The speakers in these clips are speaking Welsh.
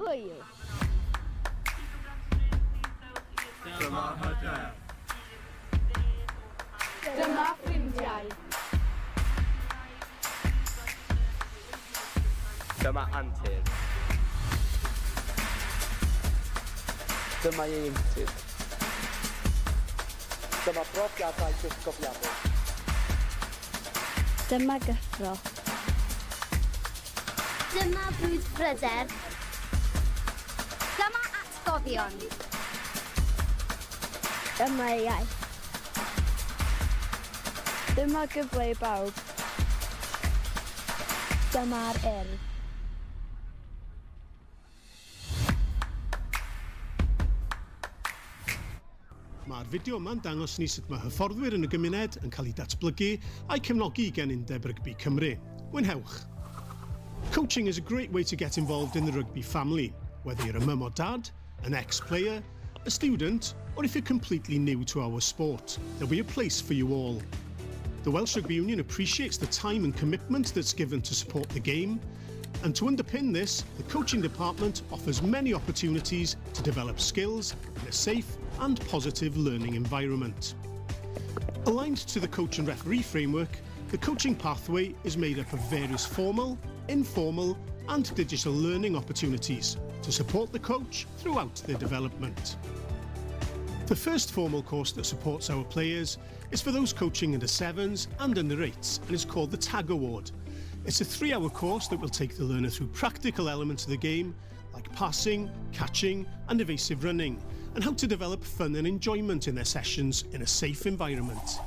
Hwyl. Dyma hyder. Dyma ffrindiau. Dyma antur. Dyma ieuenctid. Dyma brofiadau disgofiadol. Dyma gyffro. Dyma brwdfryder. Dyma atgofion. Dyma iaith. Dyma gyfle i bawb. Dyma'r urdd. Mae'r fideo yma'n dangos ni sut mae hyfforddwyr yn y gymuned yn cael ei datblygu a'i cefnogi gan Undeb Rygbi Cymru. Mwynhewch! Coaching is a great way to get involved in the rugby family, whether you're a mum or dad, an ex-player, a student, or if you're completely new to our sport. There'll be a place for you all. The Welsh Rugby Union appreciates the time and commitment that's given to support the game, and to underpin this, the coaching department offers many opportunities to develop skills in a safe and positive learning environment. Aligned to the coach and referee framework, the coaching pathway is made up of various formal, informal and digital learning opportunities to support the coach throughout their development. The first formal course that supports our players is for those coaching under 7s and under 8s and is called the TAG Award. It's a 3-hour course that will take the learner through practical elements of the game like passing, catching and evasive running, and how to develop fun and enjoyment in their sessions in a safe environment.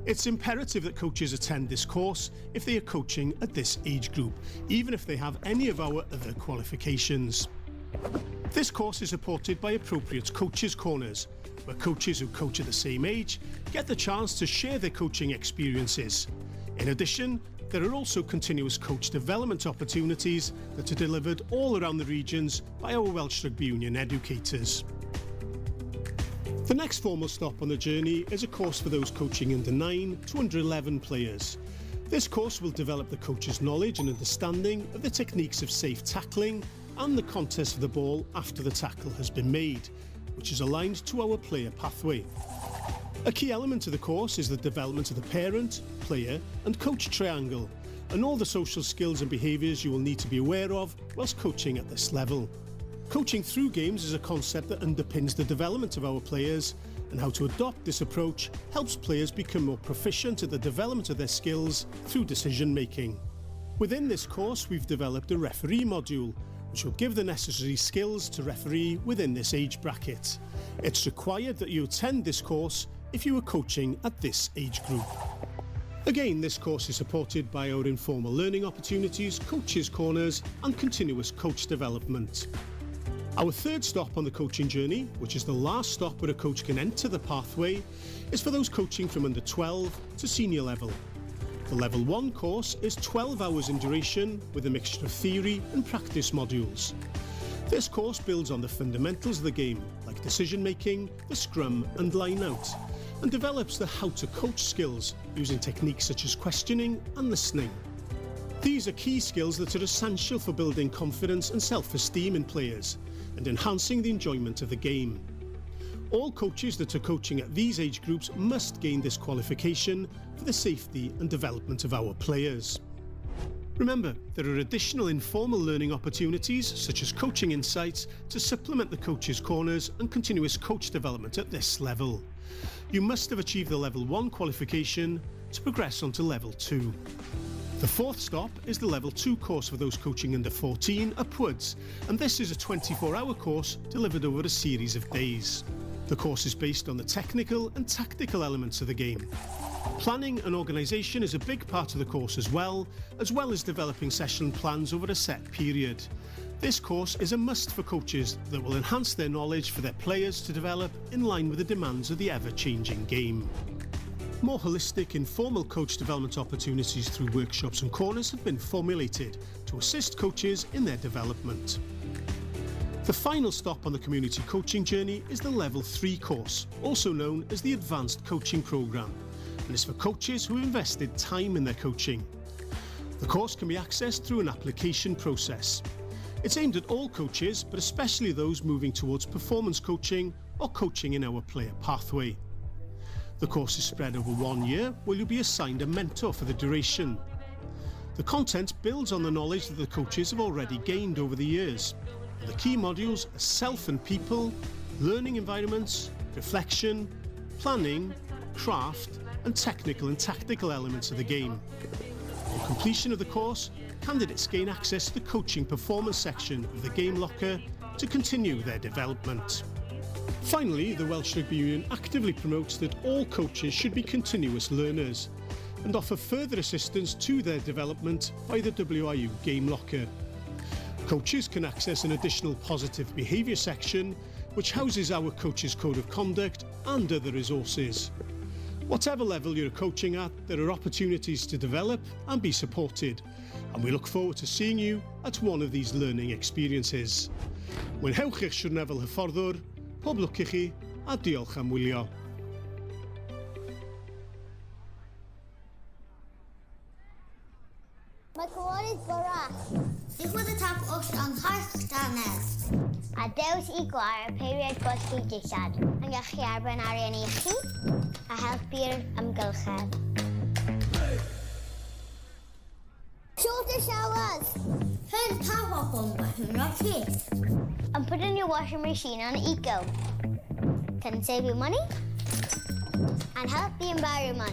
It's imperative that coaches attend this course if they are coaching at this age group, even if they have any of our other qualifications. This course is supported by appropriate coaches' corners, where coaches who coach at the same age get the chance to share their coaching experiences. In addition, there are also continuous coach development opportunities that are delivered all around the regions by our Welsh Rugby Union educators. The next formal stop on the journey is a course for those coaching under 9 to under 11 players. This course will develop the coach's knowledge and understanding of the techniques of safe tackling and the contest of the ball after the tackle has been made, which is aligned to our player pathway. A key element of the course is the development of the parent, player and coach triangle, and all the social skills and behaviours you will need to be aware of whilst coaching at this level. Coaching through games is a concept that underpins the development of our players, and how to adopt this approach helps players become more proficient at the development of their skills through decision making. Within this course we've developed a referee module, which will give the necessary skills to referee within this age bracket. It's required that you attend this course if you are coaching at this age group. Again, this course is supported by our informal learning opportunities, coaches' corners and continuous coach development. Our third stop on the coaching journey, which is the last stop where a coach can enter the pathway, is for those coaching from under 12 to senior level. The Level 1 course is 12 hours in duration with a mixture of theory and practice modules. This course builds on the fundamentals of the game, like decision making, the scrum and line out, and develops the how to coach skills using techniques such as questioning and listening. These are key skills that are essential for building confidence and self-esteem in players and enhancing the enjoyment of the game. All coaches that are coaching at these age groups must gain this qualification for the safety and development of our players. Remember, there are additional informal learning opportunities such as coaching insights to supplement the coaches' corners and continuous coach development at this level. You must have achieved the Level 1 qualification to progress on to Level 2. The fourth stop is the Level 2 course for those coaching under 14 upwards, and this is a 24-hour course delivered over a series of days. The course is based on the technical and tactical elements of the game. Planning and organisation is a big part of the course as well as developing session plans over a set period. This course is a must for coaches that will enhance their knowledge for their players to develop in line with the demands of the ever-changing game. More holistic, informal coach development opportunities through workshops and corners have been formulated to assist coaches in their development. The final stop on the community coaching journey is the Level 3 course, also known as the Advanced Coaching Programme, and is for coaches who have invested time in their coaching. The course can be accessed through an application process. It's aimed at all coaches, but especially those moving towards performance coaching or coaching in our player pathway. The course is spread over 1 year, where you'll be assigned a mentor for the duration. The content builds on the knowledge that the coaches have already gained over the years. The key modules are self and people, learning environments, reflection, planning, craft, and technical and tactical elements of the game. On completion of the course, candidates gain access to the coaching performance section of the Game Locker to continue their development. Finally, the Welsh Rugby Union actively promotes that all coaches should be continuous learners and offer further assistance to their development by the WRU Game Locker. Coaches can access an additional positive behaviour section which houses our Coaches Code of Conduct and other resources. Whatever level you're coaching at, there are opportunities to develop and be supported, and we look forward to seeing you at one of these learning experiences. Mwynhewch eich siwrnefel hyfforddwr, pob lwc i chi, a diolch am wylio. Mae cywarydd bora. Digwydd y tap Ochr yn Cystadleuaeth. A dews I gwar y peiriad gwasgu gisad. Yn gallu arben arian I chi a helpu'r amgylchedd. Shorter showers. Hyn tap Ochr yn not kids. And put in your washing machine on eco. Can save you money and help the environment.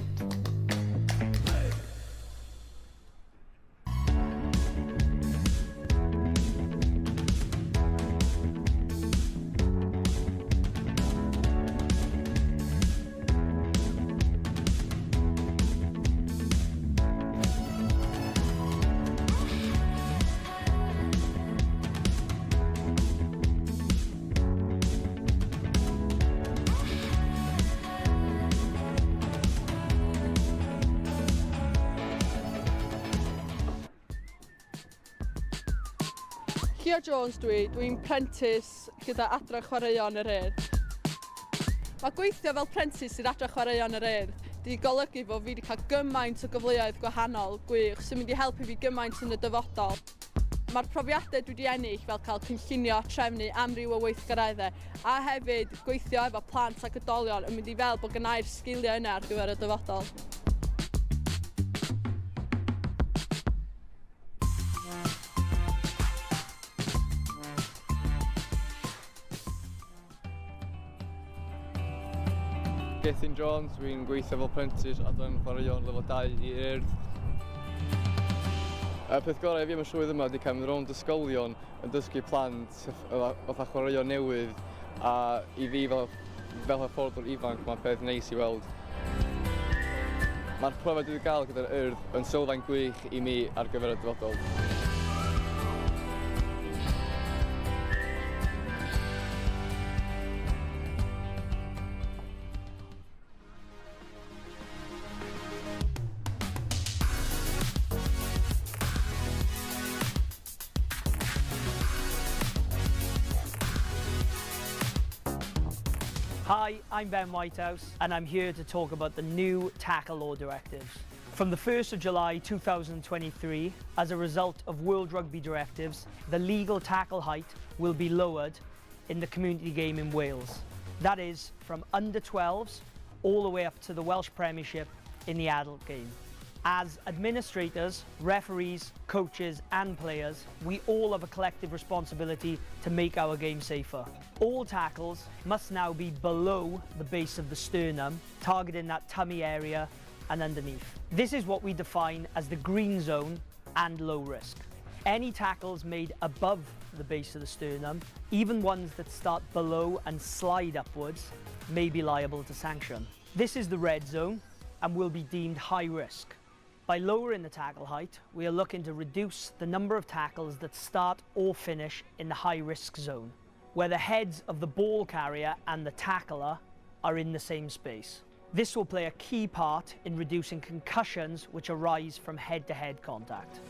Cia Jones dwi'n prentis gyda Adra Chwaraeon yr Urdd. Mae gweithio fel prentis i'r Adra Chwaraeon yr Urdd wedi golygu bod fi wedi cael gymaint o gyfleoedd gwahanol gwych sy'n mynd I helpu fi gymaint yn y dyfodol. Mae'r profiadau dwi wedi ennill fel cael cynllunio, trefnu amryw o weithgareddau a hefyd gweithio efo plant ac oedolion yn mynd I fel bod gynnau'r sgiliau yna ar gyfer y dyfodol. Gethin Jones, dwi'n gweithio fel prentis adran chwaraeon lefel 2 I Urdd. Y peth gorau fi am y swydd yma wedi cael mynd rownd ysgolion yn dysgu plant fatha chwaraeon newydd a I fi fel hyfforddwr ifanc mae'n peth neis I weld. Mae'r profiad dwi wedi cael gyda'r Urdd yn sylfaen gwych I mi ar gyfer y dyfodol. Hi, I'm Ben Whitehouse and I'm here to talk about the new tackle law directives. From the 1st of July 2023, as a result of World Rugby directives, the legal tackle height will be lowered in the community game in Wales. That is from under 12s all the way up to the Welsh Premiership in the adult game. As administrators, referees, coaches and players, we all have a collective responsibility to make our game safer. All tackles must now be below the base of the sternum, targeting that tummy area and underneath. This is what we define as the green zone and low risk. Any tackles made above the base of the sternum, even ones that start below and slide upwards, may be liable to sanction. This is the red zone and will be deemed high risk. By lowering the tackle height, we are looking to reduce the number of tackles that start or finish in the high-risk zone, where the heads of the ball carrier and the tackler are in the same space. This will play a key part in reducing concussions which arise from head-to-head contact.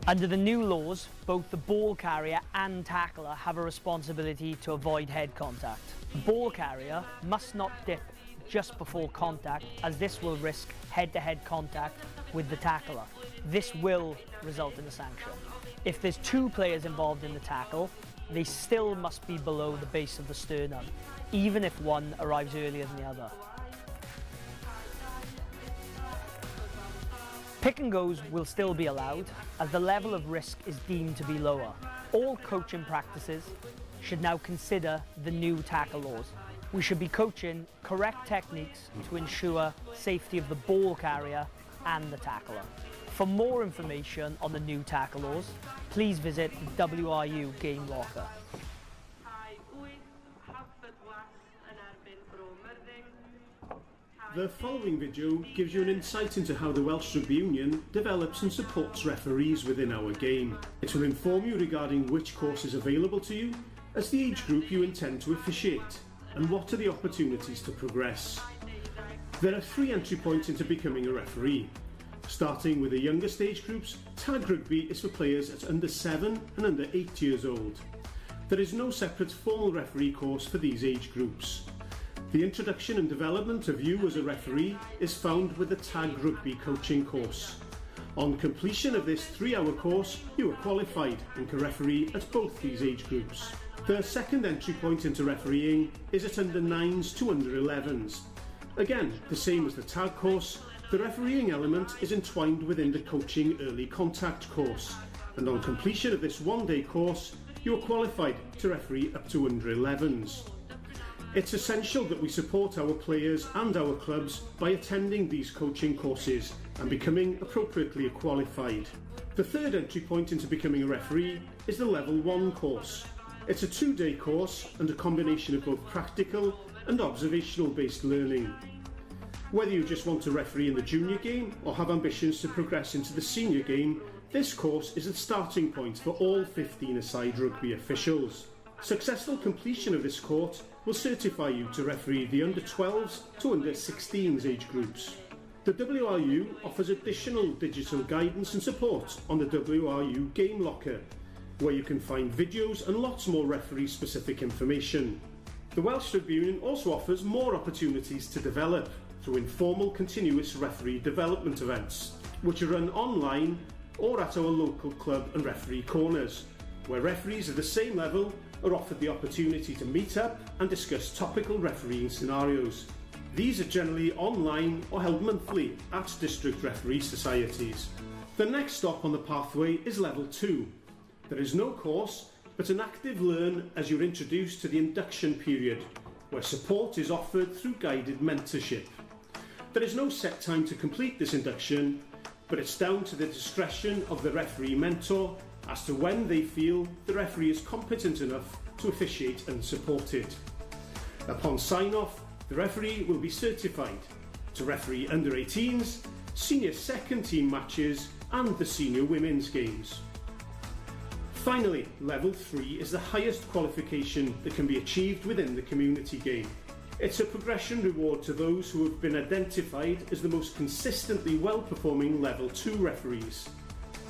Under the new laws, both the ball carrier and tackler have a responsibility to avoid head contact. The ball carrier must not dip just before contact, as this will risk head-to-head contact with the tackler. This will result in a sanction. If there's two players involved in the tackle, they still must be below the base of the sternum, even if one arrives earlier than the other. Pick and goes will still be allowed, as the level of risk is deemed to be lower. All coaching practices should now consider the new tackle laws. We should be coaching correct techniques to ensure safety of the ball carrier and the tackler. For more information on the new tackle laws, please visit the WRU Game Locker. The following video gives you an insight into how the Welsh Rugby Union develops and supports referees within our game. It will inform you regarding which course is available to you as the age group you intend to officiate, and what are the opportunities to progress. There are 3 entry points into becoming a referee. Starting with the youngest age groups, tag rugby is for players at under 7 and under 8 years old. There is no separate formal referee course for these age groups. The introduction and development of you as a referee is found with the tag rugby coaching course. On completion of this 3-hour course, you are qualified and can referee at both these age groups. The second entry point into refereeing is at under 9s to under 11s. Again, the same as the tag course, the refereeing element is entwined within the coaching early contact course, and on completion of this 1-day course, you are qualified to referee up to under 11s. It's essential that we support our players and our clubs by attending these coaching courses and becoming appropriately qualified. The third entry point into becoming a referee is the Level 1 course. It's a 2-day course and a combination of both practical and observational based learning. Whether you just want to referee in the junior game or have ambitions to progress into the senior game, this course is a starting point for all 15-a-side rugby officials. Successful completion of this course will certify you to referee the under 12s to under 16s age groups. The WRU offers additional digital guidance and support on the WRU Game Locker, where you can find videos and lots more referee-specific information. The Welsh Rugby Union also offers more opportunities to develop through informal continuous referee development events, which are run online or at our local club and referee corners, where referees of the same level are offered the opportunity to meet up and discuss topical refereeing scenarios. These are generally online or held monthly at district referee societies. The next stop on the pathway is Level 2. There is no course, but an active learn as you're introduced to the induction period, where support is offered through guided mentorship. There is no set time to complete this induction, but it's down to the discretion of the referee mentor as to when they feel the referee is competent enough to officiate and support it. Upon sign-off, the referee will be certified to referee under 18s, senior second team matches and the senior women's games. Finally, Level 3 is the highest qualification that can be achieved within the community game. It's a progression reward to those who have been identified as the most consistently well-performing Level 2 referees.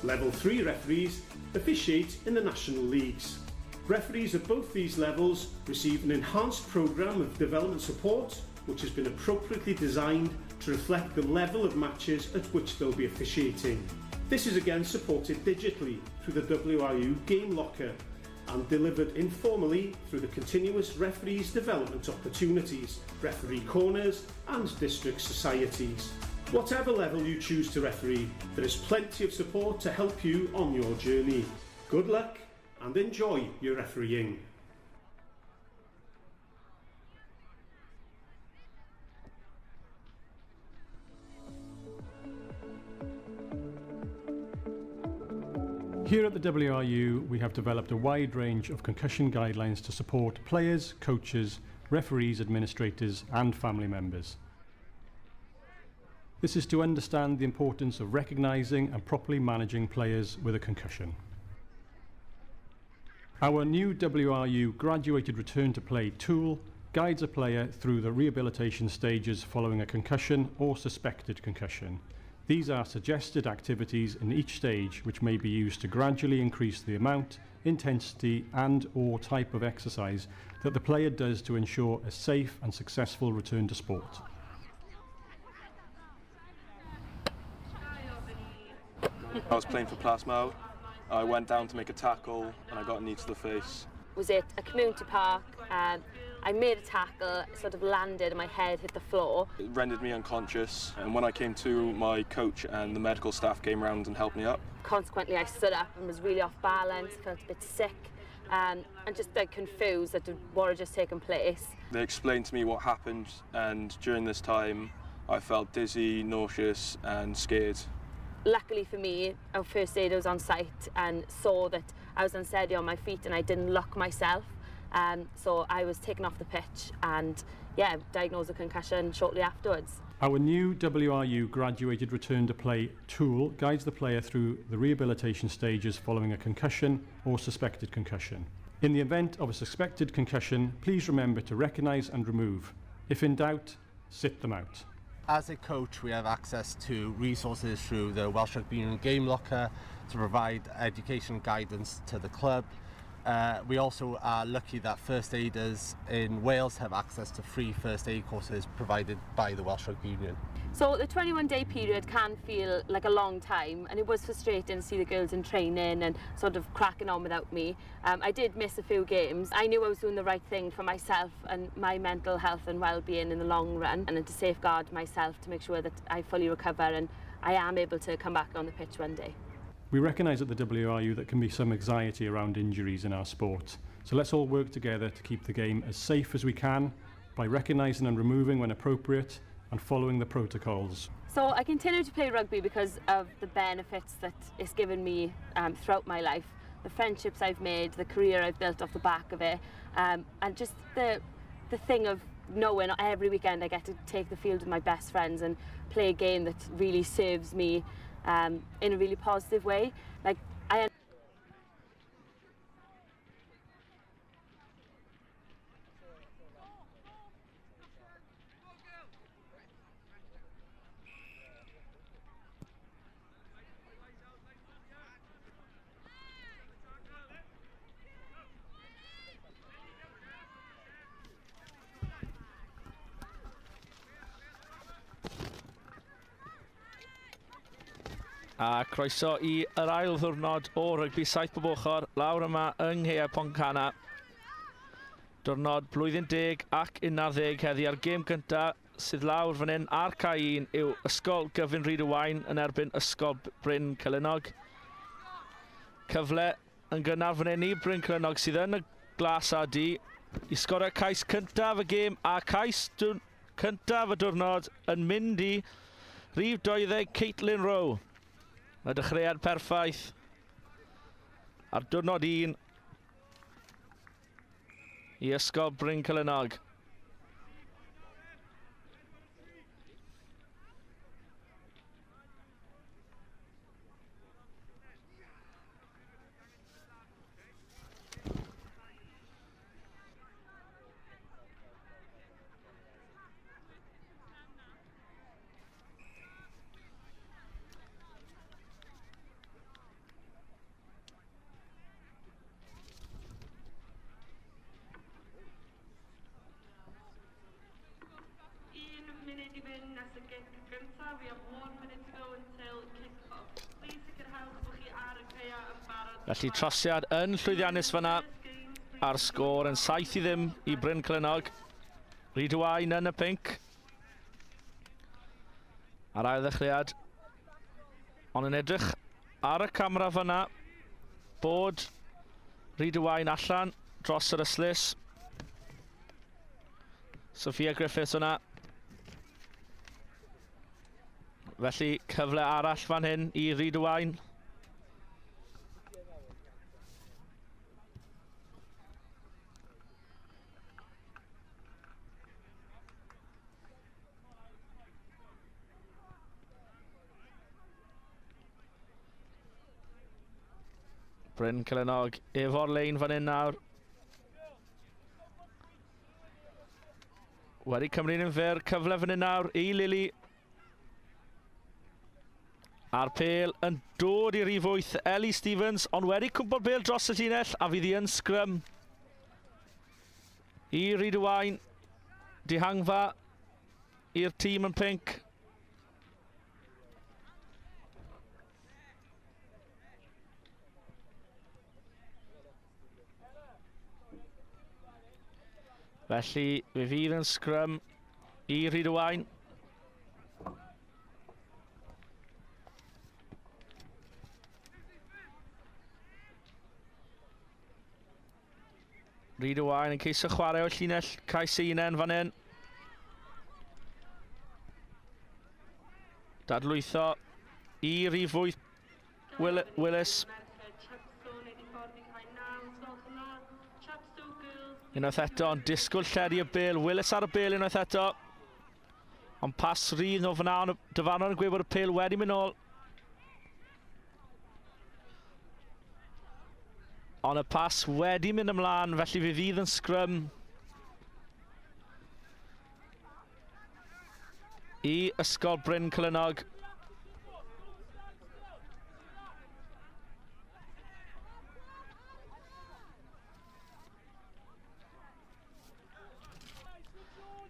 Level 3 referees officiate in the national leagues. Referees at both these levels receive an enhanced programme of development support, which has been appropriately designed to reflect the level of matches at which they'll be officiating. This is again supported digitally through the WRU Game Locker and delivered informally through the continuous referees development opportunities, referee corners and district societies. Whatever level you choose to referee, there is plenty of support to help you on your journey. Good luck and enjoy your refereeing. Here at the WRU, we have developed a wide range of concussion guidelines to support players, coaches, referees, administrators and family members. This is to understand the importance of recognising and properly managing players with a concussion. Our new WRU graduated return to play tool guides a player through the rehabilitation stages following a concussion or suspected concussion, These are suggested activities in each stage which may be used to gradually increase the amount, intensity and/or type of exercise that the player does to ensure a safe and successful return to sport. I was playing for Plasmow. I went down to make a tackle and I got a knee to the face. Was it a community park? I made a tackle, sort of landed and my head hit the floor. It rendered me unconscious, and when I came to, my coach and the medical staff came round and helped me up. Consequently, I stood up and was really off balance, felt a bit sick, and just confused at what had just taken place. They explained to me what happened, and during this time I felt dizzy, nauseous and scared. Luckily for me, our first aid was on site and saw that I was unsteady on my feet and I didn't lock myself. So I was taken off the pitch and, yeah, diagnosed with concussion shortly afterwards. Our new WRU graduated return to play tool guides the player through the rehabilitation stages following a concussion or suspected concussion. In the event of a suspected concussion, please remember to recognise and remove. If in doubt, sit them out. As a coach, we have access to resources through the Welsh Rugby Union Game Locker to provide education guidance to the club. We also are lucky that first aiders in Wales have access to free first aid courses provided by the Welsh Rugby Union. So the 21-day period can feel like a long time, and it was frustrating to see the girls in training and sort of cracking on without me. I did miss a few games. I knew I was doing the right thing for myself and my mental health and well-being in the long run, and to safeguard myself to make sure that I fully recover and I am able to come back on the pitch one day. We recognise at the WRU that can be some anxiety around injuries in our sport. So let's all work together to keep the game as safe as we can by recognising and removing when appropriate and following the protocols. So I continue to play rugby because of the benefits that it's given me throughout my life, the friendships I've made, the career I've built off the back of it, and just the thing of knowing every weekend I get to take the field with my best friends and play a game that really serves me in a really positive way. Like A croeso i yr ail ddiwrnod o rygbi saith bob ochr lawr yma yng Nghaea Poncana. Diwrnod blwyddyn 10 ac 11 heddi ar gêm gyntaf sydd lawr fan hyn ar cae 1 yw Ysgol Gyfun Rhyd-y-Waun yn erbyn Ysgol Bryn Cylinog. Cyfle yn gynnar fan hyn i Bryn Cylinog sydd yn y glas a di i sgorio cais cyntaf y gêm, a cais cyntaf y diwrnod yn mynd i rhif 20 Caitlin Rowe. Y dechreuad perffaith ar diwrnod 1 i Ysgol Bryn Cylinog. Felly trosiad yn llwyddiannus fyna a'r sgôr yn 7-0 i Bryn Cylinog. Rhyd-y-Waun yn y pinc. Ar ail ddechreuad. Ond yn edrych ar y camera fyna bod Rhyd-y-Waun allan dros yr yslys. Sophia Griffiths hwnna. Felly cyfle arall fan hyn i Rhyd-y-Waun. Bryn Cylinog efo'r lein fan hyn nawr. Wedi cymryd yn fyr, cyfle fan hyn nawr i Lily. A'r pêl yn dod i rif 8 Ellie Stevens, ond wedi cwmpo'r pêl dros y llinell a fydd hi yn sgrym i Rydwain, dihangfa i'r tîm yn pink. Felly, fe fydd yn sgrym i Rydwain. Rydwain yn ceisio chwarae o llinell Cais Einen fan hyn. Dadlwytho i rif 8 Willis. Unwaith eto, yn disgwyl lledu y bêl. Willis ar y bêl unwaith eto. Ond pas rydd o fyna, dyfarnwr yn gweud bod y pêl wedi mynd nôl. Ond y pas wedi mynd ymlaen, felly fe fydd yn sgrym i Ysgol Bryn Cylynog.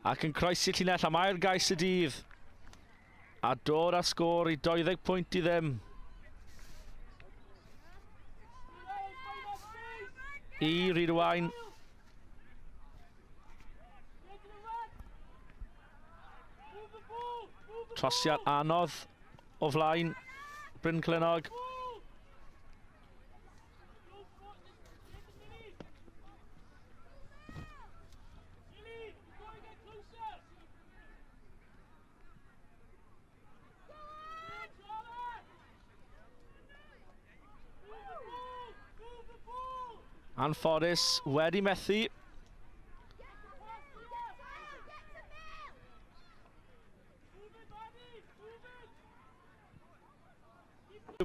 Ac yn croesi llinell am ail gais y dydd. A dod â sgôr i 20 pwynt i ddim. I Rydwain. Trosiad anodd o flaen Bryn Cylynog. Anffodus wedi methu.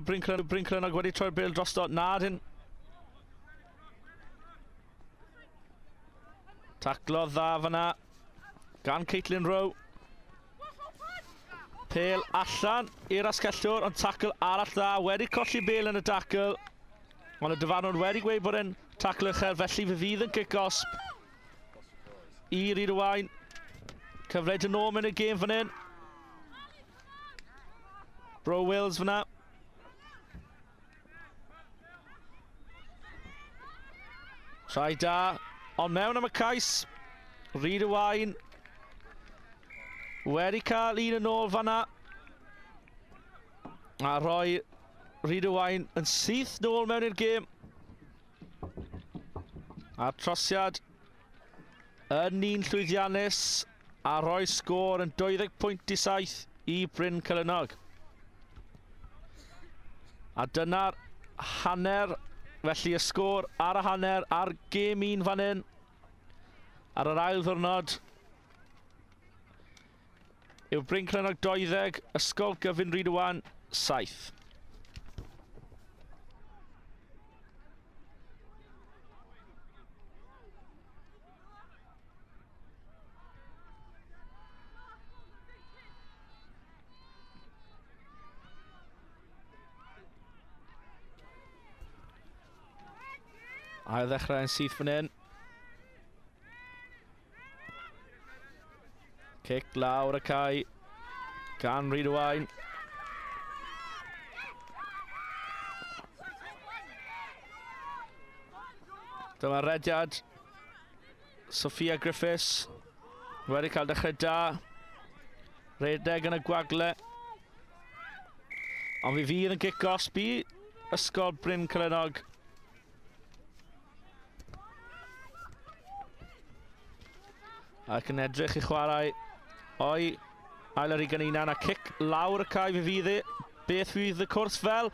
Bryn Cylynog wedi troi'r bêl drosto. Nadyn. Taclo dda fyna gan Caitlin Rowe. Pêl allan i'r asgellwr, ond tacl arall dda. Wedi colli bêl yn y dacl. Ond y dyfarnwr wedi gweud bod e'n tacl uchel, felly fe fydd yn kick-osp i Rydwain. Cyfle yn ôl mewn y gêm fan hyn. Bro Wills fyna. Trai da, ond mewn am y cais. Rydwain wedi cael un yn ôl fanna. A rhoi Rydwain yn syth nôl mewn i'r gêm. A'r trosiad yn un llwyddiannus a rhoi sgôr yn 20.7 i Bryn Cylynog. A dyna'r hanner, felly y sgôr ar y hanner ar gêm 1 fan hyn. Ar yr ail ddiwrnod yw Bryn Cylynog 20, Ysgol Gyfun Rydwain 7. Ail ddechrau yn syth fan hyn. Cic lawr y cae gan Rydwain. Dyma rediad Sophia Griffiths wedi cael dechrau da. Redeg yn y gwagle. Ond fi fydd yn kick-osp i Ysgol Bryn Cylynog. Ac yn edrych i chwarae o'i ail ar 21 a cic lawr y cae fe fydd e. Beth fydd y cwrs fel?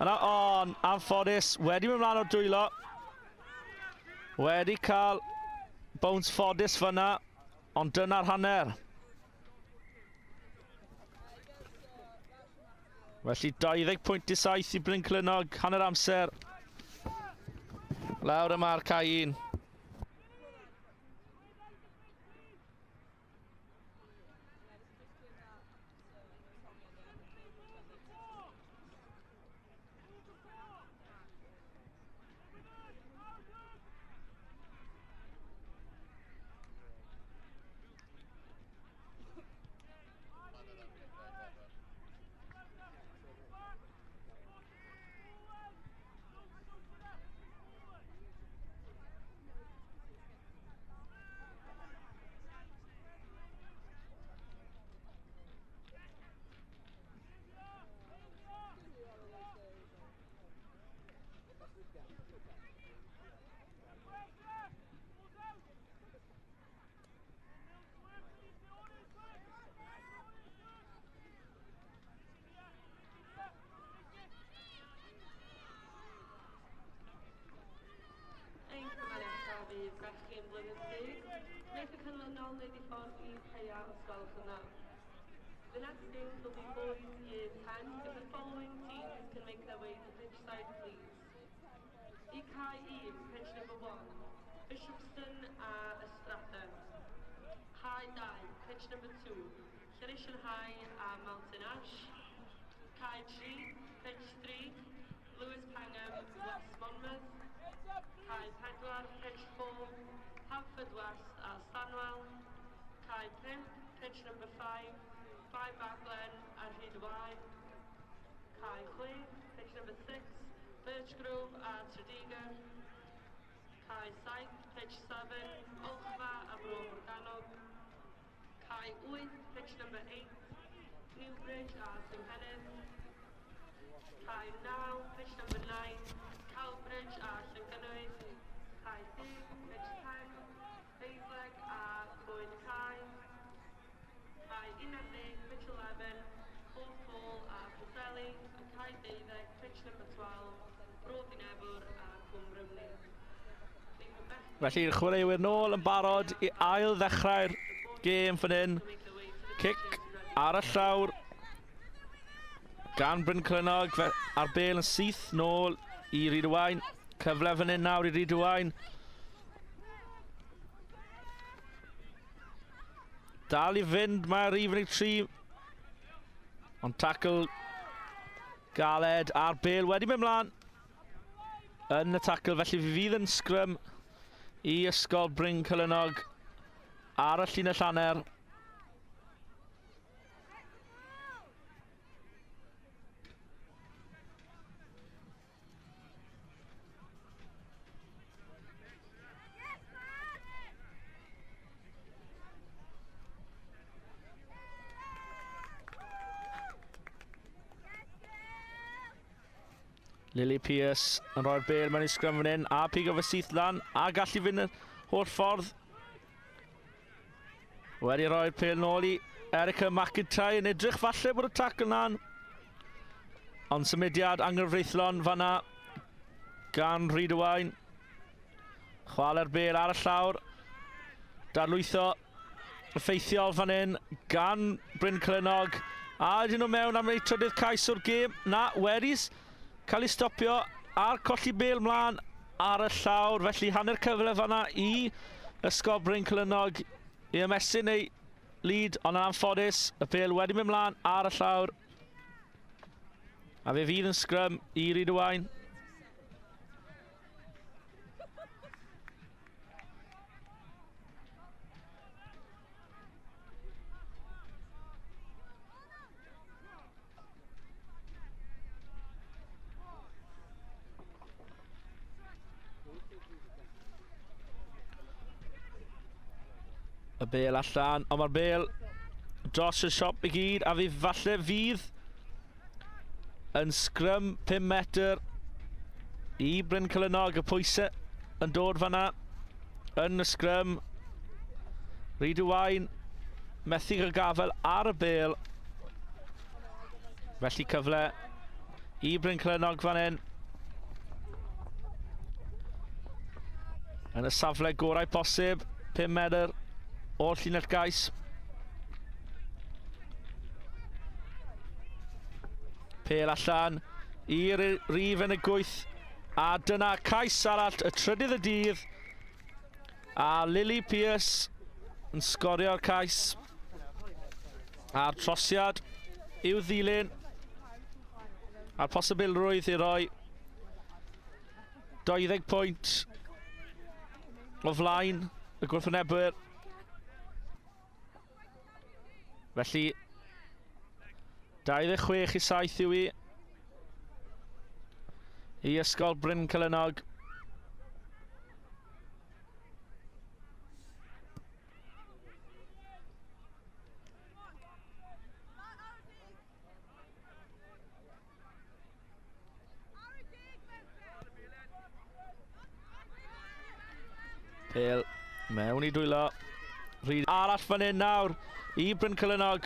Yna on, anffodus, wedi mynd mlaen o'r dwylo. Wedi cael bounce ffodus fyna, ond dyna'r hanner. Felly 20.7 i Bryn Cylynog, hanner amser. Lawr yma ar cae 1. Take a canlynol neu di ffordd I heia ysgol yna. The next game will be boys year 10. If the following teams can make their way to pitch side, please. Ikai Ian, pitch number 1. Bishopston Stratton. High Dai, pitch number 2. Llanelli High Mountain Ash. Kai G, pitch 3. Lewis Pangham, West Monmouth. Kai Pedwar, pitch 4. Hampford West Stanwell. Kai Pimp, pitch number 5. 5 Baglen and Rhydwy. Kai Chwe, pitch number 6. Birchgrove and Tredegar. Kai Saith, pitch 7. Ochr and Bro Morganog. Kai Wyth, pitch number 8. Newbridge and Llynhenid. Kai Now, pitch number 9. Cowbridge and Llyngenwydd. Kai Dig, pitch 10. Basleg and Boyd Kai. Kai Unedig, pitch 11. Hawthall and Pwllheli. And Kai Deuddeg, pitch number 12. Broad Nebwr and Cwm Rymni. Felly'r chwaraewyr nôl yn barod I ail ddechrau'r gêm fan hyn. Cic ar y llawr gan Bryn Clynog a'r bêl yn syth nôl I Rhydwy. Cyfle fan hyn nawr I Rhydwy. Dal I fynd mae'r rhif 13. Ond tackle galed a'r bêl wedi mynd mlaen yn y tackle, felly fydd yn sgrym I ysgol Bryn Clynog ar y llinell hanner. Lily Pierce yn rhoi'r bêl mewn I sgrym fan hyn a pigo fy syth lan a gallu fynd y holl ffordd. Wedi rhoi'r bêl nôl I Erica McIntyre yn edrych falle bod y tackle na'n. Ond symudiad anghyfreithlon fanna gan Rhydwy. Chwale'r bêl ar y llawr. Dadlwytho effeithiol fan hyn gan Bryn Clynog. A ydyn nhw mewn am ei trydydd cais o'r gêm. Na, wedis. Cael ei stopio a'r colli bêl mlaen ar y llawr. Felly hanner cyfle fanna I ysgol Bryn Clynog I ymestyn ei lead, ond yn anffodus y bêl wedi mynd mlaen ar y llawr. A fe fydd yn sgrym I Rhydwy. Y bêl allan, ond mae'r bêl dros y siop I gyd a fi falle fydd yn sgrym 5 metr I Bryn Clynog. Y pwysau yn dod fanna yn y sgrym. Rhydwy methu y gafel ar y bêl. Felly cyfle I Bryn Clynog fan hyn. Yn y safle gorau posib, 5 metr o'r llinell gais. Pêl allan i'r rif yn y gwyth. A dyna cais arall y trydydd y dydd. A Lily Pierce yn sgorio'r cais. A'r trosiad i'w ddilyn. A'r posibilrwydd I roi 20 pwynt o flaen y gwrthwynebwyr. Felly 26 I 7 yw I ysgol Bryn Clynog. Pêl mewn I dwylo. Rhyd arall fan hyn nawr I Bryn Clynog.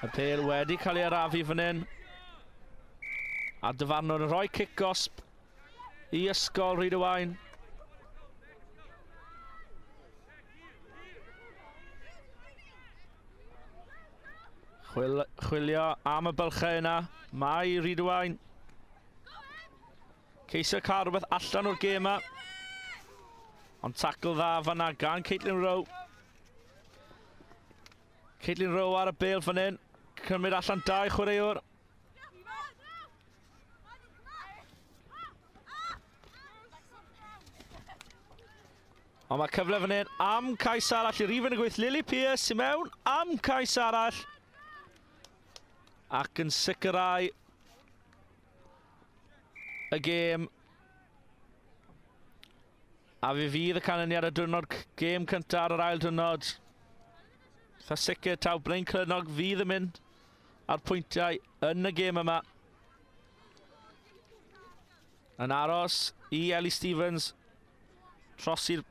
Y pêl wedi cael ei arafu fan hyn. A dyfarnwr yn rhoi kick-gosb i ysgol Rhyd-y-Waun. Chwilio am y bylchau yna. Mae Rhyd-y-Waun. Ceisio cael rhywbeth allan o'r gêm yma. Ond tacl dda fan'na gan Caitlin Rowe. Caitlin Rowe ar y bêl fan hyn. Cymryd allan 2 chwaraewr. Ond mae cyfle fan hyn am cais arall i rifyn y gweith Lily Pearce sy'n mewn am cais arall. Ac yn sicrhau y gêm. A fydd y canlyniad y diwrnod gêm cyntaf ar yr ail diwrnod. Eitha sicr taw Blaen Clynog fydd yn mynd ar pwyntiau yn y gêm yma. Yn aros i Ellie Stevens trosi'r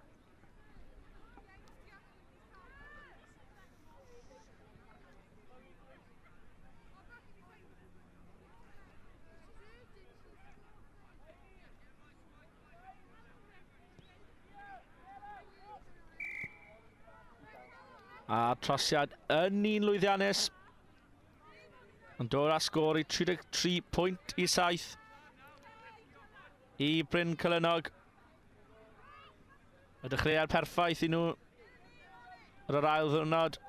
a trosiad yn un lwyddiannus. Yn dod â sgôr i 33.7 i Bryn Cylynog. Y dechreuad perffaith i nhw ar yr ail ddiwrnod.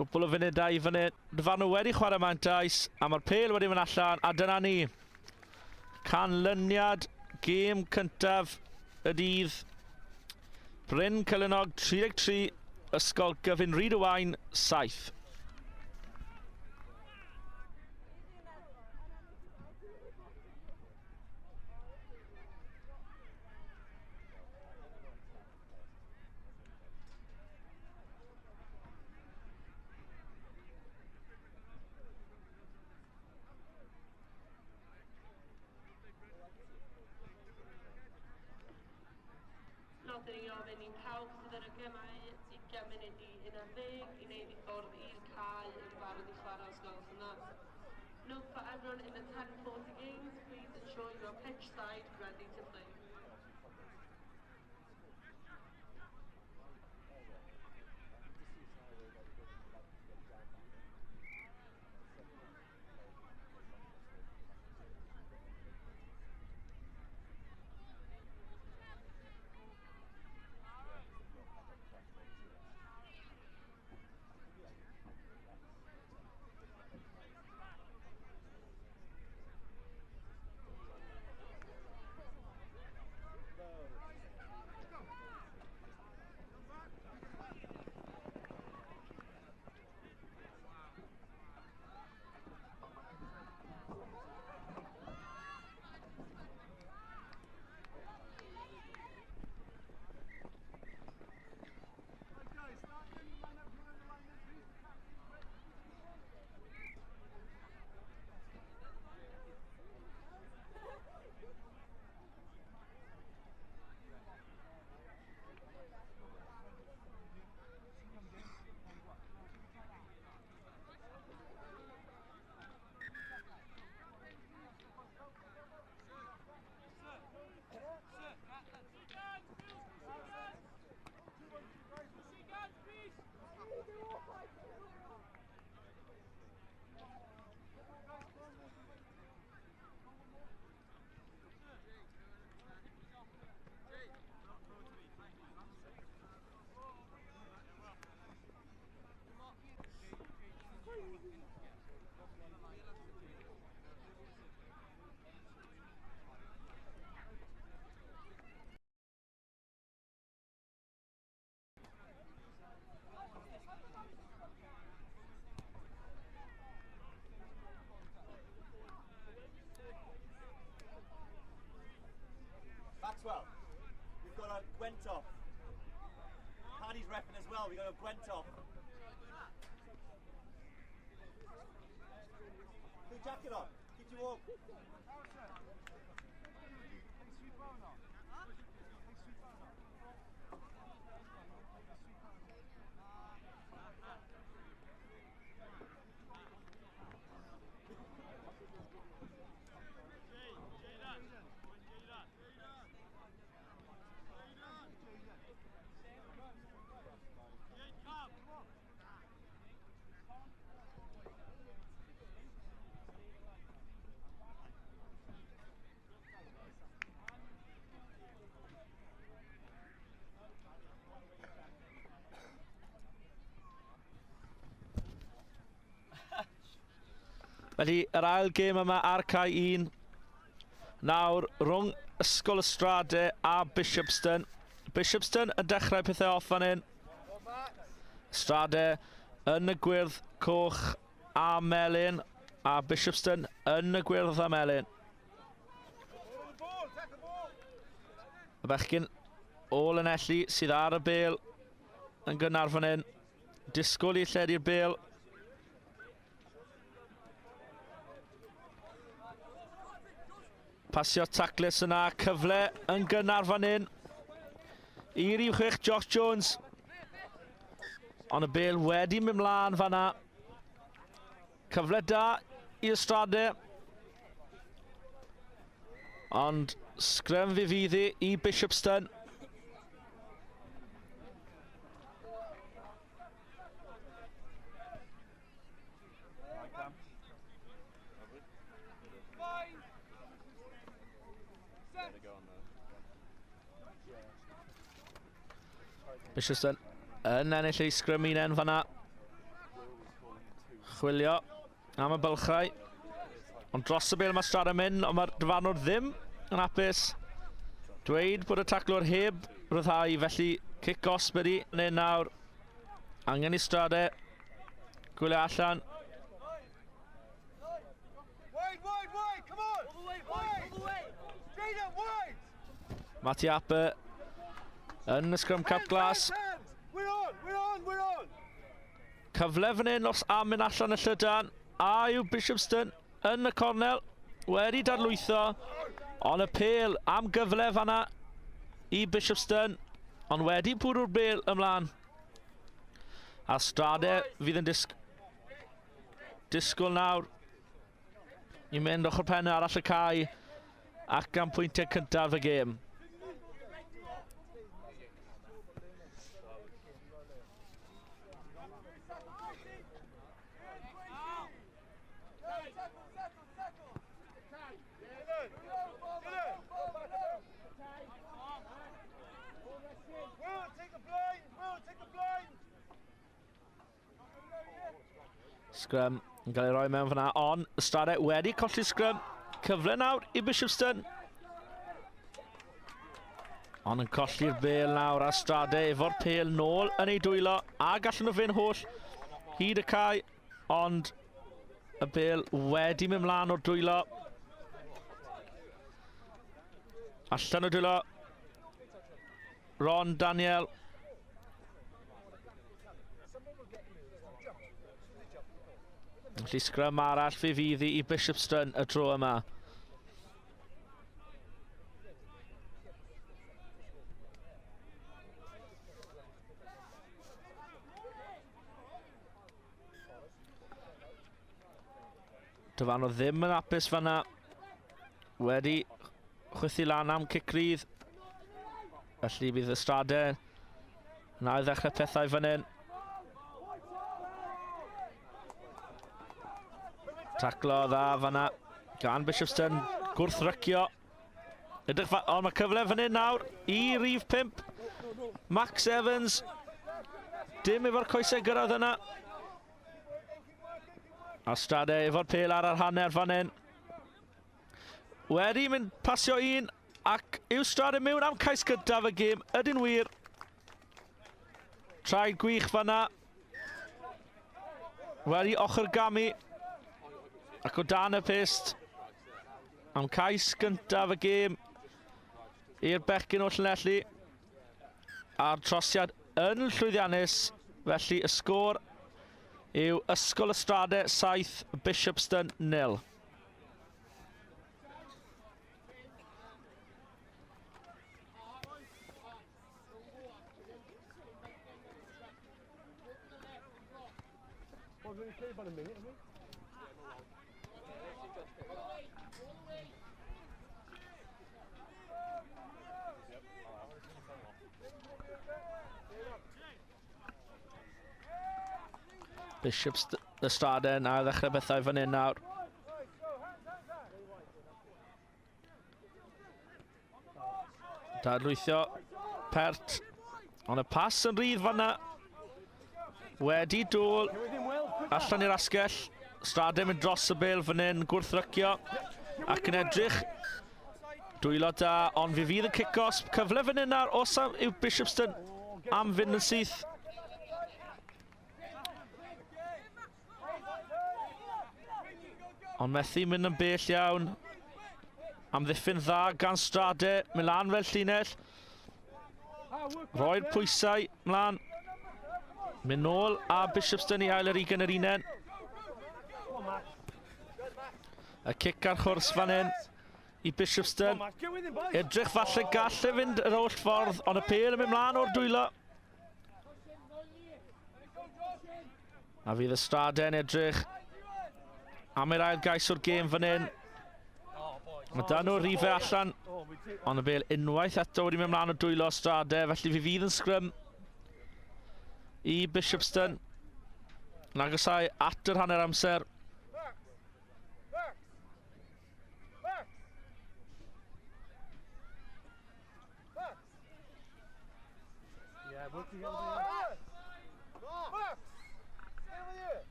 Cwpl o funudau i fyny. Dyfarnw wedi chwarae mantais a mae'r pêl wedi mynd allan a dyna ni. Canlyniad gêm cyntaf y dydd. Bryn Cylynog 33, Ysgol Gyfun Rhyd-y-Waun 7. Nodyn ni ofyn i'n pawb sydd yn y gemau 20 munud i 11 i wneud i ffwrdd i'r cae yn barod i chwarae os gwelwch yn dda. Note for everyone in the 10:40 games, please ensure you are pitch side ready to play. Maxwell, we've got a Gwentoff. Paddy's repping as well, we've got a Gwentoff. Keep jacket on, keep Felly, yr ail gêm yma ar cae 1. Nawr, rhwng Ysgol Ystrade a Bishopston. Bishopston yn dechrau pethau off fan hyn. Ystrade yn y gwyrdd coch a melyn, a Bishopston yn y gwyrdd a melyn. Y bechgyn ôl yn elli sydd ar y bêl yn gynnar fan hyn. Disgwyl i lledu'r bêl. Pasio taclus yna, cyfle yn gynnar fan hyn. I rif 6, Josh Jones. Ond y bêl wedi mynd mlaen fan'na. Cyfle da i Ystrade. Ond sgrym fydd i Bishopston. Bishopston yn ennill ei sgrym unen fan'na. Chwilio am y bylchau. Ond dros y bêl mae Ystrade yn mynd, ond mae'r dyfarnwr ddim yn hapus. Dweud bod y taclwr heb ryddhau, felly cic os byddi neu nawr. Angen i Ystrade. Gwylio allan. Matty Apper yn y scrum cap glas. Cyfle fan hyn os am mynd allan y llydan. A yw Bishopston yn y cornel. Wedi dadlwytho. Ond y pêl am gyfle fan'na i Bishopston. Ond wedi bwrw'r bêl ymlaen. A Ystrade fydd yn disgwyl nawr i mynd ochr penna arall y cae ac am pwyntiau cyntaf y gêm. Sgrym yn cael ei roi mewn fan'na, ond Ystrade wedi colli sgrym. Cyfle nawr i Bishopston. Ond yn colli'r bêl nawr a Ystrade efo'r pêl nôl yn ei dwylo a gallen nhw fynd holl hyd y cae, ond y bêl wedi mynd mlaen o'r dwylo. Allan o'r dwylo. Ron Daniel. Felly sgrym arall fe fydd i Bishopston y tro yma. Dyfarnwr ddim yn hapus fan'na. Wedi chwythu lan am cicrydd. Felly bydd Ystrade yna i ddechrau pethau fan hyn. Taclo dda fan'na gan Bishopston, gwrthrycio. Ond mae cyfle fan hyn nawr i rif 5. Max Evans. Dim efo'r coesau gyrraedd yna. A Ystrade efo'r pêl ar hanner fan hyn. Wedi mynd pasio un ac yw Ystrade mewn am cais gyntaf y gêm. Ydyn wir. Traed gwych fan'na. Wedi Ochr gamu. Ac o dan y pist am cais gyntaf y gêm i'r bechgyn o Llanelli. A'r trosiad yn llwyddiannus, felly y sgôr yw Ysgol Ystrade 7, Bishopston 0. Bishop's the starter now, ddechrau bethau fan hyn nawr. Dadlwythio, Pert, ond y pas yn rydd fanna. Wedi dôl, allan i'r asgell. Strade mynd dros y bêl fan hyn, gwrthrycio, ac yn edrych. Dwylo da, ond fi fydd y kick-off. Cyfle fan hyn nawr, os yw Bishopston am fynd yn syth. Ond methu mynd yn bell iawn. Amddiffyn dda gan Strade, mynd lan fel llinell. Roi'r pwysau mlaen. Mynd nôl a Bishopston i ail yr 20 yr unen. Y cic ar chwrs fan hyn i Bishopston. Edrych falle galle fynd yr oll ffordd, ond y pêl yn mynd mlaen o'r dwylo. A fydd y Strade yn edrych am yr ail gais o'r gêm fan hyn. Mae dan nhw rifau allan, ond y bêl unwaith eto wedi mynd mlaen o dwylo Strade, felly fi fydd yn sgrym i Bishopston. Nagosau at yr hanner amser.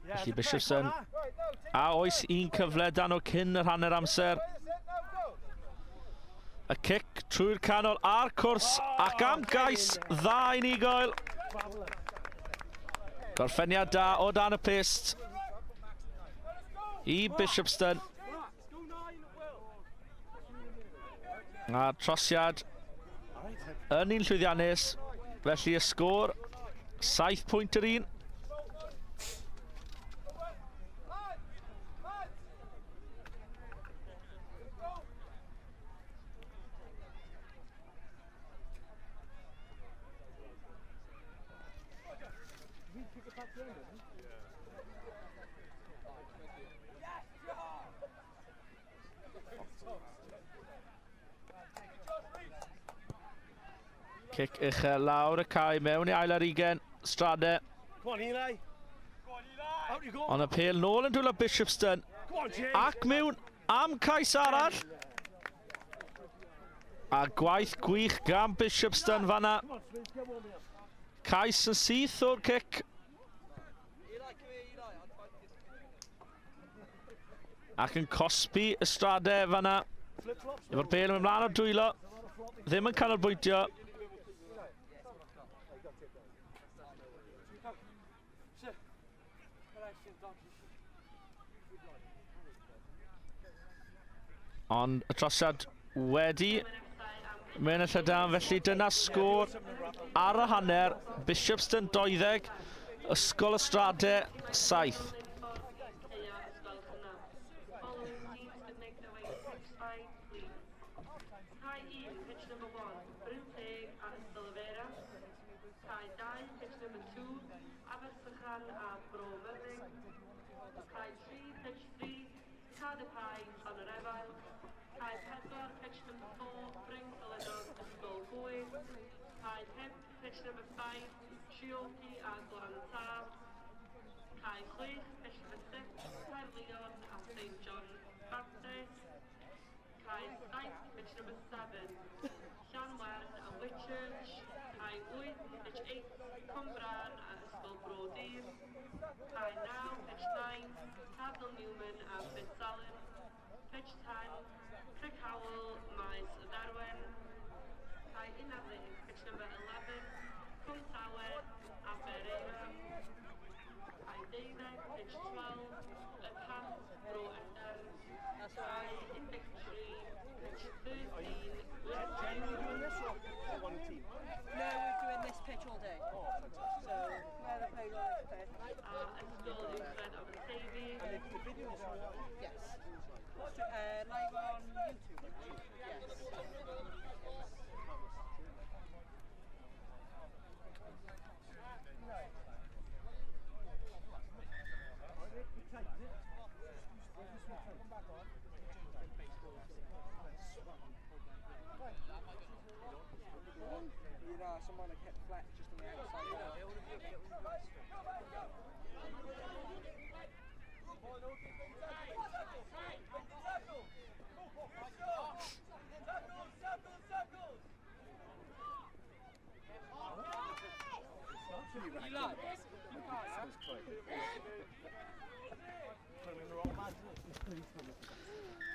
Felly Bishopston, a oes un cyfle dan o cyn yr hanner amser. Y cic trwy'r canol a'r cwrs ac am gais dda unigol. Gorffeniad da o dan y pist i Bishopston. A trosiad yn un llwyddiannus, felly y sgôr 7 pwynt yr un. Cic uchel lawr y cae mewn i ail ar 20, Strade. Ond y pêl nôl yn dwylo Bishopston. Ac mewn am cais arall. A gwaith gwych gan Bishopston fanna. Cais yn syth o'r cic. Ac yn cosbi y Strade fanna. Efo'r pêl yn mynd mlaen o'r dwylo. Ddim yn canolbwyntio. Ond y trosiad wedi mynd y llydan, felly dyna sgôr ar y hanner. Bishopston 20, Ysgol y Strade 7. Pitch number 5, Chioki a Glantar. Kai 6, pitch number 6, Caerleon a St John Baptist. Kai 7, pitch number 7, Llanwern a Whitchurch. Kai 8, pitch 8, Cwmbran a Ysgol Brodyr. Kai 9, pitch 9, Cadel Newman a Bydsalyn. Pitch 10, Crickhowell, Maes Ddarwen. Kai 11, pitch number 11, Cwmtawe a Bereira. Kai 12, pitch 12, Y Pant, Bro Ender. Kai 13, pitch 13, one team? No, we're doing this pitch all day. Oh, fantastic. So, where they play on this pitch? Ysgol Uwchradd of the Tavy. And if the video is on? Yes. Live on YouTube? Yes.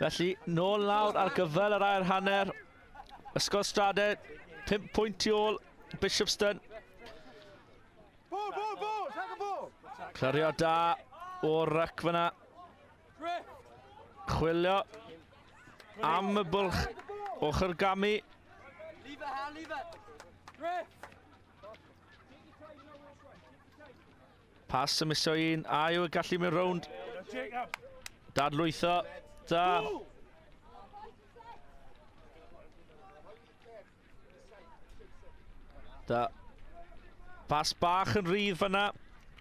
Felly, nôl lawr ar gyfer yr ail hanner. Ysgol Straded, 5 pwynt tu ôl, Bishopston. Clyrio da o'r ryc fyna. Chwilio am y bwlch Ochr Gami. Pas y misio un, a yw y gallu mynd rownd. Dadlwytho, da. Da. Pas bach yn rhydd fyna.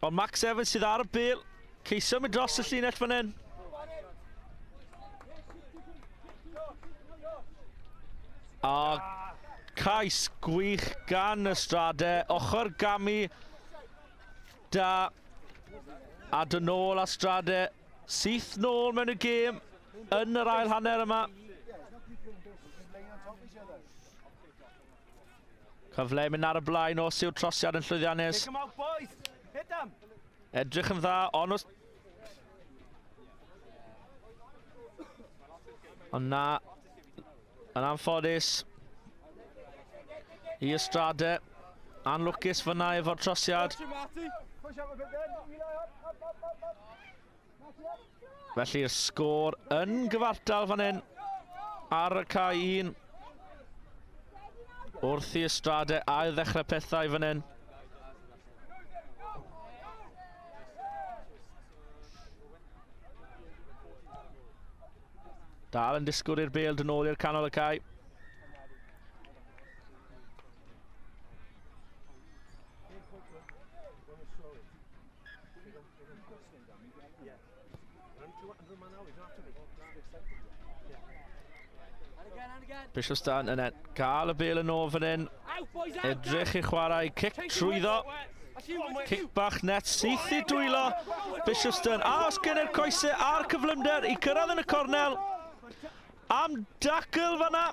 Ond Max Evans sydd ar y bil. Ceisio mynd dros y llinell fan hyn. A cais gwych gan y Stradau. Ochr Gami. Da. A dyn nôl a Stradau. Syth nôl mewn y gêm yn yr ail hanner yma. Cyfle mynd ar y blaen os yw'r trosiad yn llwyddiannus. Edrych yn dda, ond os... Ond na, yn anffodus, i Ystrade, anlwcus fyna efo'r trosiad. Felly'r sgôr yn gyfartal fan hyn, ar y cae 1. Wrth i Ystrade ail ddechrau pethau fan hyn. Dal yn disgwyl i'r bêl dyn ôl i'r canol y cae. Bishopston yn gael y bêl yn ôl fan hyn. Edrych i chwarae, cic trwyddo. Cic bach net, syth i dwylo. Bishopston, a os gen i'r coesau a'r cyflymder i cyrraedd yn y cornel. Am dacl fanna.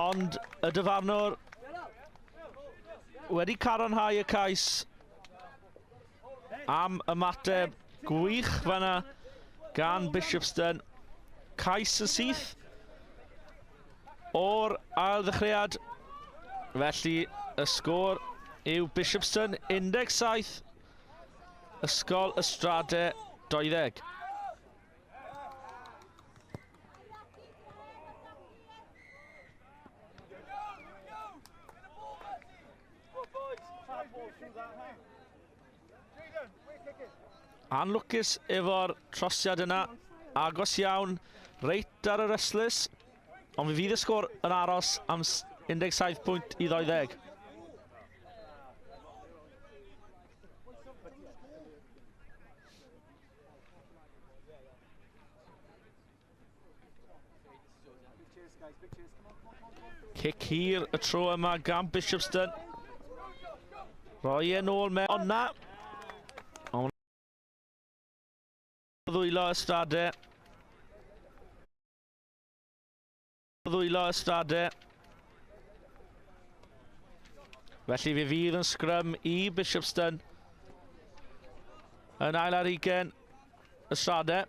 Ond y dyfarnwr wedi caronhau y cais am ymateb gwych fanna gan Bishopston. Cais yn syth o'r ail ddechreuad. Felly y sgôr yw Bishopston 17, Ysgol Ystrade 20. Anlwcus efo'r trosiad yna, agos iawn, reit ar y restlys, ond fe fydd y sgôr yn aros am 17 pwynt i 20. Cic hir y tro yma gan Bishopston. Roi e'n ôl mewn, ond na. Ddwylo Ystrade. Ddwylo Ystrade. Felly fe fydd yn sgrym i Bishopston. Yn ail ar 20 Ystrade.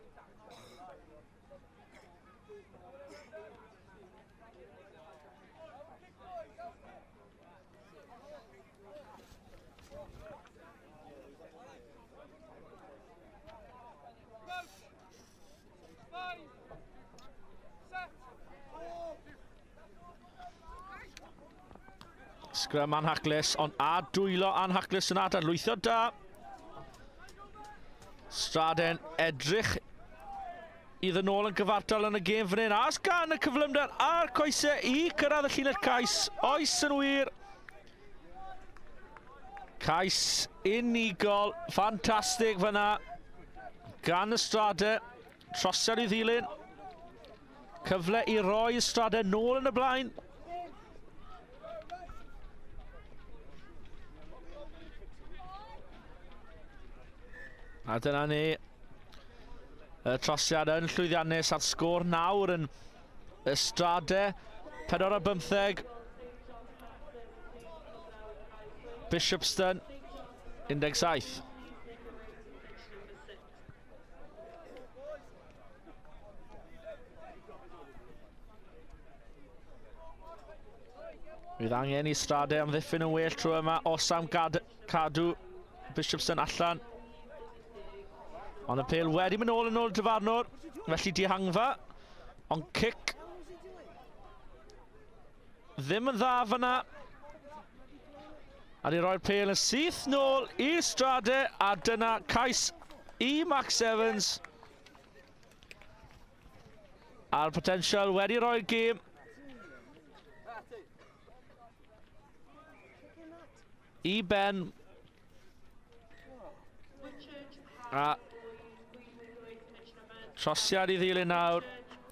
Sgrym anhaclus, ond a dwylo anhaclus yna, dadlwytho da. Straden edrych i ddyn yn gyfartal yn y gêm fan hyn. As gan y cyflymder a'r coesau i cyrraedd y llinell cais. Oes yn wir. Cais unigol, ffantastig fyna. Gan y Strade, trosiad i ddilyn. Cyfle i roi y Strade nôl yn y blaen. A dyna ni. Y trosiad yn llwyddiannus at sgôr nawr yn Ystrade. 4-15. Bishopston 17. Bydd angen i Ystrade amddiffyn yn well trwy yma, os am cadw Bishopston allan. Ond y pêl wedi mynd ôl yn ôl dyfarnwr, felly dihangfa. Ond cic ddim yn dda fyna. A ni roi'r pêl yn syth nôl i Ystrade, a dyna cais i Max Evans. A'r potensial wedi roi'r gêm. I ben. A trosiad i ddilyn nawr.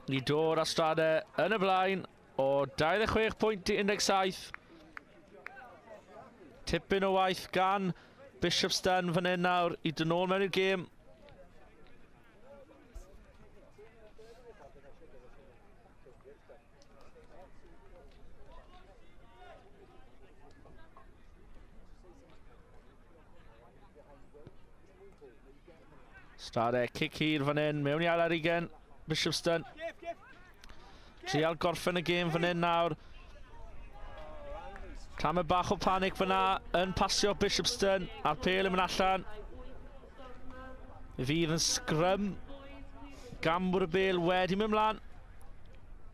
Ni dod â Ystrade yn y blaen o 26 pwynt i 17. Tipyn o waith gan Bishopston fan hyn nawr i dod nôl mewn i'r gêm. Ystrade cic hir fan hyn, mewn i ail ar ugen, Bishopston. Trial gorffen y gêm fan hyn nawr. Tamed bach o panic fyna yn pasio Bishopston, a'r pêl yn mynd allan. Fydd yn sgrym gan bod y bêl wedi mynd mlaen.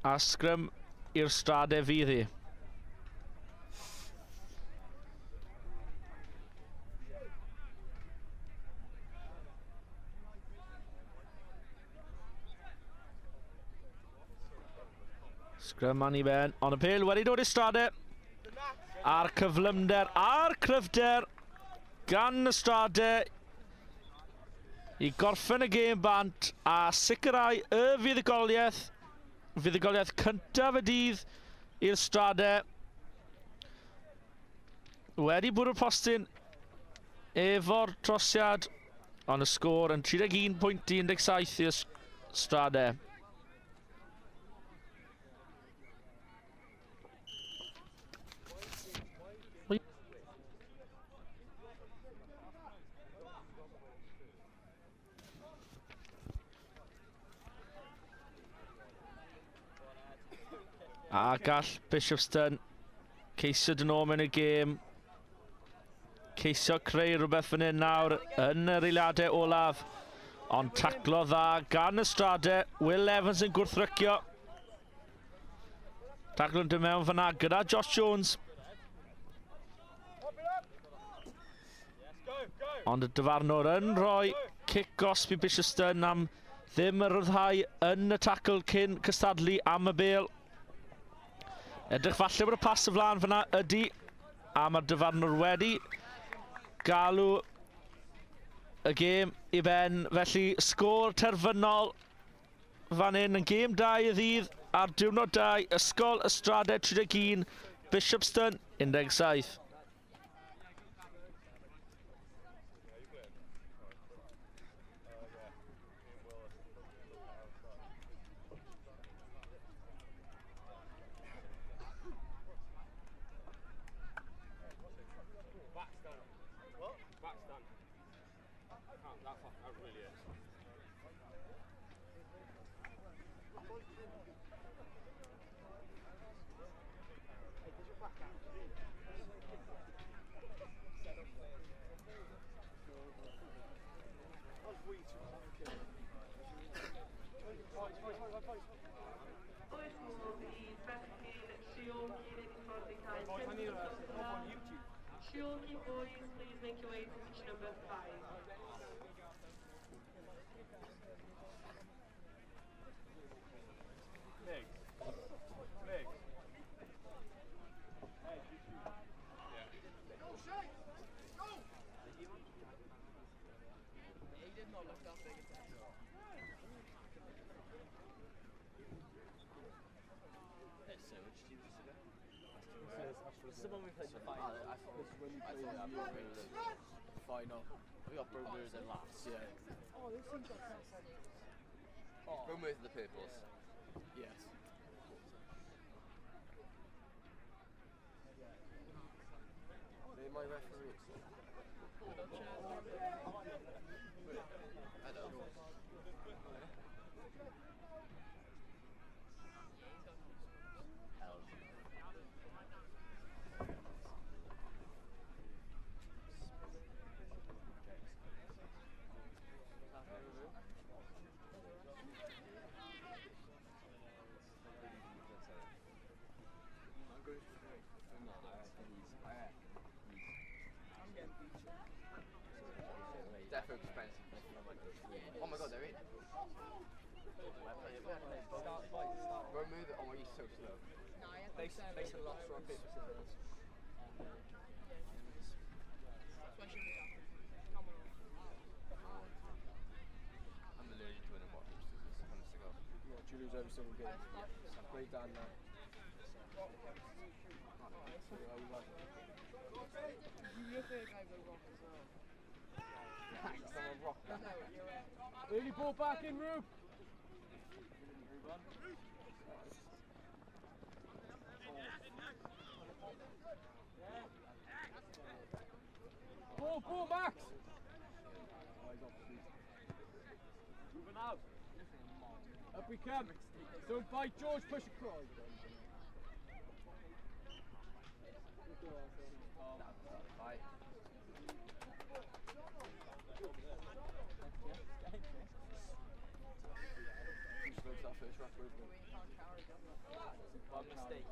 A sgrym i'r Ystrade fydd hi. Sgrym man i ben, ond y pêl wedi dod i Ystrade. A'r cyflymder, a'r cryfder gan Ystrade i gorffen y gêm bant a sicrhau y fuddugoliaeth. Fuddugoliaeth cyntaf y dydd i'r Ystrade. Wedi bwrw'r postyn efo'r trosiad, ond y sgôr yn 31 pwynt i 17 i'r Ystrade. A gall Bishopston ceisio dyn nhw mewn y gêm. Ceisio creu rhywbeth fan hyn nawr yn yr eiliadau olaf. Ond taclo dda gan Ystrade. Will Evans yn gwrthrycio. Taclo yn dod mewn fan'na gyda Josh Jones. Ond y dyfarnwr yn rhoi cic gosb i Bishopston am ddim yn rhyddhau yn y tacl cyn cystadlu am y bêl. Edrych falle bod y pas y flaen fyna ydy, a mae'r dyfarnwr wedi galw y gêm i ben, felly sgôr terfynol fan hyn yn gêm 2 y ddydd ar diwrnod 2, Ysgol Ystrade 31, Bishopston 17. This is the one we played the final. I thought when we played the final. We got Bromers and Laughs, yeah. Oh, this seems like Bromers are the purples. Yes. They're my referees. Hello. Defo expensive. Oh my god, they're in. Go move it. Oh, he's so slow. Base and lost rock, paper, scissors. I'm allergic to winning rock, paper, scissors. Honest to God. Yeah, you lose every single game. Great down there. Early ball back in, Rube. Ball, Max. Moving out. Up we come. Don't fight, George. Push across. Bye. Who's that first rock, isn't it? One mistake.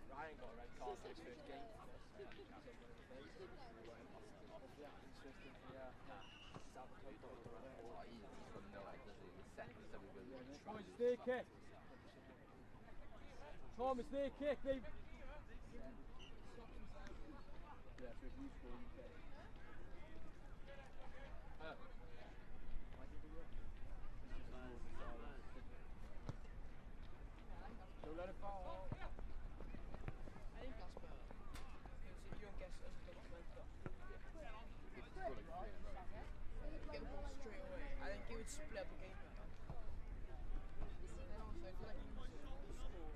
Ryan got a red card for his first game. Thomas, stay kick. Thomas, stay kick. They... Yeah, so if you score, you get it. Don't let it fall. I think that's better. Because if you don't guess it as a double mentor, get the ball straight away. I think it would split up the game better. And also, I feel like you score.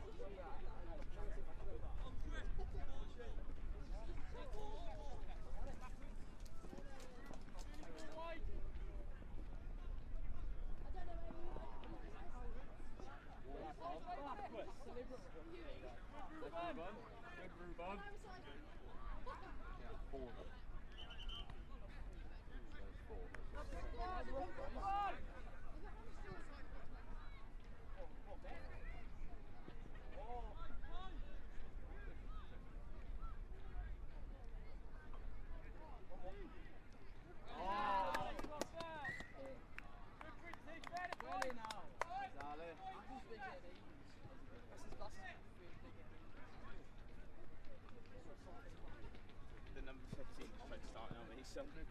The number 15 is trying to start now, but he's so good.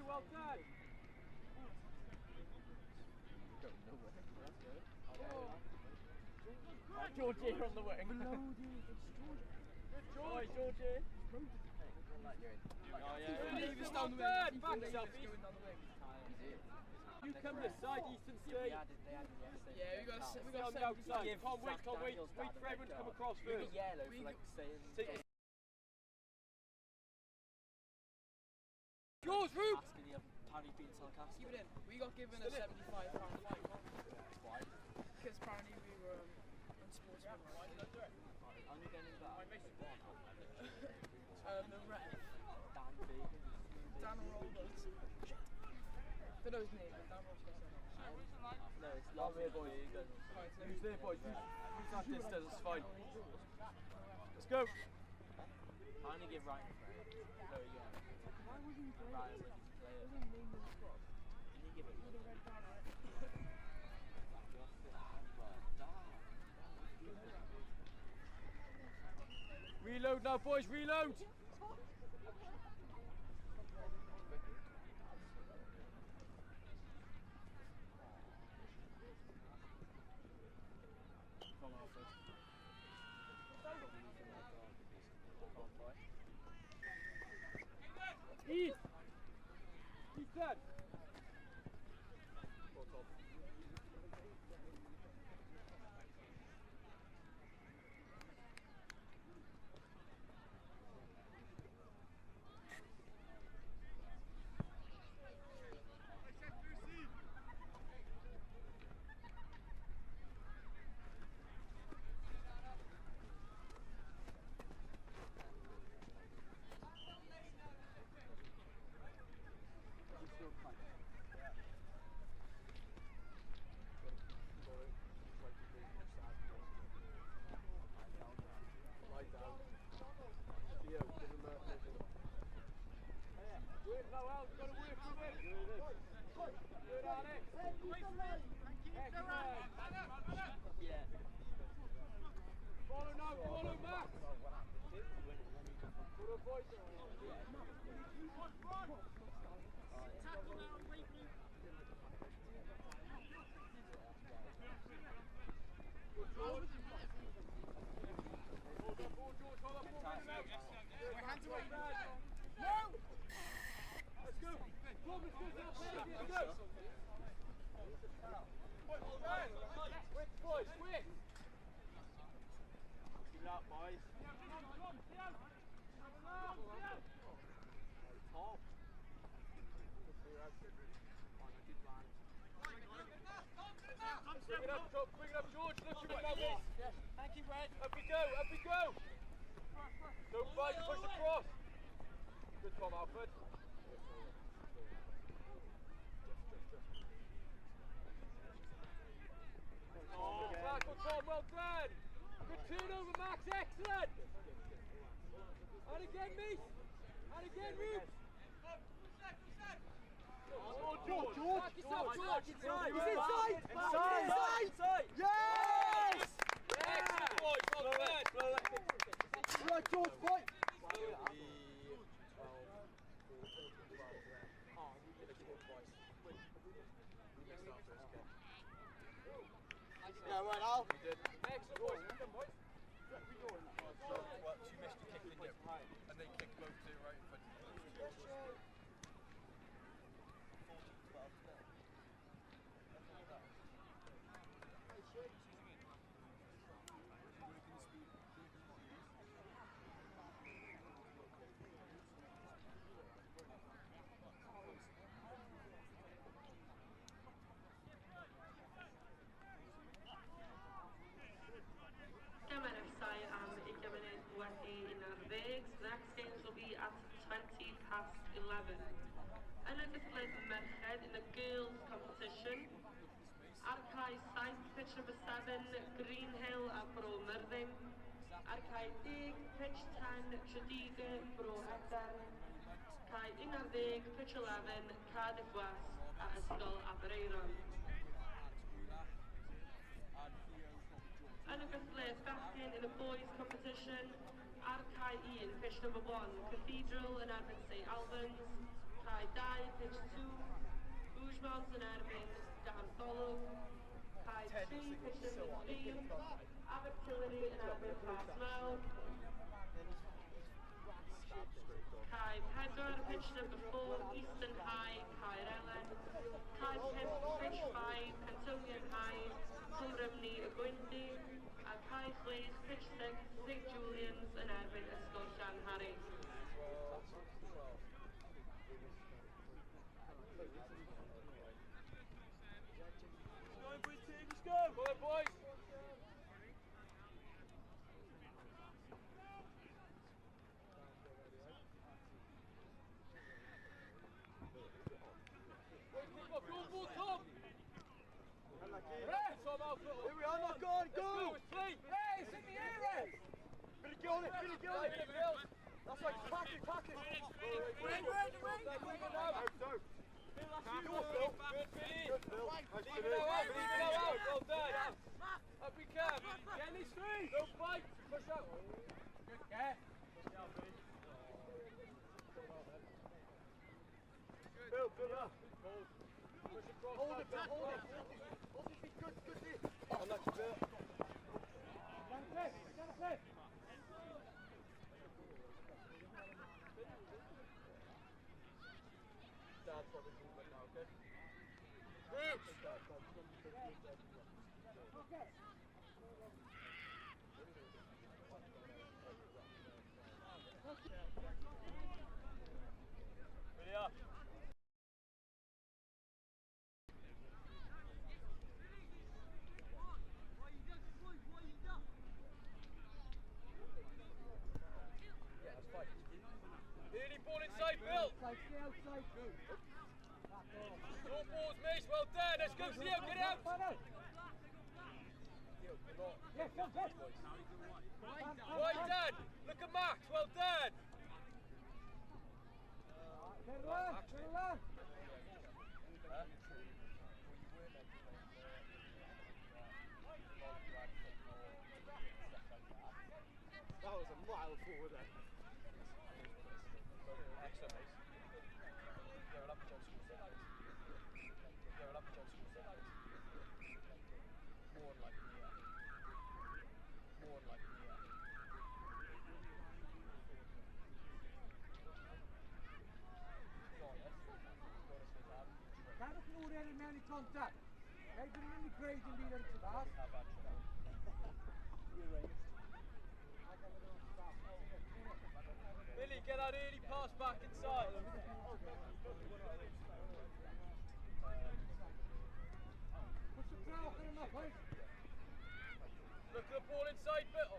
Well done. Georgie on the wing. Good George. Georgie. Oh yeah. Leave us down the wing. Back yourself. You come this side, Eastern State. Yeah, we got to the outside. Can't wait for everyone to come across first. Yellow for like saying. Yours, Rube! Apparently being sarcastic. Keep it in. We got given a £75 fine. Why? Because apparently we were unsportsmanlike. I'm getting that. The ref. Dan Rollers. don't know his name, but that one's got something. No, it's not there, boys. Who's there, boys? Who's that distance? It's fine. Let's go. I only give Ryan a credit. No, yeah. Why wasn't he playing? Ryan was his player. Wasn't he named in the squad? Can you give it? With a red card, right? Reload now, boys, reload! Come on, Alfred. Eat! Eat that! Bring it up, George. Lift your wing now, yes. Thank you, Red. Up we go, up we go. Don't fight, push across. Good Tom, Alfred. Oh, tackle, Tom, well done. Good turnover, Max, excellent. And again, Meese. And again, Roots. Oh, George, George, George, he's inside! Inside! Yes! Excellent, boys, well done! Right, George, fight! Yeah, right, Al. Excellent, boys, well done, boys. Well, she missed a kick, didn't you? And they kicked both two right in front of you. Next games will be at 11:20. And at this place in Merched in the girls competition, Arcai 7, pitch number 7, Green Hill at Bro Myrddin. Arcai 10, pitch 10, Tredigau, Bro Hector. Arcai 11, pitch 11, Cardiff West at Ysgol Aberaeron. And at this place bachgen in the boys competition, Arcai 1, pitch number 1, Cathedral in erbyn St Albans. Arcai 2, pitch 2, Bourgemont in erbyn Gartholwg. Arcai 3, pitch number 3, Abertillery in erbyn Plasmel. Arcai 4, pitch number 4, Eastern High, Caerellen. Arcai 5, pitch 5, Cantonian High, Cwmrymni y Gwyndy. Arcai 6, pitch 6, St Julian's in erbyn Ysgol Llanharry. Let's go! Go on, boys! Here we are, knock on, go! Hey, it's in the air, Ed! Billy, get on it, Billy, get on it! That's right, pack it! Win! Go, Phil! Good, Phil! Leave it out! Well done! Up we come! Get these three! Don't fight! Push out! Good, yeah! Phil up! Push across! Hold it, Phil, hold it! Hold his feet, good, hit! Oh, that's a bit! Stand up, Dad's probably moving now, okay? Groups! Ready up! Yeah, that's fine. Nearly ball inside, Bill! Stay outside. Go. No balls, Mace, well done. Let's go, Theo, get out! Yes, yes. Right, Dad. Look at Max, well done. That was a mile forward there. Excellent, Mace. Go up, John School. Go up, John School. More like me. More like me. Kan ook nog in met die contact. Kijk er in die breed in die er te baas. Billy, get that early pass back inside. Put some trail in him up, please. Look at the ball inside, but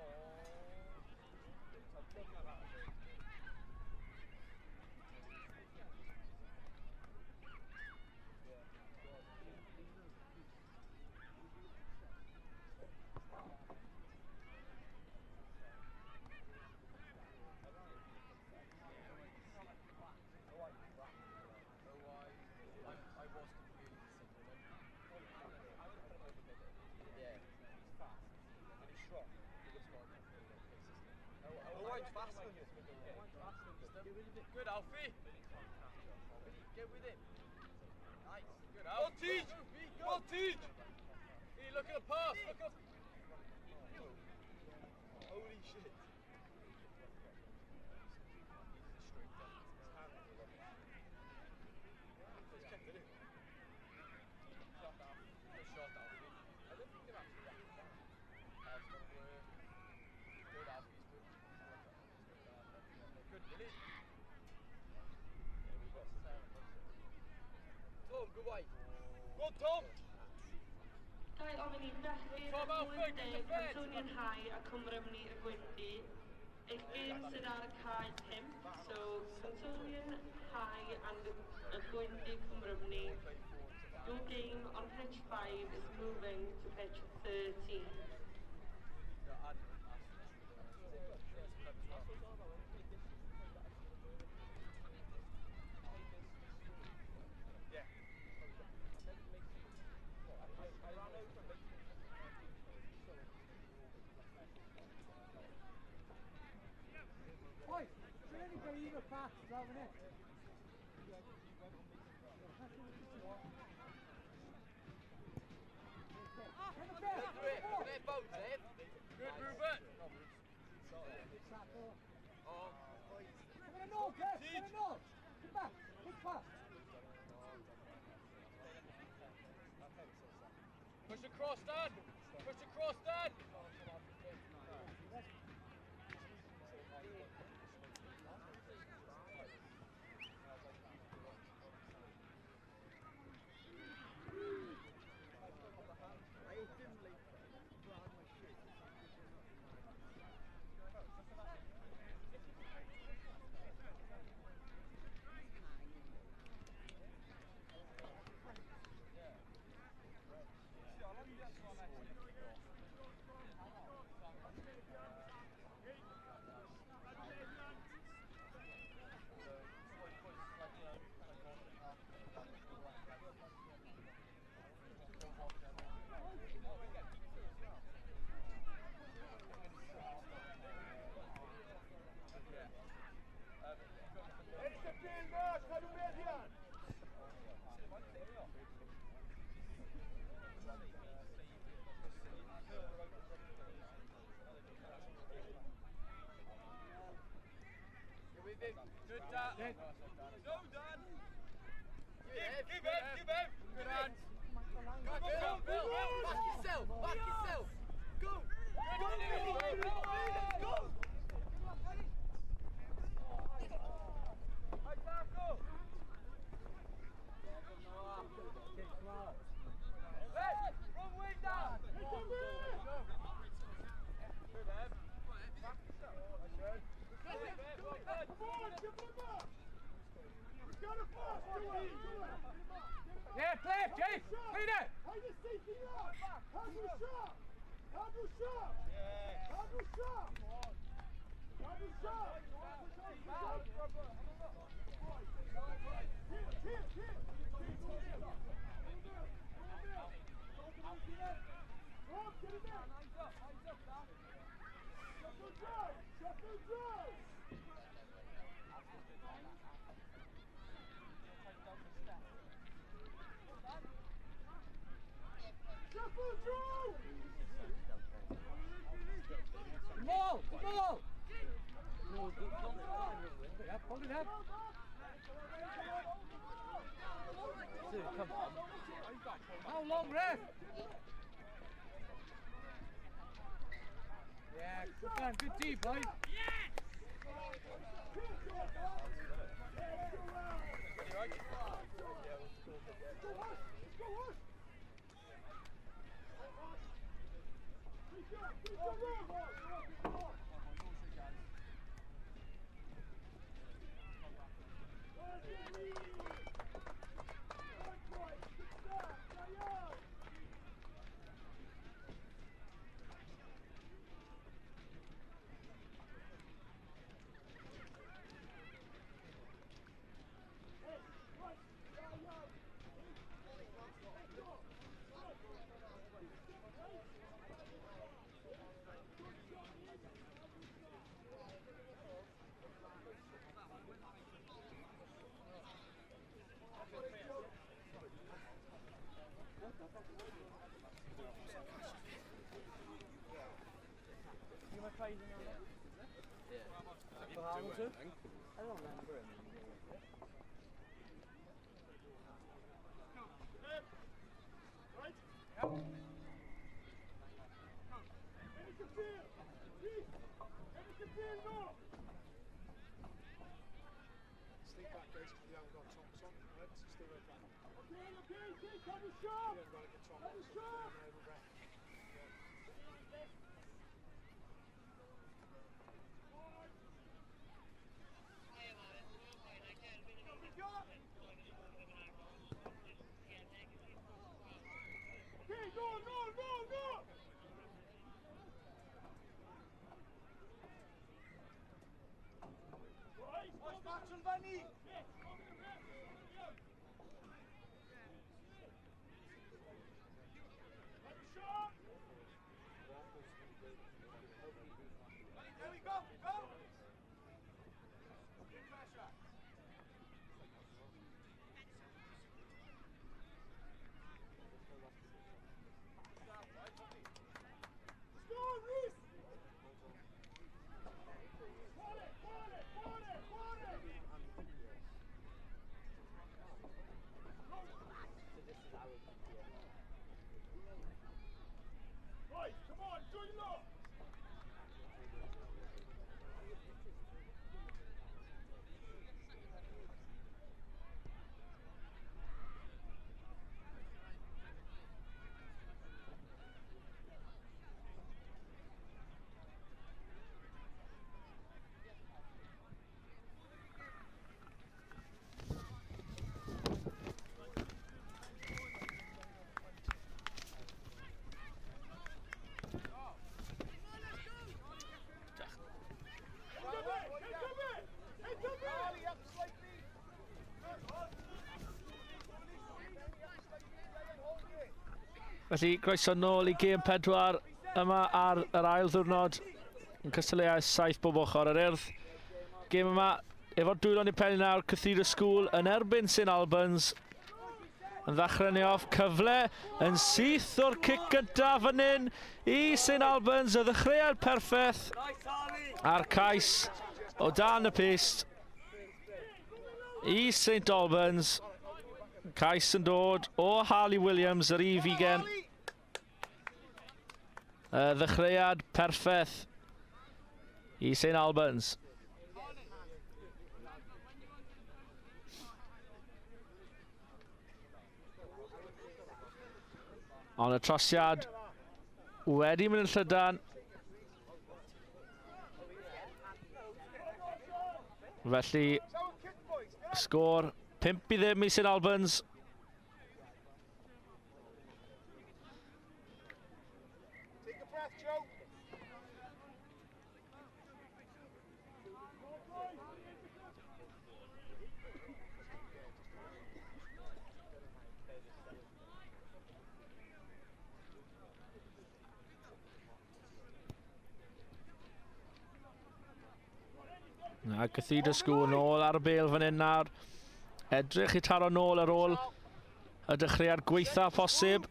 good, Alfie. Get with it. Nice. Good, Alfie. Well, teach. Hey, look at the pass. Look up. Holy shit. Let's check it in. Shot, Alfie. Good shot, Alfie. I don't think they're actually that bad. That's going to work. Good, Alfie. Good, Billy. Tom, good way. Go on, Tom. Dau ofyn i bechgyn Mwyndig Cantonian High a Cwmrymni y Gwyndy. Eich gêm sydd ar y cae 5, so Cantonian High and y Gwyndy Cwmrymni. Your game on pitch 5 is moving to pitch 13. Boys, should anybody even pass driving it? Good, Rupert. Oh. Come in a nod, Kev, come in a nod. Come back, quick pass. Push across, Dad. Push across, Dad. Good, Dan. Go, Dan. Give him. Good hands. Go, Bill. Back yourself. Go. Go. Hey, Marco. Hey, wrong way down. Yeah, play it, Jake! Play that! How you seeking up? How you shot? Hold it up. Come on. How long, ref? Yeah, good man, good team, boys. I don't remember him. Stay back, guys, because we haven't got Thomas on. Right? So stay right back. Okay, come and shot! We haven't got to get Thomas on. Shot! Felly, croeso nôl I gêm 4 yma ar yr ail ddiwrnod yn Cystadleuaeth 7 bob ochr yr Urdd. Gêm yma efo'r dwylo yn ei pen nawr, Cathedral School yn erbyn St Albans. yn ddechrau ni off. Cyfle yn syth o'r cic gyntaf fan hyn i St Albans. Y ddechreuad perffaith a'r cais o dan y pist i St Albans. Cais yn dod o Harley Williams, yr U20. Y ddechreuad perffaith i St Albans. Ond y trosiad wedi mynd yn llydan. Felly, sgôr 5-0 i St Albans. A Cathedral School nôl ar y bêl fan hyn nawr. Edrych i taro nôl ar ôl y dechreuad gweitha posib.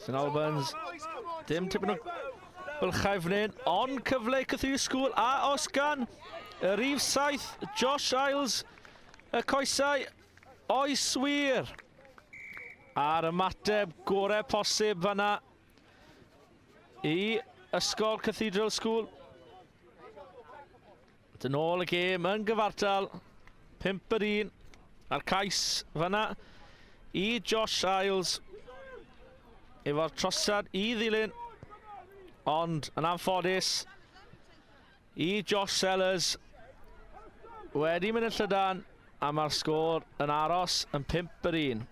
St Albans, dim tipyn o bylchau fan hyn, ond cyfle Cathedral School a Osgan. Y rhif 7, Josh Isles, y coesau oes wir. A'r ymateb gorau posib fanna i ysgol Cathedral School. Dyn ôl y gêm yn gyfartal, 5-1. A'r cais fanna i Josh Isles efo'r trosad i ddilyn. Ond yn anffodus i Josh Sellers wedi mynd yn llydan a mae'r sgôr yn aros yn 5-1.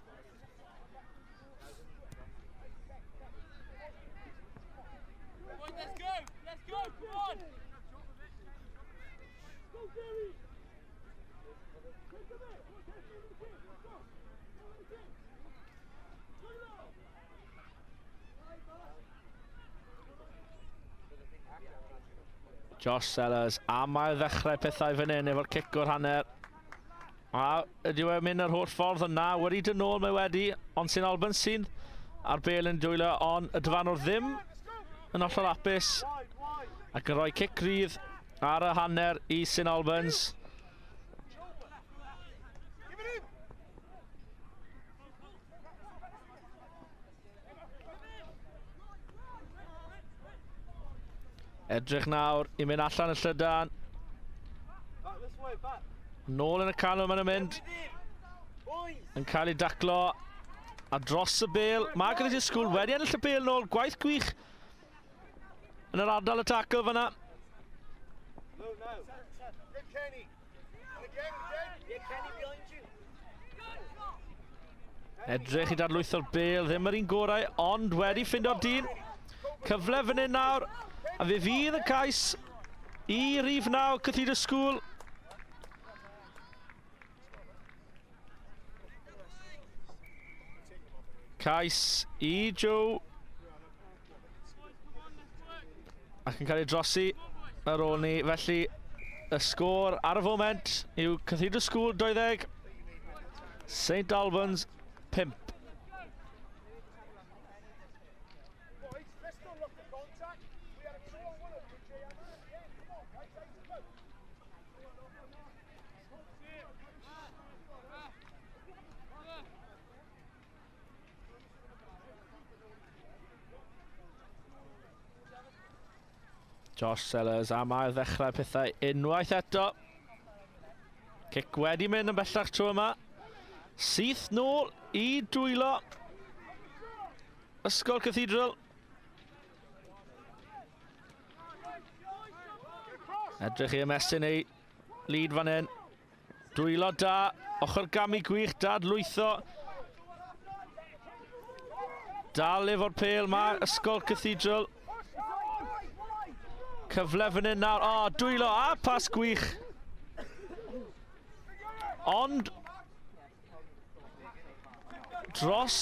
Josh Sellers, a mae'n ddechrau pethau fan hyn efo'r cic o'r hanner. A ydy wedi mynd yr holl ffordd yna, wedi dyn nôl mae wedi, ond St Albans sy'n ar bêl yn dwylo, ond y dyfanwr ddim yn ollol apus. Ac yn rhoi cic rydd ar y hanner i St Albans. Edrych nawr i mynd allan y llydan. Nôl yn y canol ma'n mynd. Yn cael ei daclo. A dros y bêl. Mae Cathedral School wedi ennill y bêl nôl. Gwaith gwych yn yr ardal y tacl fanna. Edrych i dadlwytho'r bêl. Ddim yr un gorau, ond wedi ffindio'r dyn. Cyfle fan hyn nawr. A fe fydd y cais i rhif 9 Cathedral School. Cais i Joe. Ac yn cael ei drosi ar ôl ni. Felly y sgôr ar y foment yw Cathedral School 20. St Albans 5. Josh Sellers, a mae'r ddechrau pethau unwaith eto. Cic wedi mynd yn bellach tro yma. Syth nôl i dwylo ysgol Cathedral. Edrych i ymestyn ei lid fan hyn. Dwylo da, ochr gamu gwych, dadlwytho. Dal efo'r pêl, mae ysgol Cathedral. Cyfle fan hyn nawr, dwylo a pas gwych. Ond dros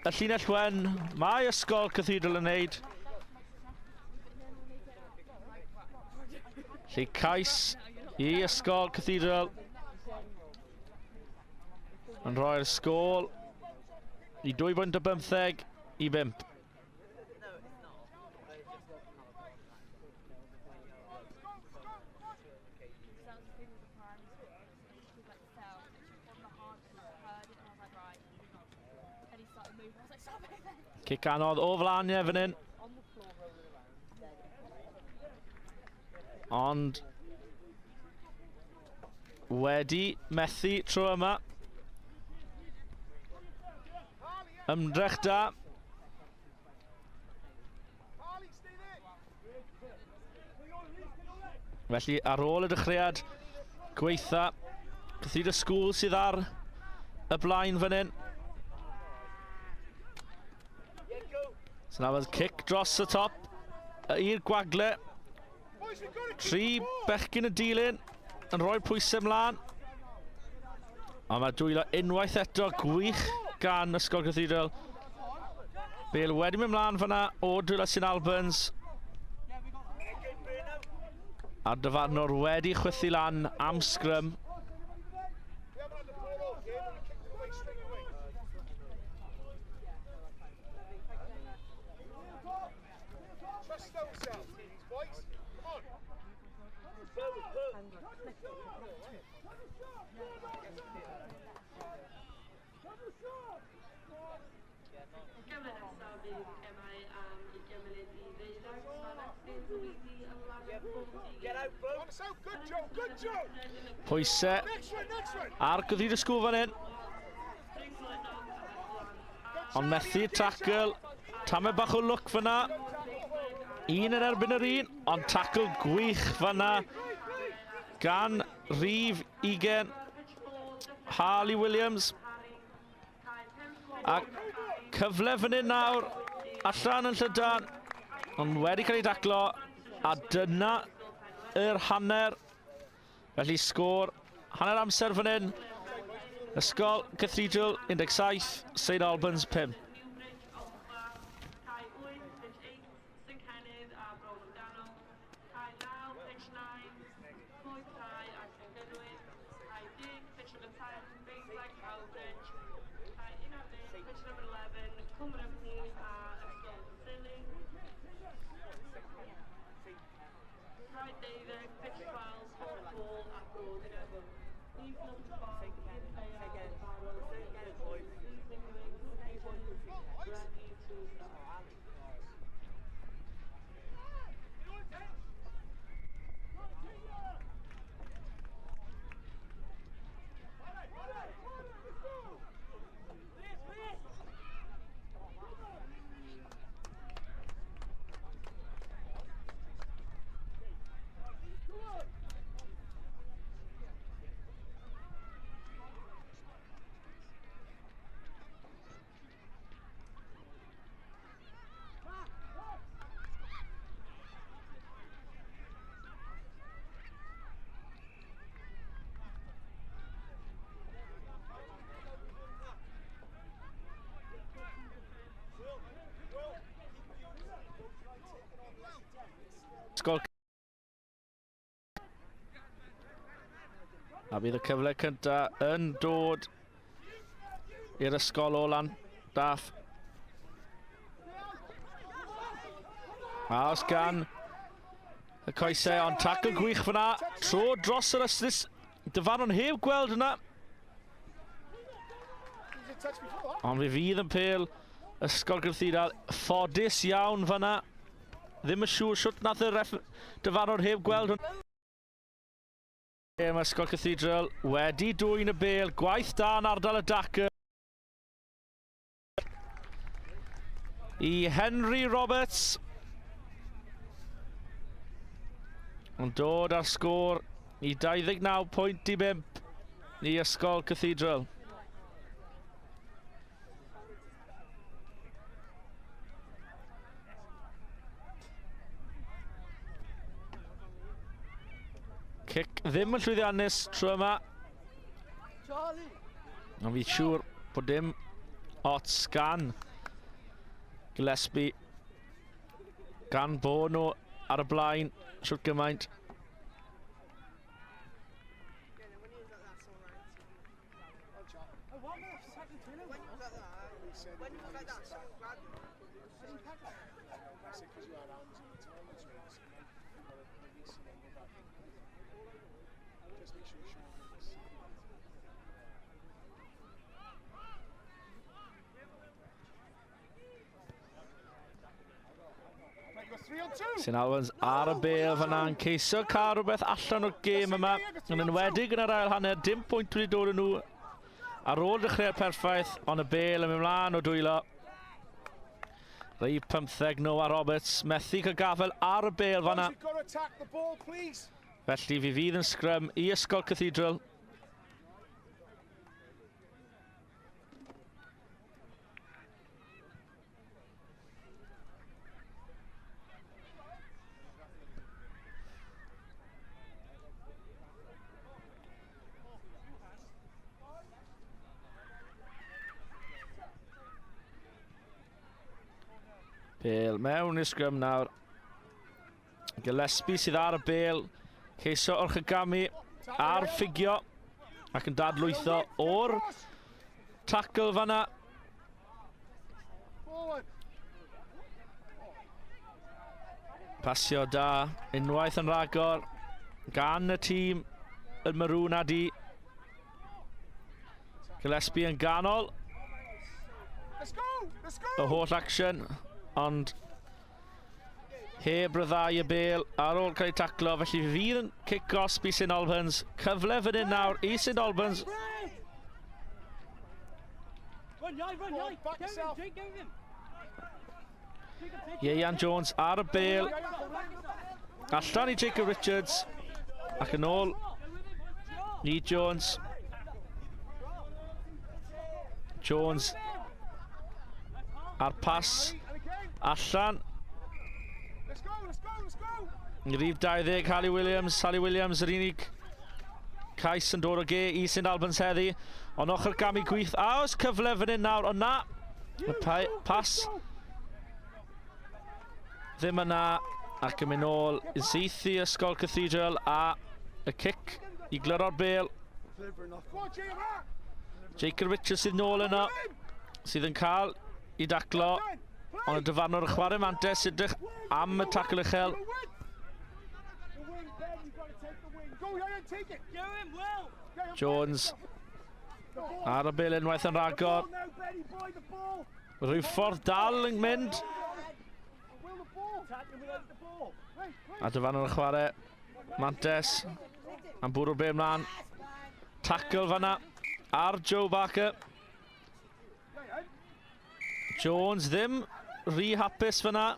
y llinell wen, mae ysgol Cathedral yn neud. Felly cais I ysgol Cathedral yn rhoi'r sgôl I 2.15 I 5. Cic anodd o flan fan hyn. Ond wedi methu tro yma. Ymdrech da. Felly ar ôl y dechreuad gweitha Cathedral School sydd ar y blaen fan hyn. So now there's kick dros y top i'r gwagle. 3 bechgyn y dilyn yn rhoi pwysau mlaen. A mae dwylo unwaith eto gwych gan ysgol Cathedral. Bale wedi mynd mlaen fanna o dwylo St Albans. A dyfarnwr wedi chwythu lan am sgrym. Pwysau ar Cathedral School fan hyn. Ond methu tackle. Tamaid bach o look fanna. Un yn erbyn yr un, ond tackle gwych fanna gan rhif 20 Harley Williams. A cyfle fan hyn nawr allan yn Llydan, ond wedi cael ei daclo, a dyna yr hanner. Felly sgôr hanner amser fan hyn. Ysgol Cathedral 17, St Albans 5. Ysgol. A bydd y cyfle cyntaf yn dod i'r ysgol o lan daff. A os gan y coesau, ond tackle gwych fyna. Tro dros yr ystys. Dyfarnwr heb gweld yna. Ond fe fydd yn pêl ysgol Cathedral. Ffodus iawn fyna. Ddim yn siŵr siwt nath y dyfarnwr heb gweld hwn. Mae ysgol Cathedral wedi dwyn y bêl. Gwaith da yn ardal y dacer. I Henry Roberts. Yn dod ar sgôr i 29.5 i ysgol Cathedral. Cic ddim yn llwyddiannus tro yma. Ond fi'n siŵr bod dim ots gan Gillespie gan bod nhw ar y blaen siwt gymaint. hands in the toilets, right? So you might release and then go back in. Just make sure your shoulders. Right, you got 3 on 2. St Albans ar y bel fanna'n ceisio cael rhywbeth allan o'r gêm yma. Yn enwedig yn yr ail hanner, dim pwynt wedi dod yn nhw ar ôl dechrau'r perffaith, ond y bel yn mynd mlaen o dwylo. Rhif 15 Noah Roberts, methu cael gafel ar y bel fanna. Felly fi fydd yn sgrym i Ysgol Cathedral. Bale mewn i'r sgrym nawr. Gillespie sydd ar y bel. Ceisio Orchagami ar ffigio. Ac yn dadlwytho o'r tackle fanna. Pasio da, unwaith yn ragor. Gan y tîm y Maroon a di. Gillespie yn ganol. Y holl action. Ond heb ryddau y bel ar ôl cael ei taclo, felly fydd yn kick-off i St Albans. Cyfle fan hyn nawr i St Albans. Ieuan Jones ar y bel. Allan i Jacob Richards. Ac yn ôl i Jones. Jones ar pas. Allan. Rhif 20, Harley Williams. Harley Williams yr unig cais yn dod o ge i St Albans heddi. Ond ochr gami gwyth. A oes cyfle fan hyn nawr, ond na. Y pas ddim yna. Ac yn mynd nôl yn syth i Ysgol Cathedral a y cic i glyro'r bel. Jacob Richards sydd nôl yno. Sydd yn cael i daclo. Ond y dyfarnwr y chwarae mantes edrych am y tacl uchel. Jones ar y bel unwaith yn ragor. Rhyw ffordd dal yn mynd. A dyfarnwr y chwarae mantes am bwrw'r bel mlaen. Tacl fanna ar Joe Barker. Jones ddim rhy hapus fanna.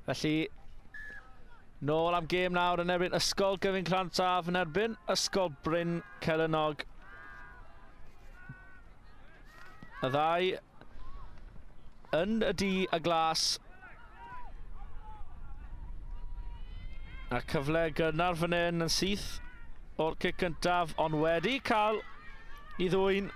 Felly, nôl am gêm nawr yn erbyn Ysgol Gyfun Clantaf yn erbyn Ysgol Bryn Celynog. Y ddau yn y du a glas. A cyfle gynnar fan hyn yn syth o'r cic cyntaf, ond wedi cael I ddwyn.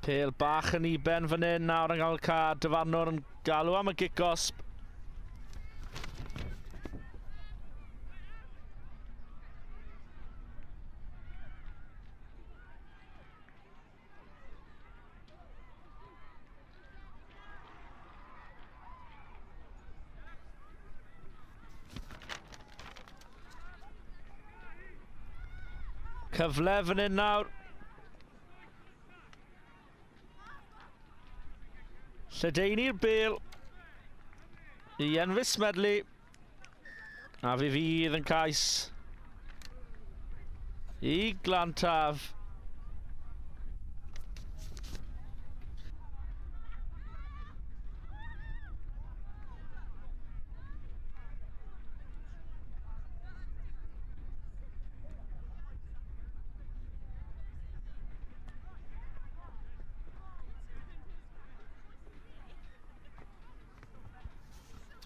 Pêl bach yn uben fan hyn nawr yn cael card. Dyfarnwr yn galw am y gic-gosb. Cyfle fan hyn nawr. Lledaeni'r bêl I Enfys Medley. A fi fydd yn cais I Glantaf.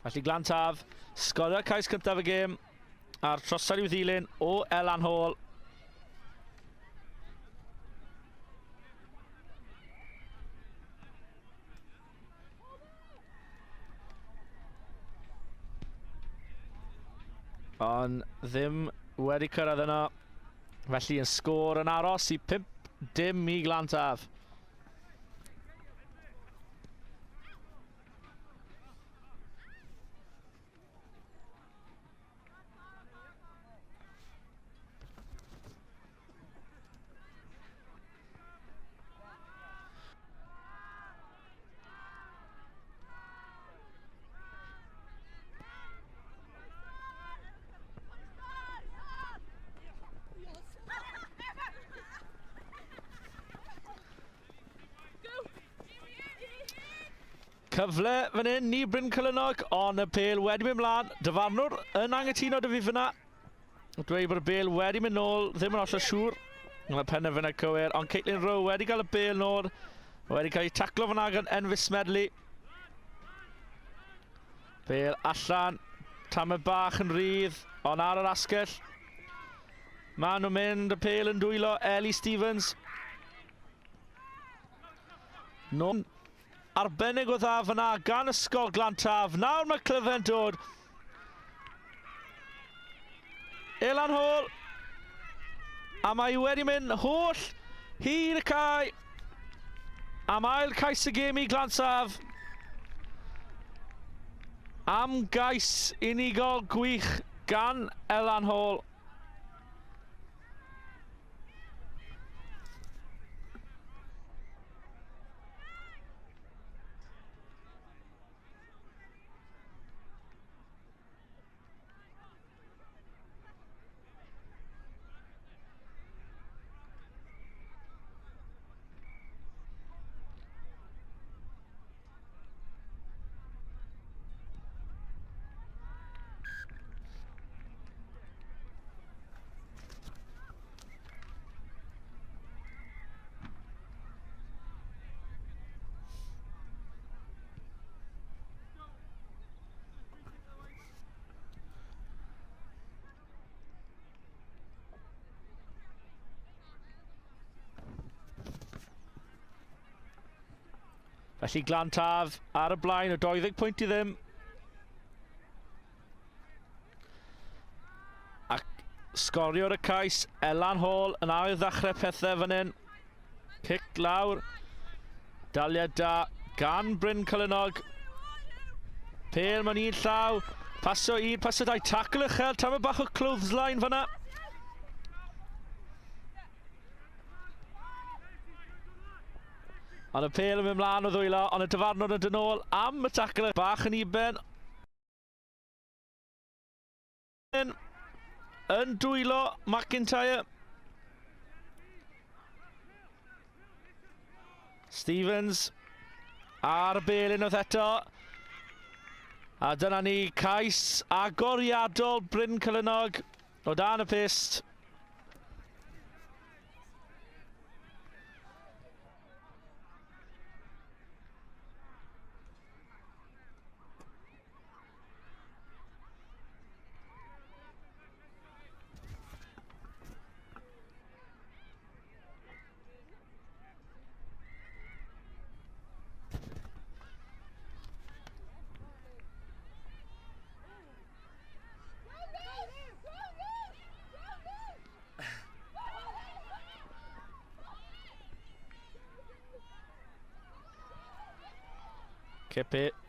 Felly Glantaf, sgorio cais cyntaf y gêm a'r trosad i'w ddilyn o Elan Hall. Ond ddim wedi cyrraedd yno. Felly yn sgôr yn aros I 5-dim I Glantaf. Cyfle fan hyn I Bryn Celynog, ond y pêl wedi mynd mlaen. Dyfarnwr yn anghytuno dy fi fyna. Dweud bod y bêl wedi mynd nôl, ddim yn hollol siŵr. Yn y penderfyniad cywir, ond Caitlin Rowe wedi cael y bêl nôl. Wedi cael ei taclo fyna gan Enfys Medley. Bêl allan, tamau bach yn rydd, ond ar yr asgell. Maen nhw'n mynd, y pêl yn dwylo Ellie Stevens. Nôl. Arbennig o dda fyna gan Ysgol Glantaf. Nawr mae clyfau'n dod. Elan Hall. A mae wedi mynd holl hir y cae. Am ail cais y gêm I Glantaf. Am gais unigol gwych gan Elan Hall. Felly Glantaf ar y blaen o 20 pwynt I ddim. Ac sgorio'r y cais Elan Hall yn ail ddechrau pethau fan hyn. Cic lawr. Daliad da gan Bryn Celynog. Pêl mewn un llaw. Paso un, paso dau. Tackle uchel. Tam y bach o clothesline fan'na. Ond y pêl yn mynd mlaen o ddwylo, ond y dyfarnwr yn dod nôl am y tackle bach yn uben. Yn dwylo McIntyre. Stevens ar y bel unwaith eto. A dyna ni cais agoriadol Bryn Cylynog o dan y pist.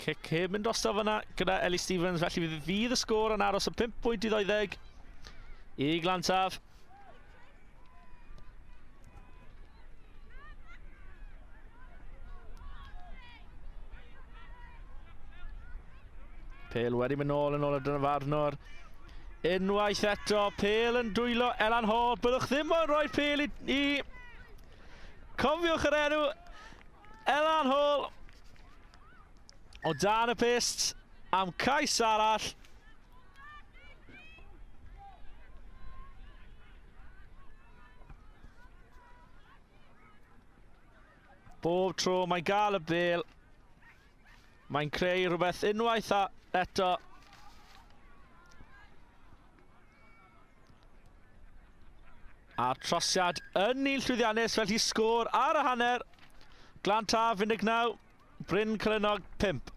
Cic heb mynd drosto fyna gyda Ellie Stevens, felly fydd y sgôr yn aros o 5 pwynt i 20 i Glantaf. Pêl wedi mynd nôl yn ôl y dyfarnwr. Unwaith eto, Pêl yn dwylo Elan Hall. Byddwch ddim yn rhoi Pêl i... Cofiwch yr enw Elan Hall o dan y pist am cais arall. Bob tro mae'n gael y bêl, mae'n creu rhywbeth unwaith eto. A trosiad yn un llwyddiannus, felly sgôr ar y hanner. Glantaf 19, Bryn Cylynog 5.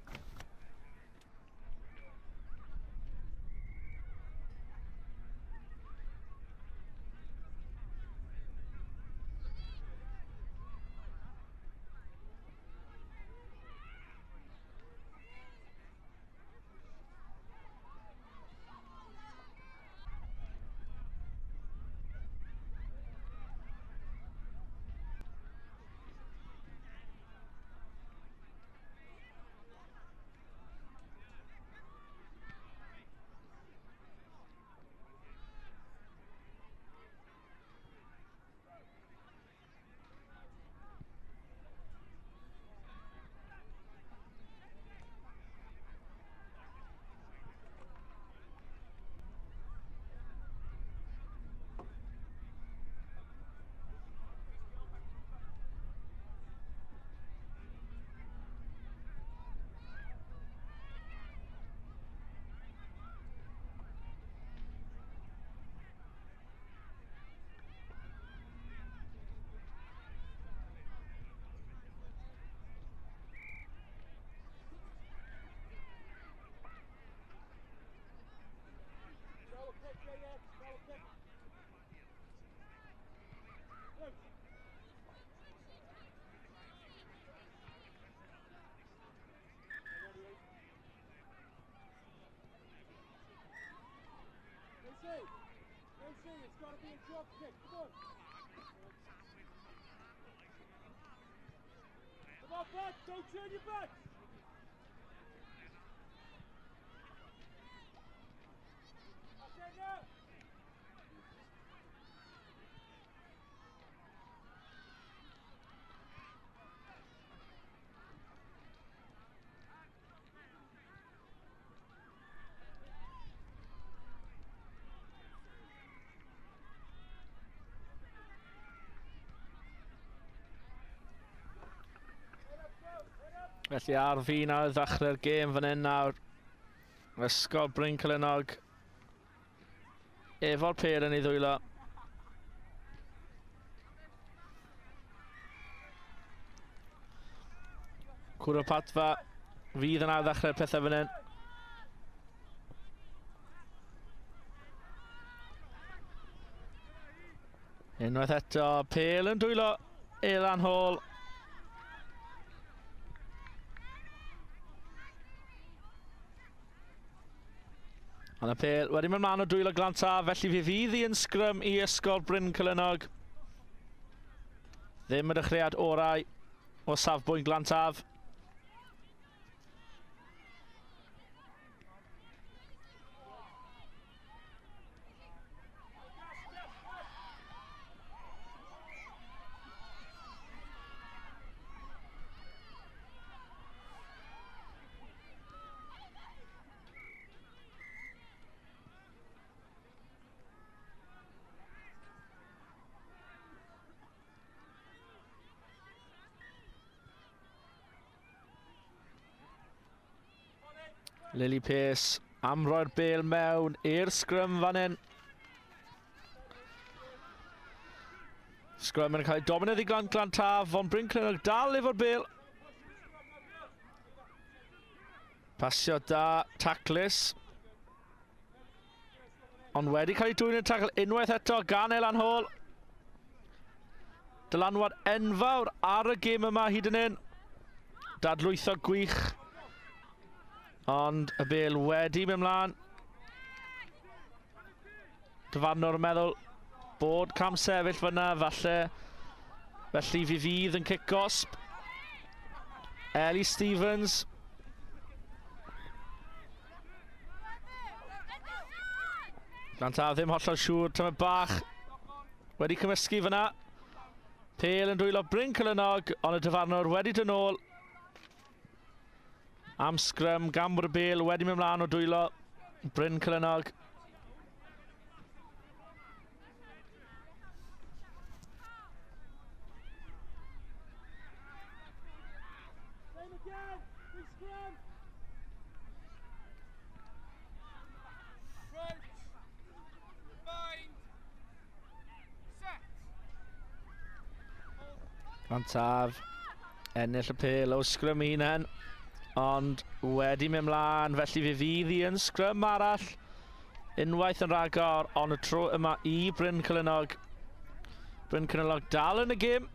It's got to be a drop kick. Come on. Come on, back. Don't turn your back. That's it now. Felly ar fi nawr ddechrau'r gêm fan hyn nawr. Ysgol Bryn Cylynog efo'r pêl yn ei ddwylo. Cwrw Patfa fydd yna ddechrau'r pethau fan hyn. Unwaith eto, pêl yn dwylo Elan Hall. Ond y pêl wedi mynd mlaen o dwylo Glantaf, felly fydd hi yn sgrym i Ysgol Bryn Cylynog. Ddim y dechreuad orau o safbwynt Glantaf. Lily Pace am roi'r bêl mewn i'r sgrym fan hyn. Sgrym yn cael ei dominydd i Glan Taf, ond Bryn Clynog dal efo'r bêl. Pasio da, taclus. Ond wedi cael ei dwyn yn tacl unwaith eto gan Elan Hall. Dylanwad enfawr ar y gêm yma hyd yn hyn. Dadlwytho gwych. Ond y bêl wedi mynd mlaen. Dyfarnwr yn meddwl bod cam sefyll fyna, falle. Felly fydd yn cic-gosb. Ellie Stevens. Glantaf ddim hollol siŵr, tymed bach. Wedi cymysgu fyna. Pêl yn dwylo Bryn Clynog, ond y dyfarnwr wedi dyn ôl. Am sgrym, gan bod y bêl wedi mynd mlaen o dwylo Bryn Clynog. Glantaf ennill y pêl o sgrym unan, ond wedi mynd mlaen, felly fydd hi yn sgrym arall. Unwaith yn rhagor, ond y tro yma i Bryn Clynog. Bryn Clynog dal yn y gêm.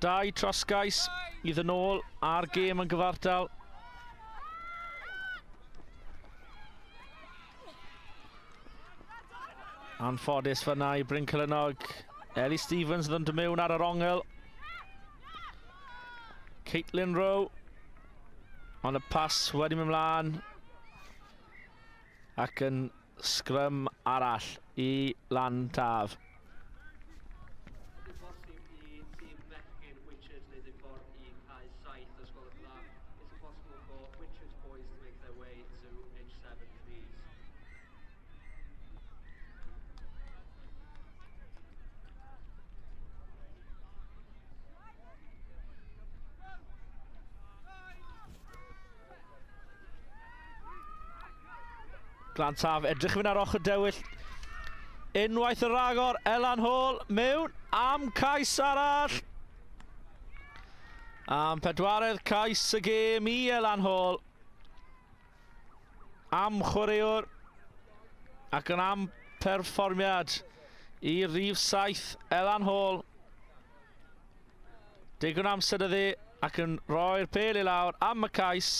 2 trosgais i ddyn ôl ar gêm yn gyfartal. Anffodus fyna i Bryn Clynog. Ellie Stevens yn dod mewn ar yr ongl. Caitlin Rowe. Ond y pas wedi mynd mlaen. Ac yn sgrym arall i Lan Taf. Glantaf edrych fynd ar ochr Dewill. Unwaith y ragor, Elan Hall mewn am cais arall. Am pedwaredd cais y gêm i Elan Hall. Am chwaraewr ac yn am perfformiad i rhif 7 Elan Hall. Digon amser iddi ac yn rhoi'r pêl i lawr am y cais.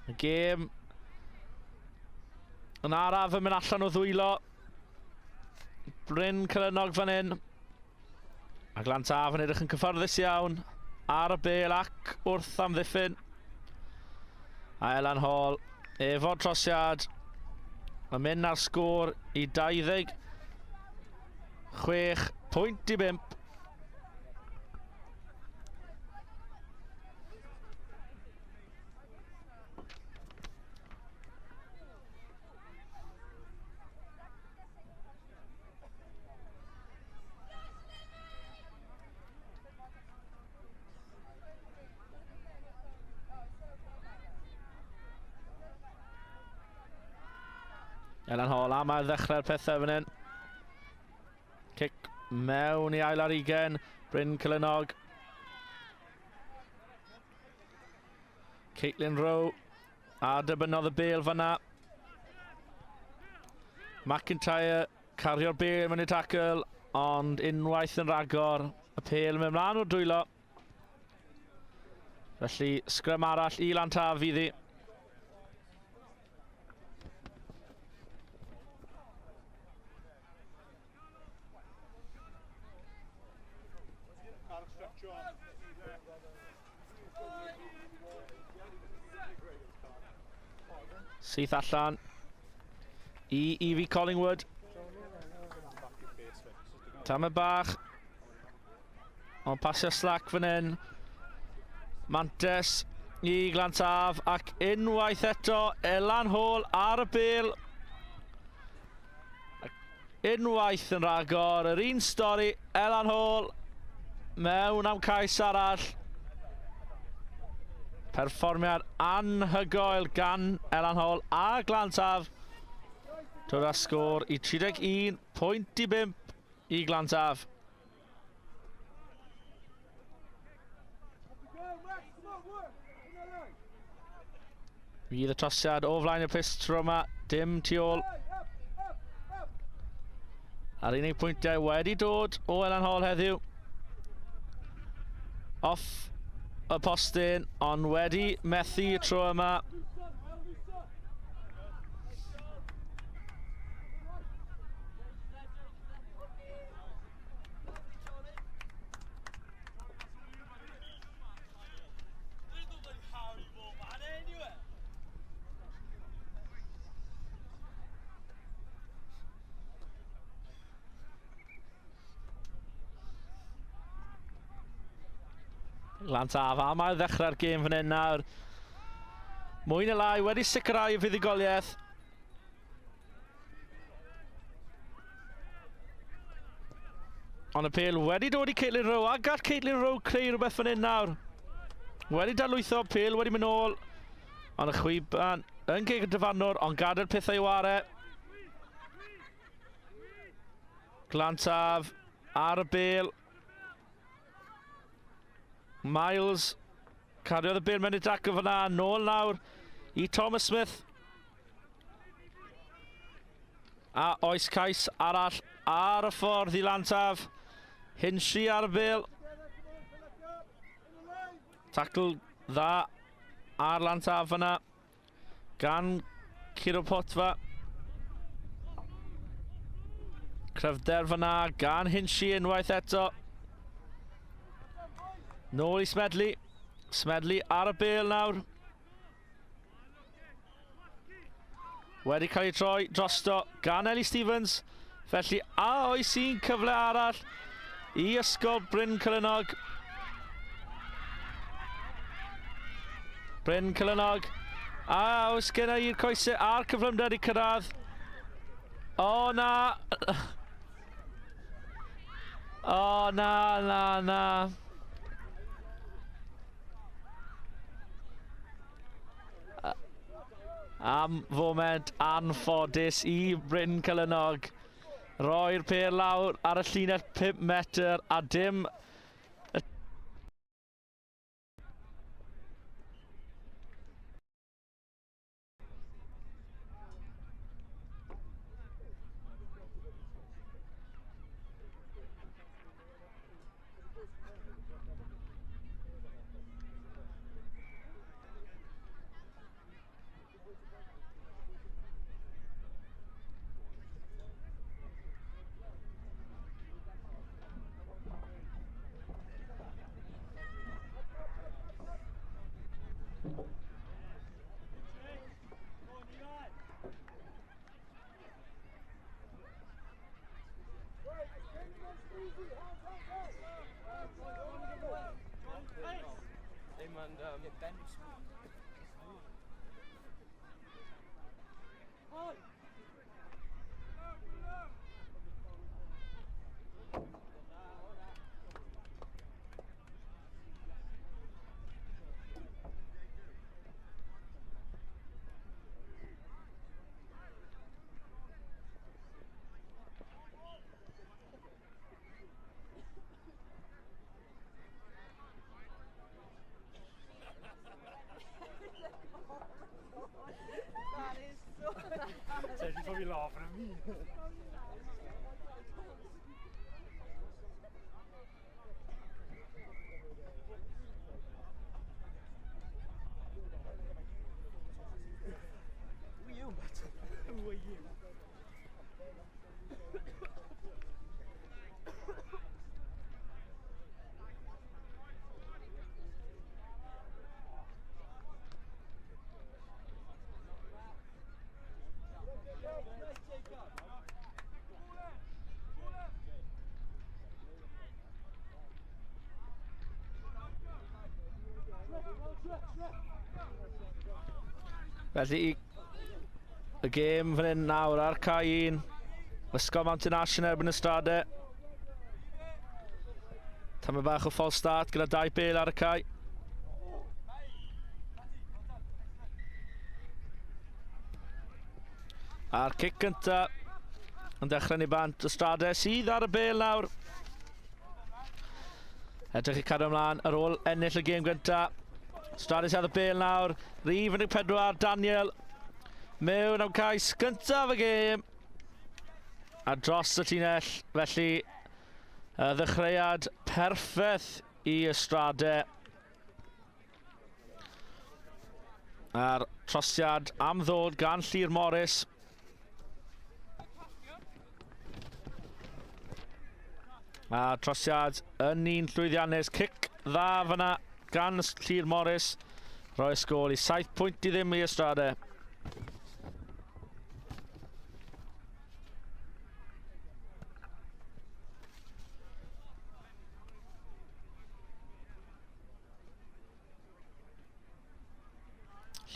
Y gêm yn araf yn mynd allan o ddwylo. Bryn Clynog fan hyn. A Glantaf yn edrych yn cyfforddus iawn ar y bêl ac wrth amddiffyn. A Elan Hall efo'r trosiad yn mynd ar sgôr i 26 pwynt i 5. Elan Hall am ar ddechrau'r pethau fan hyn. Cic mewn i ail ar 20. Bryn Clynog. Caitlin Rowe. A dybynodd y bêl fanna. McIntyre cario'r bêl mewn i tacl, ond unwaith yn ragor. Y pêl mewn mlaen o'r dwylo. Felly sgrym arall i Lan Taf fydd hi. Syth allan i Evie Collingwood. Tamed bach. Ond pasio slac fan hyn. Mantes i Glantaf ac unwaith eto Elan Hall ar y bêl. Unwaith yn ragor, yr un stori, Elan Hall mewn am cais arall. Perfformiad anhygoel gan Elan Hall a Glantaf. Dod â sgôr i 31.5 i Glantaf. Fydd y trosiad o flaen y pistro yma, dim tu ôl. A'r unig pwyntiau wedi dod o Elan Hall heddiw. Off y postyn, ond wedi methu y tro yma. Glantaf am ail ddechrau'r gêm fan hyn nawr. Mwy neu lai wedi sicrhau y fuddugoliaeth. Ond y pêl wedi dod i Caitlin Rowe a gall Caitlin Rowe creu rhywbeth fan hyn nawr. Wedi darlwytho, pêl wedi mynd nôl. Ond y chwiban yn geg y dyfannwr, ond gadael pethau i ware. Glantaf ar y bêl. Miles cariodd y bêl mewn i draco fyna, nôl nawr i Thomas Smith. A oes cais arall ar y ffordd i Glantaf. Hinshy ar y bêl. Tacl dda ar Glantaf fyna gan Ciro Potfa. Cryfder fyna gan Hinshy unwaith eto. Nôl i Smedley. Smedley ar y bêl nawr. Wedi cael ei troi drosto gan Ellie Stevens. Felly a oes un cyfle arall i ysgol Bryn Cylynog. Bryn Cylynog. A oes genna i'r coesau a'r cyflymder i cyrraedd. O na. O na. Am foment anffodus i Bryn Cylynog. Roi'r pêl lawr ar y llinell 5 metr a dim She's probably laughing at me. Who are you, Matt? Who are you? Felly y gêm fan hyn nawr ar cae 1. Ysgol Mountain Ash yn erbyn y stradau. Tamed bach o false start gyda 2 bêl ar y cae. A'r cic gynta yn dechrau'n ei bant. Ystrade sydd ar y bêl nawr. Edrych i cadw ymlaen ar ôl ennill y gêm gynta. Ystrade sydd ar y bêl nawr. Rhif 14, Daniel. Mewn am cais gyntaf y gêm. A dros y llinell, felly ddechreuad perffaith i Ystrade. A'r trosiad am ddod gan Llyr Morris. A trosiad yn un llwyddiannus. Cic dda fyna gan Llyr Morris. Roi sgôl i 7 pwynt i ddim i Ystrade.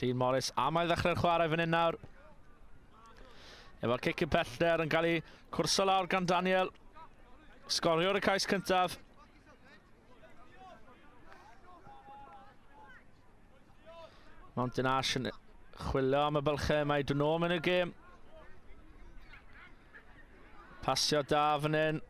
Llyr Morris am ei ddechrau'r chwarae fan hyn nawr. Efo'r cic yn pellter yn cael ei cwrso lawr gan Daniel. Sgorio'r y cais cyntaf. Mountain Ash yn chwilio am y bylchau mae dyn nhw yn y gêm. Pasio da fan hyn.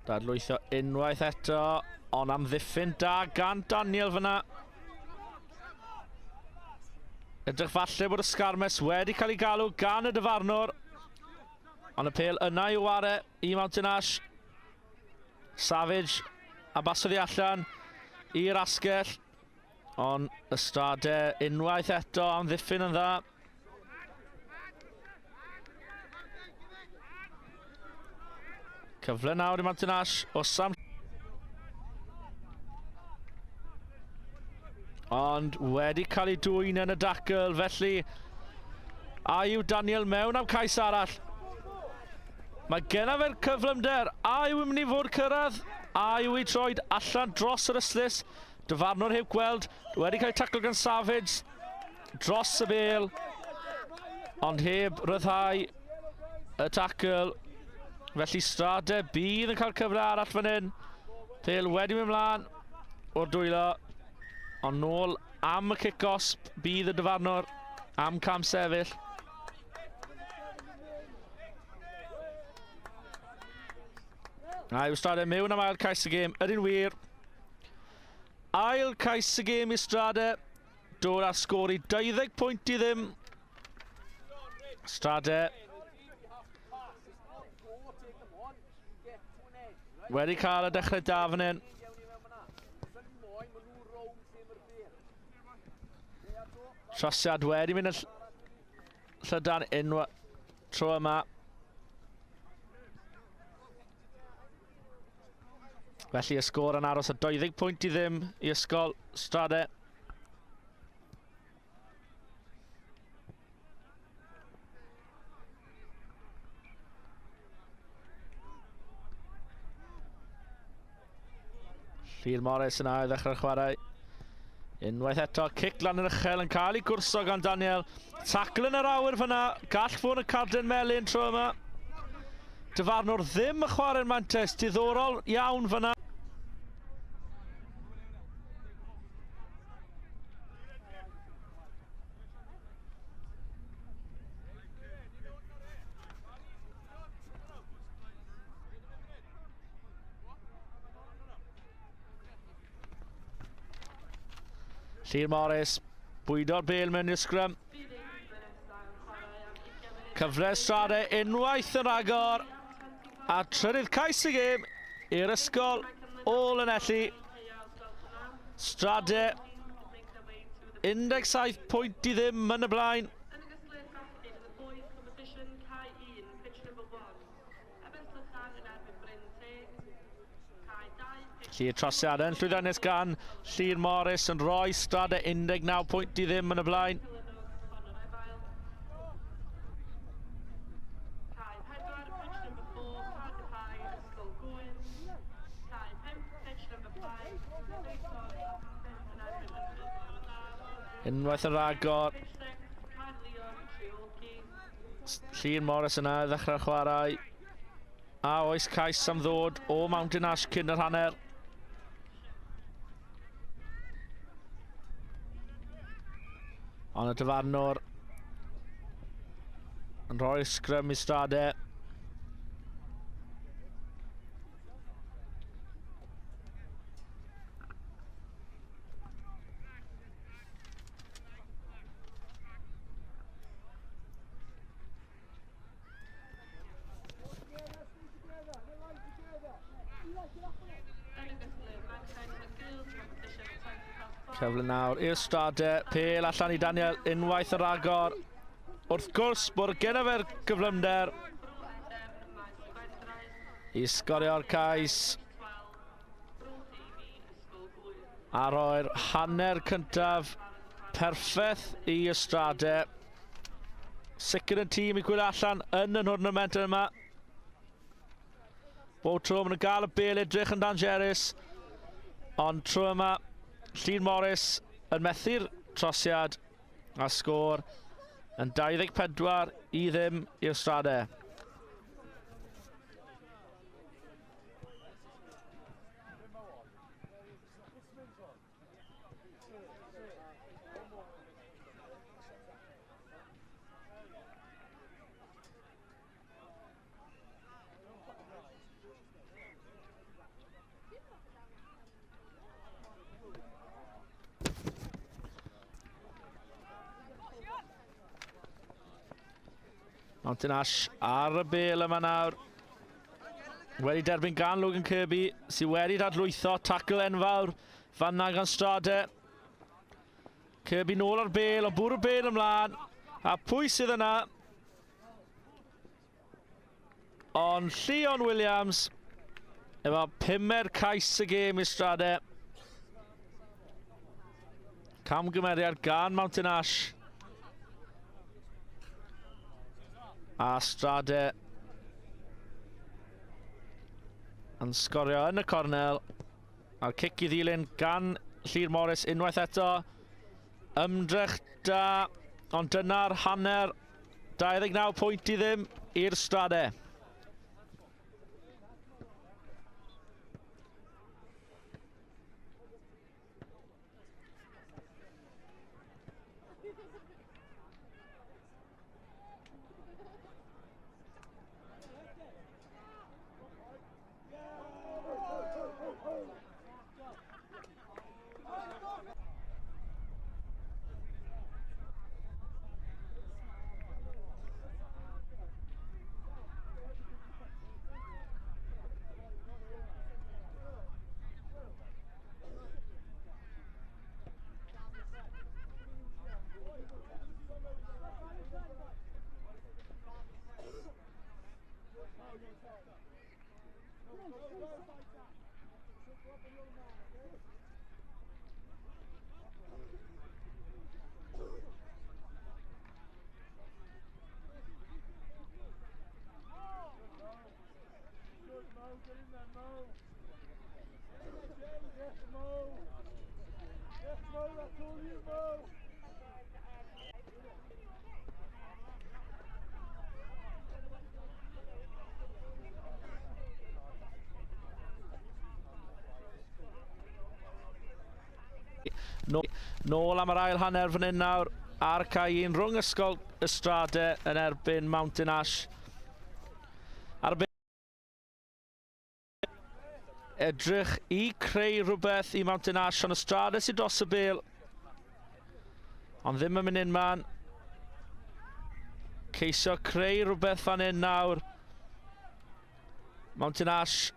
Dadlwytho unwaith eto, ond am ddiffyn da gan Daniel fyna. Edrych falle bod y sgarmes wedi cael ei galw gan y dyfarnwr. Ond y pêl yna i ware i Mountain Ash. Savage a basodd i allan i'r asgell. Ond Ystrade unwaith eto am ddiffyn yn dda. Cyfle nawr i Mountain Ash o Sam. Ond wedi cael ei dwyn yn y dacl, felly a yw Daniel mewn am cais arall. Mae genna fe'r cyflymder, a yw yn mynd i fod cyrraedd, a yw i troed allan dros yr yslys. Dyfarnwr heb gweld, wedi cael ei tacl gan Savage dros y bêl, ond heb ryddhau y tacl. Felly Ystrade bydd yn cael cyfle arall fan hyn. Pêl wedi mynd mlaen o'r dwylo. Ond nôl am y cic-osp bydd y dyfarnwr am cam sefyll. A yw Ystrade mewn am ail cais y gêm. Ydy'n wir. Ail cais y gêm i Ystrade. Dod â sgôr i 12 pwynt i ddim. Ystrade wedi cael y dechrau da fan hyn. Trosiad wedi mynd yn llydan unwaith tro yma. Felly y sgôr yn aros o 12 pwynt i ddim i ysgol Ystrade. Llyr Morris yna i ddechrau'r chwarae. Unwaith eto, cic lan yr uchel yn cael ei gwrso gan Daniel. Tacl yn yr awyr fyna, gall fod y carden melyn tro yma. Dyfarnwr ddim y chwarae'n mantes, diddorol iawn fyna. Llyr Morris, bwydo'r bêl mewn i'r sgrym. Cyfle Ystrade unwaith yn ragor. A trydydd cais y gêm i'r ysgol ôl yn elli. Ystrade 17 pwynt i ddim yn y blaen. Lly'r trosiad yn llwyddiannus gan Llyr Morris yn rhoi Ystrade 19 pwynt i ddim yn y blaen. Unwaith yn ragor. Llyr Morris yna ddechrau'r chwarae. A oes cais am ddod o Mountain Ash cyn yr hanner. Ond y dyfarnwr yn rhoi'r sgrym i Stradau. Cyfle nawr i'r Stradau, pêl allan i Daniel, unwaith yr agor. Wrth gwrs bod gen fe'r gyflymder i sgorio'r cais. A rhoi'r hanner cyntaf perffaith i Stradau. Sicr yn tîm i gwylio allan yn y hwrnament yma. Bob tro maen nhw'n gael y bêl edrych yn dangerus. Ond tro yma, Llun Morris yn methu'r trosiad a sgôr yn 24-0 i'r Stradau. Mountain Ash ar y bêl yma nawr. Wedi derbyn gan Logan Kirby, sydd wedi dadlwytho tacl enfawr fanna gan Stradau. Kirby nôl ar bêl, o bwr y bêl ymlaen. A pwy sydd yna? Ond Llion Williams, efo 5 cais y gêm i Stradau. Camgymeriad gan Mountain Ash. A Stradau yn sgorio yn y cornel. A'r cic i ddilyn gan Llun Morris unwaith eto. Ymdrech da, ond dyna'r hanner. 29 pwynt i ddim i'r Stradau. Nôl am yr ail hanner fan hyn nawr ar cae un rhwng ysgol y Stradau yn erbyn Mountain Ash. Ar y edrych i creu rhywbeth i Mountain Ash, ond y Stradau sydd dros y bêl. Ond ddim yn mynd unman. Ceisio creu rhywbeth fan hyn nawr. Mountain Ash.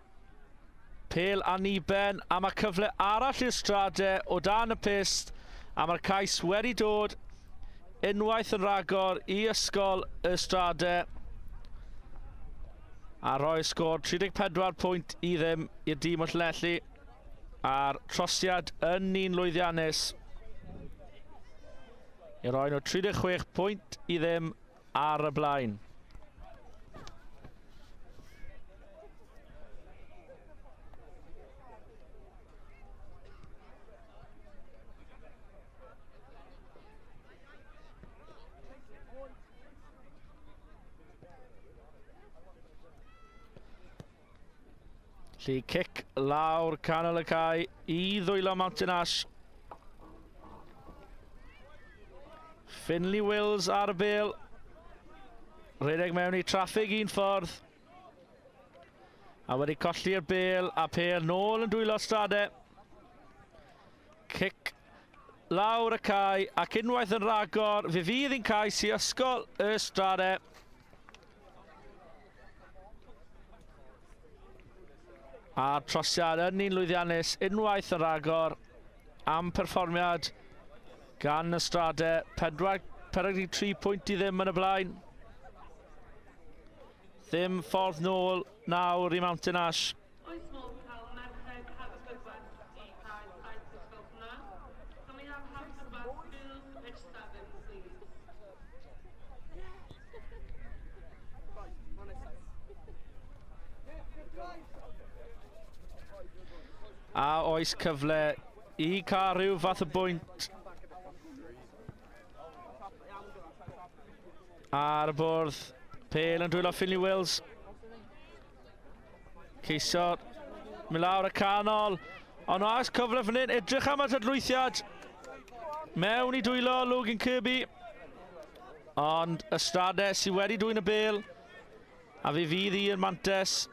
Pêl aniben, a mae cyfle arall i'r Stradau o dan y pist, a mae'r cais wedi dod unwaith yn ragor i ysgol y Stradau. A rhoi sgôr 34 pwynt i ddim i'r dîm o Llanelli, a'r trosiad yn un lwyddiannus. I roi nhw 36 pwynt i ddim ar y blaen. Lly cic lawr canol y cae I ddwylo Mountain Ash. Finley Wills ar y bêl. Rhedeg mewn I traffig un ffordd. A wedi colli'r bêl a pêl nôl yn dwylo Stradau. Cic lawr y cae ac unwaith yn ragor. Fe fydd un cais I ysgol y Stradau. A'r trosiad yn un lwyddiannus unwaith yn ragor am perfformiad gan y Stradau. 43 pwynt I ddim yn y blaen. Ddim ffordd nôl nawr I Mountain Ash. Oes modd cael merched Habsburgwas I cael saith dosbarth hwnna. Can we have Habsburgwas Bills pitch 7, please? A oes cyfle I cael rhyw fath o bwynt ar y bwrdd. Pêl yn dwylo Finley Wills. Ceisio mynd lawr y canol. Ond oes cyfle fan hyn, edrych am y tadlwythiad. Mewn I dwylo Logan Kirby. Ond y Stradau sydd wedi dwy'n y bêl. A fe fydd i'r mantes.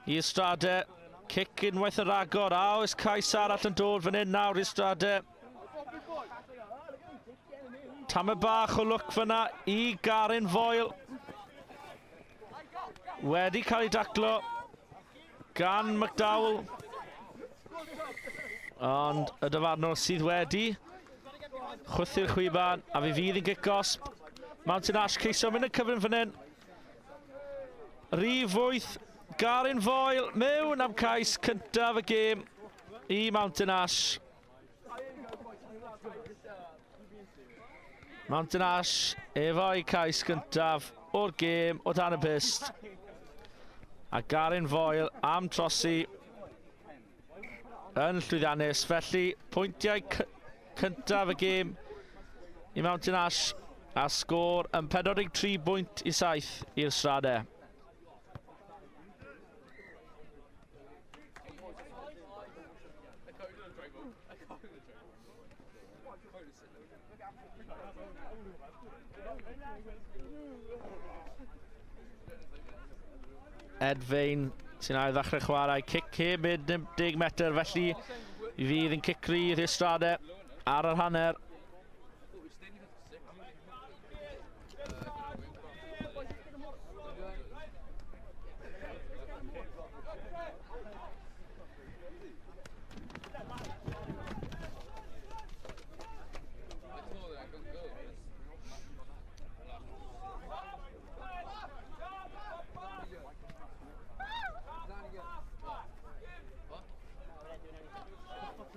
I'r Stradau. Cic unwaith y ragor. A oes cais arall yn dod fan hyn nawr i'r Stradau. Tam y bach o look fyna I Garin Foyle. Wedi cael ei daclo gan McDowell. Ond y dyfarnwr sydd wedi chwythu'r chwiban a fe fydd yn gic-gosb. Mountain Ash ceisio mynd yn cyfrin fan hyn. Rif 8, Garin Foyle mewn am cais cyntaf y gêm I Mountain Ash. Mountain Ash efo'i cais gyntaf o'r gêm o dan y pist. A Garin Foyle am trosi yn llwyddiannus. Felly pwyntiau cyntaf y gêm I Mountain Ash a sgôr yn 43 bwynt I 7 i'r Stradau. Edfain sy'n ail ddechrau chwarae. Cic heb 10 metr, felly I fydd yn cic rydd i'r Stradau ar yr hanner.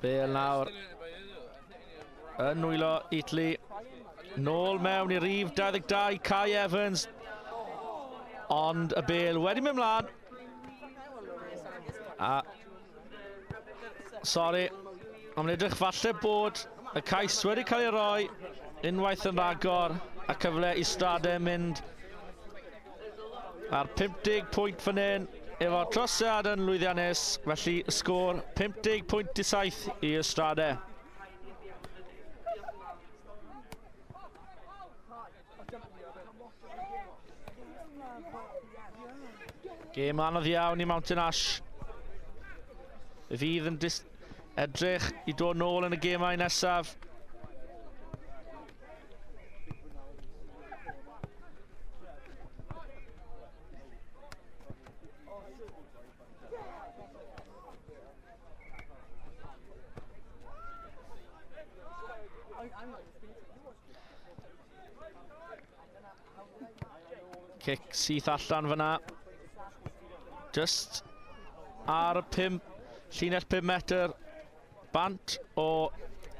Bêl nawr yn nwylo Italy. Nôl mewn I rif 22, Kai Evans. Ond y bêl wedi mynd mlaen. A sori, ond edrych falle bod y cais wedi cael ei roi unwaith yn ragor a cyfle I Stradau mynd ar 50 pwynt fan hyn. Efo trosiad yn lwyddiannus, felly sgôr 50 pwynt I 7 i'r Stradau. Gêm anodd iawn I Mountain Ash. Fydd yn edrych I dod nôl yn y gemau nesaf. Cic syth allan fyna. Just ar y 5, llinell 5 metr. Bant o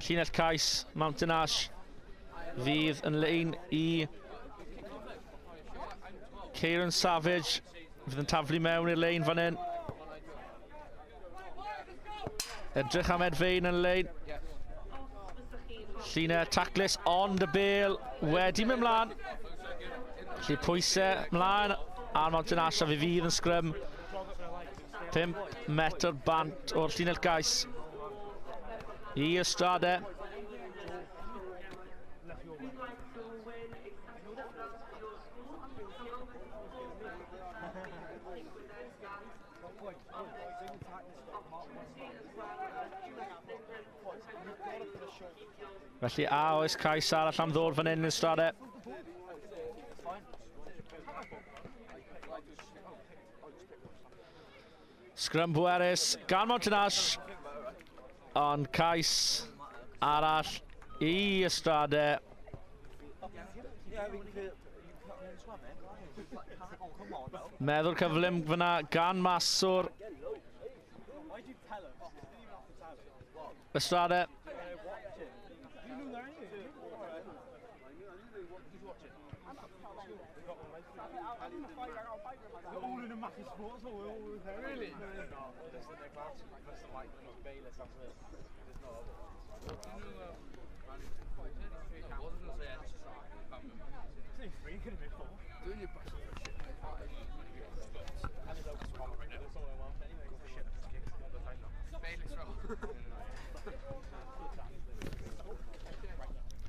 llinell cais Mountain Ash. Fydd yn lein I Kieran Savage. Fydd yn taflu mewn i'r lein fan hyn. Edrych am Edfain yn lein. Llinell taclus ond y bêl wedi mynd mlaen. Felly pwysau mlaen ar Mountain Ash a fe fydd yn sgrym 5 metr bant o'r llinell gais i Ystrade. Felly a oes cais arall am ddod fan hyn yn Ystrade. Sgrym bwerus gan Montanash, ond cais arall i Ystrade. Meddwl cyflym fyna gan Maswr. Ystrade. All in a massive sport, so we're all there. Really?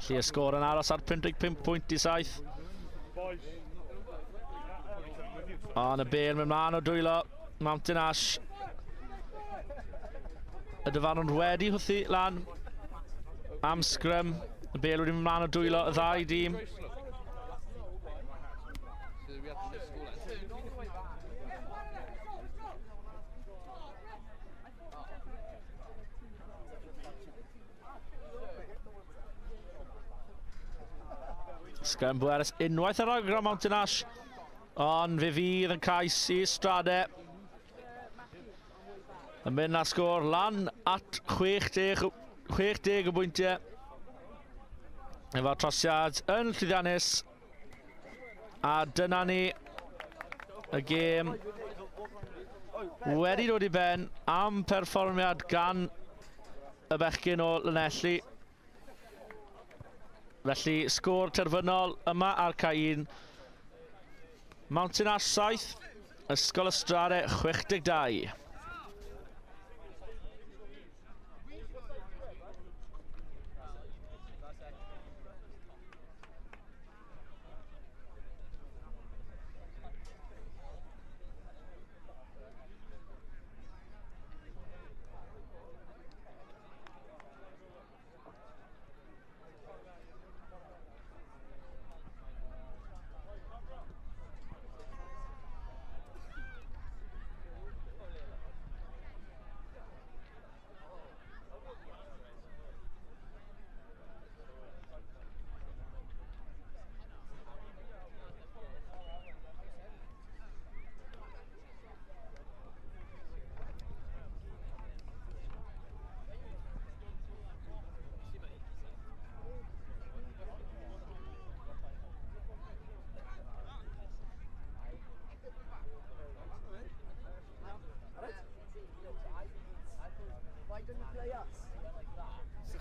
Lle y sgôr yn aros ar 55.7. Ond y bêl mynd mlaen o dwylo Montanash. Y dyfarnwr wedi hwthu lan am sgrym. Y bêl wedi mynd mlaen o dwylo y ddau dîm. Sgrym bwerus unwaith ar agor o Montanash. Ond fe fydd yn cais i Ystrade. Yn mynd â sgôr lan at 60 o bwyntiau. Efo trosiad yn llwyddiannus. A dyna ni y gêm wedi dod i ben am perfformiad gan y bechgyn o Llanelli. Felly sgôr terfynol yma ar Cain. Montanash 7, Ysgol Ystrade 62.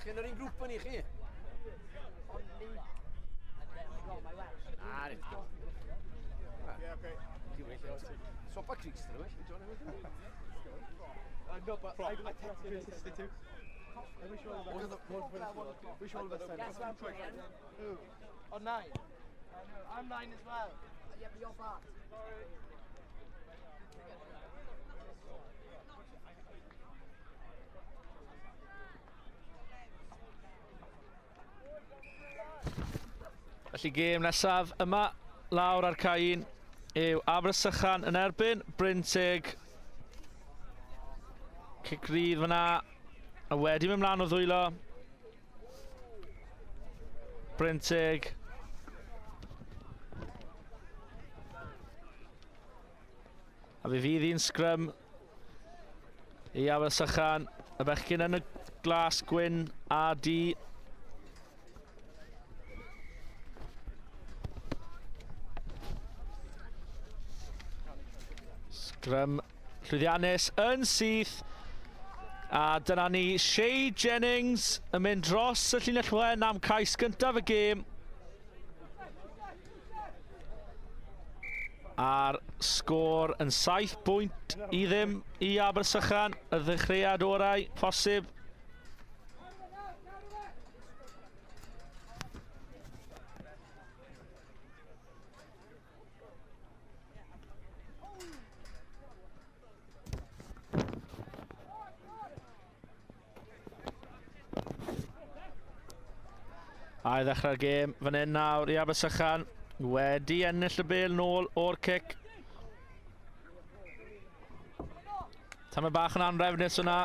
Chi'n yr un grŵp yn i chi? Sopa Creeks, dyn nhw? No, but I talked to his sister too. I wish you all the best. Wish you all the best. Guess what I'm playing? Who? On 9? I'm 9 as well. Yeah, but you're bad. Felly gêm nesaf yma lawr ar Cain yw Abersychan yn erbyn Bryn Teg. Cigrydd fyna a wedi mynd mlaen o ddwylo. Bryn Teg. A fe fydd un sgrym i Abersychan. Y bechgyn yn y glas gwyn a di. Sgrym llwyddiannus yn syth. A dyna ni Shea Jennings yn mynd dros y llinell wen am cais gyntaf y gêm. A'r sgôr yn 7 pwynt I ddim I Abersychan, y ddechreuad orau posib. A I ddechrau'r gêm fan hyn nawr I Abersychan. Wedi ennill y bêl nôl o'r cic. Tam y bach yn anrefnus hwnna.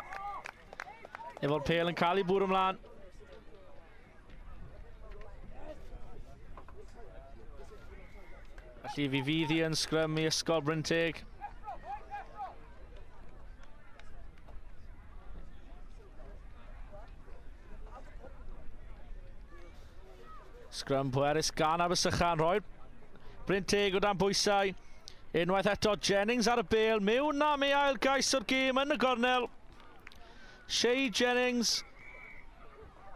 Efo'r pêl yn cael ei bwrw ymlaen. Felly fi fydd I yn sgrym I ysgol Bryn Teg. Sgrym pwerus gan Abersychan, roi'r Bryn Teg o dan bwysau. Unwaith eto Jennings ar y bêl, mewn am ei ail gais o'r gêm yn y gornel. Shea Jennings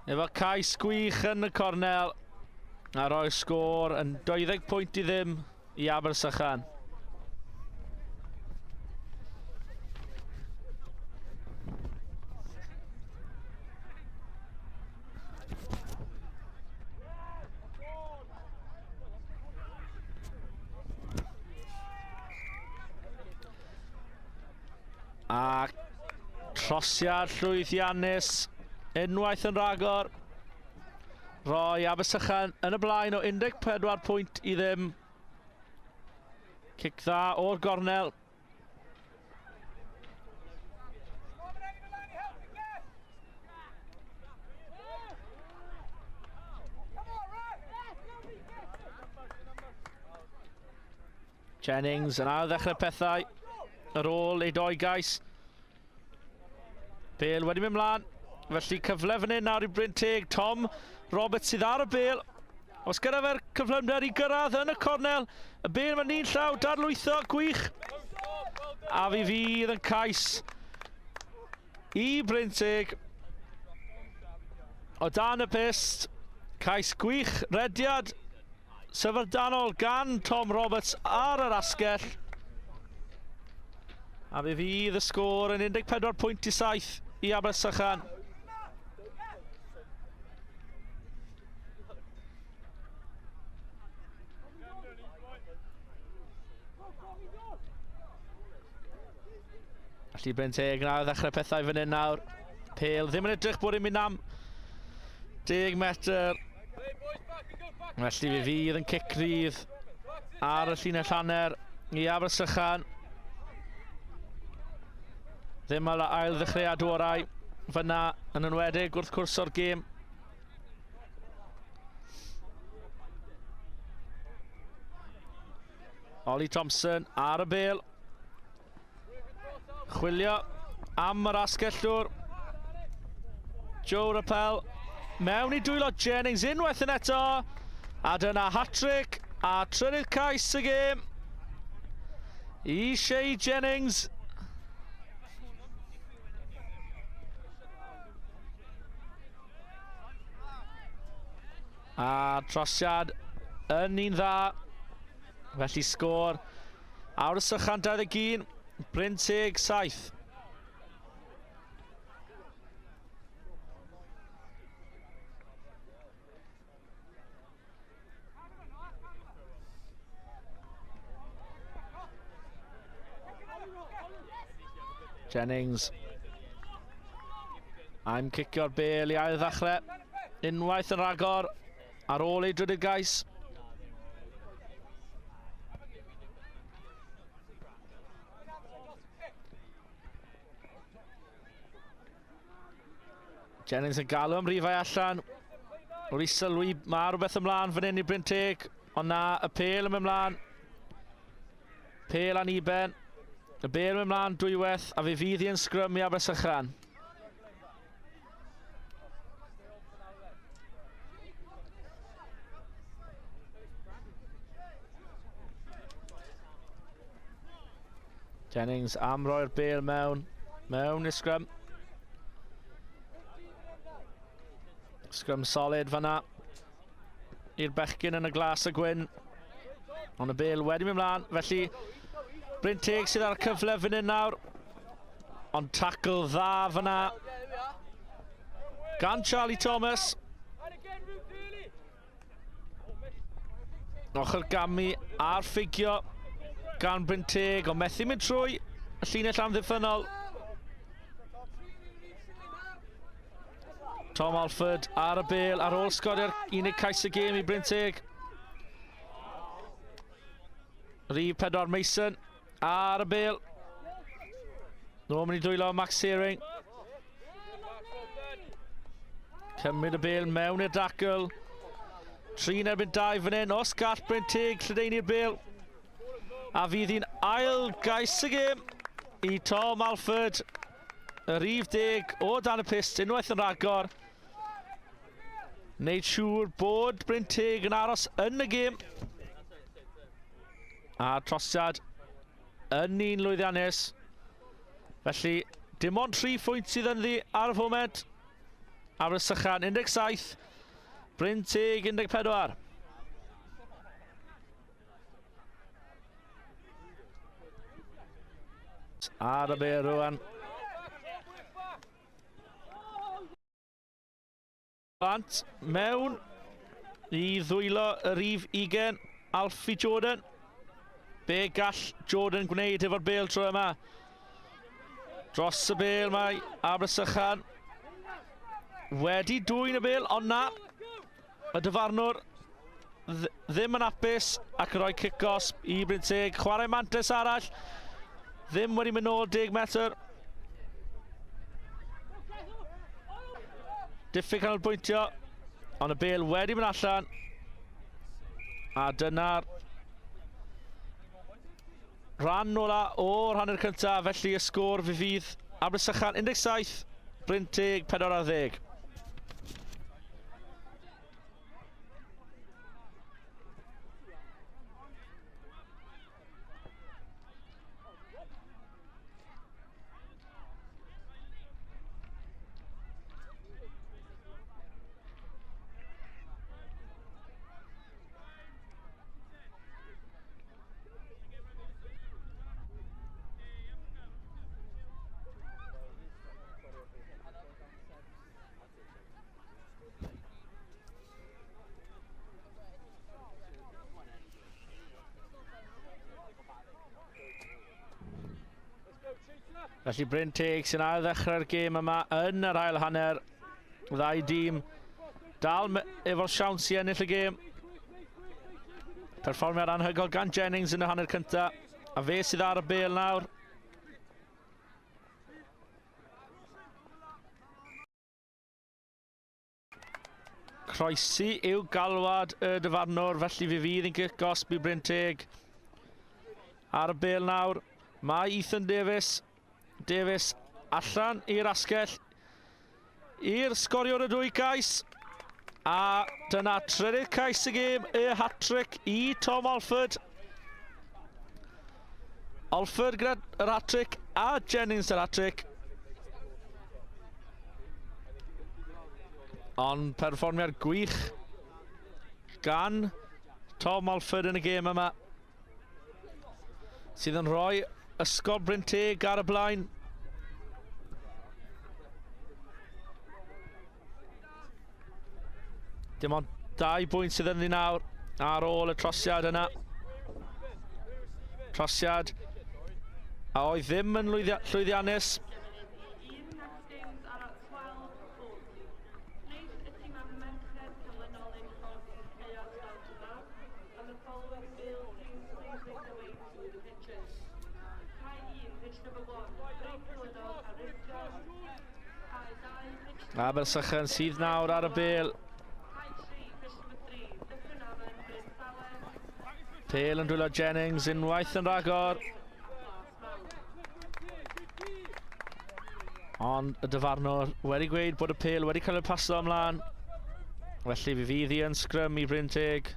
efo cais gwych yn y cornel. A roi'r sgôr yn 20 pwynt I ddim I Abersychan. A trosiad llwyddiannus unwaith yn ragor. Roi Abersychan yn y blaen o 14 pwynt I ddim. Cic dda o'r gornel. Jennings yn ail ddechrau pethau ar ôl ei doi gais. Bêl wedi mynd mlaen. Felly cyfle fan hyn nawr I Bryn Teg. Tom Roberts sydd ar y bêl. Os gyda fe'r cyflymder I gyrraedd yn y cornel. Y bêl mae'n un llaw, dadlwytho, gwych. A fi fydd yn cais I Bryn Teg. O dan y pist. Cais gwych, rediad. Syfrdanol gan Tom Roberts ar yr asgell. A fe fydd y sgôr yn 14 pwynt I 7 I Abersychan. Felly Bryn Teg nawr ddechrau pethau fan hyn nawr. Pêl ddim yn edrych bod yn mynd am 10 metr. Felly fe fydd yn cic rydd ar y llinell hanner I Abersychan. Ddim ar ail ddechreuad orau fyna yn enwedig wrth cwrs o'r gêm. Ollie Thompson ar y bêl. Chwilio am yr asgellwr. Joe Rappel mewn I dwylo Jennings unwaith yn eto. A dyna hat-trick a trydydd cais y gêm I Shea Jennings. A trosiad yn un dda. Felly sgôr Abersychan 21, Bryn Teg 7. Jennings I'm cicio'r bêl I ail ddechrau. Unwaith yn ragor ar ôl ei drydydd gais. Jennings yn galw am rifau allan. O'r I sylwi mae rhywbeth ymlaen fan hyn I Bryn Teg. Ond na, y pêl yn mynd mlaen. Pêl aniben. Y bêl yn mynd mlaen dwywaith a fe fydd I yn sgrym I Abersychan. Jennings am roi'r bêl mewn I sgrym. Sgrym solid fanna i'r bechgyn yn y glas y gwyn. Ond y bêl wedi mynd mlaen, felly Bryn Teg sydd ar cyfle fan hyn nawr. Ond tackle dda fyna gan Charlie Thomas. Ochr Gami ar ffigio gan Bryn Teg, ond methu mynd trwy y llinell amddiffynol. Tom Alford ar y bêl ar ôl sgorio'r unig cais y gêm i Bryn Teg. Rhif 4 Mason ar y bêl. Nôl mynd i dwylo Max Searing. Cymryd y bêl mewn i'r dacl. 3 erbyn 2 fan hyn. Os gall Bryn Teg lledaenu'r bêl. A fydd hi'n ail gais y gêm i Tom Alford. Y rhif 10 o dan y pist, unwaith yn ragor. Wneud siŵr bod Bryn Teg yn aros yn y gêm. A trosiad yn un lwyddiannus. Felly, dim ond 3 phwynt sydd yn ddi ar y foment. Abersychan 17, Bryn Teg 14. Ar y bêl rwan. Bant mewn i ddwylo y rhif 20, Alfie Jordan. Be gall Jordan gwneud efo'r bêl tro yma? Dros y bêl mae Abersychan wedi dwyn y bêl, ond na, y dyfarnwr ddim yn apus ac yn rhoi kick-off i Bryn Teg. Chwarae mantes arall, ddim wedi mynd nôl 10 metr. Diffyg canolbwyntio, ond y bêl wedi mynd allan. A dyna'r rhan ola o'r hanner cyntaf, felly y sgôr fydd Abersychan 17, Bryn Teg 14. Felly Bryn Teg sy'n ail ddechrau'r gêm yma yn yr ail hanner. Ddau dîm dal efo'r siawns i ennill y gêm. Perfformiad anhygoel gan Jennings yn y hanner cyntaf. A fe sydd ar y bêl nawr. Croesi yw galwad y dyfarnwr, felly fe fydd yn kick-off i Bryn Teg. Ar y bêl nawr, mae Ethan Davies. Davies allan i'r asgell i'r sgoriwr y 2 cais. A dyna trydydd cais y gêm, y hat-trick i Tom Alford. Alford gyda'r hat-trick a Jennings yr hat-trick. Ond perfformiad gwych gan Tom Alford yn y gêm yma, sydd yn rhoi ysgol Bryn Teg ar y blaen. Dim ond 2 bwynt sydd yn ddi nawr ar ôl y trosiad yna. Trosiad a oedd ddim yn llwyddiannus. Abersychan sydd nawr ar y bêl. Bêl yn dwylo Jennings, unwaith yn ragor. Ond y dyfarnwr wedi gweud bod y pêl wedi cael ei paso ymlaen. Felly fe fydd hi yn sgrym i Bryn Teg.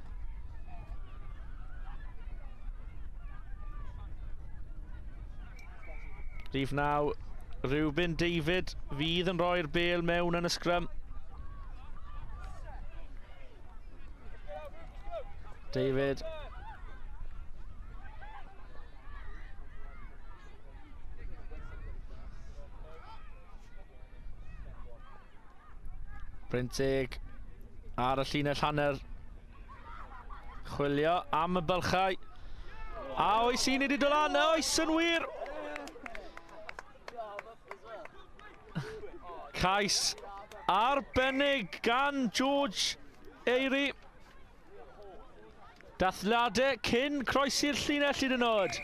Rhif 9, Reuben David fydd yn rhoi'r bêl mewn yn y sgrym. David Bryntig ar y llinell hanner. Chwilio am y bylchau. A oes un wedi dod lan, oes yn wir! Cais arbennig gan George Eiri. Dathliadau cyn croesi'r llinell hyd yn oed.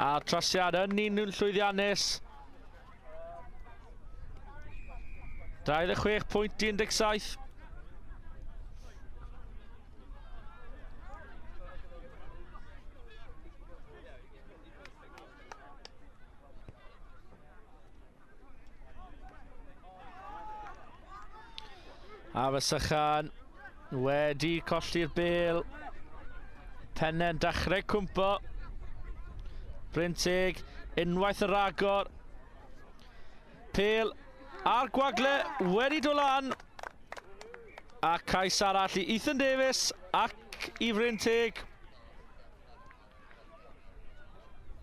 A trosiad yn un llwyddiannus. 26.17. A Fysychan wedi colli'r bêl. Penne'n dechrau cwmpo. Bryntig, unwaith y ragor. Pêl ar gwagle, wedi dod lan. A cais arall i Ethan Davies ac i Bryntig.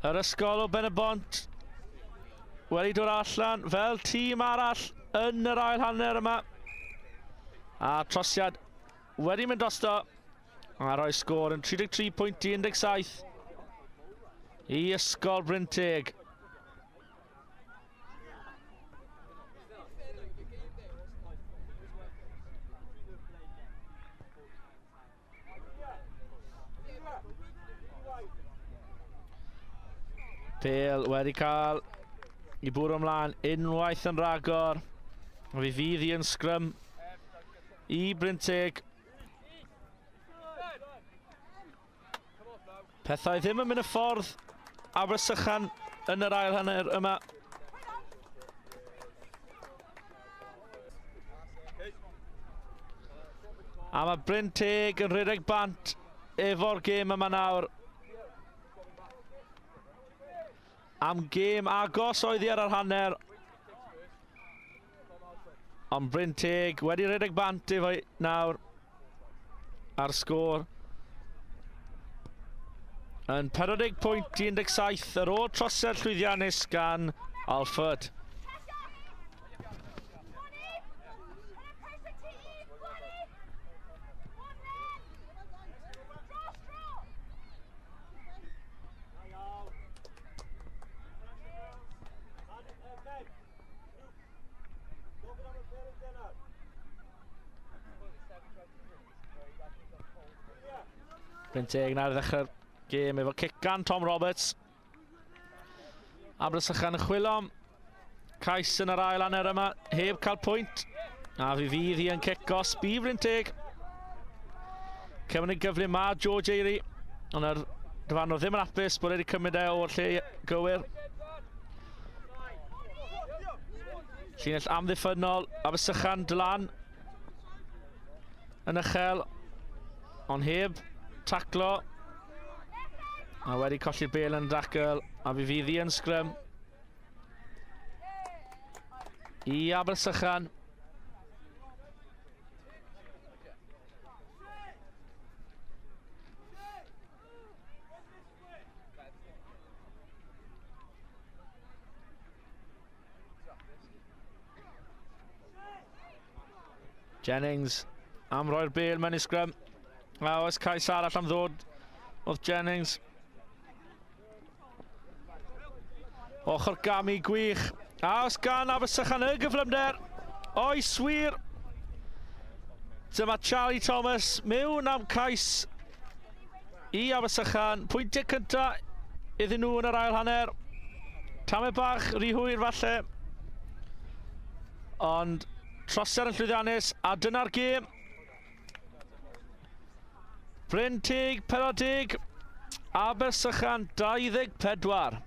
Yr ysgol o Benebont wedi dod allan fel tîm arall yn yr ail hanner yma. A trosiad wedi mynd drosto. A rhoi sgôr yn 33.17 i ysgol Bryntig. Pêl wedi cael i bwrw ymlaen unwaith yn ragor. A fi fydd i yn sgrym i Bryntig. Pethau ddim yn mynd y ffordd Abersychan yn yr ail hanner yma. A mae Bryntig yn rhedeg bant efo'r gêm yma nawr. Am gêm agos oedd hi ar yr hanner. Ond Bryntig wedi rhedeg bant efo nawr ar sgôr. Yn 40.17 ar ôl trosedd llwyddiannus gan Alford. Bryntig nawr ddechrau'r gêm efo cic gan Tom Roberts. Abersychan yn chwilo am cais yn yr ail hanner yma, heb cael pwynt. A fi fydd hi yn cic os bu Bryntig. Cefn y gyflym ma George Eiri, ond yr dyfanwr ddim yn hapus bod wedi cymryd e o'r lle gywir. Llinell amddiffynol, Abersychan dylan yn uchel, ond heb taclo. A wedi colli'r bêl yn dacl, a fi fydd hi yn sgrym i Abersychan. Jennings am roi'r bêl mewn i sgrym. A oes cais arall am ddod oedd Jennings. Ochr gamu gwych. A os gan Abersychan y gyflymder. Oes wir. Dyma Charlie Thomas mewn am cais i Abersychan. Pwyntiau cyntaf iddyn nhw yn yr ail hanner. Tamau bach rhy hwyr falle. Ond trosiad yn llwyddiannus a dyna'r gêm. Bryntig 40, Abersychan 24.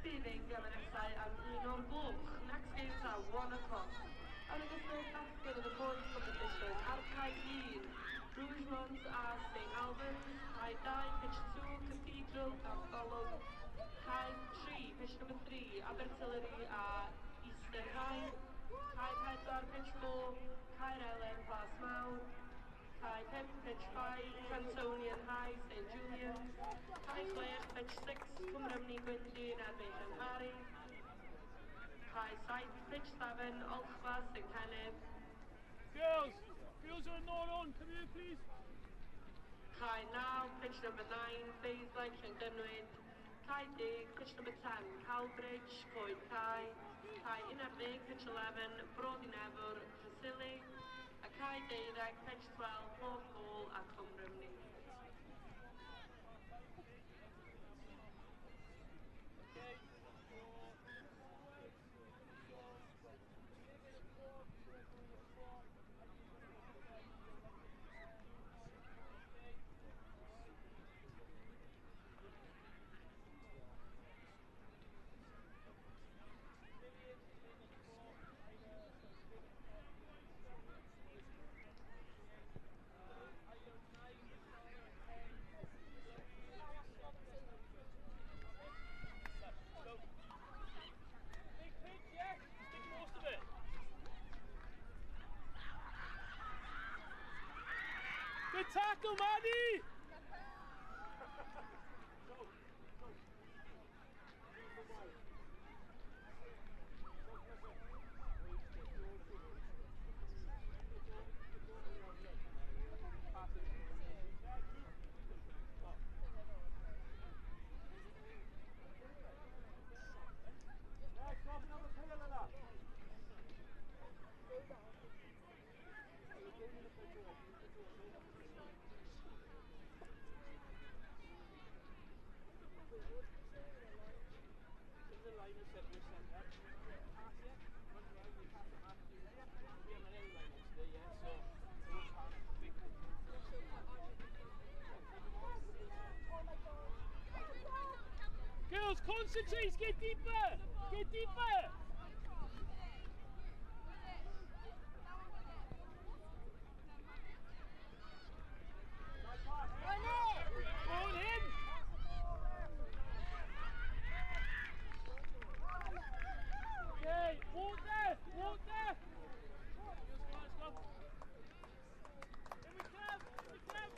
Feeling gyfnestau am 1 o'r gloch. Next games are 1 o'clock. Yn ogystal bachgen yn y boys competition ar cae 1, Rougemont a St Albans, cae 2, pitch 2, Cathedral a Golwg, cae 3, pitch number 3, Abertillery a Eastern High, cae 4, pitch 4, Caer Elen, Plas Mawr, cae 5, pitch 5, Cantonian High, St Julian, cae 6, pitch 6, Cwmrymni Gwyndyn erbyn Llanhari, cae 7, pitch 7, Ochr, St Kenneth. Girls are not on, come here please. Cae 9, pitch number 9, Feisled, Llandynwyd. Cae 10, pitch number 10, Calbridge, Coed Cae. Cae 11, pitch 11, Brody Nefwr, Rhysili. A cae 12, pitch 12, Porth Hall a Cwmrymni. Good tackle, Maddie! Girls, concentrate, get deeper! Get deeper! Run in! Okay, walk there! Walk there! Let's go. Here we come! Here we come!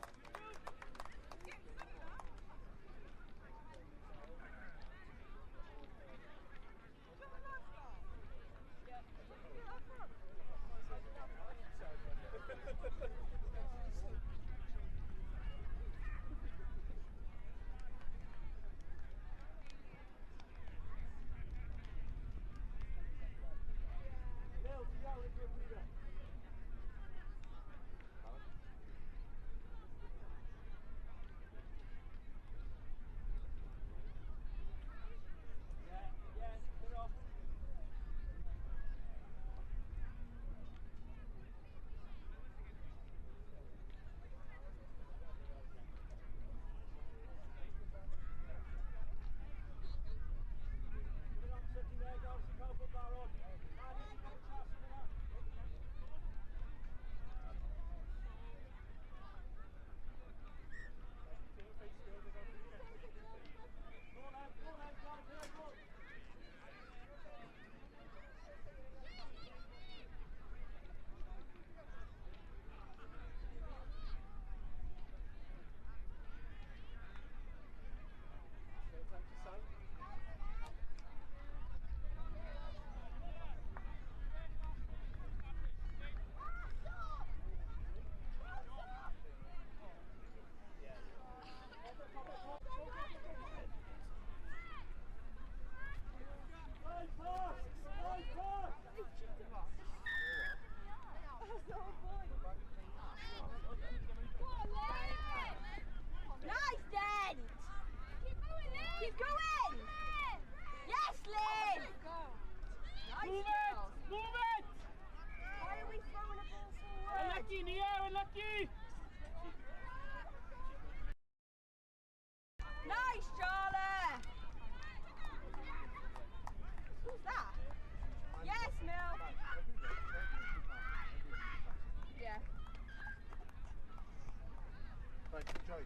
Right, Joy.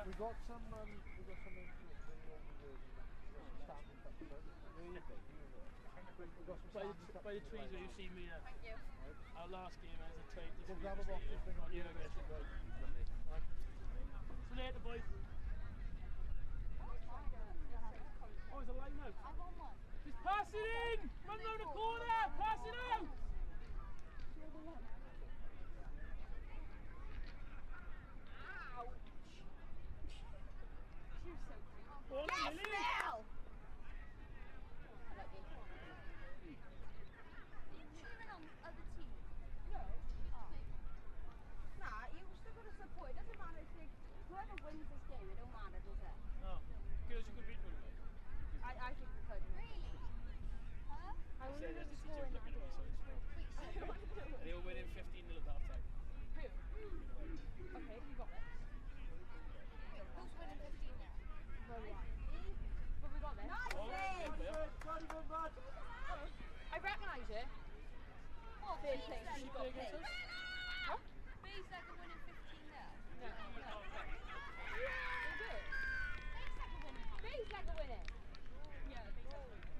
We got some information standing up there. By the trees where you see me. Thank you. Our last game as a trade. We'll grab a box and bring on you. See you later, boys. Oh, there's a line out. I want one. Just pass it in! Run round the corner! Pass it out! Yes, Mel! Cheering on other team? No. Nah, you still got to support. It doesn't matter if whoever wins this game, it don't matter, does it? No. Girls, you could beat me. I think we could. Really? Huh? I want to just score in that game. They were winning 15-0 at half time. Who? Okay, you got this. Who's winning 15 now? But we got this. Nice! I recognise it. What? Big thing. You got pissed. Huh? B's like a winning 15 now. No. Is it? B's like a winning. Yeah, B's like a winning.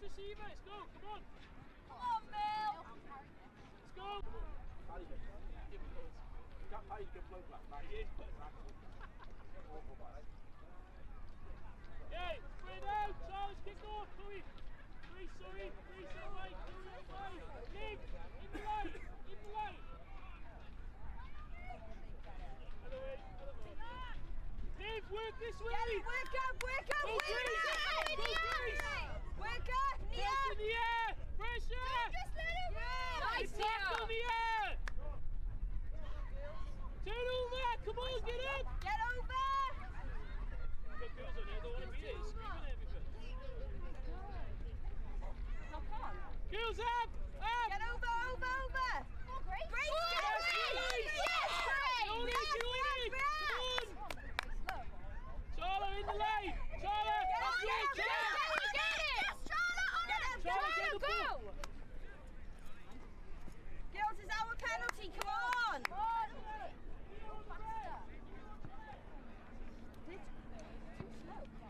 Receiver, let's go, come on! Come on, Bill! Let's go! Okay, spread out, Charles, kick off, Chloe! Three, sorry, right, Nick, in the light, Dave, work this way! Work up! Go Grace! Work up! Press in the air! Pressure! Just let it run! Nice tackle in the air! Turn over! Come on, get up! Get over! You've got girls on there, don't want to be there, screaming everything. Knock on. Girls up! Up! Get over! Come on, Grace! Grace! Yes, Grace! Come on! Charla in the lane! Charla! That's it! Charla, go! Girls, it's our penalty, come on!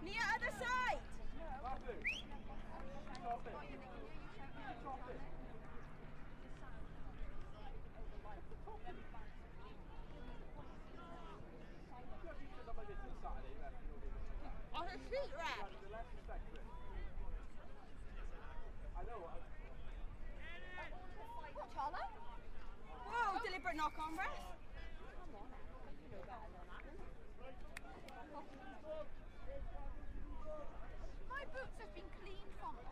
Nia, other side! On her feet, Rap! What, Charla? Whoa, deliberate knock on, ref. My boots have been cleaned from this.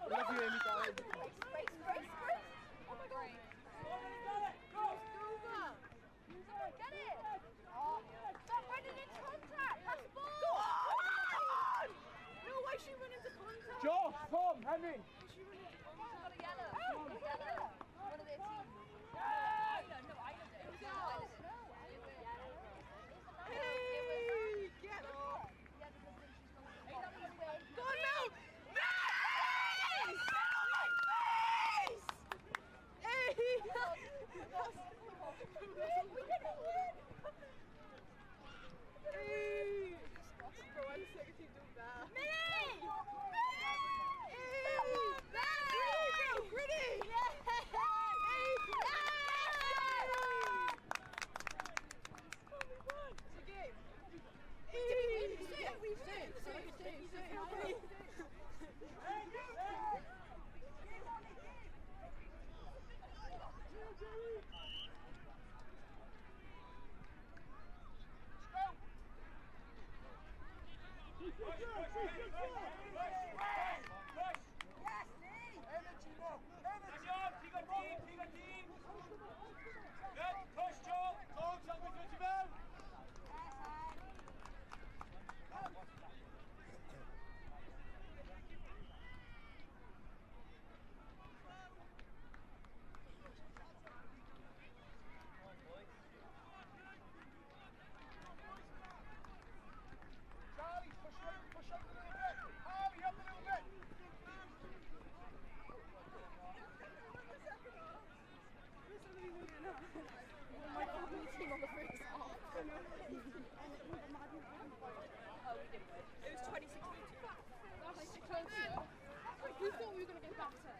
Love you, Amy, darling. Brace. Oh my god. Get it! Oh, stop running into contact! Pass the ball! Go on! No, why is she running into contact? Josh, Tom, Henry. She got a yellow. Oh, got a yellow. One of their team. Isla did. Hey! Get off! Go on now! Nice! Nice! Hey! We didn't win! Hey! Bro, I'm sick of you doing that. Millie! Hey! Gritty! It's a game. We Charlie, push up a little bit. Harvey, up a little bit. My company team on the first half. Oh, we didn't win. It was 26-2. That's close. We thought we were going to go back to it.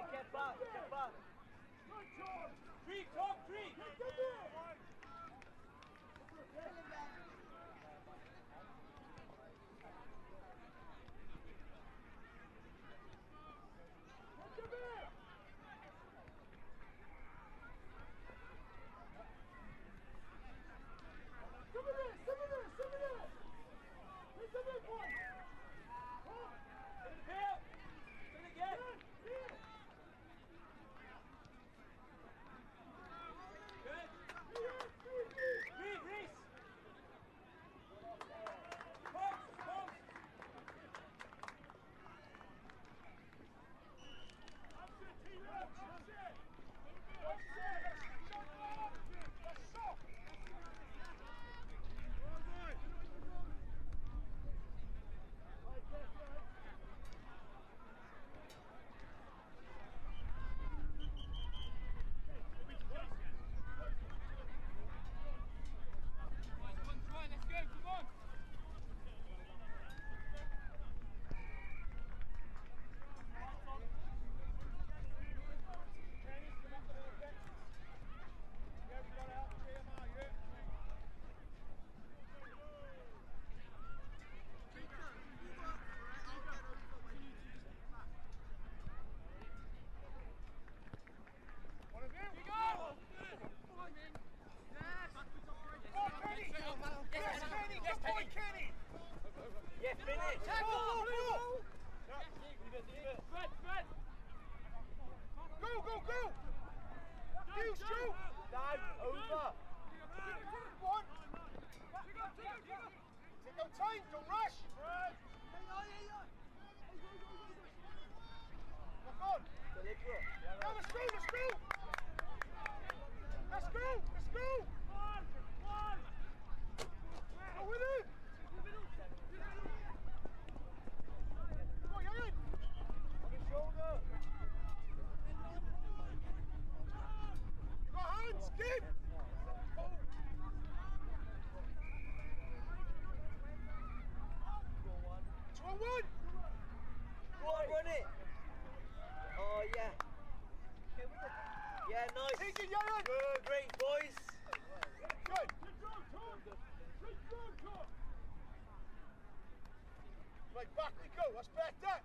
Get back. Three, Tom, three. Yeah, finish. Fred. Go. You shoot. Down, over. One. Take your time, don't rush. Look on. Now let's go. Go with him. Come on, you're in. On his shoulder. You got hands, keep. 2-1. Go on, run it. Right, back we go, that's better.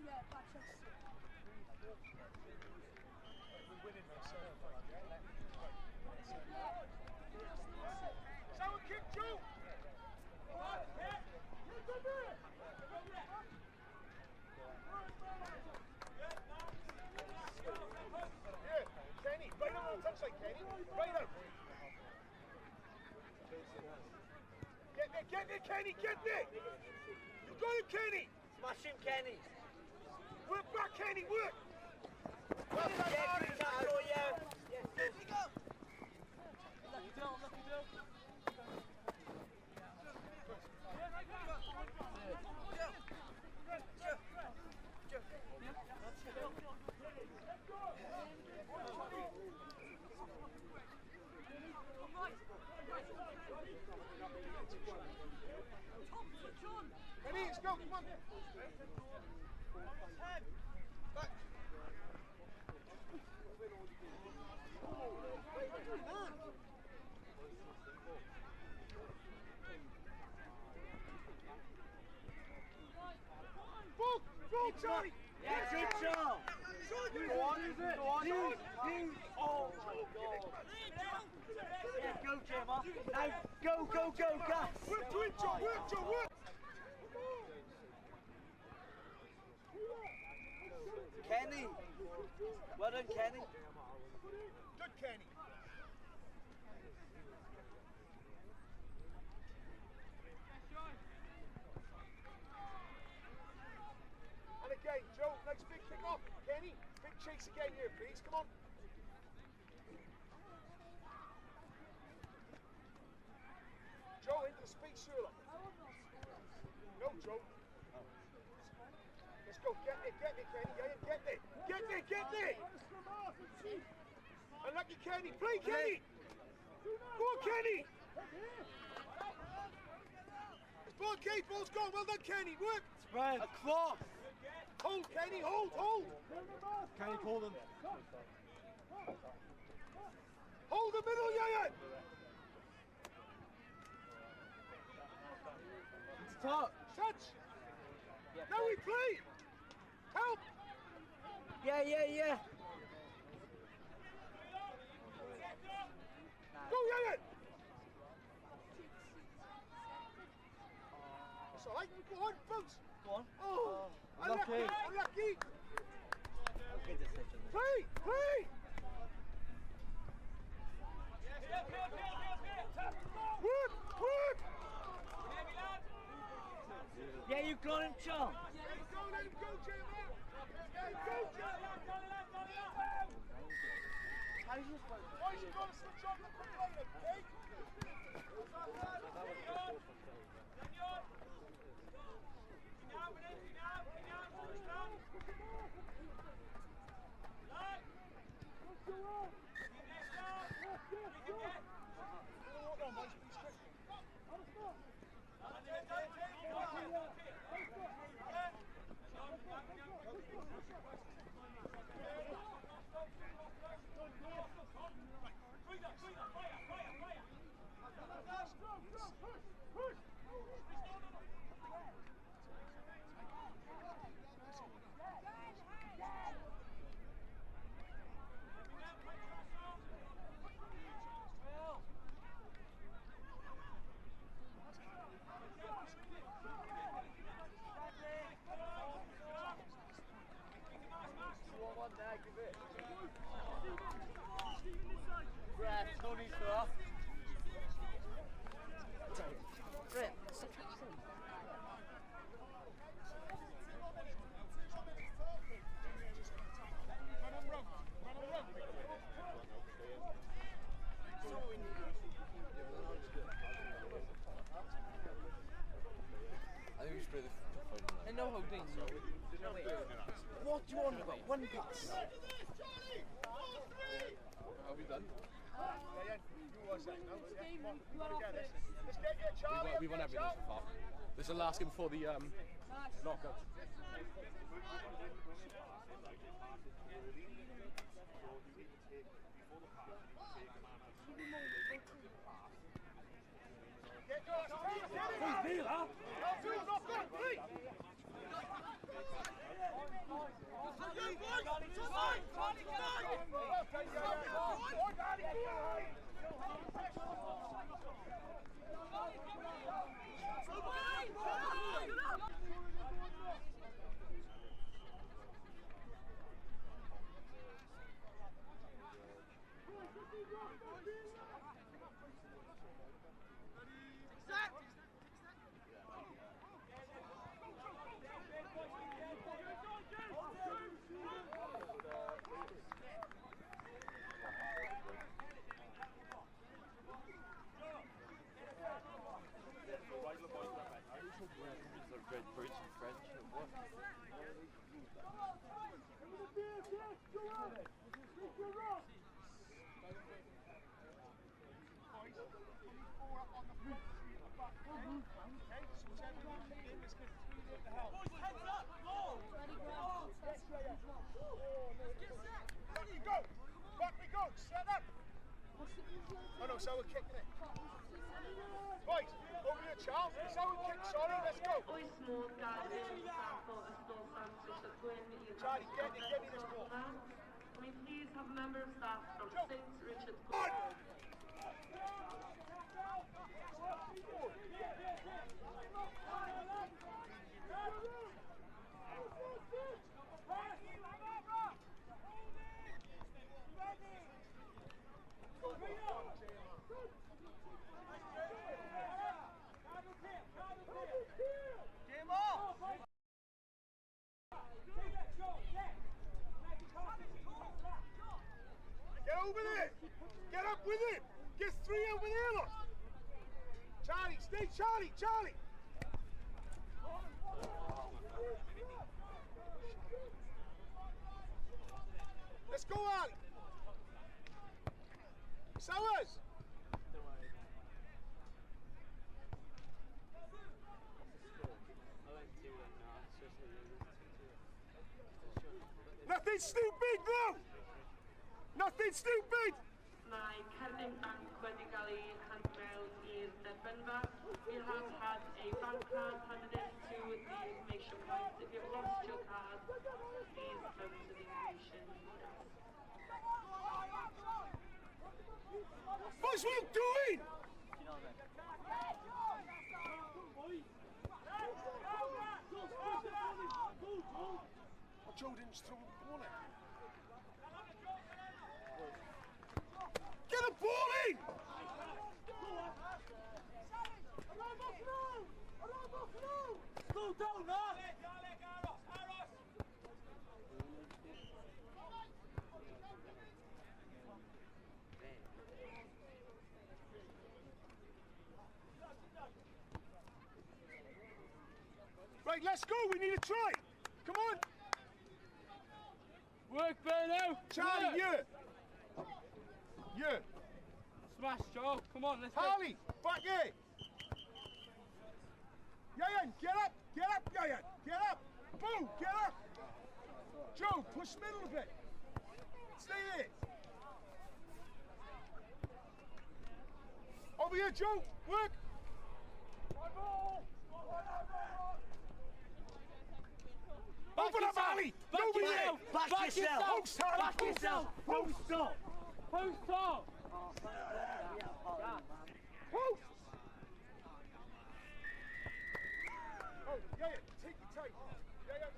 Yeah, back chest. We're winning this. Sour kick, Joe! Yeah, Kenny, right on the touchline, Kenny. Right out. Get there, Kenny, get there! You got him, Kenny! Smash him, Kenny! Work back, Kenny, work! Well done, Mark! Yes, yes, go! Lucky Joe, lucky Joe. Kenny, let's go, come on! Back! Go, Charlie! Yeah, good job! Go on, go on! Oh my God! Yeah, go, Gemma! Now, go, go, go, gas! Work to it, Joe, work, Joe, work! Kenny! Well done, Kenny! Good, Kenny! And again, Joe, next big kick off. Kenny, big chase again here, please. Come on. Joe, into the space, Sherlock. No, Joe. Let's go. Get there, Kenny. Yeah, get there. Get there, get there. Unlucky Kenny. Play, Kenny. Go on, Kenny. It's ball, Kate. Ball's gone. Well done, Kenny. Work. Spread. Across. Hold, Kenny. Hold, hold. Kenny, pull them. Hold the middle, Yayan. It's touch. Touch. Now we play. Help. Yeah, yeah, yeah. Go, Yayan. It's all right. Go on, bounce. Go on. Oh, unlucky. Unlucky. Good decision. Play, play. Work, work. Yeah, you got him, John. Let him go, Jeremy. Let him go, Jeremy. Why is you got to switch on the quick later, okay? Brad, Tony's off. Brett, stop practicing. I think we should play the final. And no holding. No, wait. What do you want about? One pass. Are we done? Yeah, you watch that now. Yeah, come on, we've got to get this. Let's get here, Charlie. We won everything so far. This is the last game before the knockout. Oh no, so we're kicking it. Right, over here, Charles. So we kick, sorry, let's go. Charlie, get me this ball. Can we please have a member of staff from St. Richard's Get over there! Get up with him! Get three over there, look! Charlie, stay Charlie, Charlie! Let's go, Ali! Sowers! Nothing stupid, no! Nothing stupid! Mae cerdyn banc wedi cael ei hand mewn i'r derbynfa. We have had a bank card handed in to the information point. If you've lost your card, please come to the information desk. What's we doing? Joe didn't throw the ball in. Get a ball in! Slow down, man! Right, let's go. We need a try. Come on. Work, Berno! Charlie, you! You! Smash, Joe! Come on, let's Harley, back here! Yayan, get up! Get up, Yayan! Get up! Boom, get up! Joe, push middle a bit! Stay here! Over here, Joe! Work! Open up, Ali! Nobody there! Back yourself! Post, Harley! Back yourself! Post stop! Post stop! Post! Oh, yeah, take your time. Yeah.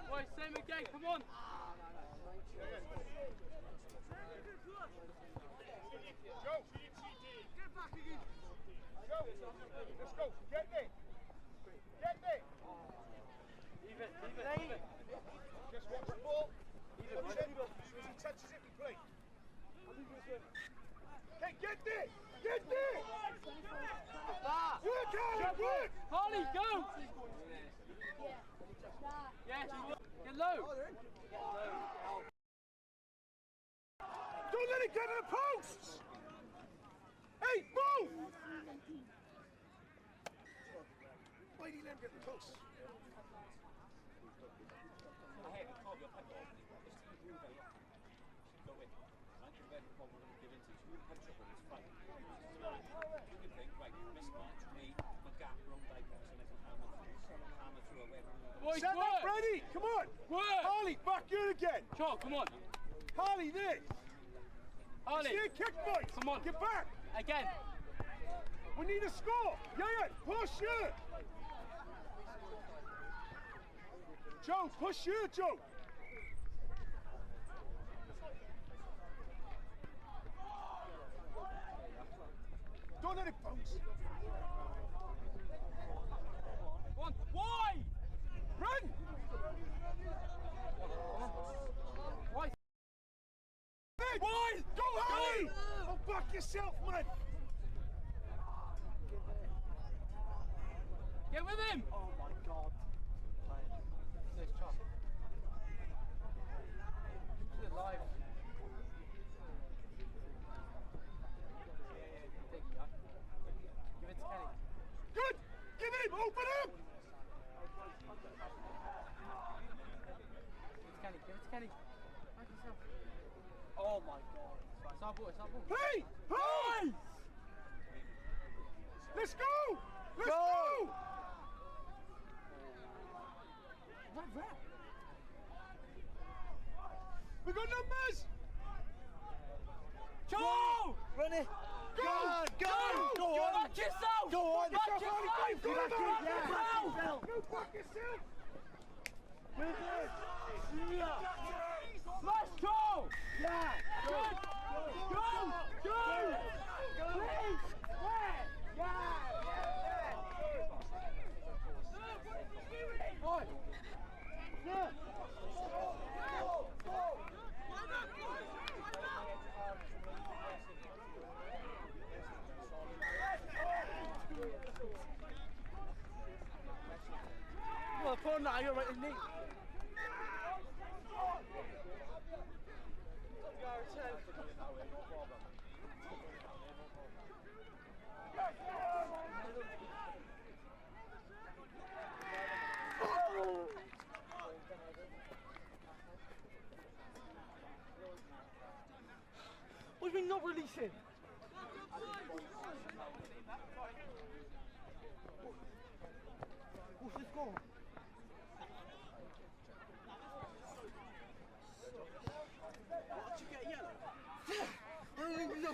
Boys, same again, come on! Joe! Get back again! Joe! Let's go! Get there! Get there! Leave it! Just watch the ball. Watch it. As soon as he touches it, we play. Hey, get there! Get there! Work, Harley! Work! Harley, go! Yes, get low! Don't let it get in the posts! Hey, move! Why did he let him get the posts? Boys, Set work! up, ready! Come on! Work! Harley, back here again! Joe, come on! Harley, there! Harley! See a kick, boys! Come on! Get back! Again! We need a score! Yeah, push here! Joe, push here, Joe! Don't let it bounce! Go on! Why? Run! yourself, man! Get with him! Oh my god. This chop. She's alive. Give it to Kenny. Good! Give him! Open him! Give it to Kenny. Back yourself. Oh my god. It's our ball, it's our ball. Hey! Hey! Let's go! Let's go! Right there. We got numbers! Joe! Run it! Go! Go! Go on! Back yourself! Go on! Back yourself! Go on! Back yourself! Go back yourself! Let's go! Yeah! Go! Go! Go! Please! Oi! Yeah! Well, poor now, you're right in me. What do you mean not releasing? What's the score? What, did you get yellow? Yeah! I don't even know.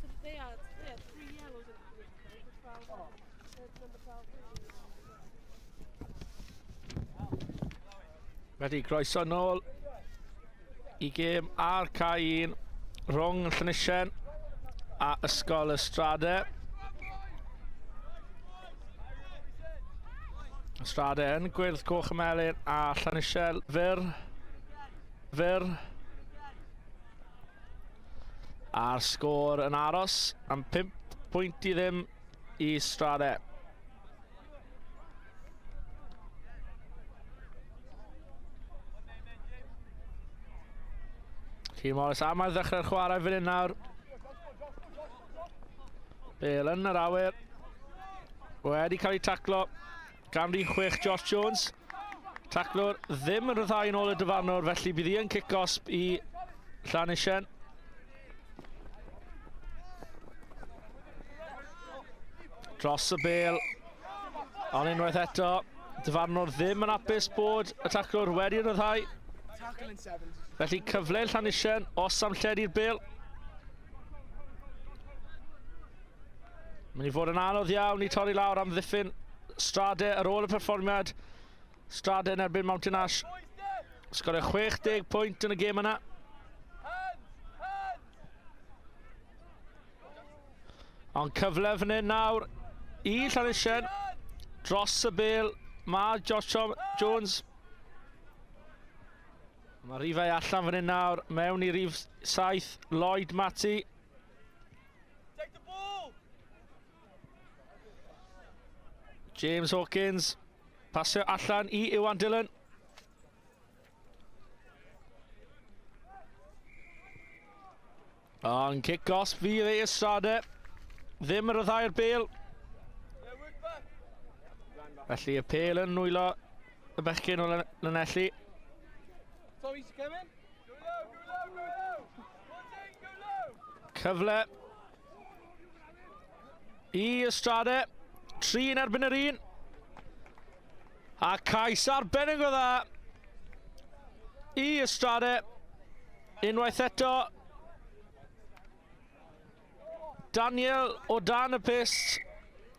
So they had 3 yellows in the 12. Number 12. Wedi croeso nôl I gêm ar K1 rhwng Llanysien a Ysgol Ystrade. Ystrade yn gwyrdd coch y melyn a Llanysien fyr fyr. A'r sgôr yn aros am 5 pwynt I ddim I Stradau. Llyn Morris am ar ddechrau'r chwarae fan hyn nawr. Bale yn yr awyr. Wedi cael ei taclo gan rhif 6 Josh Jones. Taclwr ddim yn rhyddhau yn ôl y dyfarnwr, felly bydd hi yn kick-osb I Llanisien. Dros y Bale. Ond unwaith eto, dyfarnwr ddim yn apus bod y taclwr wedi rhyddhau. Felly cyfle Llanisien os am lled i'r Bale. Mynd I fod yn anodd iawn I torri lawr am ddiffyn Stradau ar ôl y perfformiad. Stradau yn erbyn Mountain Ash. Sgorio 60 pwynt yn y gêm yna. Ond cyfle fan hyn nawr I Llanisien. Dros y Bale. Mae Josh Jones. Mae rifau allan fan hyn nawr. Mewn I rif 7 Lloyd Matty. James Hawkins. Pasio allan I Iwan Dillon. Ond kick-off fydd ei Stradau. Ddim yn ryddhau'r Bale. Felly y Bale yn nwylo y bechgyn o Lanelli. Cyfle I Stradau. 3 yn erbyn yr 1. A cais arbennig o dda I Stradau. Unwaith eto Daniel o dan y pist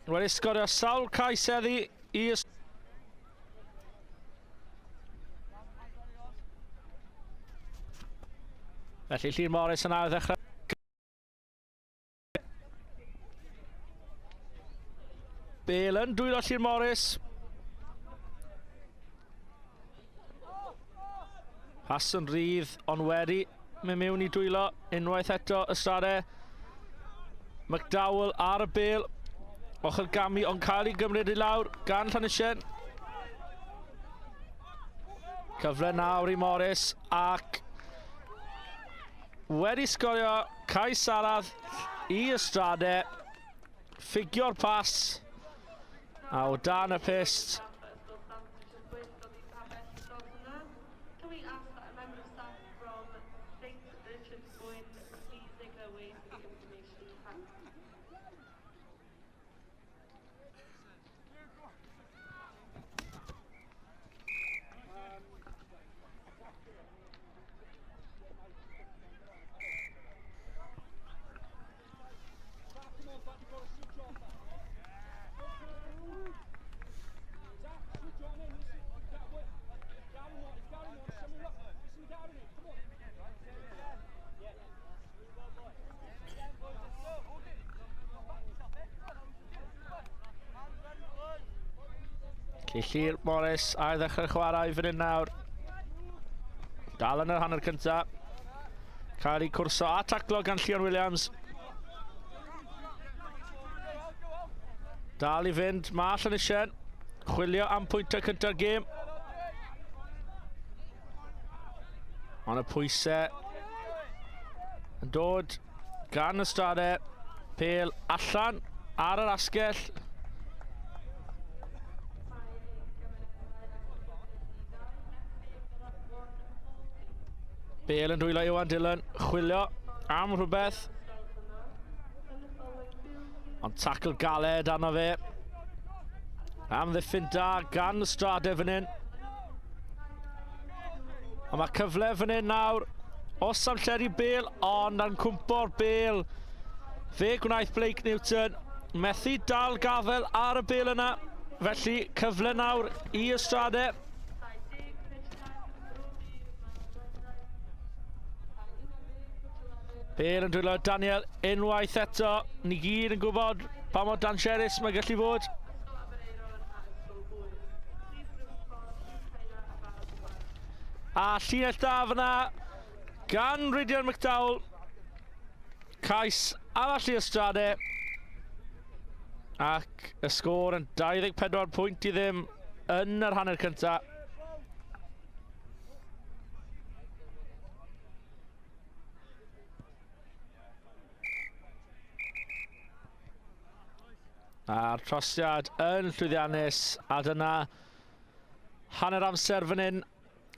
wedi sgorio sawl cais heddi I Felly Llyn Morris yn awr ddechrau. Bale yn dwylo Llyn Morris. Pas yn rydd ond wedi mynd mewn I dwylo unwaith eto y Stradau. McDowell ar y Bale. Ochr Gami ond cael ei gymryd I lawr gan Llanisien. Cyfle nawr I Morris ac wedi sgorio cais arall I Stradau. Ffigio'r pas. A o dan y pist. Can we ask that a member of staff from Cystadleuaeth go in, please make their way to the information tent. Llyn Morris a ddechrau chwarae fan hyn nawr. Dal yn yr hanner cyntaf. Cael ei cwrso a taclo gan Llion Williams. Dal I fynd, mae Llanisien. Chwilio am pwyntau cyntaf'r gêm. Ond y pwysau yn dod gan y Stradau. Bale allan ar yr asgell. Bale yn dwylo Iwan Dillon, chwilio am rhywbeth. Ond tacl galed arno fe. Am ddiffyn da gan y Stradau fan hyn. A mae cyfle fan hyn nawr. Os am lled I Bale, ond yn cwmpo'r Bale. Fe gwnaeth Blake Newton. Methu dal gafel ar y Bale yna. Felly cyfle nawr I y Stradau. Bale yn dwylo Daniel unwaith eto. Ni gyd yn gwybod pa mor dangerous mae gallu fod. A llinell da fyna gan Rydion McDowell. Cais arall i Ystrade. Ac y sgôr yn 24 pwynt I ddim yn yr hanner cyntaf. A'r trosiad yn llwyddiannus, a dyna hanner amser fan hyn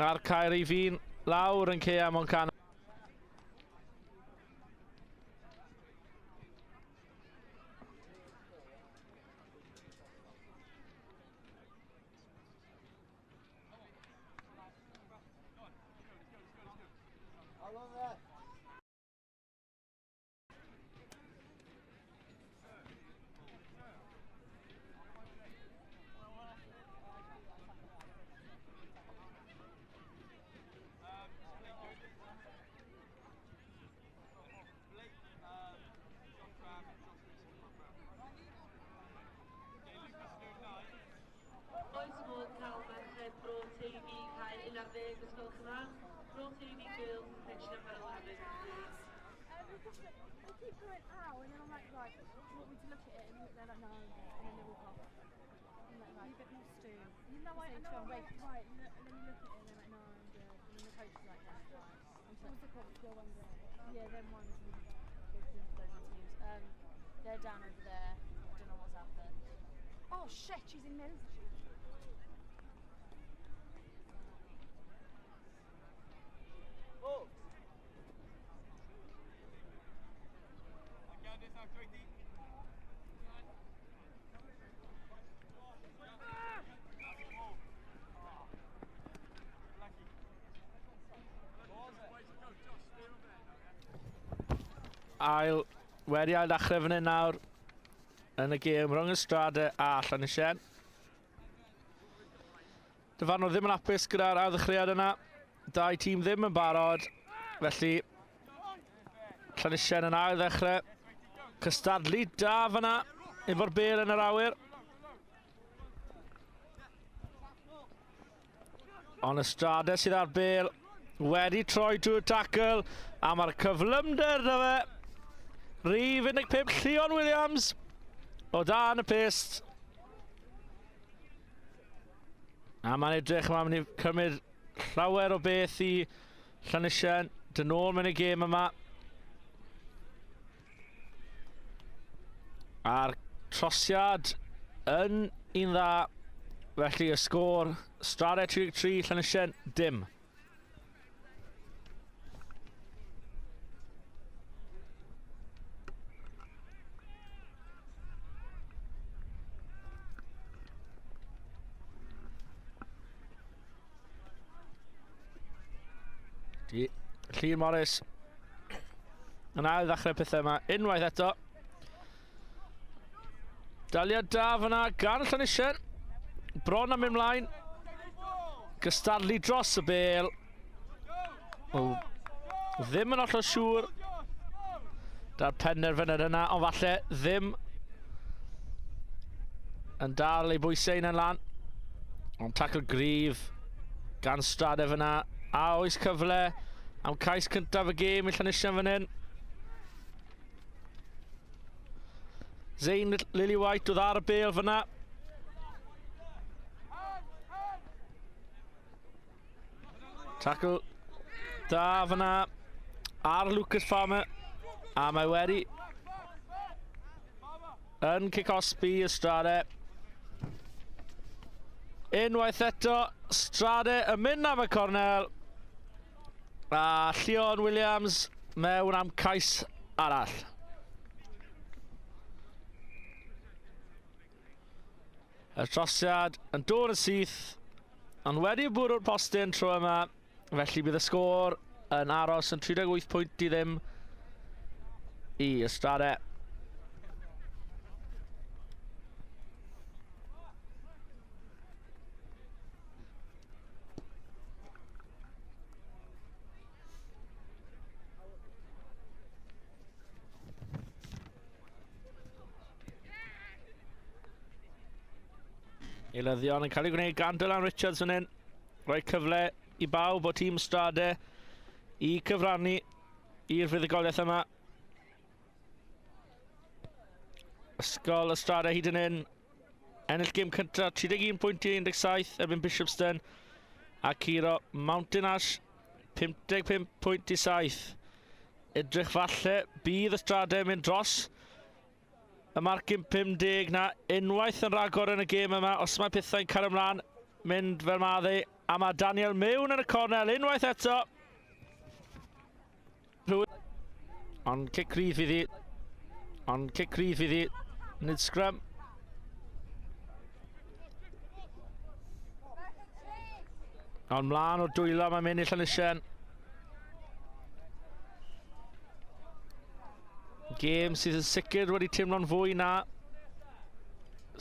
ar cael ei fi'n lawr yn Cea Moncana. They're down over there. I don't know what's happened. Oh shit, she's in middle. Wedi ail ddechrau fan hyn nawr yn y gêm rhwng Ystrade a Llanisien. Dyfarnwr ddim yn apus gyda'r awddychriad yna. Dau tîm ddim yn barod, felly Llanisien yn ail ddechrau. Cystadlu da fan'na efo'r bêl yn yr awyr. Ond Ystrade sydd ar bêl wedi troi drwy'r tackle, a mae'r cyflymder dy fe. Rhif 15, Llion Williams o dan y pist. A mae'n edrych mae'n mynd I cymryd llawer o beth I Llanisien. Dyn ôl mewn y gêm yma. A'r trosiad yn un dda. Felly y sgôr Ystrade 3-3, Llanisien dim. Llun Morris yn ail ddechrau pethau yma unwaith eto. Daliad da fyna gan Llanisien. Bron am mynd mlaen. Cystadlu dros y bêl. Ddim yn hollol siŵr da'r penderfyniad yna, ond falle ddim yn dal ei bwysau yn lan. Ond tackle gryf gan Strade fyna. A oes cyfle am cais cyntaf y gêm I Llanisien fan hyn. Zayn Lily White oedd ar y bêl fyna. Tackle da fyna ar Lucas Farmer. A mae wedi yn Cicosbi Ystrade. Unwaith eto, Strade yn mynd am y cornel. A Llion Williams mewn am cais arall. Y trosiad yn dod yn syth, ond wedi bwrw'r postyn tro yma, felly bydd y sgôr yn aros yn 38 pwynt I ddim I Ystrade. Eilyddion yn cael ei gwneud gan Dylan Richards fan hyn. Rhoi cyfle i bawb o tîm Stradau i cyfrannu i'r fuddugoliaeth yma. Ysgol y Stradau hyd yn hyn. Ennill gêm cyntaf 31.17 erbyn Bishopston. A curo Mountain Ash 55.7. Edrych falle bydd y Stradau mynd dros y marcyn 50 na unwaith yn rhagor yn y gêm yma. Os mae pethau'n cael ymlaen, mynd fel maddi. A mae Daniel mewn yn y cornel unwaith eto. Ond cic rhydd fydd hi. Ond cic rhydd fydd hi. Nid sgrym. Ond mlaen o dwylo mae mynd i Llanysien. Gêm sydd yn sicr wedi teimlo'n fwy na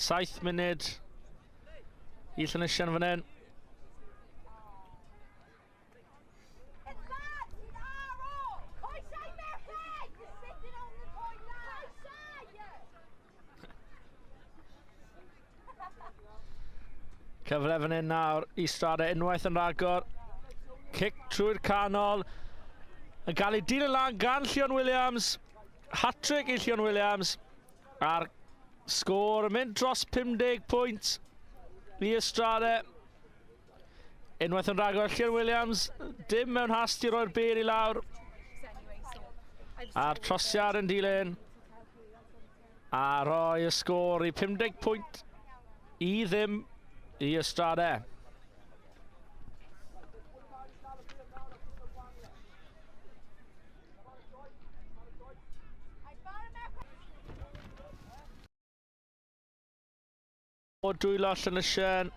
7 munud i Llanysien fan hyn. Cyfle fan hyn nawr i Stradau unwaith yn rhagor. Cic trwy'r canol. Yn cael ei dilyn lan gan Llion Williams. Hat-trick i Llion Williams. A'r sgôr yn mynd dros 50 pwynt i Stradau. Unwaith yn rhagor Llion Williams. Dim mewn hast i roi'r bel i lawr. A'r trosiad yn dilyn. A roi y sgôr i 50 pwynt i ddim i Stradau. O dwylo Llanysien.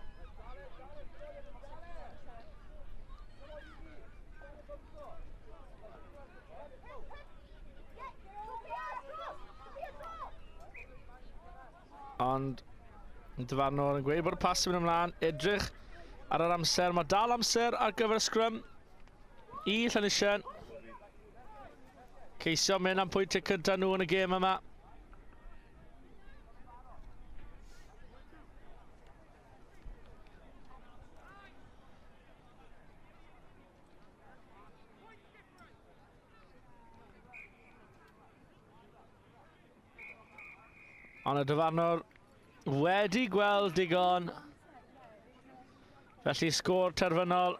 Ond dyfarnwr yn gweud bod y pas yn mynd ymlaen. Edrych ar yr amser. Mae dal amser ar gyfer y sgrym i Llanysien. Ceisio mynd am pwyntiau cyntaf nhw yn y gêm yma. Ond y dyfarnwr wedi gweld digon. Felly sgôr terfynol.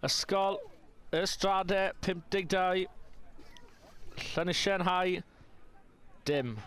Ysgol y Stradau 52. Llanysien high. Dim.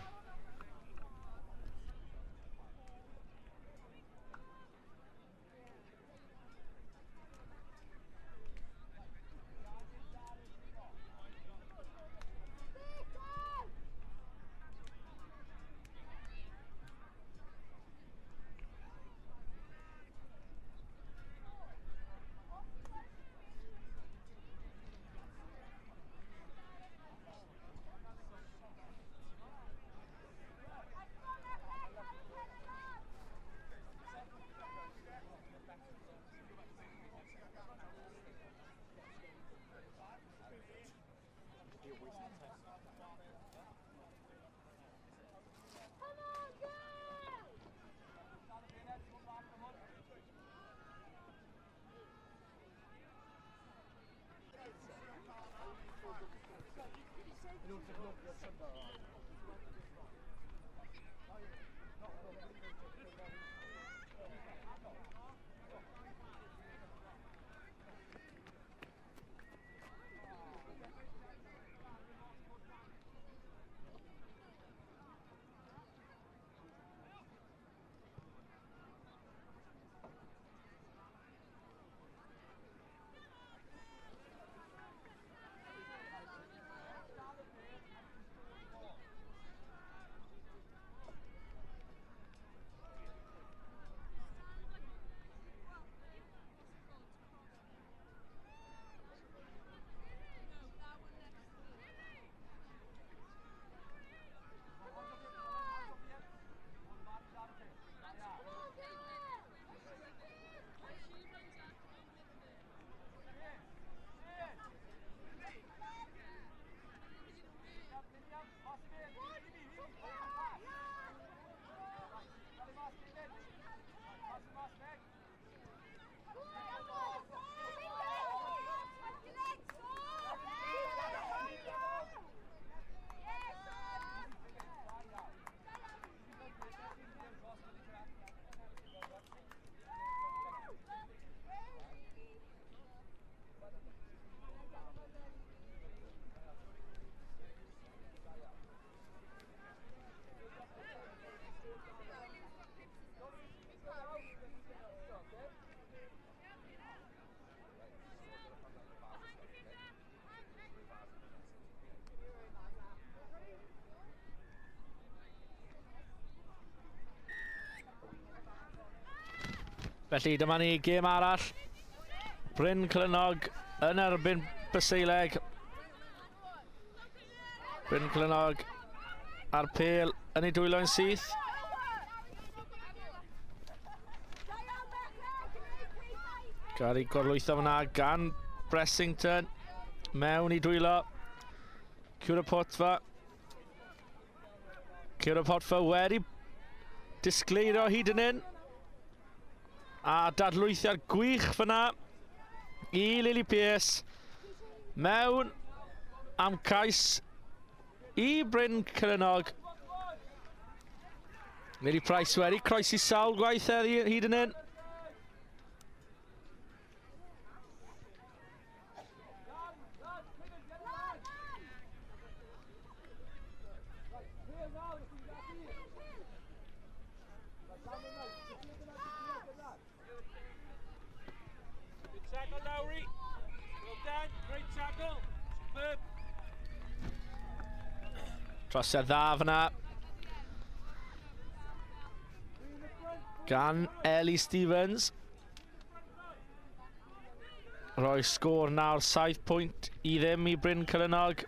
Felly dyma ni gêm arall. Bryn Clynog yn erbyn Baseileg. Bryn Clynog ar pêl yn ei dwylo'n syth. Gael ei gorlwytho fyna gan Bressington. Mewn i dwylo. Cwrapotfa. Cwrapotfa wedi disgleirio hyd yn un. A dadlwythiad gwych fyna i Lily Pierce. Mewn am cais i Bryn Clynog. Lily Price wedi croesi sawl gwaith hyd yn un. Trosiad dda fyna gan Ellie Stevens. Roi sgôr nawr 7 pwynt i ddim i Bryn Clynog.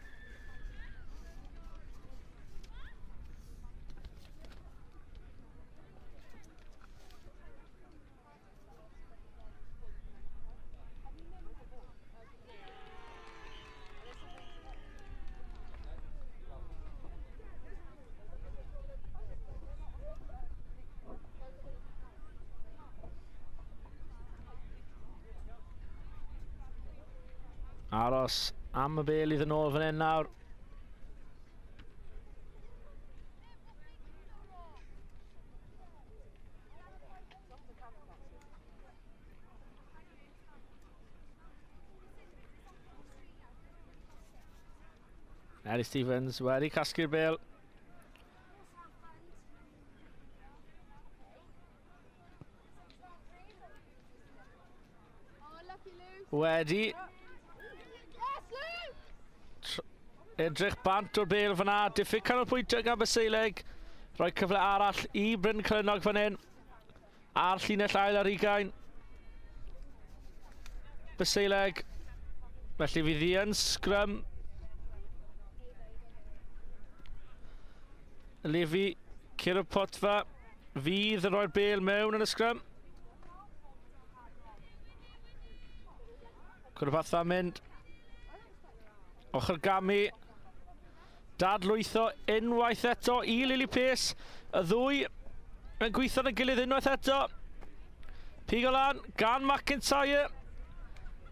Aros am y bêl iddyn nhw fan hyn nawr. Ellie Stevens wedi casglu'r bêl. Wedi edrych bant o'r bêl fyna, diffyg canolbwyntio gan Baseileg. Rhoi cyfle arall i Bryn Clynog fan hyn. Ar llinell ail ar 20. Baseileg. Felly fydd hi yn sgrym. Lefi Cwrapotfa fydd yn rhoi'r bêl mewn yn y sgrym. Cwrapotfa mynd. Ochr Gami. Dadlwytho unwaith eto i Lily Pierce. Y ddwy yn gweithio yn y gilydd unwaith eto. Pigo lan gan McIntyre.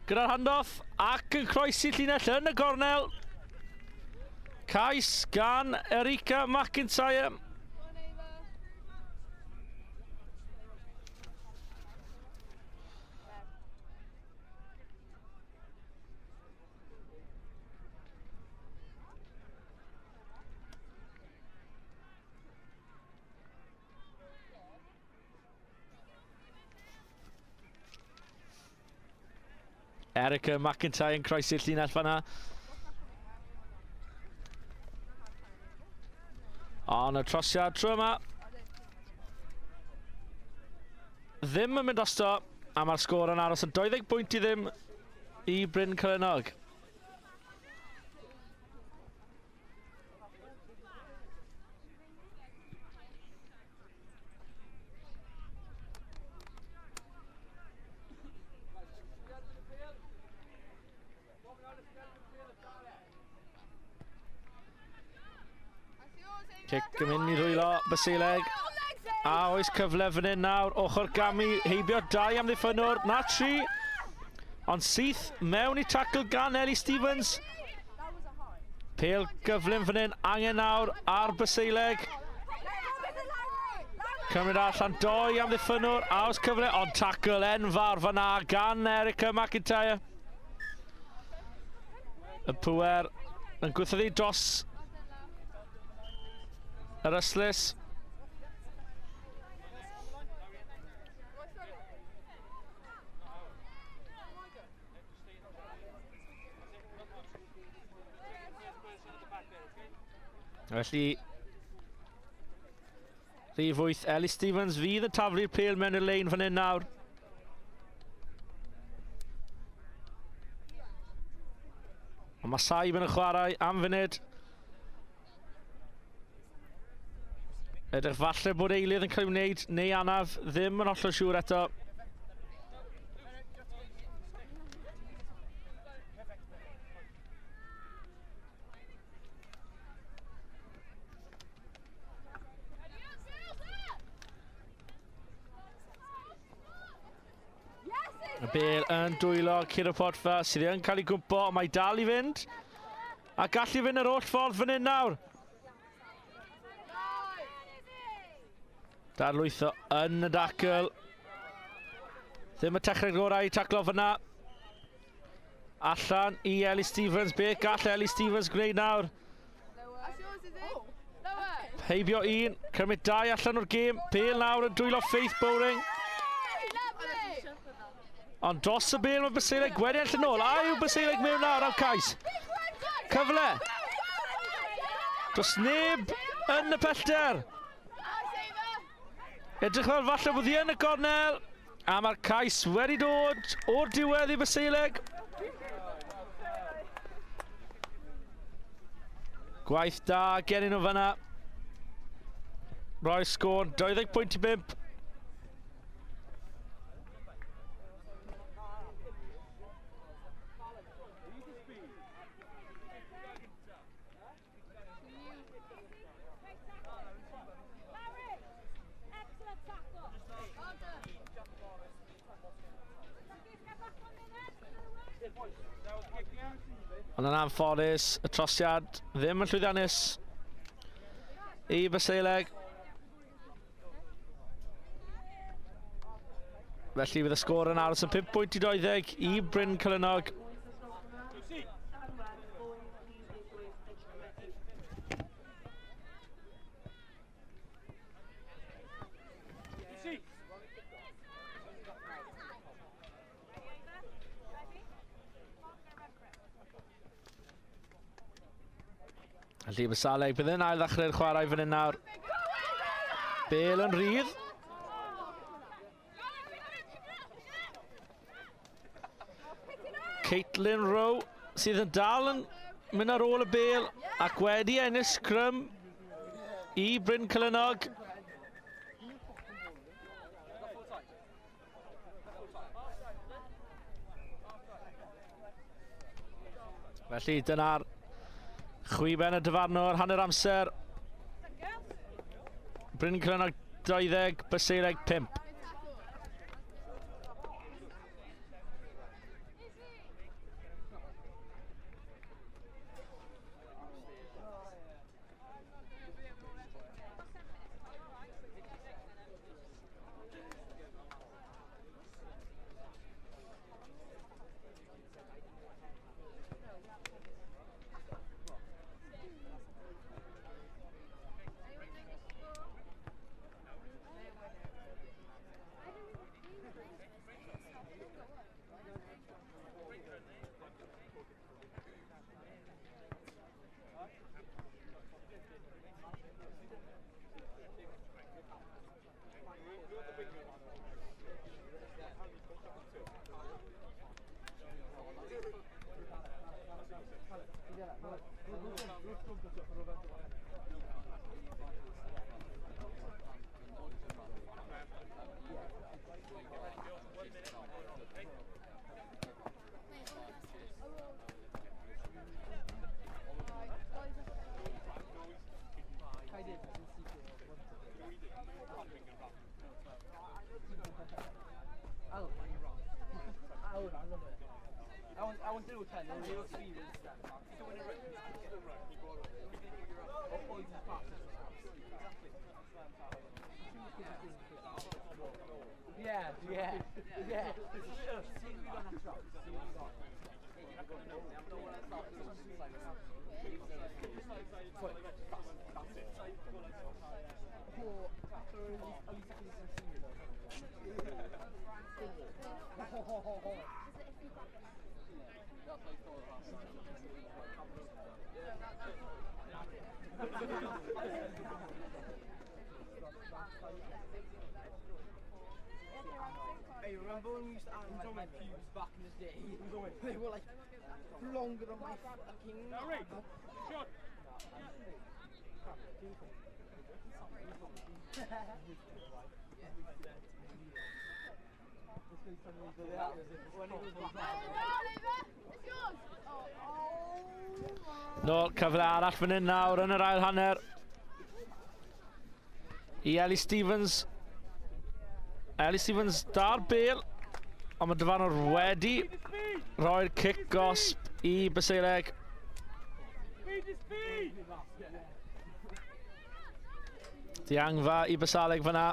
Gyda'r handoff ac yn croesi llinell yn y gornel. Cais gan Erica McIntyre. Erica McIntyre yn croesi'r llinell fanna. Ond y trosiad tro yma ddim yn mynd osto, a mae'r sgôr yn aros yn 20 pwynt i ddim i Bryn Clynog. Cic yn mynd i ddwylo Baseileg. A oes cyfle fan hyn nawr. Ochr Gami heibio 2 am ddiffynwr. Na 3. Ond syth mewn i tackle gan Ellie Stevens. Pêl gyflym fan hyn. Angen nawr ar Baseileg. Cymryd allan 2 am ddiffynwr. A oes cyfle. Ond tackle enfawr fanna gan Erica McIntyre. Y pŵer yn gwythyddi dros yr yslys. Felly rhif 8 Ellie Stevens fydd yn taflu'r pêl mewn y lein fan hyn nawr. A mae Saib yn y chwarae am funud. Edrych falle bod eilydd yn cael ei wneud, neu anaf ddim yn hollol siŵr eto. Y bêl yn dwylo Ciro Portfa sydd yn cael ei gwmpo, ond mae dal i fynd. A gallu fynd yr holl ffordd fan hyn nawr. Dadlwytho yn y dacl. Ddim y techneg gorau i taclo fyna. Allan i Ellie Stevens. Be gall Ellie Stevens gwneud nawr? Heibio un, cymryd 2 allan o'r gêm. Bêl nawr yn dwylo Faith Bowring. Ond dros y bêl mae Baseileg wedi enll yn ôl. A yw Baseileg mewn nawr am cais. Cyfle. Dros neb yn y pellter. Edrych fel falle bod hi yn y gornel. A mae'r cais wedi dod o'r diwedd i Baseileg. Gwaith da gen nhw fyna. Roi'r sgôr 20.5. Ond yn anffodus, y trosiad ddim yn llwyddiannus i Baseileg. Felly bydd y sgôr yn aros yn 5.20 i Bryn Cylynog. Felly Baseileg bydd yn ail ddechrau'r chwarae fan hyn nawr. Bêl yn rhydd. Caitlin Rowe sydd yn dal yn mynd ar ôl y bêl ac wedi ennill sgrym i Bryn Cylynog. Felly dyna'r chwiben y dyfarnwr, hanner amser. Bryn Cylynog 20, Baseileg 5. I won't do 10, no experience then. Yeah. Hey, remember when we used to iron my pubes back in the day? They were like longer than my fucking... Harry, shot! Nôl cyfle arall fan hyn nawr yn yr ail hanner. I Ellie Stevens. Ellie Stevens dar bêl. Ond mae Dyfanwr wedi roi'r cick gosb I Baseileg. Diangfa I Baseileg fyna.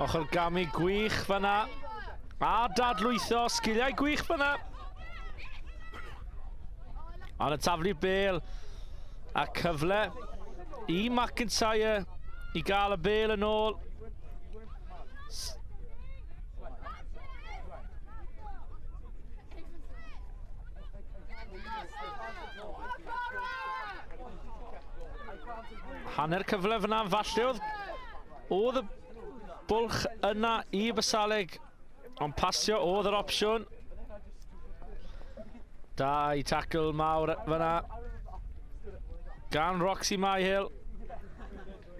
Ochr gamu gwych fyna. A dadlwytho, sgiliau gwych fyna. Ond y taflu bêl a cyfle I McIntyre I gael y bêl yn ôl. Hanner cyfle fyna, falle oedd y bwlch yna I Baseileg, ond pasio oedd yr opsiwn. Da I tackle mawr fyna gan Roxy Myhill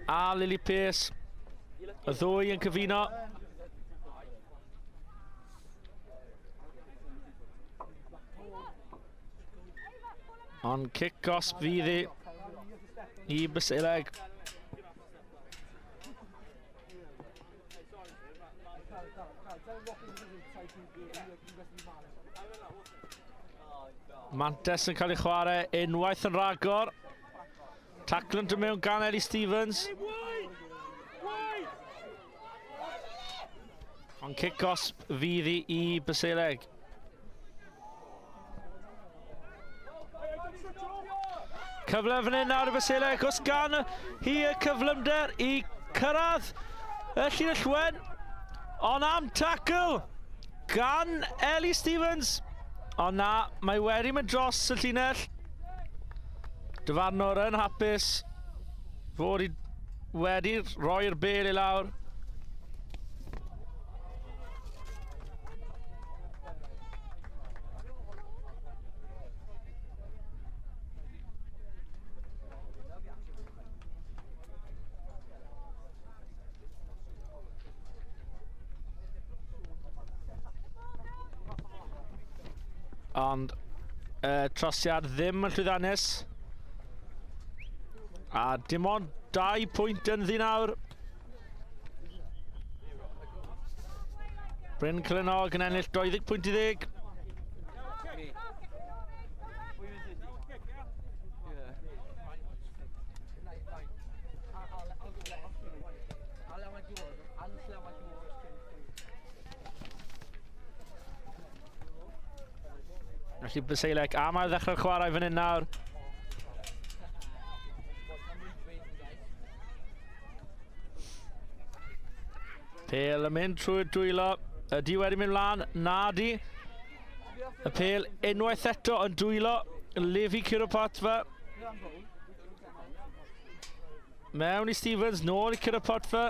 a Lily Pace, y ddwy yn cyfuno. Ond cick gosb fydd I Baseileg. Mantes yn cael ei chwarae, unwaith yn ragor. Tackle yn dod mewn gan Ellie Stevens. Ond cick gosb fydd I Baseileg. Cyfle fan hyn nawr I Baseileg, os gan hi y cyflymder I cyrraedd y llinellwen. Ond am tackle gan Ellie Stevens. Ond na, mae wedi mynd dros y llinell. Dyfarnwr yn hapus fod wedi roi'r bêl I lawr. Ond trosiad ddim yn llwyddiannus. A dim ond 2 pwynt yn ddi nawr. Bryn Clynog yn ennill 20 pwynt I 10. Felly Baseileg a mae'r ddechrau'r chwarae fan hyn nawr. Pêl yn mynd trwy'r dwylo. Ydi wedi mynd mlaen? Nadi. Y pêl unwaith eto yn dwylo. Lefi Curopotfa. Mewn I Stevens, nôl I Curopotfa.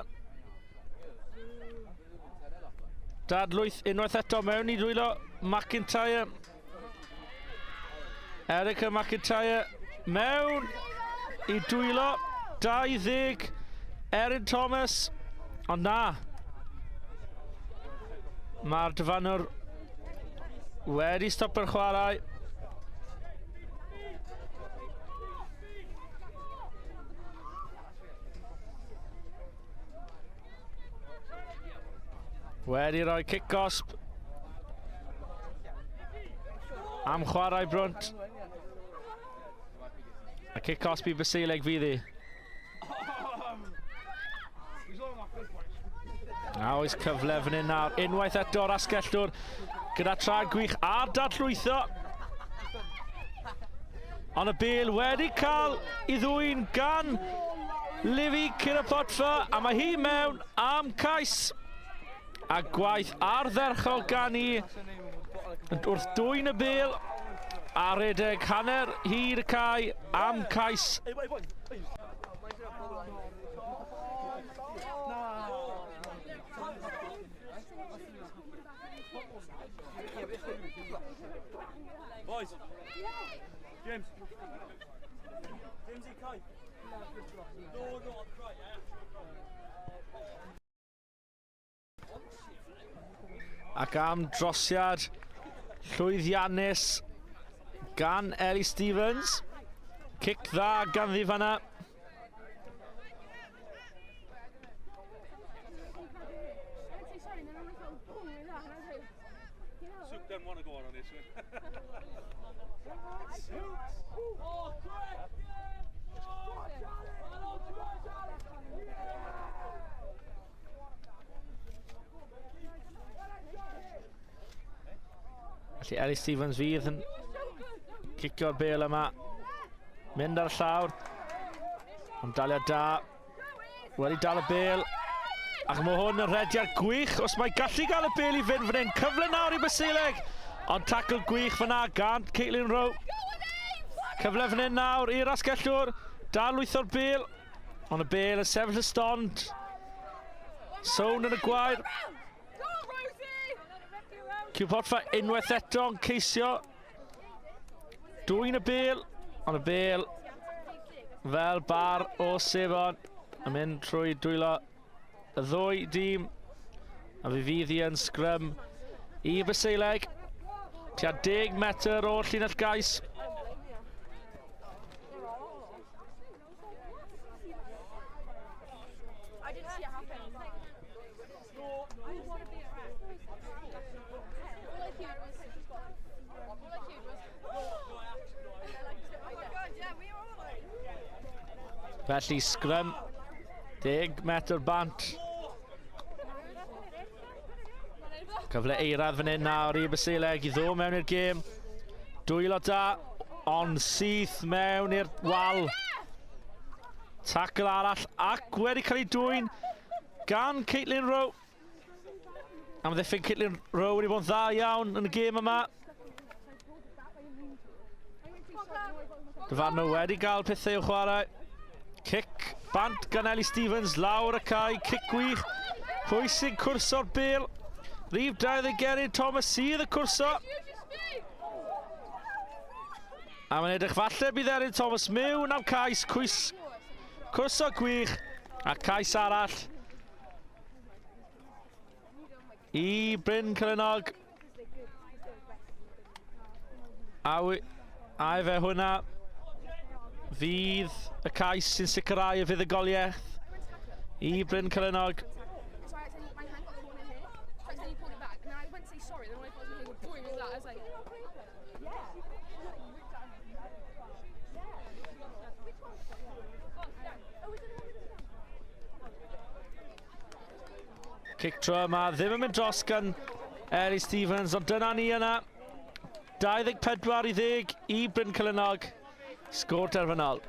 Dadlwyth unwaith eto mewn I dwylo. McIntyre. Erica McIntyre mewn I dwylo. 20. Erin Thomas. Ond na. Mae'r dyfanwr wedi stopio'r chwarae. Wedi rhoi cick gosb am chwarae brwnt. A cick gosb I Baseileg fydd I. A oes cyfle fan hyn nawr. Unwaith eto'r asgellwr gyda trad gwych a'r dadlwytho. Ond y bêl wedi cael I ddwyn gan Lefi Curopotfa a mae hi mewn am cais. A gwaith ardderchol gan I wrth dwyn y bêl a redeg hanner hir y cae am cais. Boys. James. Jamesy, Kai. No, I'll cry, Ac am drosiad llwyddiannus gan Ellie Stevens. Cic dda ganddi fanna. Suk doesn't want to go on this one. Felly Ellie Stevens fydd yn cicio'r bêl yma. Mynd ar y llawr. Ond daliad da. Wedi dal y bêl. Ac mae hwn yn rediad gwych. Os mae gallu gael y bêl i fynd fan hyn. Cyfle nawr i Basileg. Ond tacl gwych fyna gan Caitlin Rowe. Cyfle fan hyn nawr i'r asgellwr. Dal lwytho'r bêl. Ond y bêl yn sefyll y stond. Sown yn y gwair. Cwportfa unwaith eto yn ceisio. Dwy'n y bêl. Ond y bêl fel bar o sefon yn mynd trwy dwylo y ddwy dîm. A fi fydd i yn sgrym i Basileg. Tua 10 metr o'r llinell gais. Felly sgrym 10 metr bant. Cyfle eiradd fan hyn nawr i Basileg i ddod mewn i'r gêm. Dwylo da, ond syth mewn i'r wal. Tacl arall ac wedi cael ei dwyn gan Caitlin Rowe. Am ddiffyn Caitlin Rowe wedi bod yn dda iawn yn y gêm yma. Dyfarno wedi cael pethau i'w chwarae. Cic bant gan Ellie Stevens, lawr y cae, cic gwych. Pwy sy'n cwrso'r bêl? Rhif 20 Geryn Thomas sydd y cwrso. A mae'n edrych falle bydd Erin Thomas mewn am cais, cwrso gwych. A cais arall i Bryn Cylenog. A fe hwnna fydd y cais sy'n sicrhau y fuddugoliaeth i Bryn Cylenog. Cic tro yma, ddim yn mynd dros gan Ellie Stevens, ond dyna ni yna. 24-10 i Bryn Cylenog. Sgôr terfynol.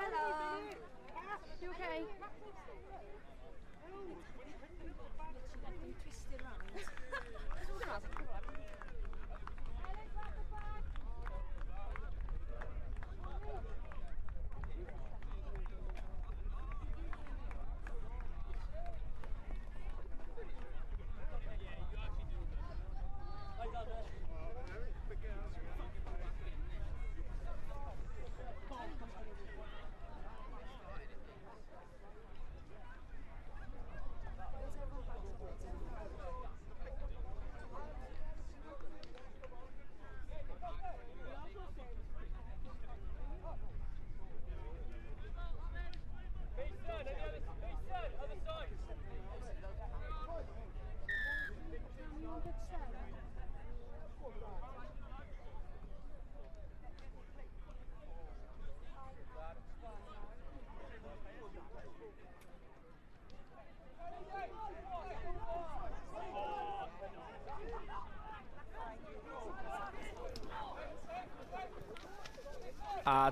Hello. You okay?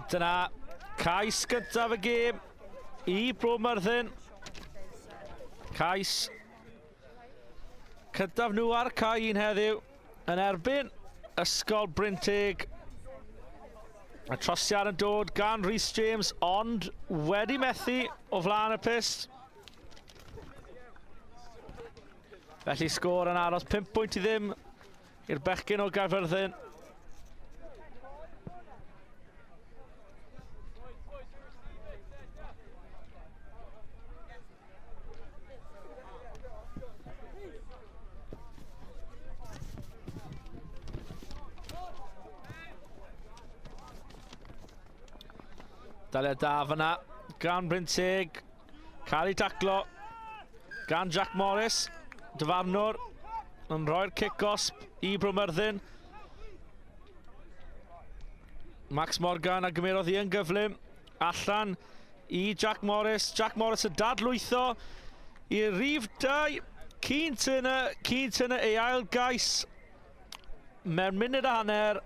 Dyna cais gyntaf y gêm I Bro Myrddin. Cais cyntaf nhw ar cae un heddiw yn erbyn Ysgol Bryn Teg. Y trosiad yn dod gan Rhys James, ond wedi methu o flaen y pist. Felly sgôr yn aros 5 pwynt I ddim i'r bechgyn o Gaerfyrddin. Daliad da fyna gan Bryn Teg. Cael ei taclo gan Jack Morris. Dyfarnwr yn rhoi'r kick-osp I Bro Myrddin. Max Morgan a gymerodd I yn gyflym. Allan I Jack Morris. Jack Morris yn dadlwytho i'r rhif 2. Cyn ei ail gais mewn munud a hanner.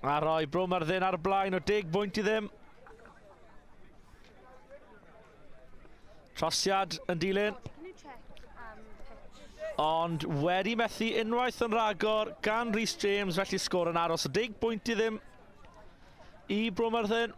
A rhoi Bro Myrddin ar y blaen o 10 bwynt I ddim. Trosiad yn dilyn. Ond wedi methu unwaith yn rhagor gan Rhys James, felly sgôr yn aros o 10 bwynt I ddim I Bro Myrddin.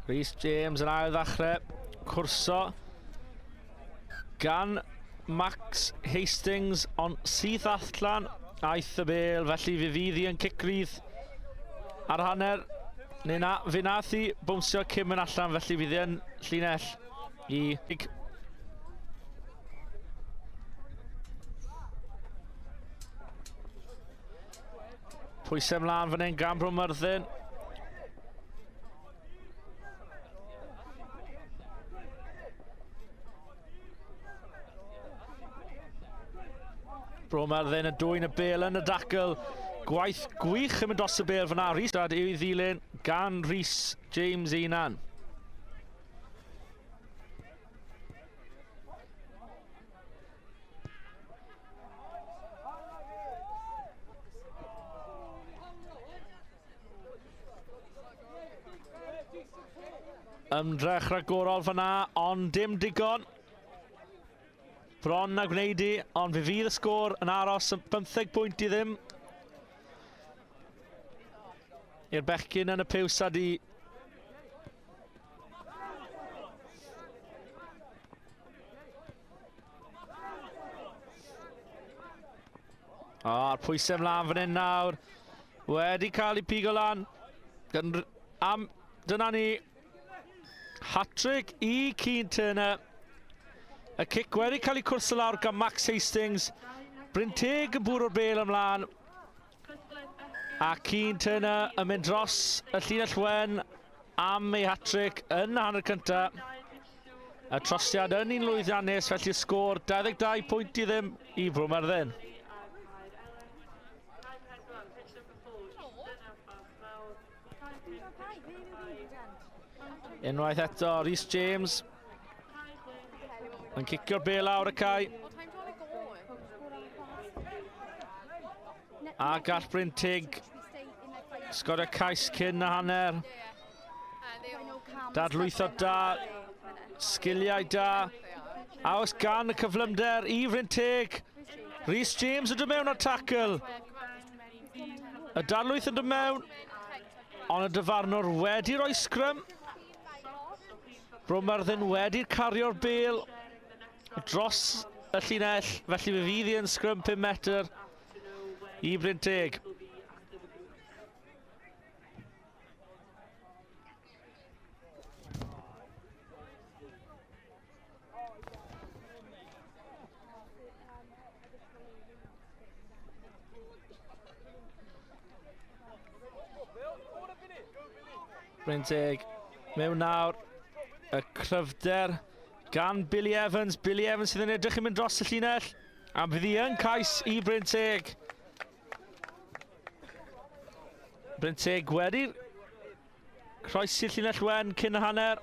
Rhys James yn ail ddechrau, cwrso gan Max Hastings, ond syth allan aeth y bêl, felly fe fydd I yn cicrydd ar hanner. Neu na, fe nath I bwmsio cym yn allan, felly fydd yn llinell I... Pwysau mlaen fan hyn gan Bro Myrddin. Bro Myrddin yn dwy'n y bêl yn y dacl. Gwaith gwych yn mynd dros y bêl fyna. Rhys dad i'w ddilyn gan Rhys James unan. Ymdrech rhagorol fyna, ond dim digon. Bron a gwneud I, ond fe fydd y sgôr yn aros yn 15 pwynt I ddim. I'r bechgyn yn y piwsad I. O'r pwysau mlaen fan hyn nawr. Wedi cael ei pigo lan. Dyna ni. Hat-trick I Keane Turner. Y cic wedi cael ei cwrso lawr gan Max Hastings. Bryn Teg yn bwrw'r bêl ymlaen. A Keane Turner yn mynd dros y llinell wen am ei hat-trick yn y hanner cyntaf. Y trosiad yn un lwyddiannus, felly sgôr 22 pwynt I ddim I Bro Myrddin. Unwaith eto, Rhys James yn cicio'r bêl lawr y cae. A gall Bryn Teg sgorio cais cyn y hanner. Dadlwytho da, sgiliau da. A oes gan y cyflymder I Bryn Teg. Rhys James yn dod mewn o'r tacl. Y dadlwyth yn dod mewn, ond y dyfarnwr wedi rhoi sgrym. Bro Myrddin wedi cario'r bêl dros y llinell, felly fe fydd I yn sgrym 5 metr I Bryn Teg. Bryn Teg mewn nawr. Y cryfder gan Billy Evans. Billy Evans sydd yn edrych yn mynd dros y llinell. A bydd I yn cais I Bryn Teg. Bryn Teg wedi croesi'r llinell wen cyn y hanner.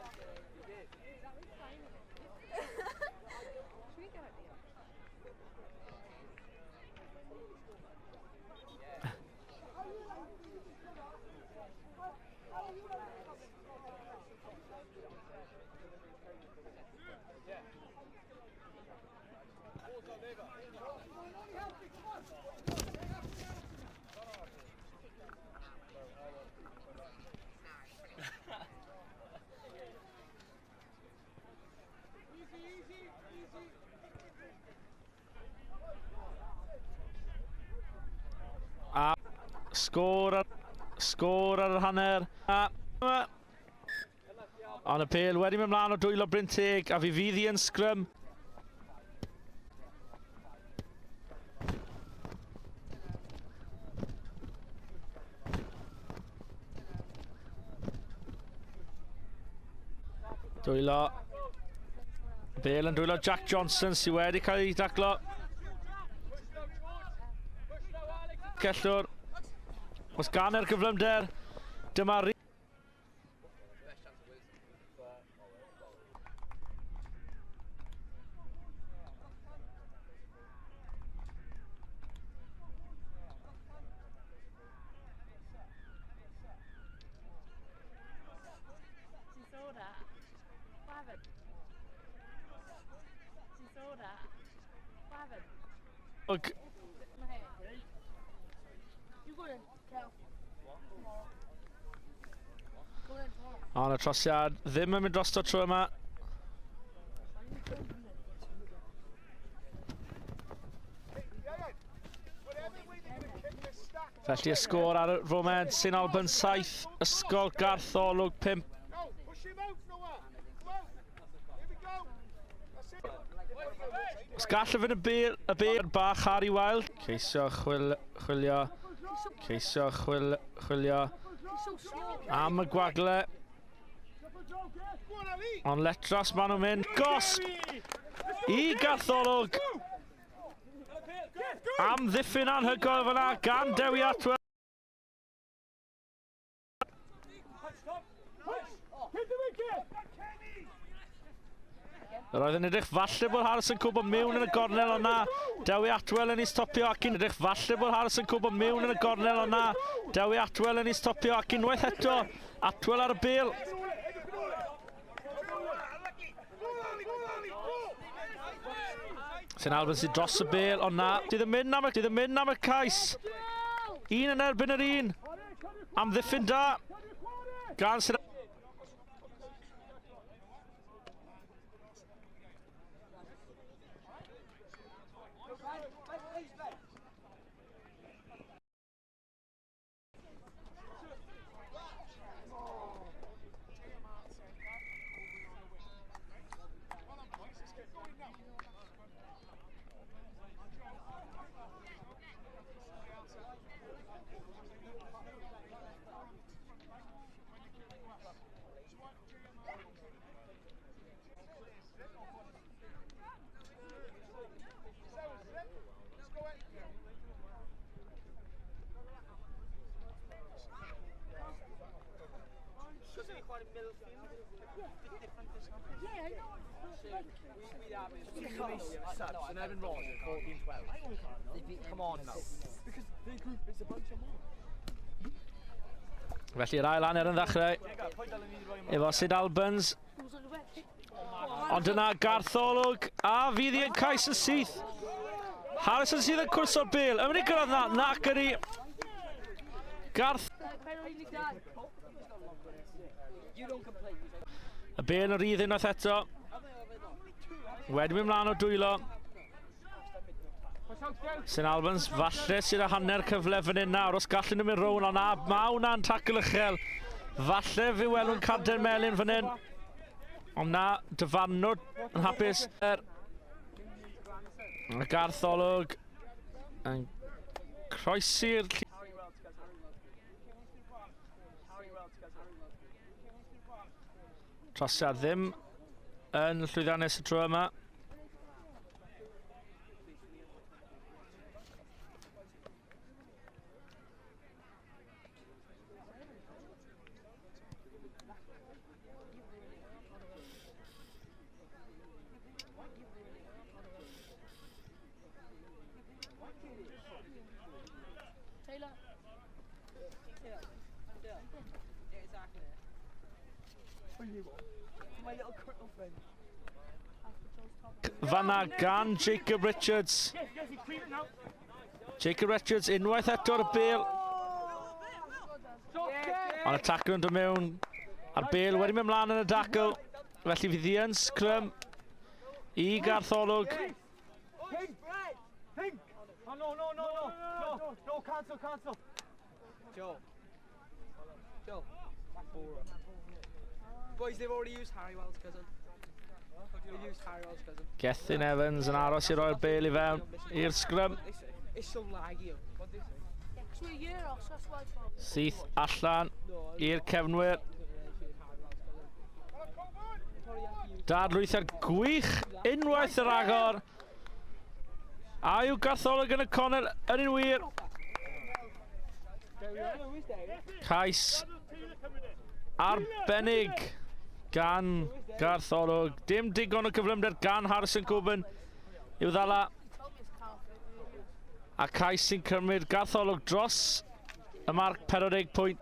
A sgôr ar y hanner. Ond y pêl wedi mynd mlaen o dwylo Bryn Teg a fi fydd hi yn sgrym. Dwylo. Bale yn dwylo Jack Johnson sydd wedi cael ei daclo. Cellwr. Os gan yr gyflymder. Dyma Ond y trosiad ddim yn mynd drosto tro yma. Felly y sgôr ar y foment, St Albans 7, Ysgol Gartholwg 5. Os gall y fynd y bêl bach Harry Wild. Ceisio chwilio am y gwagle. Ond letras maen nhw'n mynd. Gosb i Gartholwg. Am ddiffyn anhygoel fyna gan Dewi Atwell. Roedd yn edrych falle bod Harrison Cwb yn mewn yn y gornel o'na. Dewi Atwell yn ei stopio ac yn edrych falle bod Harrison Cwb yn mewn yn y gornel o'na. Dewi Atwell yn ei stopio ac unwaith eto. Atwell ar y bêl. St Albans i dros y bêl, ond na. Dydd yn mynd am y cais. Un yn erbyn yr un. Am ddiffyn da. Gan St Felly'r ail hanner yn ddechrau efo St Albans. Ond yna Gartholwg a fydd hi yn cais yn syth. Harrison sydd yn cwrs o'r bêl. Ymwneud i gyrraedd na, nac ydi. Y bêl yn rydd unwaith eto. Wedi mynd mlaen o dwylo. St Albans falle sydd â hanner cyfle fan hyn nawr os gallen nhw mynd rown ond ma hwnna'n tacl uchel. Falle fi welwn Cader Melin fan hyn. Ond na, dyfarnwr yn hapus. Y Gartholwg yn croesi'r trosiad ddim yn llwyddiannus y tro yma. Yeah, exactly. What do you want? My little cripple friend. Fanna gan Jacob Richards. Jacob Richards unwaith eto ar y bêl. Ond y tacl yn dod mewn a'r bêl wedi mynd mlaen yn y dacl. Felly fydd hi yn scrum I Gartholwg. Think! Oh, no, cancel. Joe. Boys, they've already used Harry Wells' cousin. They've used Harry Wells' cousin. Gethin Evans yn aros I roi'r bêl I fewn i'r scrum. It's so laggy. What do they say? Syth allan i'r cefnwyr. Dadlwyth ar gwych unwaith yr agor. A yw Gartholwg yn y corner yn un wir. Cais arbennig gan Gartholwg. Dim digon o gyflymder gan Harrison Coburn i'w ddala. A cais sy'n cymryd Gartholwg dros y marc 40 pwynt.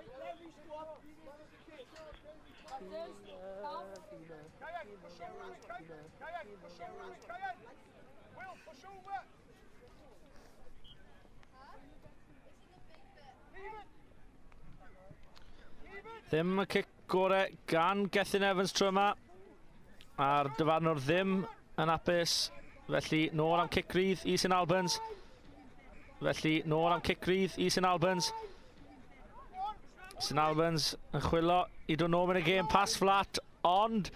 Ddim y cic gorau gan Gethin Evans tro yma. A'r dyfarnwr ddim yn apus. Felly nôl am cic rydd I St Albans. St Albans. St Albans yn chwilo I dod nôl yn y gêm pass flat. Ond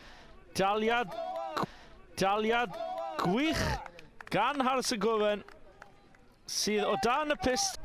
daliad gwych gan Harrison Coburn sydd o dan y pist.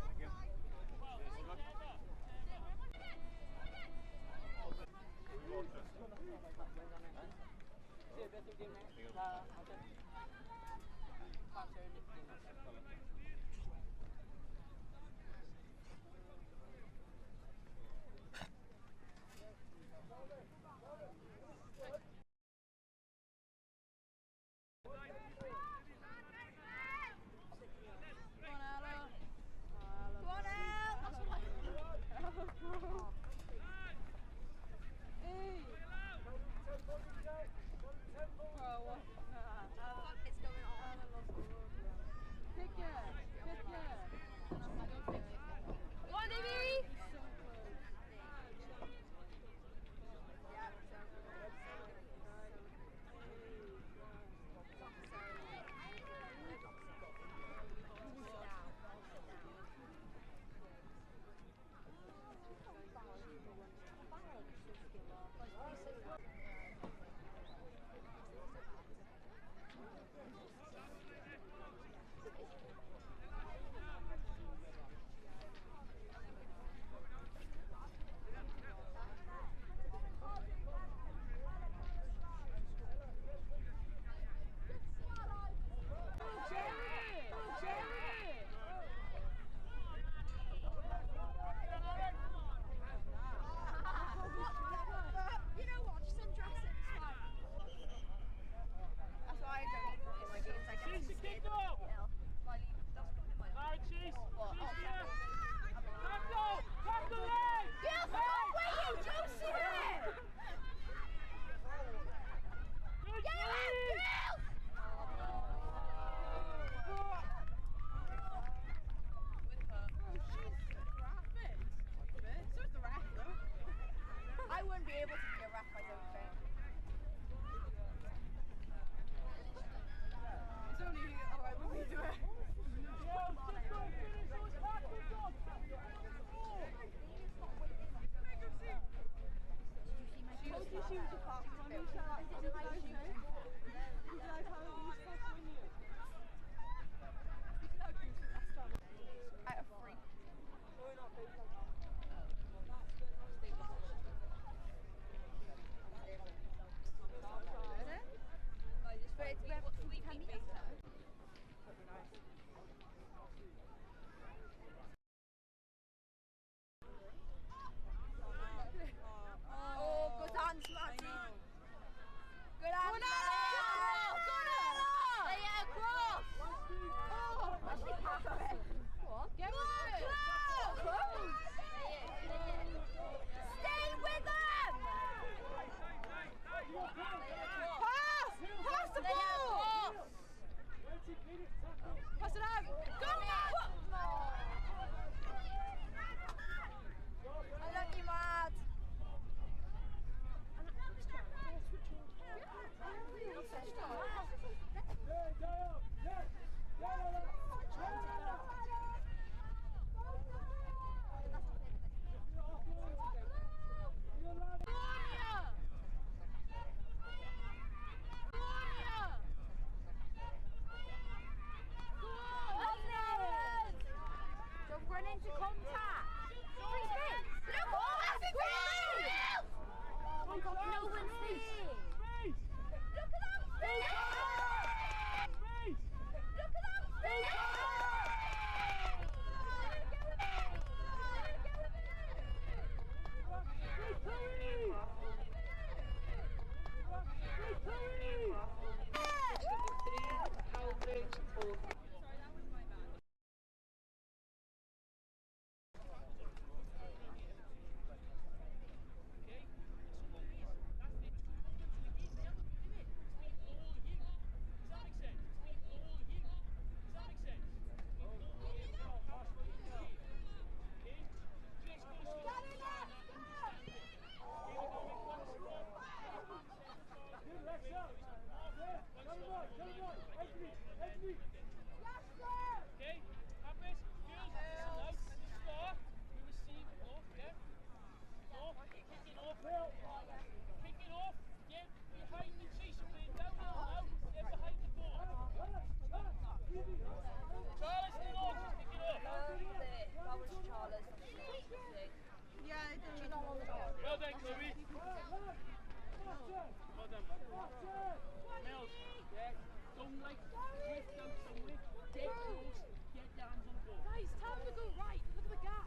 Don't like drift out somewhere. Get close. Get your hands on the ball. Guys, tell him to go right. Look at the gap.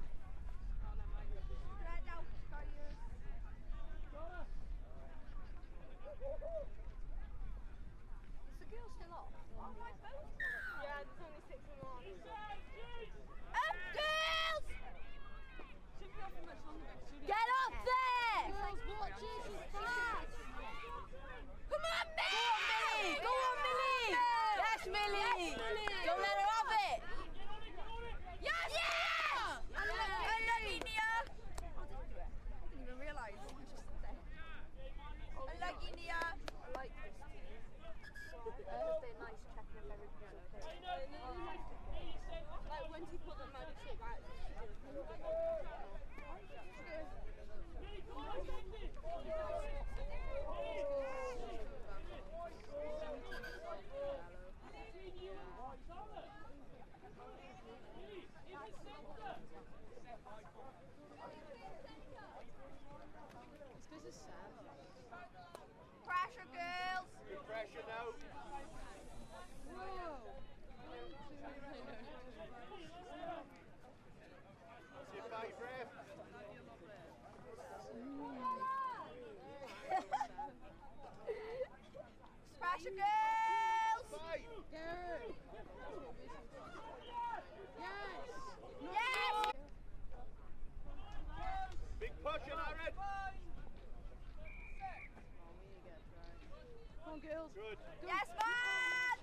Oh, never mind. Spread out, guys. Is the girl still off? Oh, my boat. Yeah, there's only 6 of them on. Up, girls! Get up there! Girls, watch it. She's fast. Come on, Millie! Go on, Millie! Yes, Millie! Don't let her have it! Yes! Yes! I love you, Nia! I didn't even realise. I just stood there. I like you, Nia! I like this team. They're nice checking if everything's okay. Like, when do you put the magic tape out? Pressure, girls! Good pressure now. Whoa! That's your 5 ref. Pressure, girls! 5. Good! Yes! Yes! Big push in Aaron. Come on, girls. Good. Yes, man!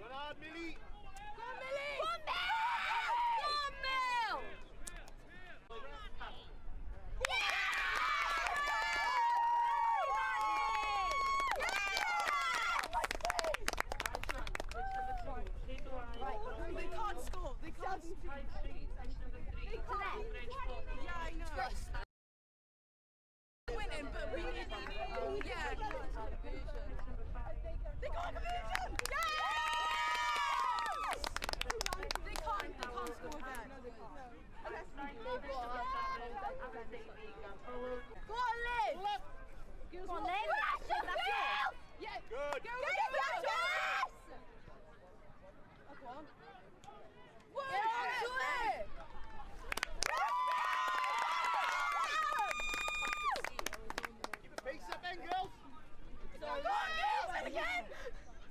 Run hard, Millie. Go on, Millie! Go on, Mill! Go on, Mill! They can't score. They can't score. Yeah, I know. Winning, but we need. Yeah. They got a conversion. Yes! They can't score again. Go on, Liz! Go on, Liz! That's it! Yeah. Good. Go, Yes! Go on. Get on to it! Keep the pace up then, girls. Go on, girls! Save again!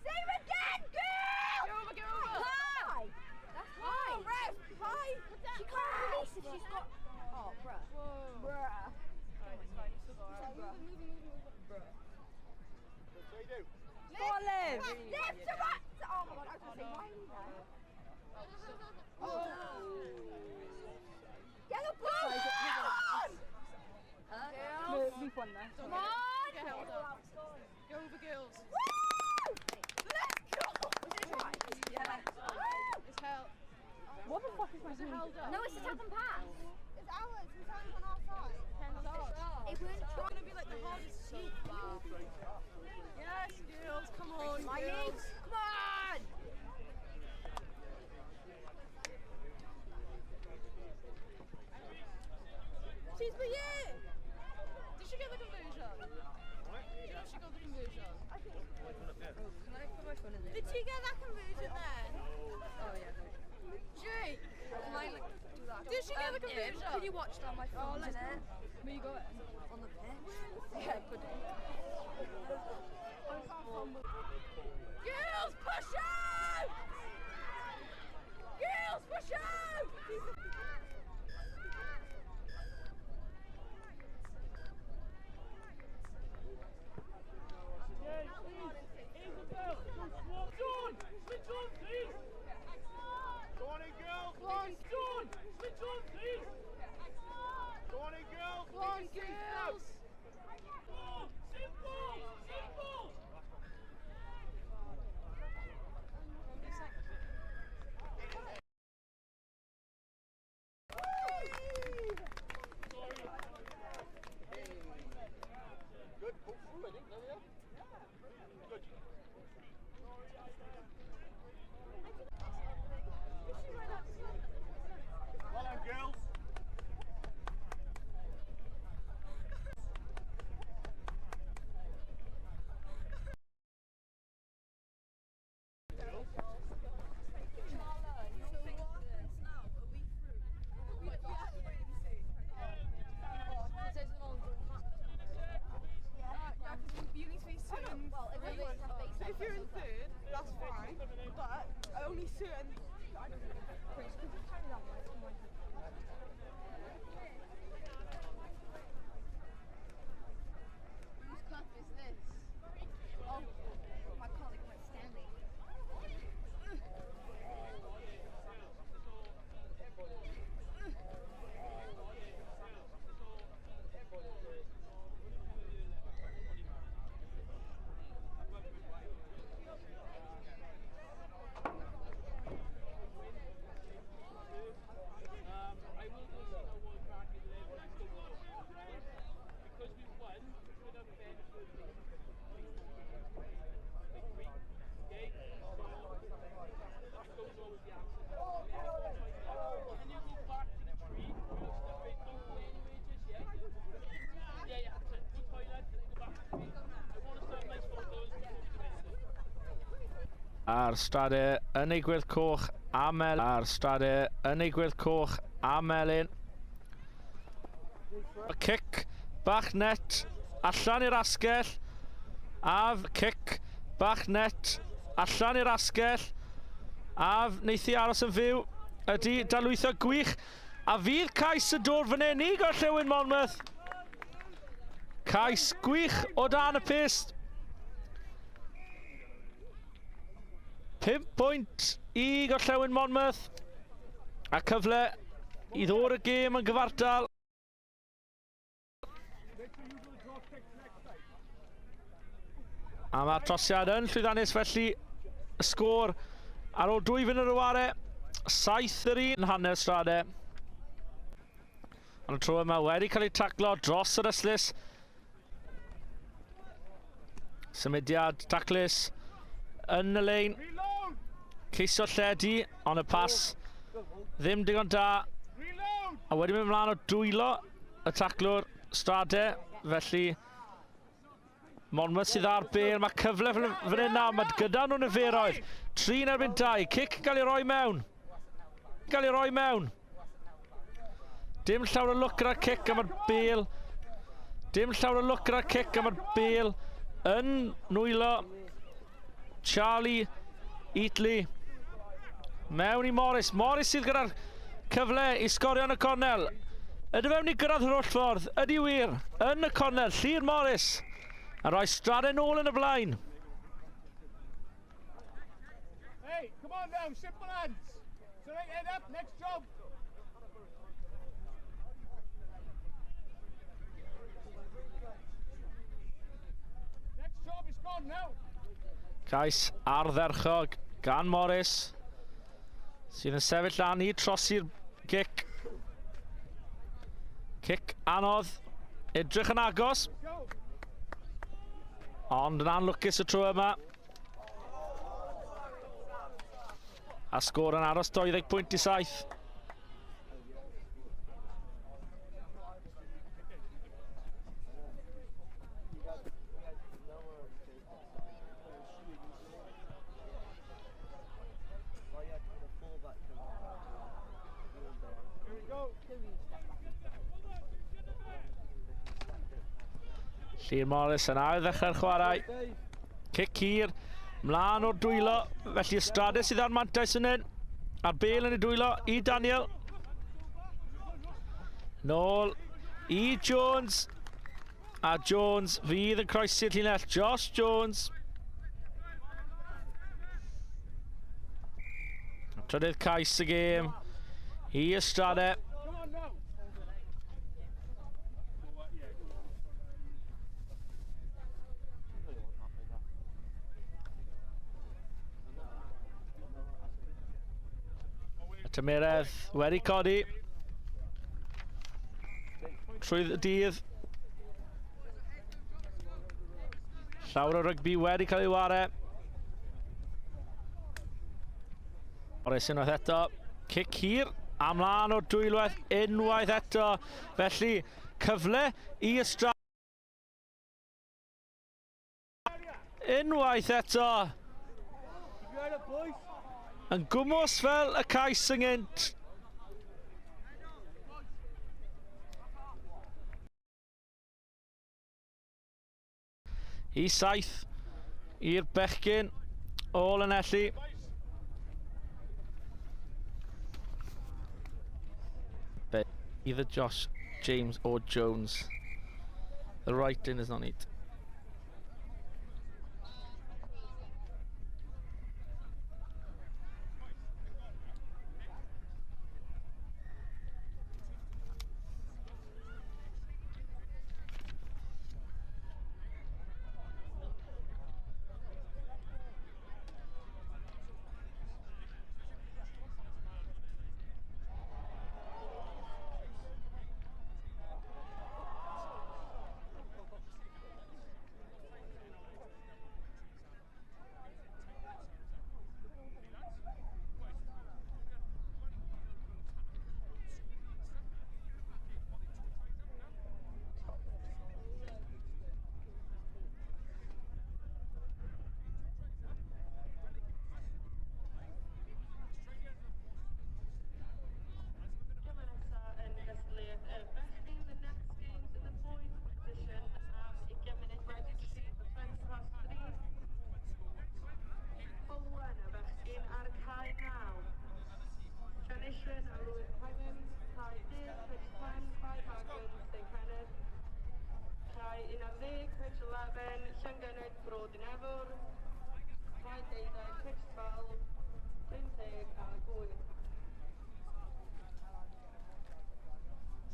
Save again, girls! Go over, go over. High! That's high! Oh, ref! High! She can't release if she's got... Oh, bruh. Whoa. Bruh. It's fine. It's still alright. Bruh. That's what you do. Go on, Liv! Liv, to right! Oh my god, I was going to say, why are you there? Oh. Yellow ball! Girls. We've won there. Come on! Get held up. Go over, girls. Woo! Let's go! Is it right? Yeah. It's held. What the fuck is my Is it held up? No, it's a tap and pass. It's ours. It's ours on our side. It's ours. It weren't It's going to be like the hardest seat. Yes, girls. Come on, My girls. legs. Come on! She's for you. Did she get the conversion? Do you know if she got the conversion? I think. Can I put my phone in there? Did she get that conversion then? Oh yeah. Jake. Can I like do that? Did she get the conversion? Can you watch that on my phone? let's it? Where you going? On the pitch? Yeah, good. Girls, push out! Girls, push out! Go on in, girls. Go on, Switch on, please. Go on in, girls. Go on, girls! Good. Pull through, I think. There we are. Good. Well done, girls. certain... I don't know. Chris, could you tell me that one? Whose cup is this? Oh, my colleague went Stanley. Ar stadau yn ei gwydd coch a melyn. Ar stadau yn ei gwydd coch a melyn. Y cic bach net allan i'r asgell. Af cic bach net allan i'r asgell. Af neithi aros yn fyw. Ydy dalwytho gwych. A fydd Cais y dod fan hyn i gorllewin Monmouth. Cais gwych o dan y pist. 5 pwynt i gorllewin Monmouth. A cyfle i ddod y gêm yn gyfartal. A mae'r trosiad yn llwyddiannus felly y sgôr ar ôl 2 funud o ware. 7-1 yn hanner stradau. Ond y tro yma wedi cael ei taclo dros yr yslys. Symudiad taclus yn y lein. Ceisio lledu, ond y pas ddim digon da. A wedi mynd ymlaen o dwylo y taclwr stradau. Felly Monmouth sydd ar bel. Mae cyfle fan hyn nawr. Mae gyda nhw'n niferoedd. 3-2. Cic gael ei roi mewn. Dim llawer o look gyda'r cic am yr bel. Yn nwylo. Charlie Eatley. Mewn i Morris. Morris sydd gyda'r cyfle i sgorio yn y cornel. Ydy fewn i gyrraedd yr holl ffordd? Ydy wir. Yn y cornel. Llyr Morris. A rhoi stradau nôl yn y blaen. Hey, come on now, simple hands. So right, head up, next job. Next job is gone now. Cais ardderchog gan Morris. Sydd yn sefyll lan i trosi'r gic. Cic anodd. Edrych yn agos. Ond yn anlwcus y tro yma. A sgôr yn aros 20.7. Llyr Morris yn ail ddechrau'r chwarae. Cic hir, mlaen o'r dwylo. Felly Ystrade sydd ar mantais yn hyn. A'r bel yn y dwylo i Daniel. Nôl i Jones. A Jones fydd yn croesi'r llinell. Josh Jones. Trydydd Cais y gêm i Ystrade. Tymeredd wedi codi trwy y dydd. Llawer o rygbi wedi cael ei ware. Morris unwaith eto. Cic hir a mlaen o'r dwyloeth unwaith eto. Felly cyfle i Ystrade. Unwaith eto. Yn gwmws fel y Cais yng Nghynt. I 7 i'r bechgyn o Lanelli. either Josh, James or Jones. The writing is not neat.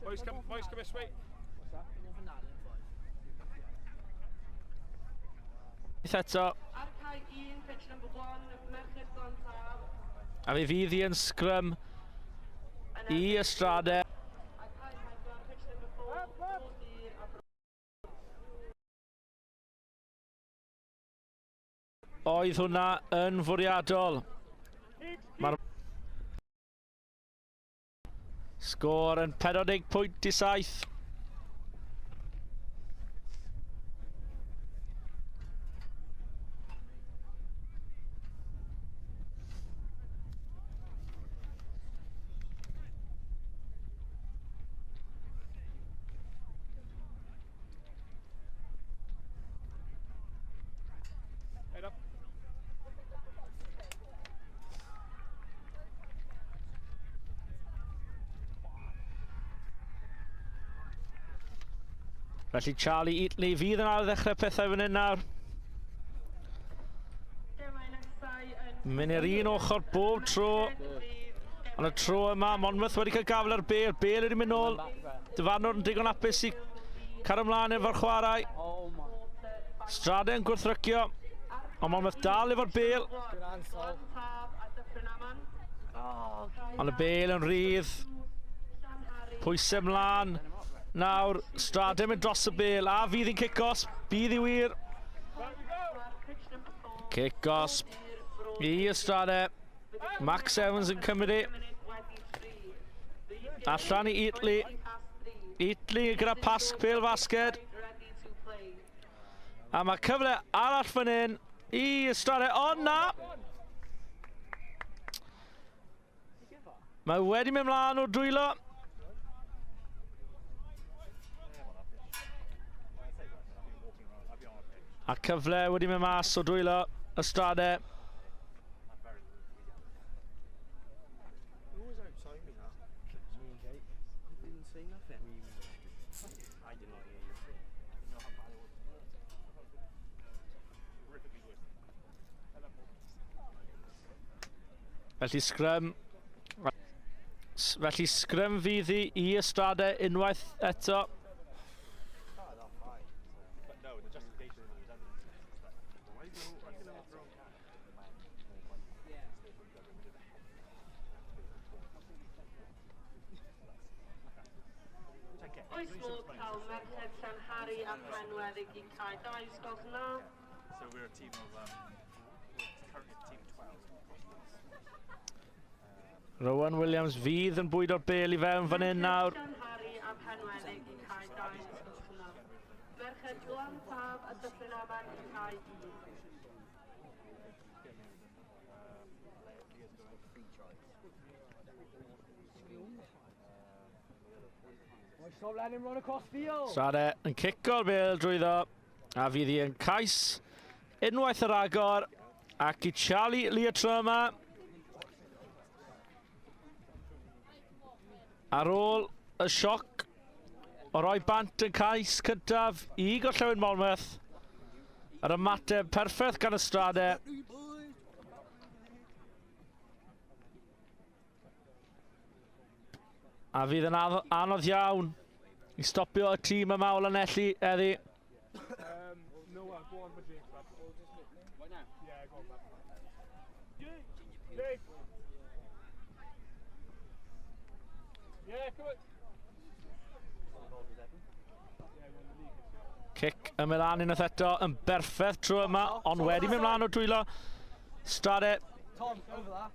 Boys come this way. Eto. A fe fydd hi yn sgrym I Ystrade. Oedd hwnna yn fwriadol. Mae'r sgôr yn 40.7. Felly Charlie Eatley fydd yn ar ddechrau pethau fan hyn nawr. Mynd i'r un ochr bob tro. Ond y tro yma, Monmouth wedi cael gafel ar Bale. Bale wedi mynd nôl. Dyfarnwr yn digon apus I car ymlaen efo'r chwarae. Strade yn gwrthrycio. Ond Monmouth dal efo'r Bale. Ond y Bale yn rhydd. Pwysau ymlaen. Nawr, Strade mynd dros y Bale, a fydd hi'n kick-os, bydd hi wir. Kick-os I Strade. Max Evans yn cymryd I. Allan I Eatley. Eatley gyda pasg pêl fasged. A mae cyfle arall fan hyn I Strade, ond na! Mae wedi mynd mlaen o'r dwylo. A cyfle wedi mynd mas o dwylo Ystrade. Felly sgrym. Felly sgrym fydd I Ystrade unwaith eto. Oes fod cael merched Llanhari a Penweddig I cael 2 sgwrs yna. So we're a team of currently a team of 12. Rowan Williams fydd yn bwydo'r Bale I fewn fan hyn nawr. Llanhari a Penweddig I cael 2 sgwrs yna. Merched Glan Tab a Dyffryn Aman I cael 1. Strade yn cico'r Bale drwyddo. A fydd hi yn cais unwaith yr agor. Ac I Charlie Leotroma. Ar ôl y sioc o roi bant yn cais cyntaf i Gorllewin Monmouth. Yr ymateb perffaith gan Ystrade. A fydd yn anodd iawn i stopio y tîm yma o Lanelli eddi. No, go on with Jake. Why now? Yeah, go on back. Jake! Yeah, come on. Cic y Milan unwaith eto yn berffaith trwy yma, ond wedi mynd mlaen o dwylo. Strade. Tom, over that.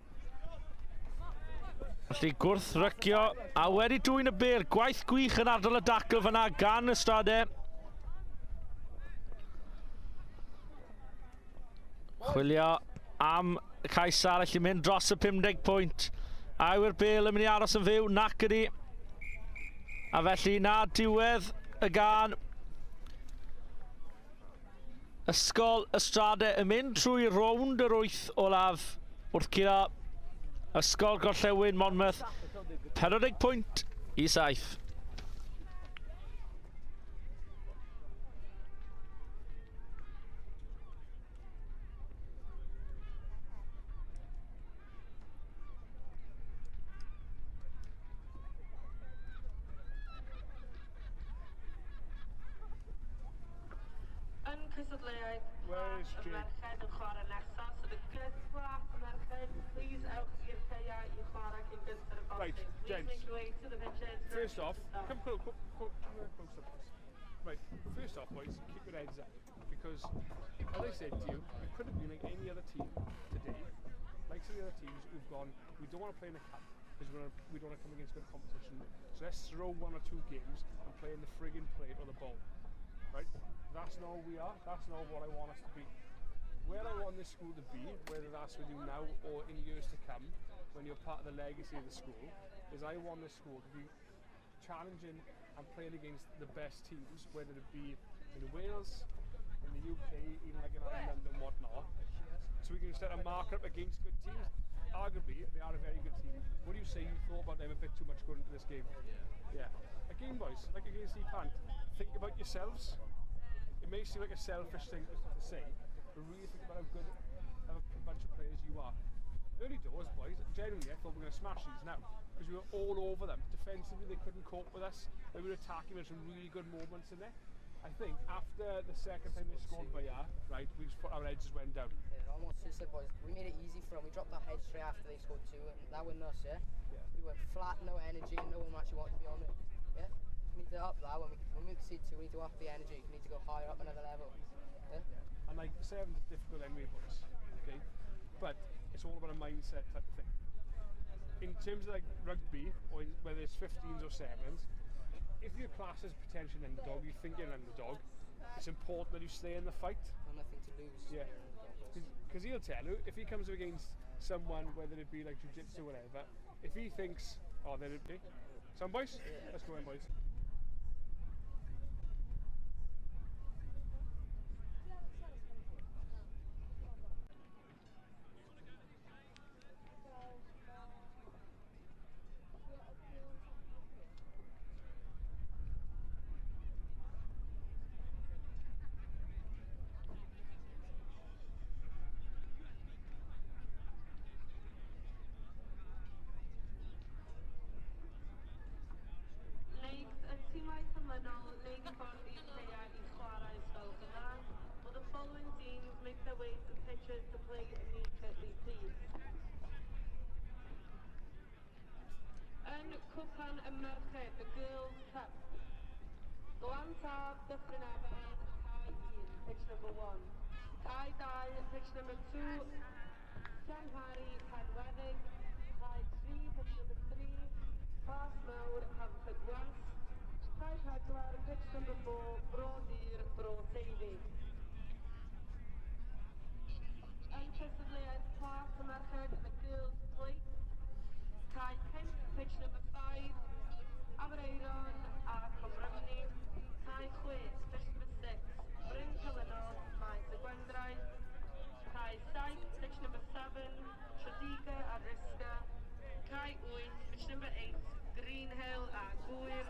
Felly gwrthrycio, a wedi dwy'n y bel. Gwaith gwych yn ardal y dacl fyna gan y Strade. Chwilio am y cais arall i mynd dros y 50 pwynt. A yw'r bel yn mynd i aros yn fyw, nac ydi. A felly na diwedd y gan. Ysgol Ystrade yn mynd trwy rownd yr 8 olaf wrth curo Ysgol Gorllewin Monmouth 40 pwynt i 7. Yn Cystadleuaeth, Where's y Jake? merched yn chwarae nesaf, so the good class merched, please ewch i'r ceia i chwarae cyn gynted y Right, bosses. Please gents. make your way to the pitches. First off, come closer, boys. Right, first off, boys, keep your heads up. Because, as I said to you, we couldn't be like any other team today. Like some of the other teams who've gone, we don't want to play in the cup because we don't want to come against good competition. So let's throw 1 or 2 games and play in the friggin' plate or the bowl. Right? That's not who we are. That's not what I want us to be. Where I want this school to be, whether that's with you now or in years to come, when you're part of the legacy of the school, is I want this school to be challenging and playing against the best teams, whether it be in Wales, in the UK, even like in Ireland and whatnot. So we can set a marker up against good teams. Arguably, they are a very good team. What do you say? You thought about them a bit too much going into this game? Yeah. Again, boys, like against Pant, think about yourselves. It may seem like a selfish thing to say, but really think about how good of a bunch of players you are. Early doors, boys, genuinely I thought we were going to smash these now, because we were all over them. Defensively, they couldn't cope with us. They were attacking with some really good moments in there. I think after the second time they scored by right, we just put our heads just went down. Yeah, almost seriously, boys. We made it easy for them. We dropped our heads straight after they scored 2, and that wasn't us, yeah? We went flat, no energy, and no one actually wanted to be on it. Yeah? We need to up that. When we concede 2, we need to up the energy. We need to go higher up another level. Yeah? And like 7's difficult anyway, boys. Okay? But it's all about a mindset type of thing. In terms of like rugby, or whether it's 15s or 7s, if your class is potentially an underdog, you think you're an underdog, it's important that you stay in the fight. And nothing to lose. Yeah. Because he'll tell you, if he comes against someone, whether it be like jiu-jitsu or whatever, if he thinks, oh, then it'd be. Some boys? Yeah. Let's go in, boys. Cwpan y merched, the Girls' Cup. Glantab, Dyffryn Efan, Cai 1, pitch number 1. Cai 2, pitch number 2. Llanhari, Penweddig. Cai 3, pitch number 3. Plas Mawr, Hamphead-West. Cai 4, pitch number 4. Brodyr, Bro Teifi. Yn Cystadleuaeth, Plas y merched, the Girls' Plate. Cai 5, pitch number 5, Abereiron a Cwmrymni. Cai 6, pitch number 6, Bryn Celynnog, Maes y Gwendraeth. Cai 7, pitch number 7, Trediga a Risga. Cai 8, pitch number 8, Greenhill a Gwyl.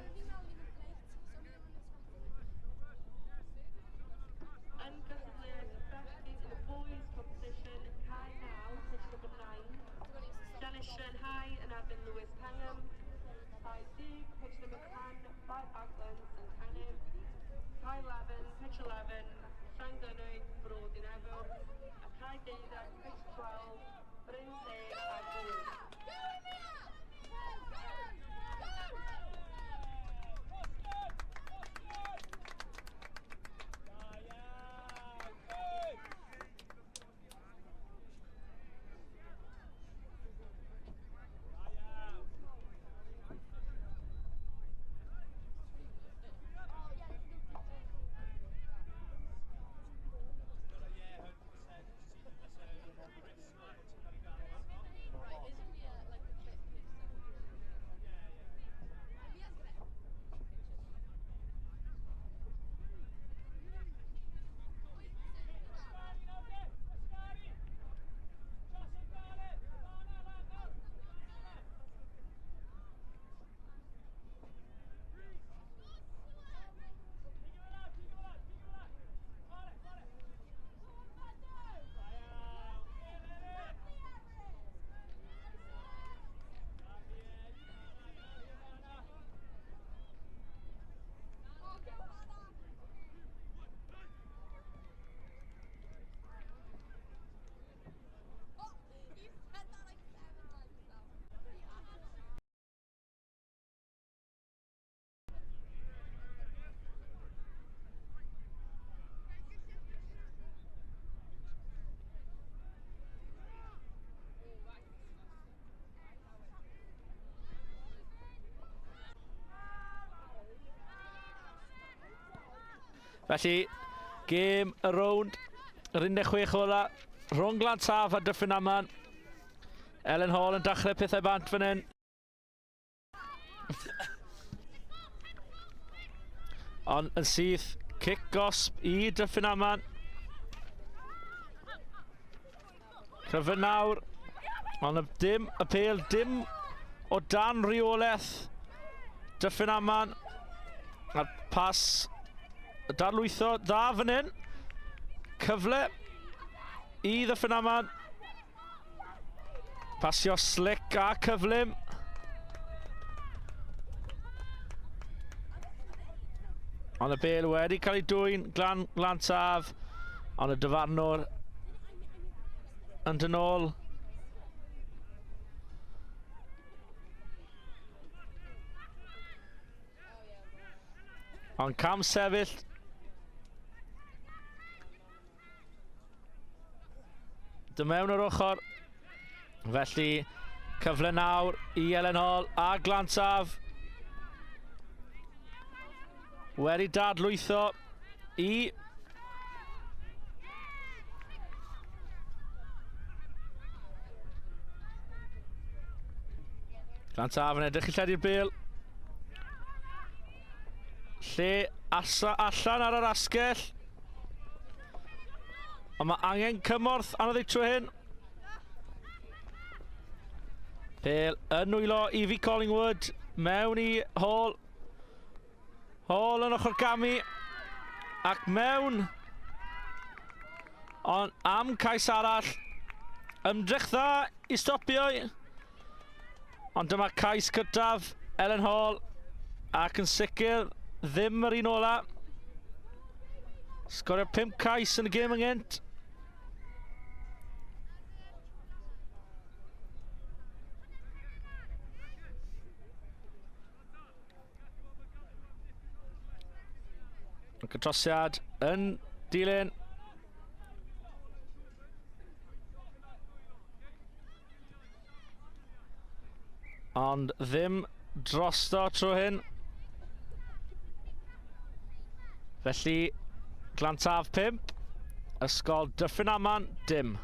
Felly, gêm y rownd, yr 16 ola, rhwng Glantaf a Dyffryn Aman. Ellen Hall yn dechrau pethau bant fan hyn. Ond yn syth, cic gosb i Dyffryn Aman. Cyfyn nawr, ond dim y pêl, dim o dan reolaeth Dyffryn Aman. A'r pas darlwytho dda fan hyn. Cyfle i Dyffryn Aman. Pasio slick a cyflym. Ond y bêl wedi cael ei dwyn, Glantaf, ond y dyfarnwr yn dynol. Ond cam sefyll. Dy mewn yr ochr. Felly, cyfle nawr i Ellen Hall a Glantaf. Wedi dadlwytho i Glantaf yn edrych i lledu'r bêl. Lle allan ar yr asgell. Ond mae angen cymorth anodd ei trwy hyn. Bêl yn nwylo i fi Collingwood. Mewn i Hall. Hall yn ochr gamu. Ac mewn. Ond am cais arall. Ymdrech dda i stopio. Ond dyma cais cyntaf Ellen Hall. Ac yn sicr ddim yr un ola. Sgorio 5 cais yn y gêm yng Nghynt. Y cytrosiad yn dilyn. Ond ddim drosto trwy hyn. Felly, Glantaf 5, ysgol Dyffryn Aman dim.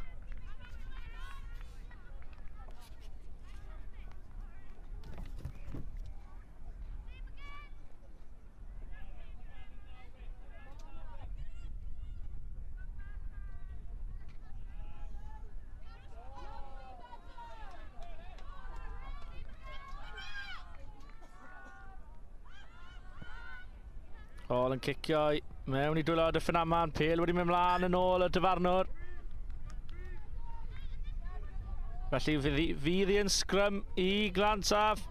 Hall yn cicio mewn i dwylo Dyffryn Aman. Pêl wedi mynd mlaen yn ôl y dyfarnwr. Felly fydd hi yn sgrym i Glantaf.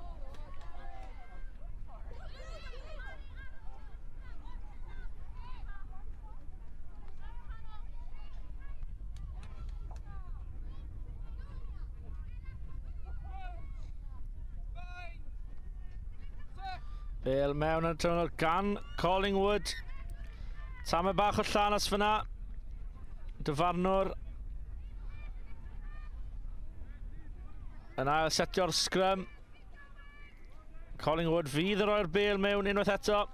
Bêl mewn yn tynol gan Collingwood. Tama bach o llanas fyna. Dyfarnwr. Yn ail setio'r sgrym. Collingwood fydd yn rhoi'r bêl mewn unwaith eto.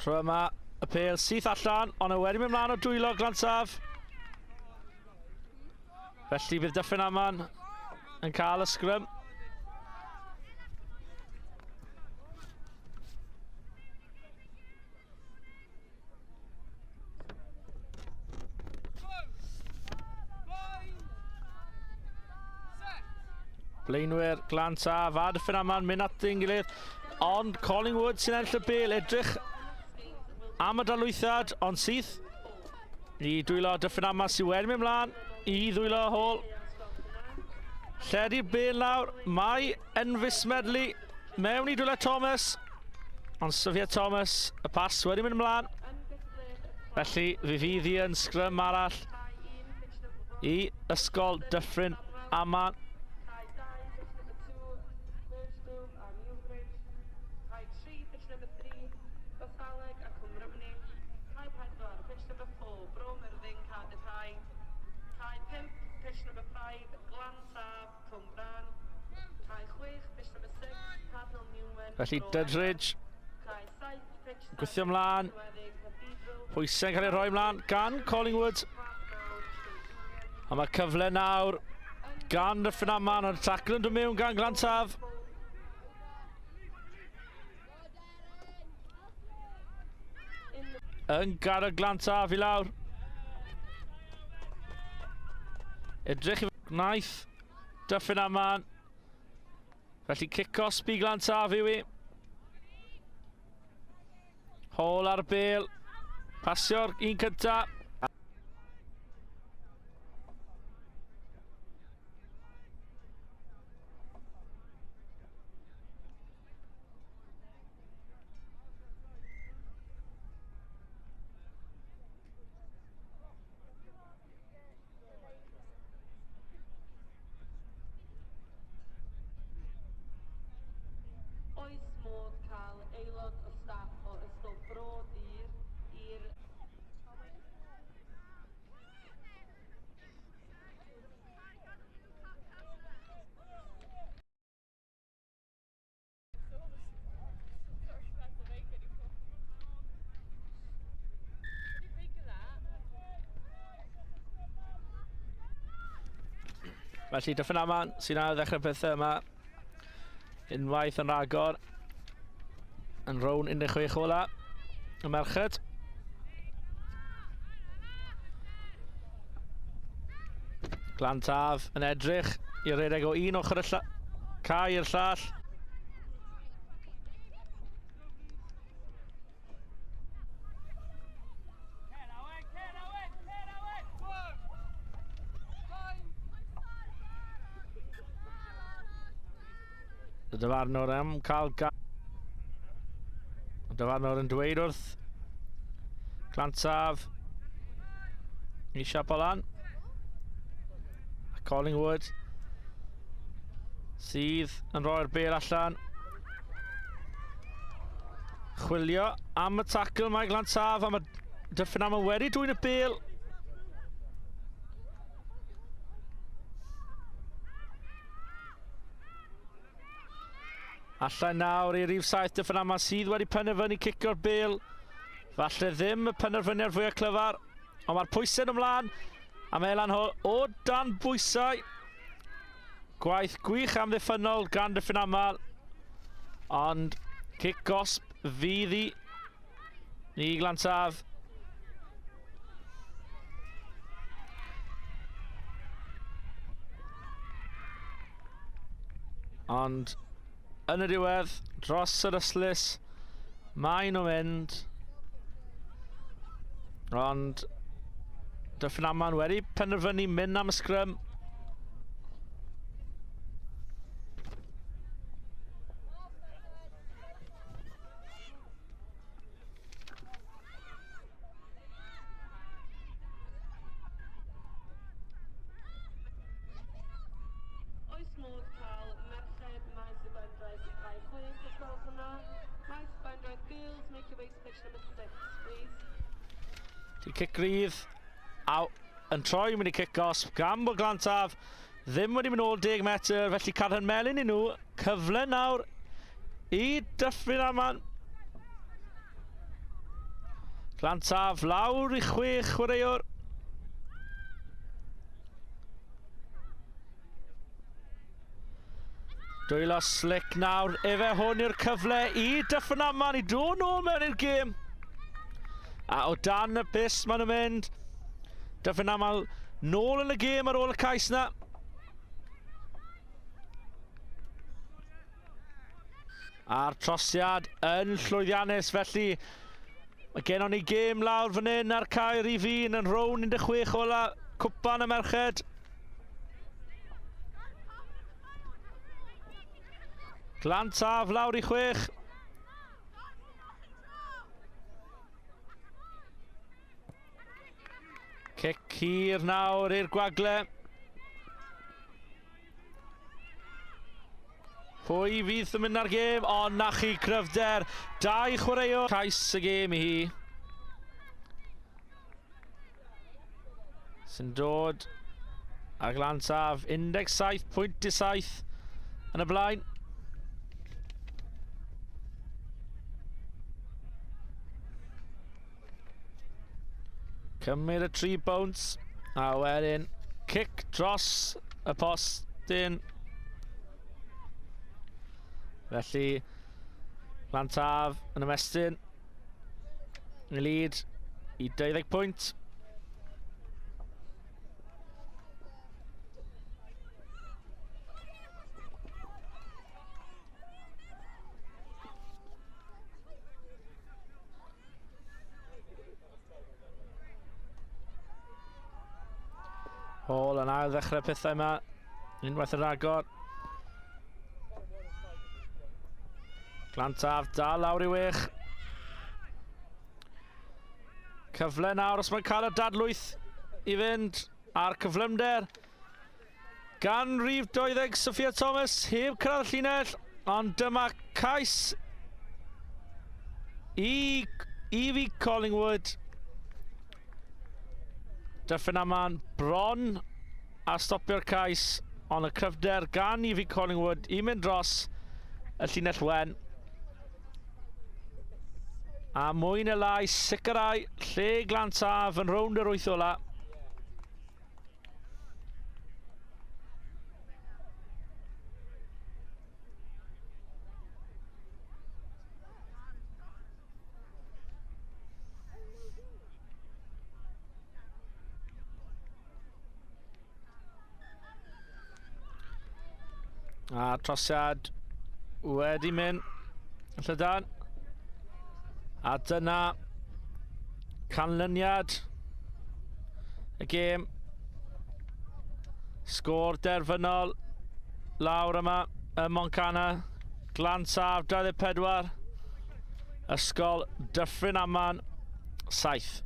Tro yma y pêl syth allan, ond y wedi mynd mlaen o dwylo Glantaf. Felly bydd Dyffryn Aman yn cael y sgrym. Blaenwyr Glantaf a Dyffryn Aman mynd at ein gilydd, ond Collingwood sy'n ennill y bêl, edrych am y darlwythiad, ond syth i dwylo Dyffryn Aman sy'n wedi mynd mlaen i ddwylo Hall. Lledu'r bêl nawr, mae Enfys Medley mewn i dwylo Thomas, ond Sophia Thomas, y pas wedi mynd mlaen. Felly fydd hi yn sgrym arall i ysgol Dyffryn Aman. Felly Dydridge Gwythio ymlaen. Pwysau'n cael ei rhoi ymlaen gan Collingwood. A mae cyfle nawr gan Dyffryn Aman, ond y tacl yn dod mewn gan Glantaf. Yn gadw Glantaf i lawr. Edrych i wnaeth Dyffryn Aman. Felly cic-osbi Glantaf yw i. Hôl ar y bêl. Pasio'r un cynta. Oes modd cael aelod o staff o ystol Brod i'r Felly Dyffryn Aman sy'n awr ddechrau pethau yma. Unwaith yn ragor. Yn rown 16 ola. Y merched. Glantaf yn edrych i redeg o un ochr y cae i'r llall. Y dyfarnwr am cael y dyfarnwr yn dweud wrth Glantaf i siapo lan. Collingwood sydd yn rhoi'r bêl allan. Chwilio am y tacl mae Glantaf a mae Dyffryn Aman wedi dwyn y bêl. Allan nawr i rif 7 Dyffryn Aman sydd wedi penderfynu cicio'r bêl. Falle ddim y penderfyniad fwyaf clyfar, ond mae'r pwysau ymlaen. A mae lan o dan bwysau. Gwaith gwych amddiffynol gan Dyffryn Aman. Ond cic-osb fydd i Glantaf. Ond yn y diwedd, dros yr yslys, mae nhw'n mynd. Ond Dyffryn Aman wedi penderfynu mynd am y sgrym. Oes modd cael merched maes y bendraeth i cael 6 os gwelwch hwnna. Maes bendraeth girls, make your way to pitch number 6, please. Di cic grydd. Yn troi mynd i cic-osb gan bod Glantaf ddim wedi mynd ôl 10 metr, felly cadw'n melyn i nhw. Cyfle nawr i Dyffryn Aman. Glantaf lawr i 6 chwaraewr. Dwylo slick nawr, efe hwn yw'r cyfle i Dyffryn Aman i dod nôl mewn i'r gêm. A o dan y bus maen nhw'n mynd. Dyffryn Aman nôl yn y gêm ar ôl y cais na. A'r trosiad yn llwyddiannus, felly mae genon ni gêm lawr fan hyn ar cae rif 1 yn rown 16 ola cwpan y merched. Glantaf lawr i 6. Cic hir nawr i'r gwagle. Pwy fydd yn mynd ar gêm? O, na chi cryfder. 2 chwaraewr. Cais y gêm i hi. Sy'n dod a Glantaf 17.7 yn y blaen. Cymryd y 3 bounce. A wedyn kick dros y postyn. Felly Glantaf yn ymestyn. Yn y lead i 20 pwynt. Hall yn ail ddechrau pethau yma. Unwaith yn ragor. Glantaf dal lawr i wech. Cyfle nawr os mae'n cael y dadlwyth i fynd ar cyflymder. Gan rhif 20 Sophia Thomas heb cyrraedd y llinell, ond dyma cais i fi Collingwood. Dyffryn Aman bron a stopio'r cais, ond y cryfder gan i fi Collingwood i mynd dros y llinell wen. A mwy neu lai sicrhau lle Glantaf yn rownd yr 8 ola. A trosiad wedi mynd y Llydan. A dyna canlyniad y gêm. Sgôr derfynol lawr yma ym Moncana. Glantaf 24. Ysgol Dyffryn Aman 7.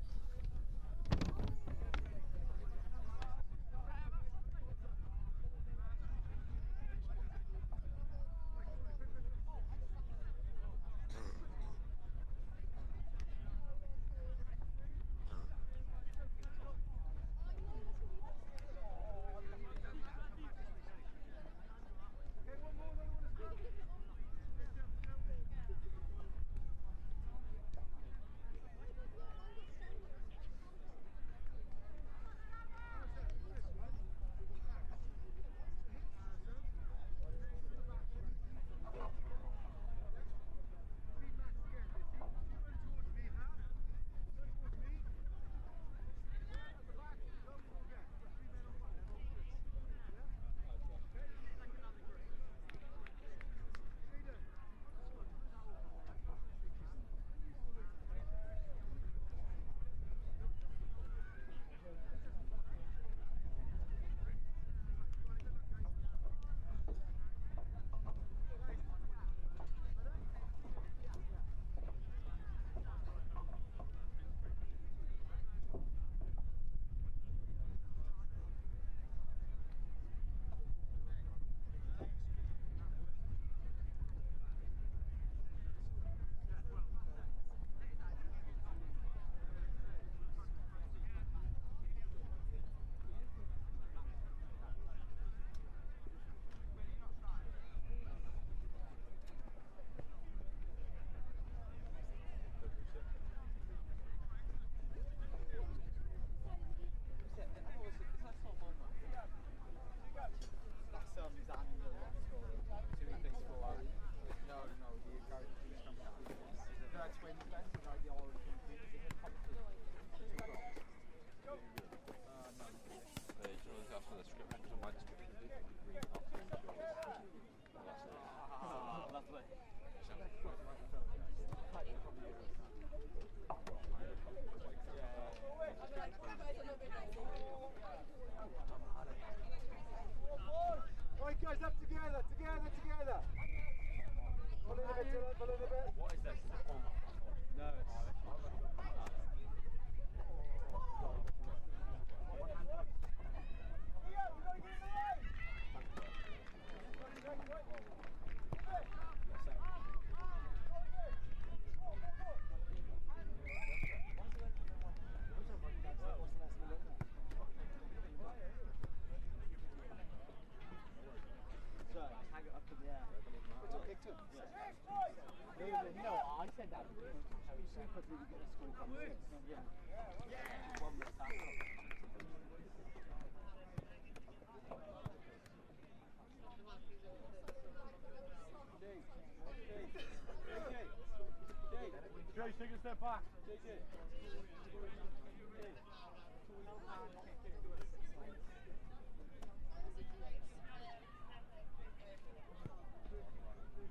Jay, take a step back. JJ.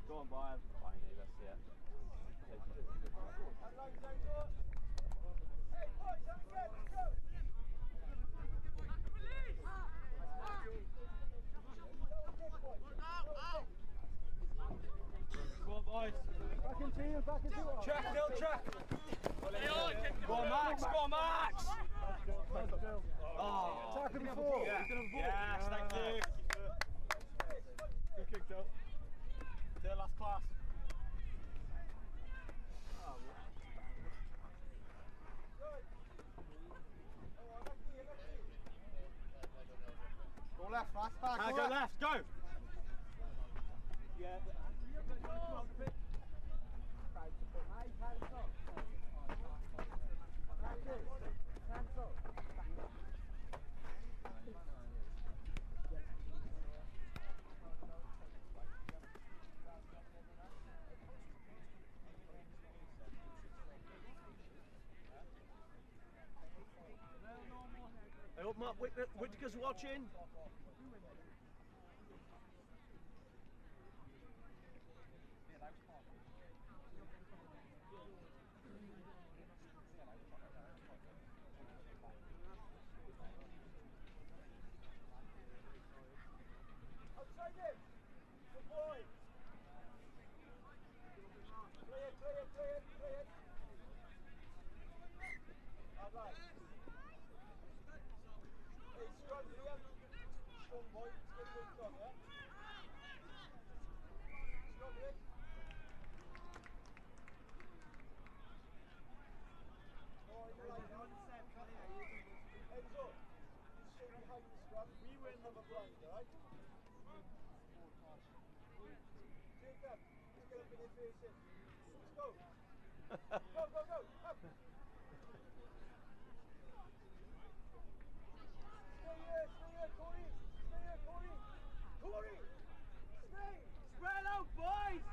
Go on, Brian. Fine, let's see it. Hey, boys, let's go! Go on, boys. Back into you, back into you. Check, Bill, check. Go on, Max, go on, Max. Oh, tackle before. Yes, thank you. Good kick, Bill. To the last class. Go left, fast, fast. Go left, go. Yeah. I hope Mark Whittaker's watching. Outside him! Good boy! Play it! All right. Hey, strong, Liam. Strong boy, it's good strong, yeah? Strong, Rick. Oh, you're right, you're on the set, cut here. Enzo, you stay behind the scrum. We win from a blind, alright? Jacob, just get up in your face in. Let's go. Go. Up. Stay here, Corey. Corey, stay. Spread out, boys.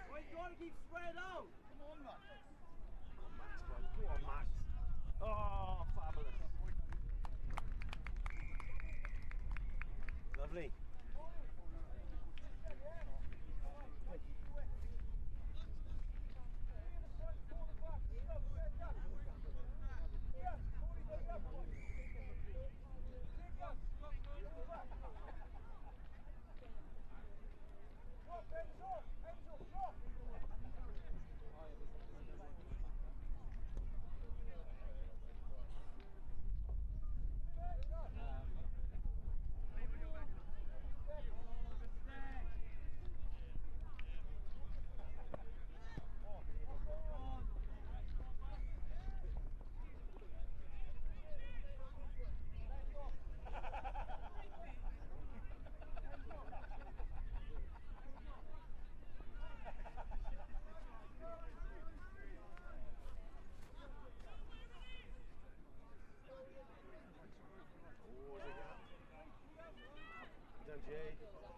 Boy, you gotta keep spread out. Come on, Max. Go on, Max. Oh, fabulous. Lovely. Done, Jay. Oh.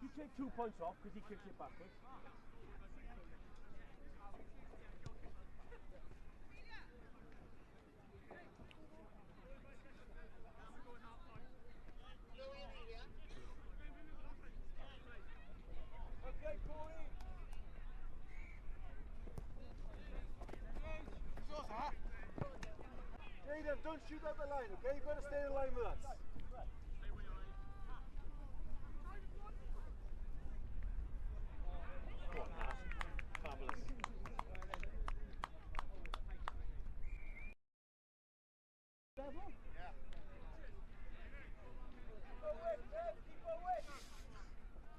You take 2 points off because he kicks it backwards. shoot up the line, okay? You've got to stay in line with us. Go on, Matt. Fabulous. Yeah. Keep away, Kev, keep away.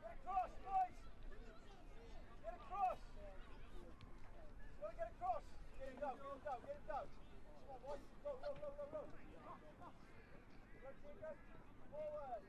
Get across, boys. Get across. You've got to get across. Get him down, get him down, get him down. Come on, boys. Go, go, go, go, go. Right, Jacob. Forward.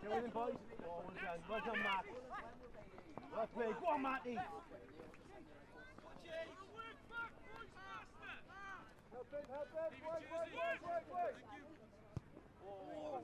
Get with him, boys. Well done, Matt. Well played. Go on, Matty. Help him, help him. Wait. Oh.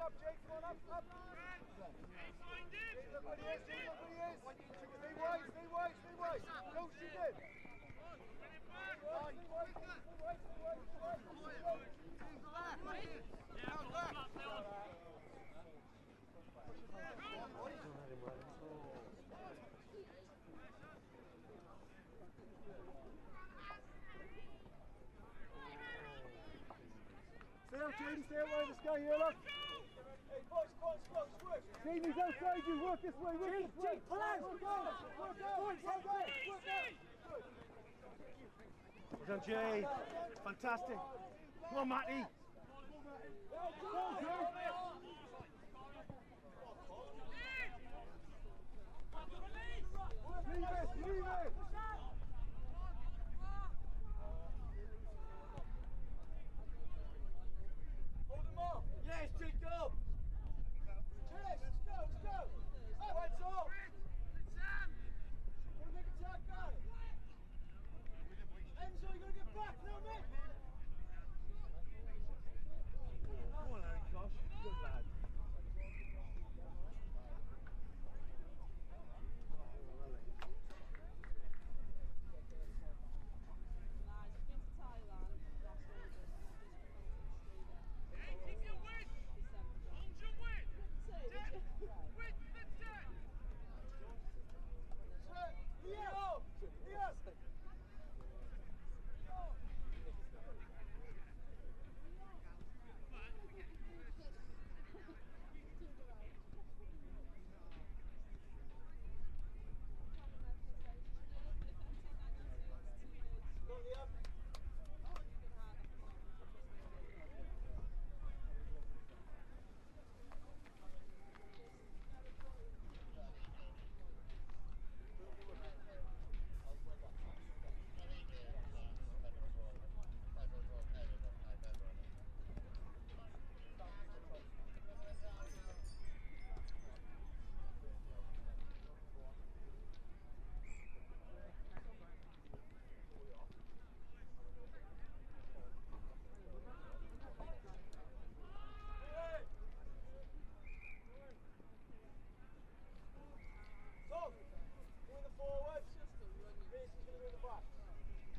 Up, Jake, come on, up. Look what he is. Stay wide. Don't shoot him. Stay out, Jamie, stay away, this guy here, look. Hey, boys, come on, switch. Jamie's outside you, work this way, Jake, pull out. Work out. Well done, Jay. Fantastic. Come on, Matty. Leave it. Hold him off. Yes, Jacob. Yes, let's go. Heads off. Wanna make a tag, guy? Enzo, you gotta get back now, mate. Come on, Harry Kosh. Good lad.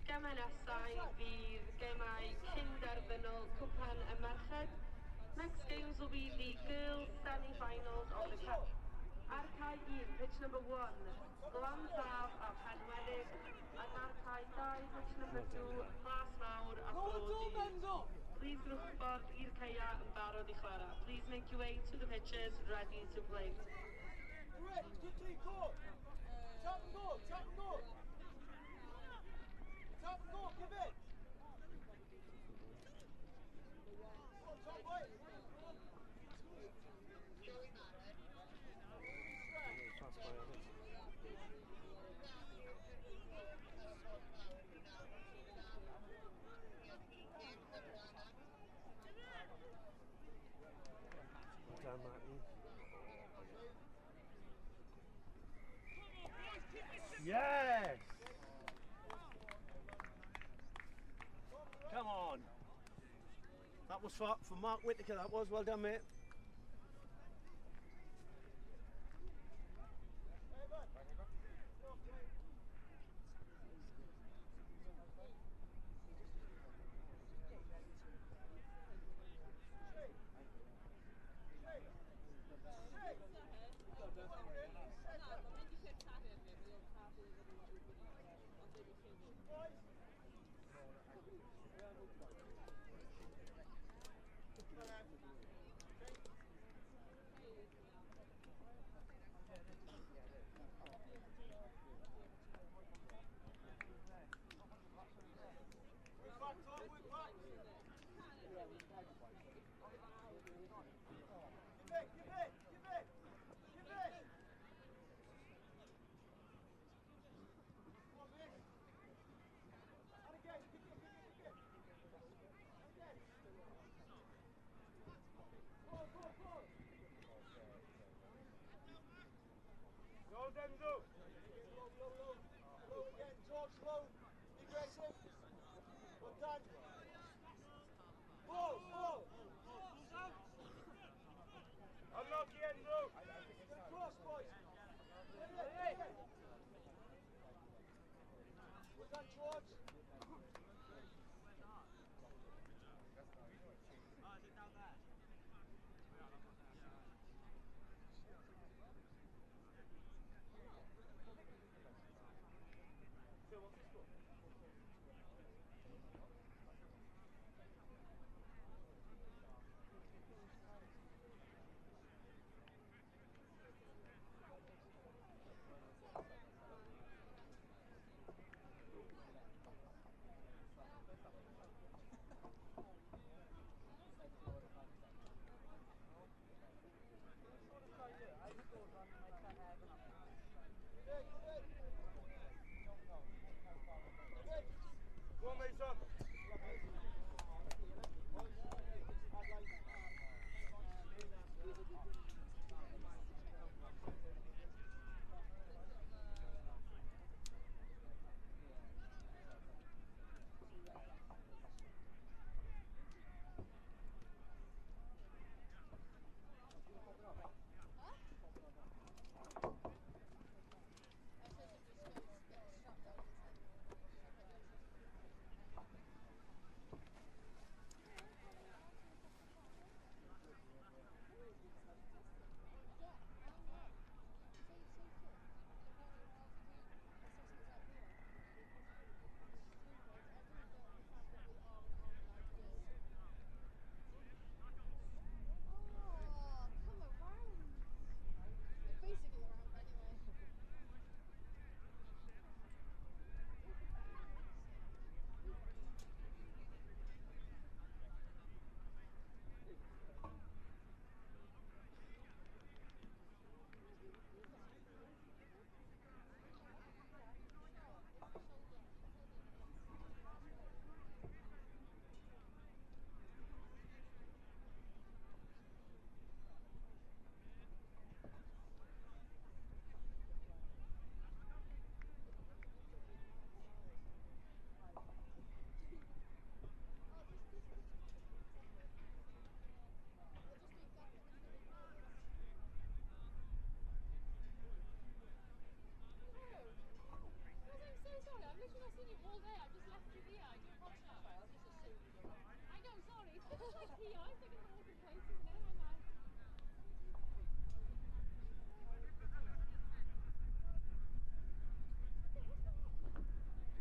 Gemau nesaf fydd gemau cyn-derfynol cwpan y merched. Next games will be the girls' semi-finals of the cup. Ar cae 1, pitch number 1, Glan Taf a Penwedig, ac ar cae 2, pitch number 2, Plas Mawr a Brody. Please grwch ffordd i'r caea yn barod i chwarae. Please make your way to the pitches ready to play. Rich, quickly, go! Tap and go, tap and go! Tap and go, give it! Go, top right! Well done, Martin. Yes! Come on. That was for Mark Whittaker, that was. Well done, mate. Go, Denzo! Slow again, George, slow. Be aggressive. Well done. Ball, ball. Unlucky, Enzo. Cross, boys. Hey. Well done, George.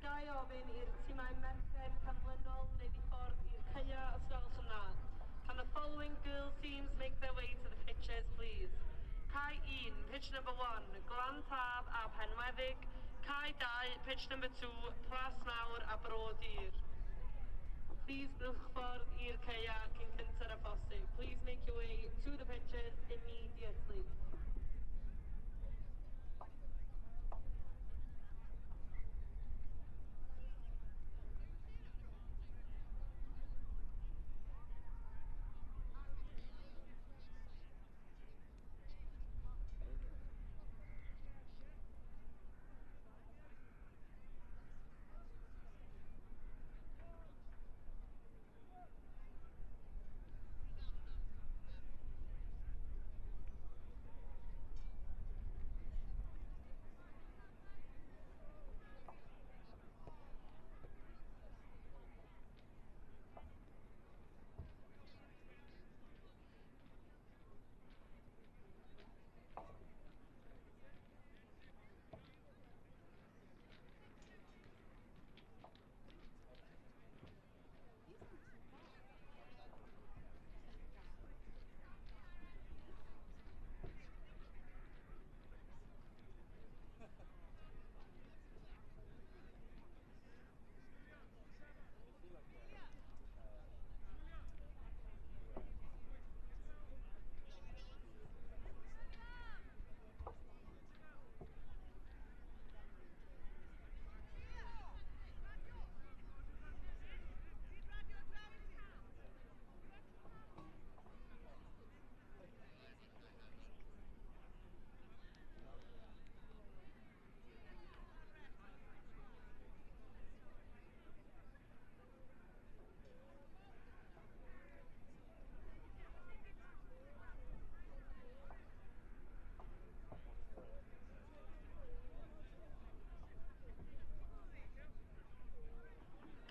Gai ofyn i'r tîmau merched canlynol wneud i ffordd i'r caea os gwelwch yn dda. Can the following girls teams make their way to the pitches, please? Cai 1, pitch number 1, Glan Tab a Penweddig. Cai 2, pitch number 2, Plas Nawr a Brodyr. Please gnwch ffordd i'r caea cyn cyntaf y posib. Please make your way to the pitches immediately.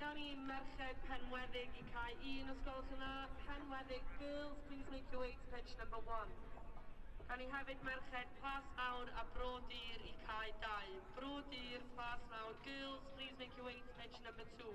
Gawn ni merched Penweddig I Cai 1 os gwelwch yn dda. Penweddig girls, please make your way to pitch number 1. Gawn ni hefyd merched Plas Nawr a Brodyr I Cai 2. Brodyr, Plas Nawr girls, please make your way to pitch number 2.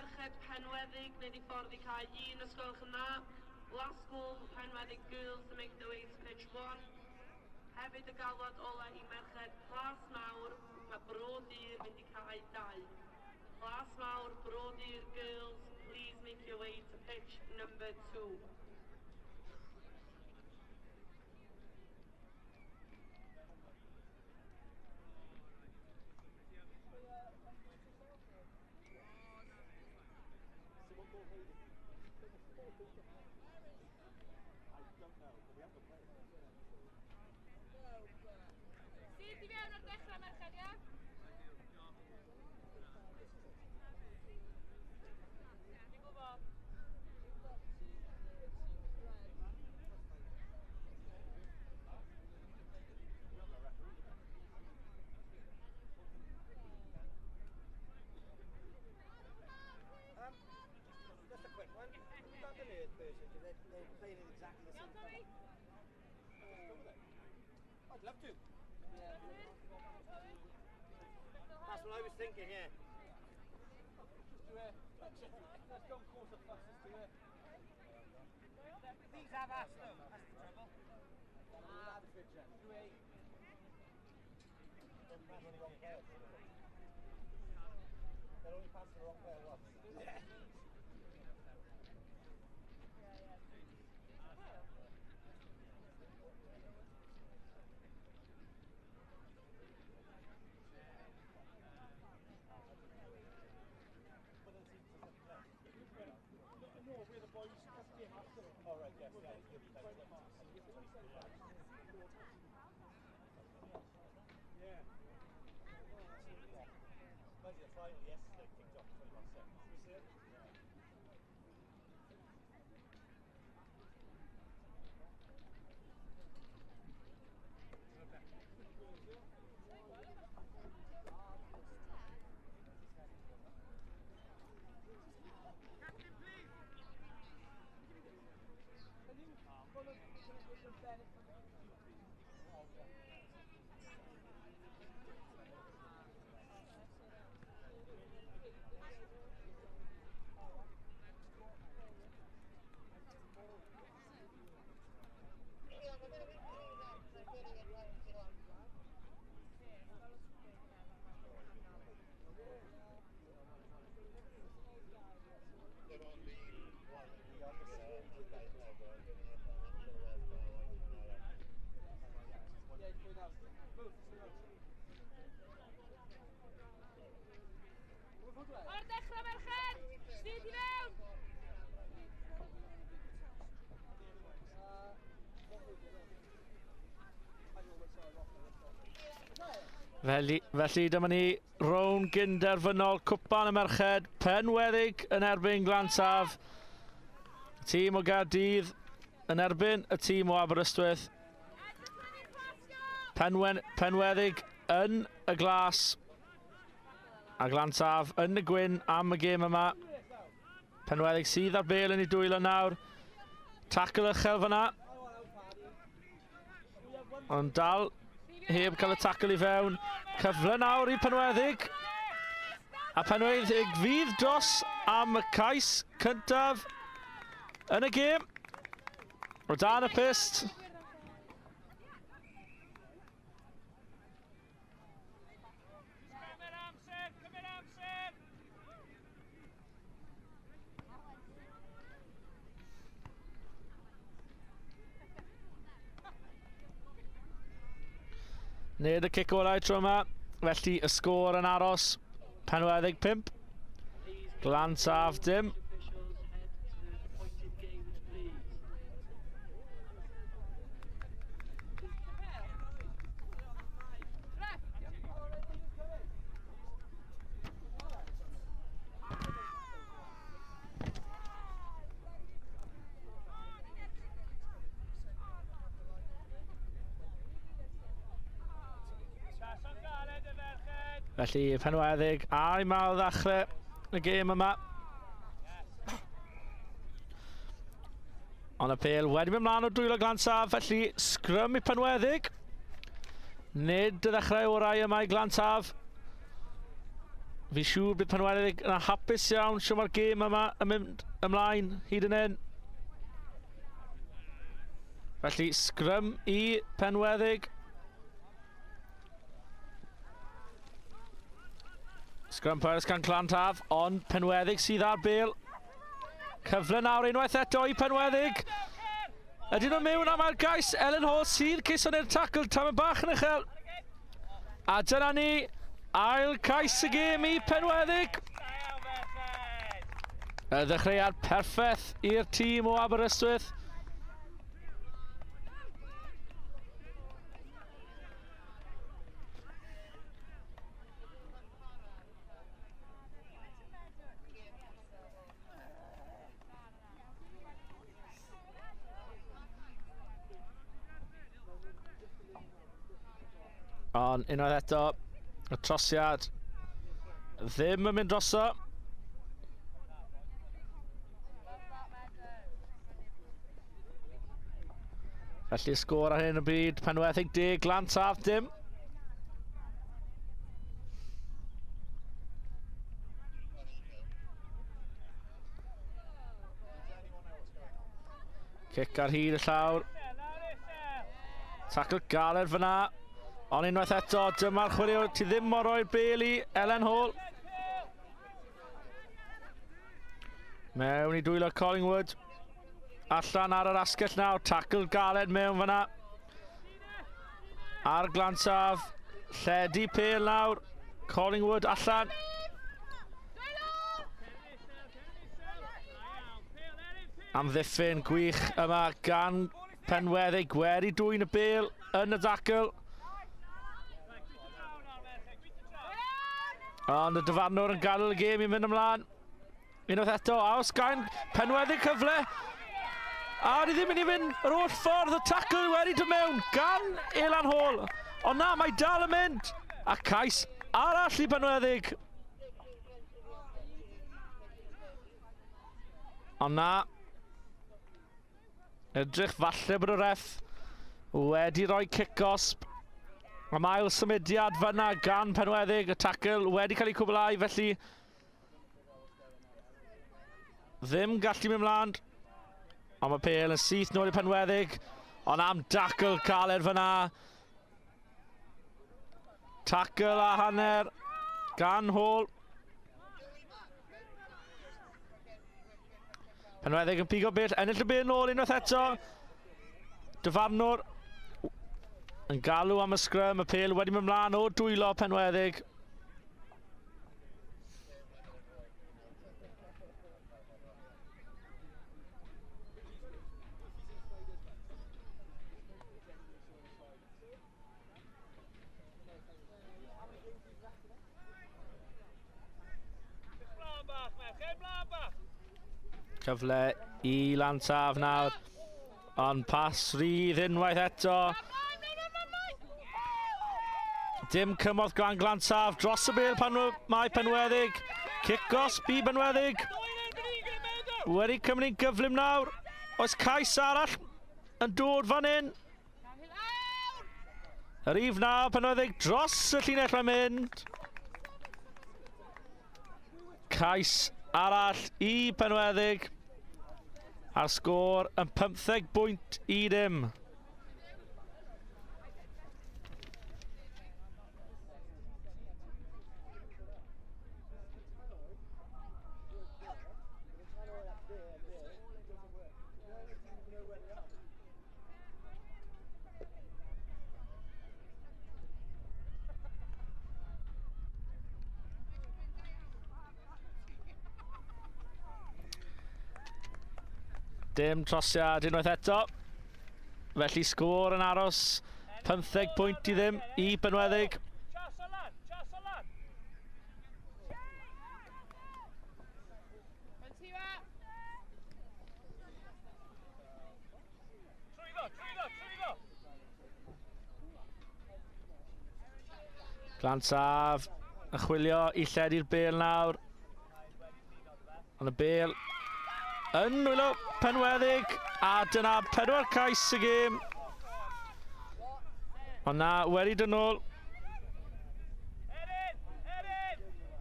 merched Penweddig wneud I ffordd I cael un os gwelwch yn dda. Last goal for Penweddig girls to make their way to pitch 1. Hefyd y galwad ola I merched Plas Mawr, mae Brodyr mynd I cael 2. Plas Mawr, Brodyr girls, please make your way to pitch number 2. Sydd I fewn ar dechrau merched, ia? Dwi'n gwybod. Just a quick one. Who's that the nerd person? Because they're playing in exactly the same time. I'd love to. Yeah. That's what I was thinking, yeah. Just do it. Let's go course of fastest to it. These have asked them. That's the trouble. The picture. Do it. They're only passing the wrong player once. Yeah. All right, yes, yeah. Maybe the final yesterday kicked off 21 seconds. You see it? Ar dechrau merched! Sydd I fewn! Felly dyma ni rown gynderfynol cwpan y merched. Penweddig yn erbyn Glantaf. Tîm o Gaerdydd yn erbyn y tîm o Aberystwyth. Penweddig yn y glas. A Glantaf yn y gwyn am y gêm yma. Penweddig sydd ar bêl yn ei dwylo nawr. Tackle uchel fyna. Ond dal heb cael y tackle I fewn. Cyfle nawr I Penweddig. A Penweddig fydd dros am y cais cyntaf yn y gêm. O dan y pist. Nid y cic olau tro yma, felly y sgôr yn aros. Penweddig 5. Glantaf dim. Felly Penweddig a'i mal ddechrau y gêm yma. Ond y pêl wedi mynd mlaen o dwylo Glantaf, felly sgrym I Penweddig. Nid y ddechrau orau yma I Glantaf. Fi siŵr bydd Penweddig yn hapus iawn sy'n mae'r gêm yma yn mynd ymlaen hyd yn hyn. Felly sgrym i Penweddig. Sgrym pwerus gan Glantaf, ond Penweddig sydd ar bêl. Cyfle nawr unwaith eto i Penweddig. Ydyn nhw'n mewn am ar gais Ellen Hall sydd cyson i'r tacl tam y bach yn uchel. A dyna ni, ail cais y gêm i Penweddig. Y ddechreuad perffaith i'r tîm o Aberystwyth. Ond unwaith eto, y trosiad ddim yn mynd droso. Felly sgôr ar hyn y bryd, Penweddig 10, Glantaf dim. Cic ar hyd y llawr. Tacl galed fyna. Ond unwaith eto, dyma'r chwaraewr ti ddim mor roi'r bêl i Ellen Hall. Mewn i dwylo Collingwood. Allan ar yr asgell nawr, tacl galed mewn fyna. Ar Glantaf, lledu pêl nawr. Collingwood allan. Amddiffyn gwych yma gan Penweddig, wedi dwyn y bêl yn y dacl. Ond y dyfarnwr yn gadael y gêm i mynd ymlaen. Unwaith eto, aws gan Penweddig cyfle. A ni ddim yn mynd i fynd yr holl ffordd, y tacl wedi dod mewn gan Ellen Hall. Ond na, mae dal yn mynd. A cais arall i Penweddig. Ond na, edrych falle bod y ref wedi rhoi kick-osb. Am ail symudiad fyna gan Penweddig, y tacl wedi cael ei cwblhau, felly ddim gallu mynd mlaen. Ond mae pêl yn syth nôl i Penweddig, ond am dacl caled fyna. Tacl a hanner gan Hall. Penweddig yn pigo bell, ennill y bêl nôl unwaith eto. Dyfarnwr yn galw am y sgrym, y pêl wedi mynd mlaen o dwylo Penweddig. Cyfle i Glantaf nawr, ond pas rydd unwaith eto. Dim cymorth gan Glantaf, dros y bêl pan mae Penweddig. Kick-osb i Penweddig. Wedi cymryd gyflym nawr. Oes cais arall yn dod fan hyn. Yr rif nawr, Penweddig dros y llinell mae'n mynd. Cais arall i Penweddig. A'r sgôr yn 15 bwynt i dim. Dim trosiad unwaith eto. Felly sgôr yn aros 15 pwynt i ddim i Penweddig. Glantaf yn chwilio i lledu'r bêl nawr. Ond y bêl yn nwylo Penweddig, a dyna 4 cais y gêm. Ond na, wedi dod nôl.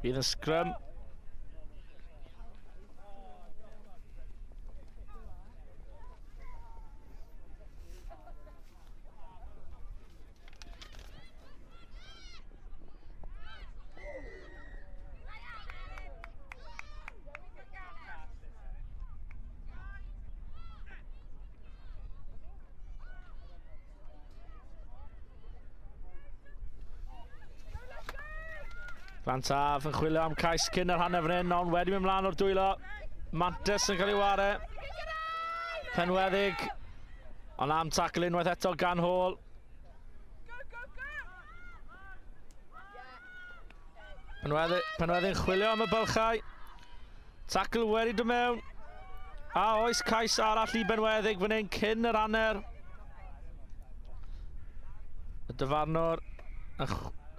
Bydd y sgrym. Glantaf yn chwilio am cais cyn yr hanner fan hyn, ond wedi mynd mlaen o'r dwylo. Mantis yn cael ei ware. Penweddig. Ond am tacl unwaith eto gan Hall. Penweddig yn chwilio am y bylchau. Tacl wedi dod mewn. A oes cais arall i Benweddig fan hyn cyn yr hanner. Y dyfarnwr yn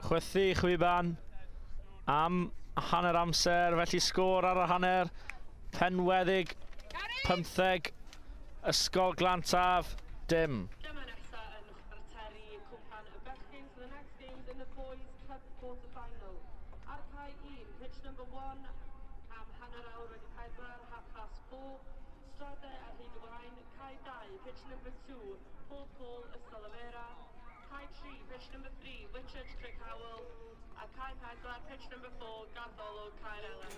chwythu chwiban am hanner amser, felly sgôr ar y hanner. Penweddig 15, Ysgol Glantaf dim. Dyma nesa yn chwarteri cwpan y bechgyn, so the next game's in the boys club quarter-final. Ar cae 1, pitch number 1, am hanner awr wedi 4:30. Stradau a Hydwain. Cae 2, pitch number 2, Paul Cystadleuaeth. Cae 3, pitch number 3, Richard Crickhowell. A cae 4, pitch number 4, Gartholwg Caerhelen.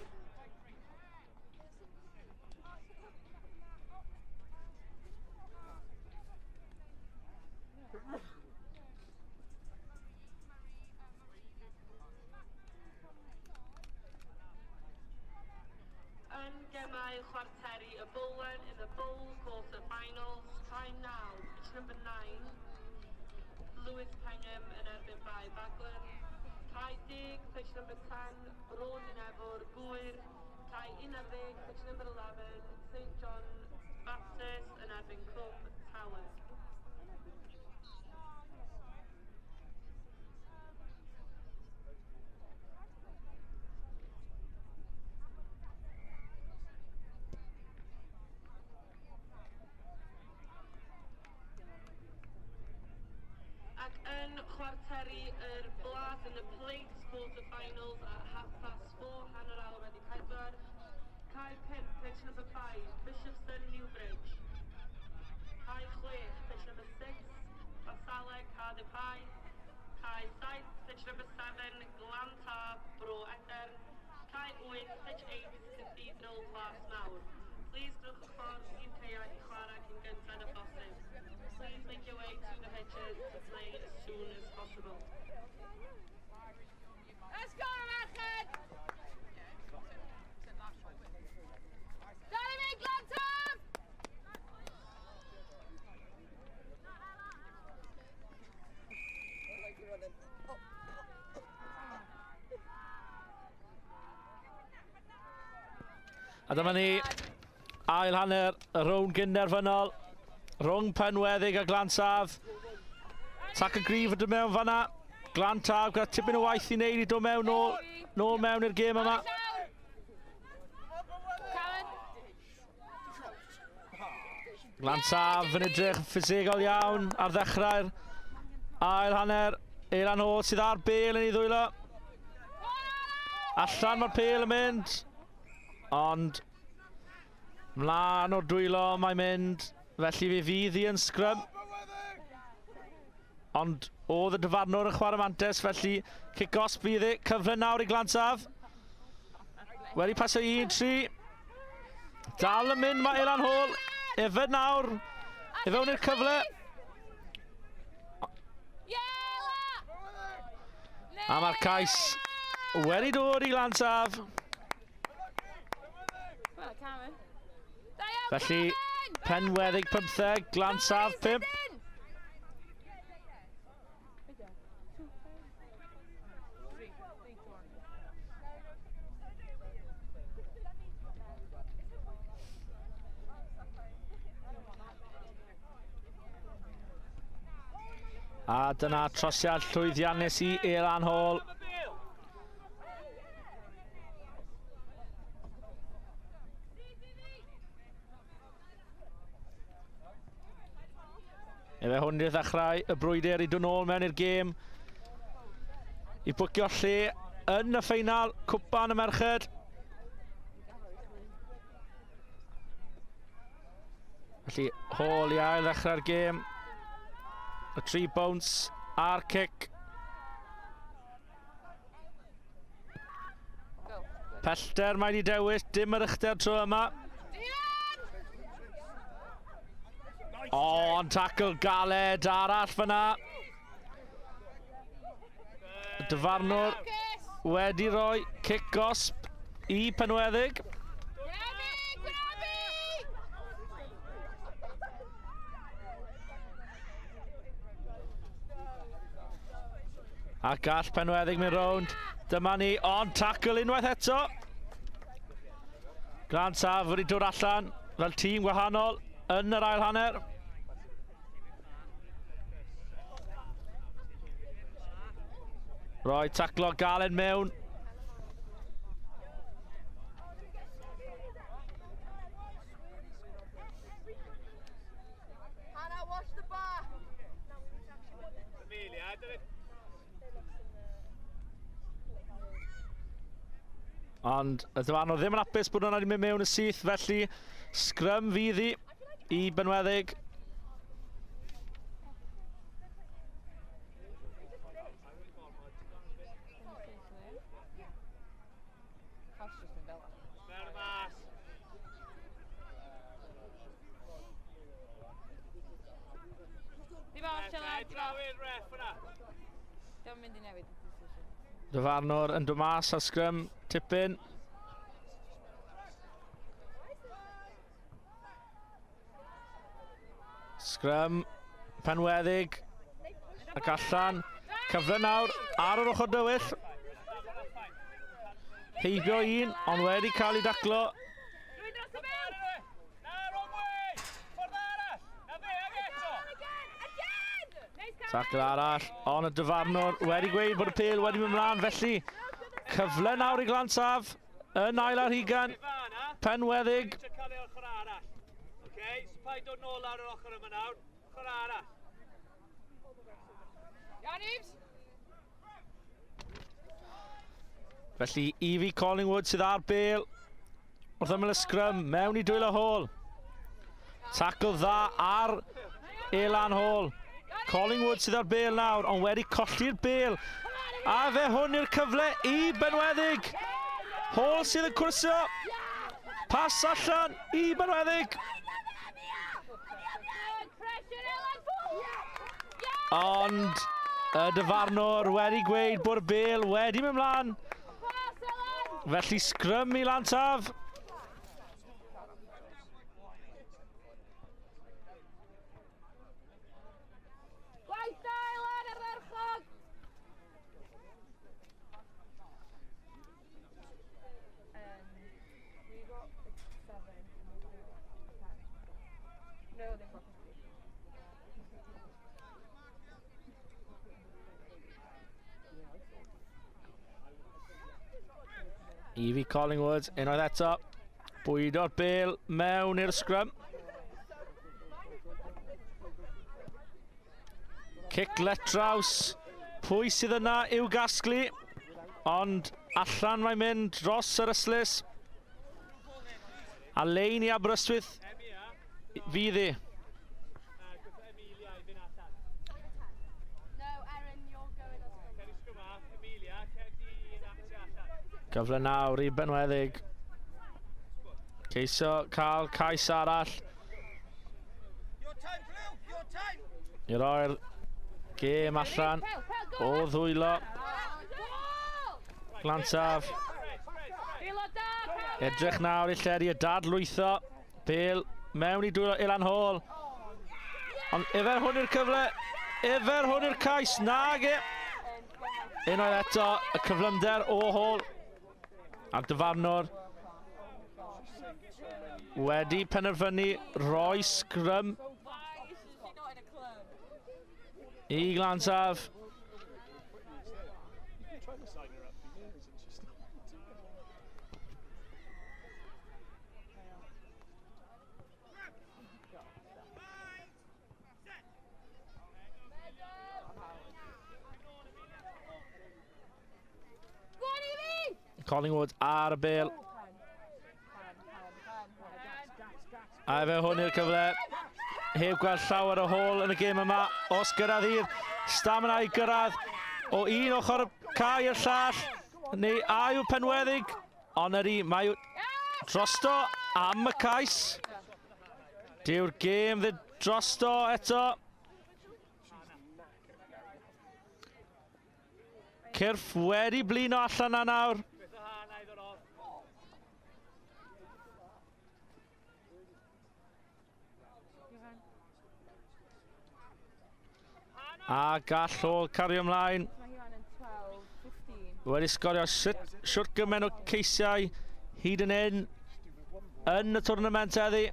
Yn gemau chwarteri y Bowlen in the Bowl quarter-finals. Cae 9, pitch number 9, Lewis Pengham yn erbyn Bai Baglan. Cae 10, pitch number 10, Bron yn Efor Gwyr. Cae 11, pitch number 11, St John Baptist yn erbyn Cwm Tower. Ac yn chwarteri yr Blas in the Plates quarter-finals at 4:30, hanner awr wedi 4. Cae 5, pitch number 5, Bishopston Newbridge. Cae 6, pitch number 6, Basaleg Cardiff High. Cae 7, pitch number 7, Glantaf Bro Edern. Cae 8, pitch 8, Cathedral Plas Mawr. Please drwch y ffordd i'r caeau i chwarae cyn gyntaf y bosib. Please make your way to the hedges to play as soon as possible. Let's go, Merched! Dale mi, Glantaf! A dyma ni ail hanner y rown gynnerfynol rhwng Penweddig a Glantaf. Tac y grif yn dod mewn fanna. Glantaf gyda tipyn o waith i wneud i dod mewn nôl mewn i'r gêm yma. Glantaf yn edrych ffisigol iawn ar ddechrau'r ail hanner. Eilan Hall sydd ar bêl yn ei ddwylo. Allan mae'r pêl yn mynd. Ond mlaen o'r dwylo mae'n mynd. Felly fydd hi yn sgrym. Ond oedd y dyfarnwr yn chwarae mantes, felly kick-off bydd ei cyfle nawr i Glantaf. Wedi pasio 1-3. Dal yn mynd mae Eilan Hall. Efyd nawr. I fewn i'r cyfle. A mae'r cais wedi dod i Glantaf. Felly Penweddig 15, Glantaf 5. A dyna trosiad llwyddiannus i Eilan Hall. Efe hwn i'r ddechrau y brwydr i dod nôl mewn i'r gêm. I bwcio lle yn y ffeinal cwpan y merched. Felly Hall i ail ddechrau'r gêm. Y 3 bounce a'r kick. Pellter mae wedi dewis, dim yr uchder tro yma. Ond tackle galed arall fyna. Y dyfarnwr wedi rhoi kick gosb i Penweddig. A gall Penweddig mynd rownd. Dyma ni, ond tackle unwaith eto. Gran Saf wedi dod allan fel tîm gwahanol yn yr ail hanner. Roi taclo galed mewn. Ond y dyfarnwr ddim yn apus bod hwnna wedi mynd mewn y syth, felly scrum fydd i Benweddig. Dyfarnwr yn dod mas a scrum tipyn. Scrum Penweddig ac allan. Cyfle nawr ar yr ochr dywyll. Heibio un, ond wedi cael ei daclo. Tackle arall, ond y dyfarnwr wedi gweud bod y pêl wedi mynd mlaen, felly cyfle nawr i Glan Saf yn ail ar hugain. Penweddig. Paid dod nôl ar yr ochr yma nawr. Ochr arall. Felly Evie Collingwood sydd ar bêl wrth ymyl y scrum mewn i dwylo Hall. Tackle dda ar Elan Hall. Collingwood sydd ar bêl nawr, ond wedi colli'r bêl. A fe hwn yw'r cyfle i Benweddig. Hall sydd yn cwrsio. Pas allan i Benweddig. Ond y dyfarnwr wedi gweud bod y bêl wedi mynd mlaen. Felly scrum i Lan Saf. Evie Collingwood unwaith eto. Bwydo'r bêl mewn i'r scrum. Kick let draws. Pwy sydd yna i'w gasglu. Ond allan mae'n mynd dros yr yslys. A lein i Aberystwyth fydd i. Cyfle nawr i Benweddig. Ceisio cael cais arall. I roi'r gêm allan o ddwylo. Glan Saf. Edrych nawr i lledu y dadlwytho. Bêl mewn i dwylo Elan Hall. Ond efer hwn i'r cyfle. Efer hwn i'r cais. Nag e. Unwaith eto y cyflymder o Hall. A'r dyfarnwr wedi penderfynu rhoi scrum i Glan Saf. Collingwood ar y bêl. A fe hwn i'r cyfle. Heb gweld llawer o hôl yn y gêm yma. Os gyrraedd i'r stamina i gyrraedd o un ochr cae i'r llall. Neu a yw penweddig. Ond mae drosto am y cais. Dyw'r gêm ddyd drosto eto. Cyrff wedi blino allan na nawr. A gall ôl cario ymlaen. Wedi sgorio siwrt gymaint o ceisiau hyd yn hyn yn y twrnament heddi.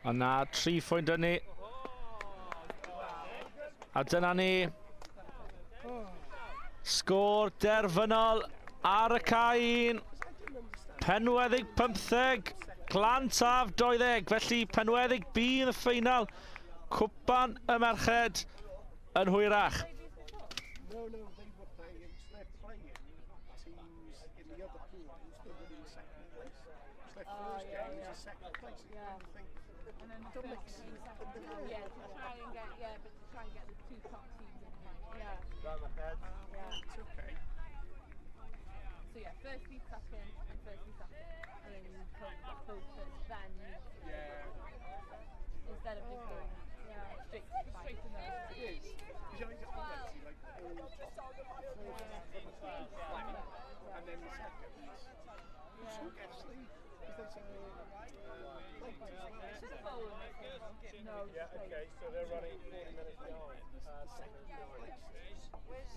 A na 3 phwynt yn ni. A dyna ni. Sgôr derfynol ar y cae 1. Penweddig 15. Glan taf 20. Felly penweddig bydd y ffeinal. Cwpan y merched yn hwyrach. No, they were playing, they're playing teams in the other pool who were in second place. It's their first game is a second place. Yeah. And then the first game, yeah, to try and get, but to try and get the 2 top teams in the final. Yeah. Round the head. Yeah. It's okay. So yeah, first beat second, and first beat second. And then you both first, then instead of just going straight to the It is. Because I think it's already like all top. And then the second. So actually, because there's late as well. No. Yeah, okay, so they're running 40 minutes behind. Second place.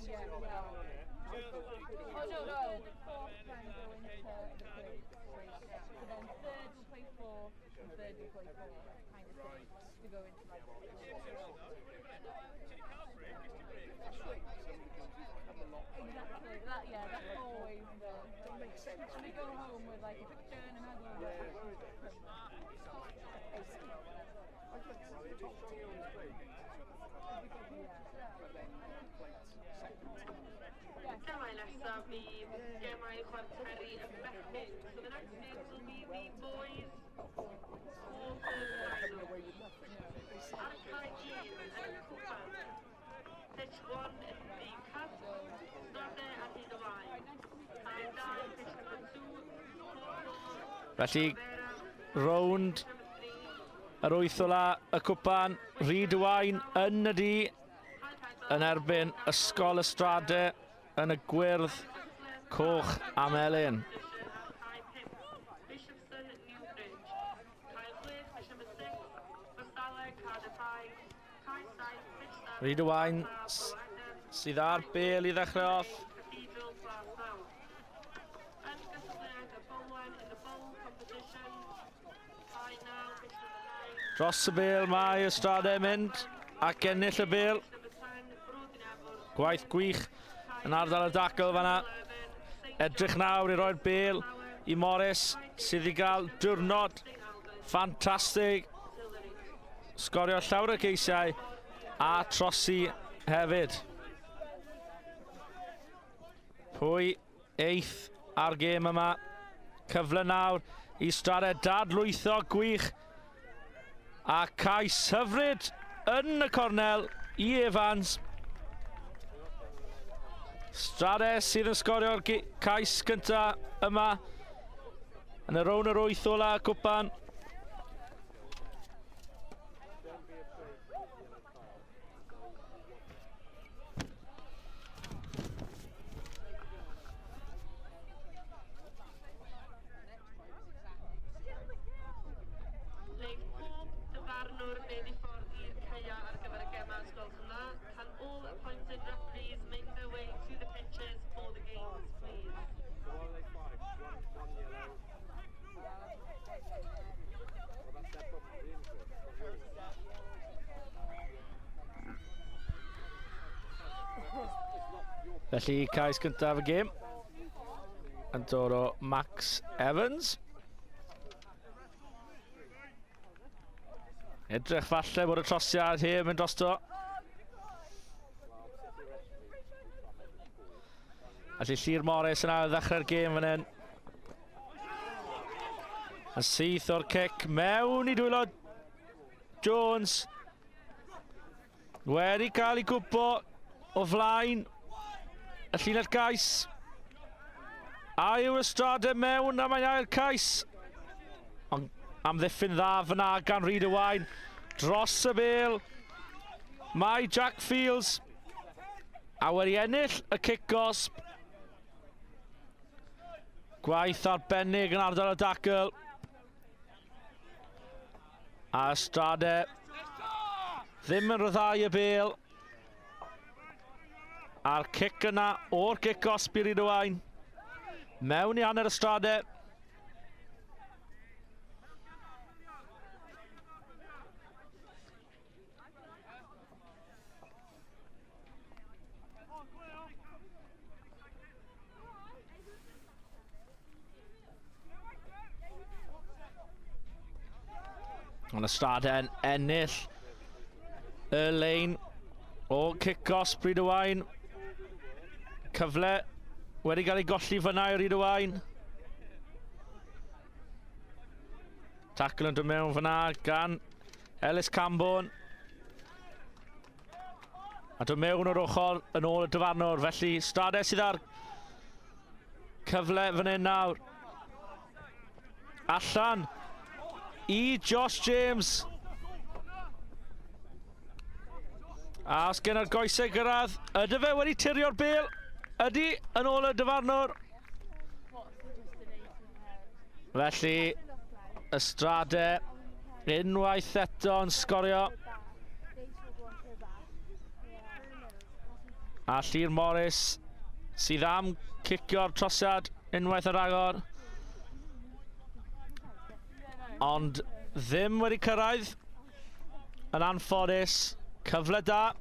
Yeah, no. Oh, no. The fourth then go into the third. So then third will play 4, and third will play 4, kind of thing, to go into like... Exactly, that's always the... That makes sense. And they go home with like a picture and a medal. Gemau nesaf bydd gemau chwarteri y bechgyn. So the next game will be the boys quarter final. Ar y cae 1 yn y cwpan. Pitch 1 yn the cup. Stradau ar hyd o blaen. Cae 2, pitch number 2. Felly, rownd yr 8 ola y cwpan. Rhyd Wain yn y di yn erbyn ysgol Ystrade yn y gwyrdd coch a melyn. Rhyd Wain sydd ar bêl i ddechrau off. Dros y bêl mae Ystrade mynd ac ennill y bêl. Gwaith gwych yn ardal y dacl fanna. Edrych nawr i roi'r bêl i Morris sydd i gael diwrnod ffantastig. Sgorio llawer o ceisiau a trosi hefyd. Pwy eith ar gêm yma. Cyfle nawr i Ystrade dadlwytho gwych. A cais hyfryd yn y cornel i Evans. Ystrade sydd yn sgorio'r cais cyntaf yma yn y rown yr 8 ola cwpan. Felly cais cyntaf y gêm yn dod o Max Evans. Edrych falle bod y trosiad heb yn drosto. Felly Llyr Morris yna ddechrau'r gêm fan hyn. Yn syth o'r cic mewn i dwylo Jones. Wedi cael ei gwbo o flaen y llinell gais. A yw Ystrada mewn am ei ail cais. Ond amddiffyn dda fyna gan Rhyd y Wain. Dros y bêl. Mae Jack Fields. A wedi ennill y cic gosb. Gwaith arbennig yn ardal y dacl. A Ystrada ddim yn ryddhau y bêl. A'r cic yna o'r cic gosb i Rhyd y Wain. Mewn i hanner Ystrada. Ond Ystrada yn ennill y lein o cic gosb Rhyd y Wain. Cyfle wedi cael ei golli fyna i Rhyd y Wain. Tacl yn dod mewn fyna gan Ellis Cambon. A dod mewn o'r ochr yn ôl y dyfarnwr. Felly Ystrada sydd ar cyfle fan hyn nawr. Allan i Josh James. A os gen yr goesau gyrraedd, ydy fe wedi tirio'r bêl? Ydy yn ôl y dyfarnwr. Felly Ystrada unwaith eto yn sgorio. A Llyr Morris sydd am cicio'r trosiad unwaith yr agor. Ond ddim wedi cyrraedd. Yn anffodus. Cyfle da.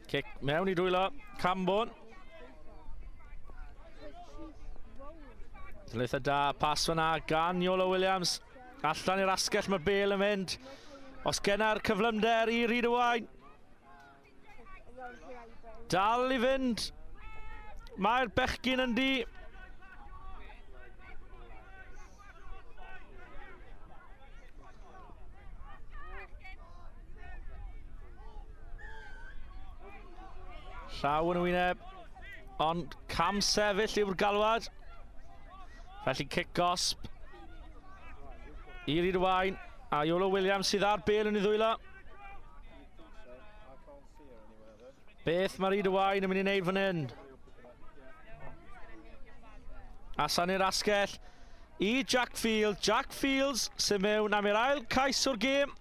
Cic mewn i dwylo Cambon. Dleitha da, pas fyna gan Iolo Williams. Allan i'r asgell mae'r bêl yn mynd. Os genna'r cyflymder i Rhyd y Wain. Dal i fynd. Mae'r bechgyn yn di. Llaw yn y wyneb, ond cam sefyll yw'r galwad. Felly cic gosb i Rhyd y Wain, a Iolo Williams sydd ar bêl yn ei ddwylo. Beth mae Rhyd y Wain yn mynd i wneud fan hyn? Asan i'r asgell i Jack Fields. Jack Fields sy'n mewn am i'r ail cais o'r gêm.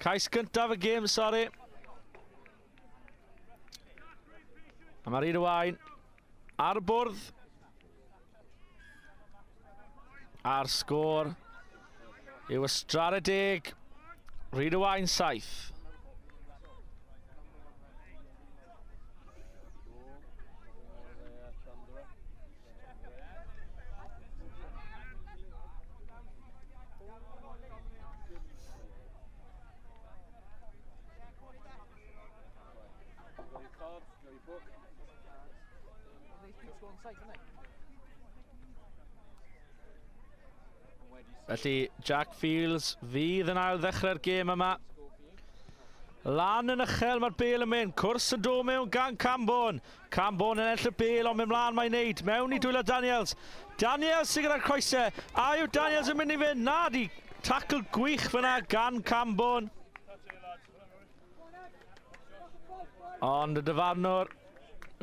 Cais gyntaf y gêm, sori. A mae Rhyd y Wain ar y bwrdd. A'r sgôr yw Ystrada 10, Rhyd y Wain 7. Felly Jack Fields fydd yn ail ddechrau'r gêm yma. Lan yn uchel mae'r bêl yn mynd. Cwrs yn dod mewn gan Cambon. Cambon yn ennill y bêl ond mynd mlaen mae'n neud. Mewn i dwylo Daniels. Daniels sy'n gyda'r coesau. A yw Daniels yn mynd i fynd? Na di. Tacl gwych fyna gan Cambon. Ond y dyfarnwr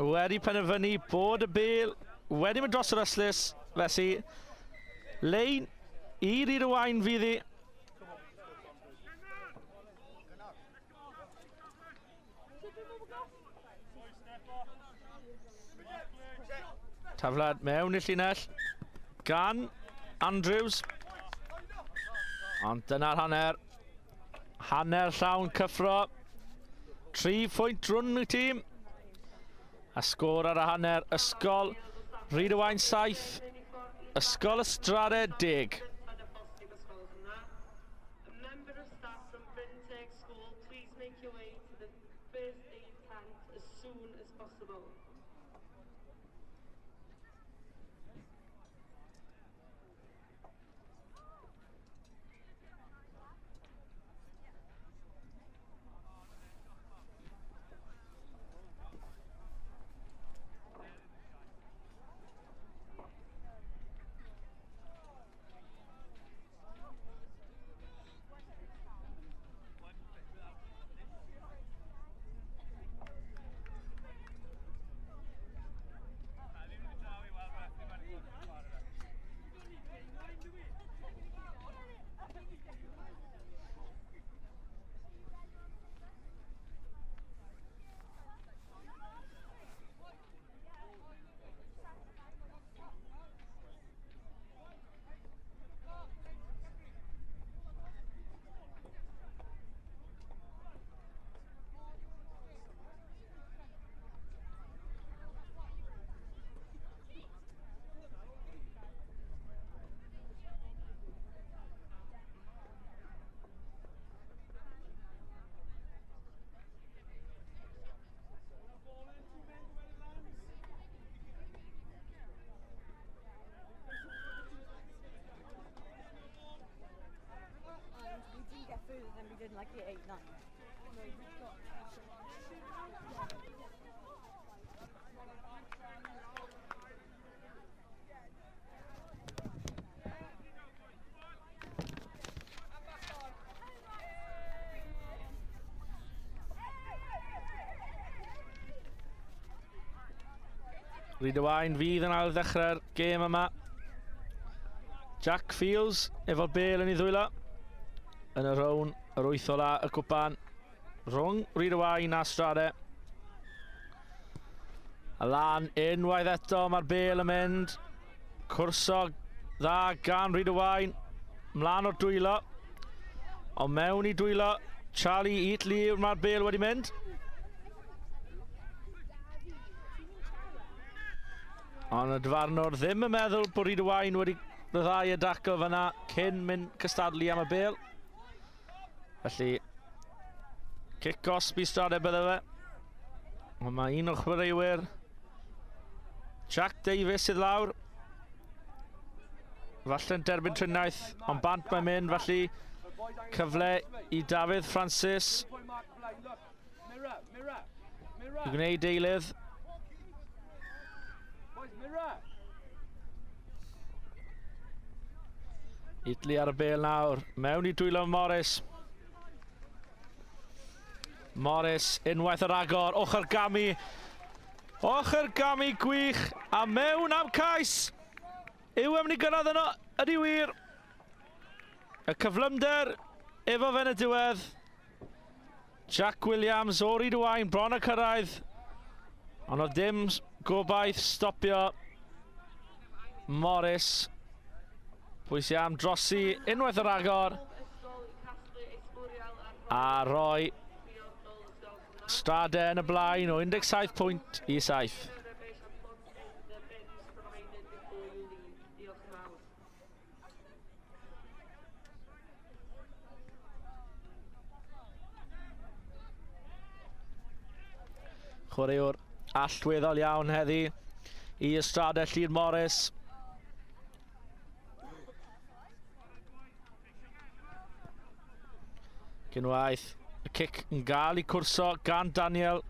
wedi penderfynu bod y bêl wedi mynd dros yr yslys. Felly lein i Rhyd y Wain fydd hi. Taflad mewn i'r llinell. Gan Andrews. Ond dyna'r hanner. Hanner llawn cyffro. 3 pwynt drwn y tîm. A sgôr ar y hanner. Ysgol Rhyd-y-Waun 7. Ysgol Ystrad 10. Please make your way to the first aid tent as soon as possible. Like the 8-9. Rhyd-y-Waun fydd yn ail ddechrau'r gêm yma. Jack Fields efo bêl yn ei ddwylo. Yn y rown yr 8 ola y cwpan rhwng Rhyd-y-Waun a Strade. A lan unwaith eto mae'r bêl yn mynd. Cwrsog dda gan Rhyd-y-Waun. Mlaen o'r dwylo. O mewn i dwylo. Charlie Eatley mae'r bêl wedi mynd. Ond y dyfarnwr ddim yn meddwl bod Rhyd-y-Waun wedi ryddhau y daco fyna cyn mynd cystadlu am y bêl. Felly, cic Gosby Strade bydde fe. Ond mae un o'r chwaraewyr, Jack Davies sydd lawr. Falle'n derbyn triniaeth, ond bant mae'n mynd, felly cyfle i Dafydd Francis i gwneud eilydd. Eatley ar y bêl nawr, mewn i dwylo Morris. Morris unwaith yr agor, Ochr Gami. Ochr Gami gwych, a mewn am cais. Yw am ni gyrraedd yno, ydi wir. Y cyflymder efo fe'n y diwedd. Jack Williams o Rhyd-y-Waun bron y cyrraedd. Ond o dim gobaith stopio Morris. Pwys am drosi unwaith yr agor. A roi Strade yn y blaen o 17 pwynt i 7. Chwaraewr allweddol iawn heddi i Strade Llŷr Morris. Cynwaith, y cic yn gael i cwrso gan Daniel.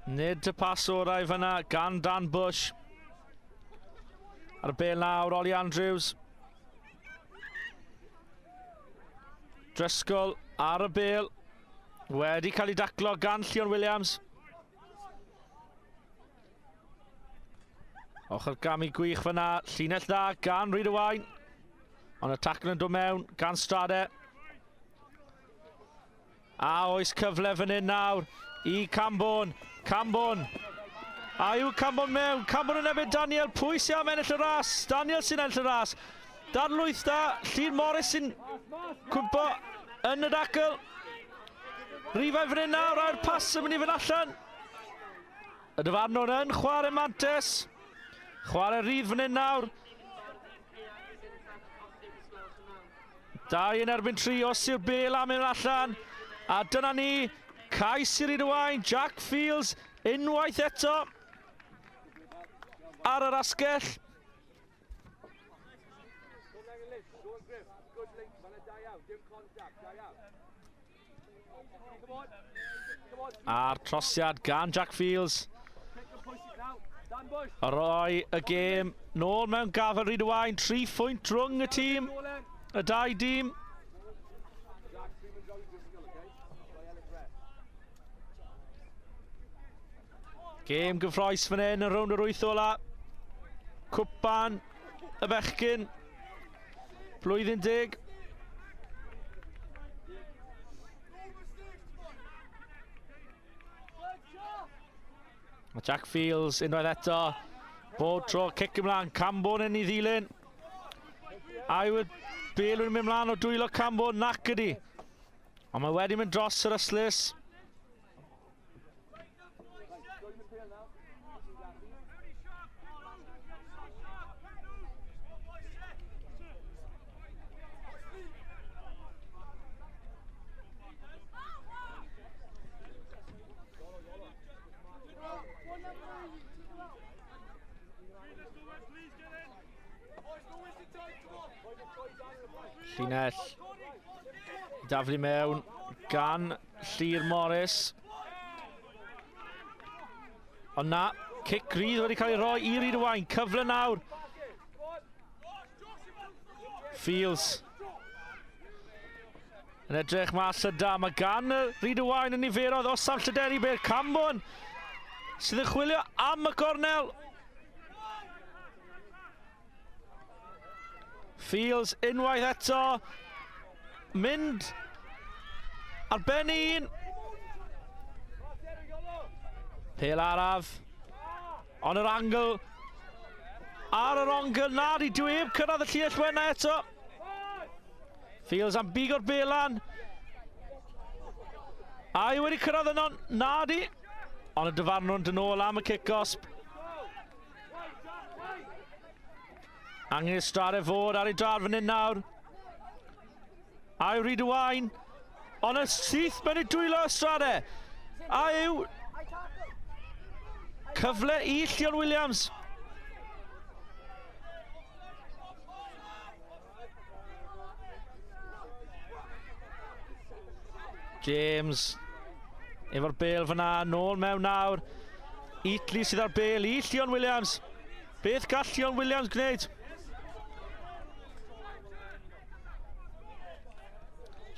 Nid y pas orau fyna gan Dan Bush. Ar y bêl nawr, Ollie Andrews. Driscoll ar y bêl. Wedi cael ei daclo gan Llion Williams. Ochr Gami gwych fyna, llinell dda gan Rhyd-y-Waun. Ond y tacl yn dod mewn gan Strade. A oes cyfle fan hyn nawr i Cambon. Cambon. A yw Cambon mewn. Cambon yn ebyn Daniel. Pwy sy'n am ennill y ras? Daniel sy'n ennill y ras. Dadlwyth da. Llun Morris sy'n cwmpo yn y dacl. Rifau fan hyn nawr. A'r pas yn mynd i fynd allan. Y dyfarnwr yn chwarae mantes. Chwarae rydd fan hyn nawr. 2 yn erbyn 3, os yw'r bel am mynd allan. A dyna ni, cais i Rydwain, Jack Fields, unwaith eto ar yr asgell. A'r trosiad gan Jack Fields. A roi y gêm nôl mewn gafel Rydwain, 3 phwynt rhwng y tîm. Y 2 dîm. Gêm gyffroes fan hyn yn rownd yr 8 ola. Cwpan y bechgyn. Blwyddyn 10. Mae Jack Fields unwaith eto. Bob tro cic ymlaen. Cambon yn ei ddilyn. A yw y bel yn mynd ymlaen o dwylo Cambon, nac ydi. Ond mae wedi mynd dros yr yslys. Llinell. Daflu mewn gan Llyr Morris. Ond na, cic grydd wedi cael ei roi i Rydwain. Cyfle nawr. Fields. Yn edrych mas Llyda. Mae gan y Rydwain yn niferodd o Sam Llyderi Bel. Cambon sydd yn chwilio am y gornel. Fields unwaith eto. Mynd ar ben un. Pel araf. On yr angl. Ar yr ongl. Na, di dwi heb cyrraedd y Llyllwenna eto. Fields am bigo'r belan. A i wedi cyrraedd yno. Na di. On y dyfarnw'n dyn ôl am y kick-osp. Angen i Strade fod ar ei drad fan hyn nawr. A yw Rydwain. Ond y syth mewn i dwylo Strade. A yw cyfle i Llion Williams. James efo'r bel fyna, nôl mewn nawr. Eatley sydd ar bel i Llion Williams. Beth gall Llion Williams gwneud?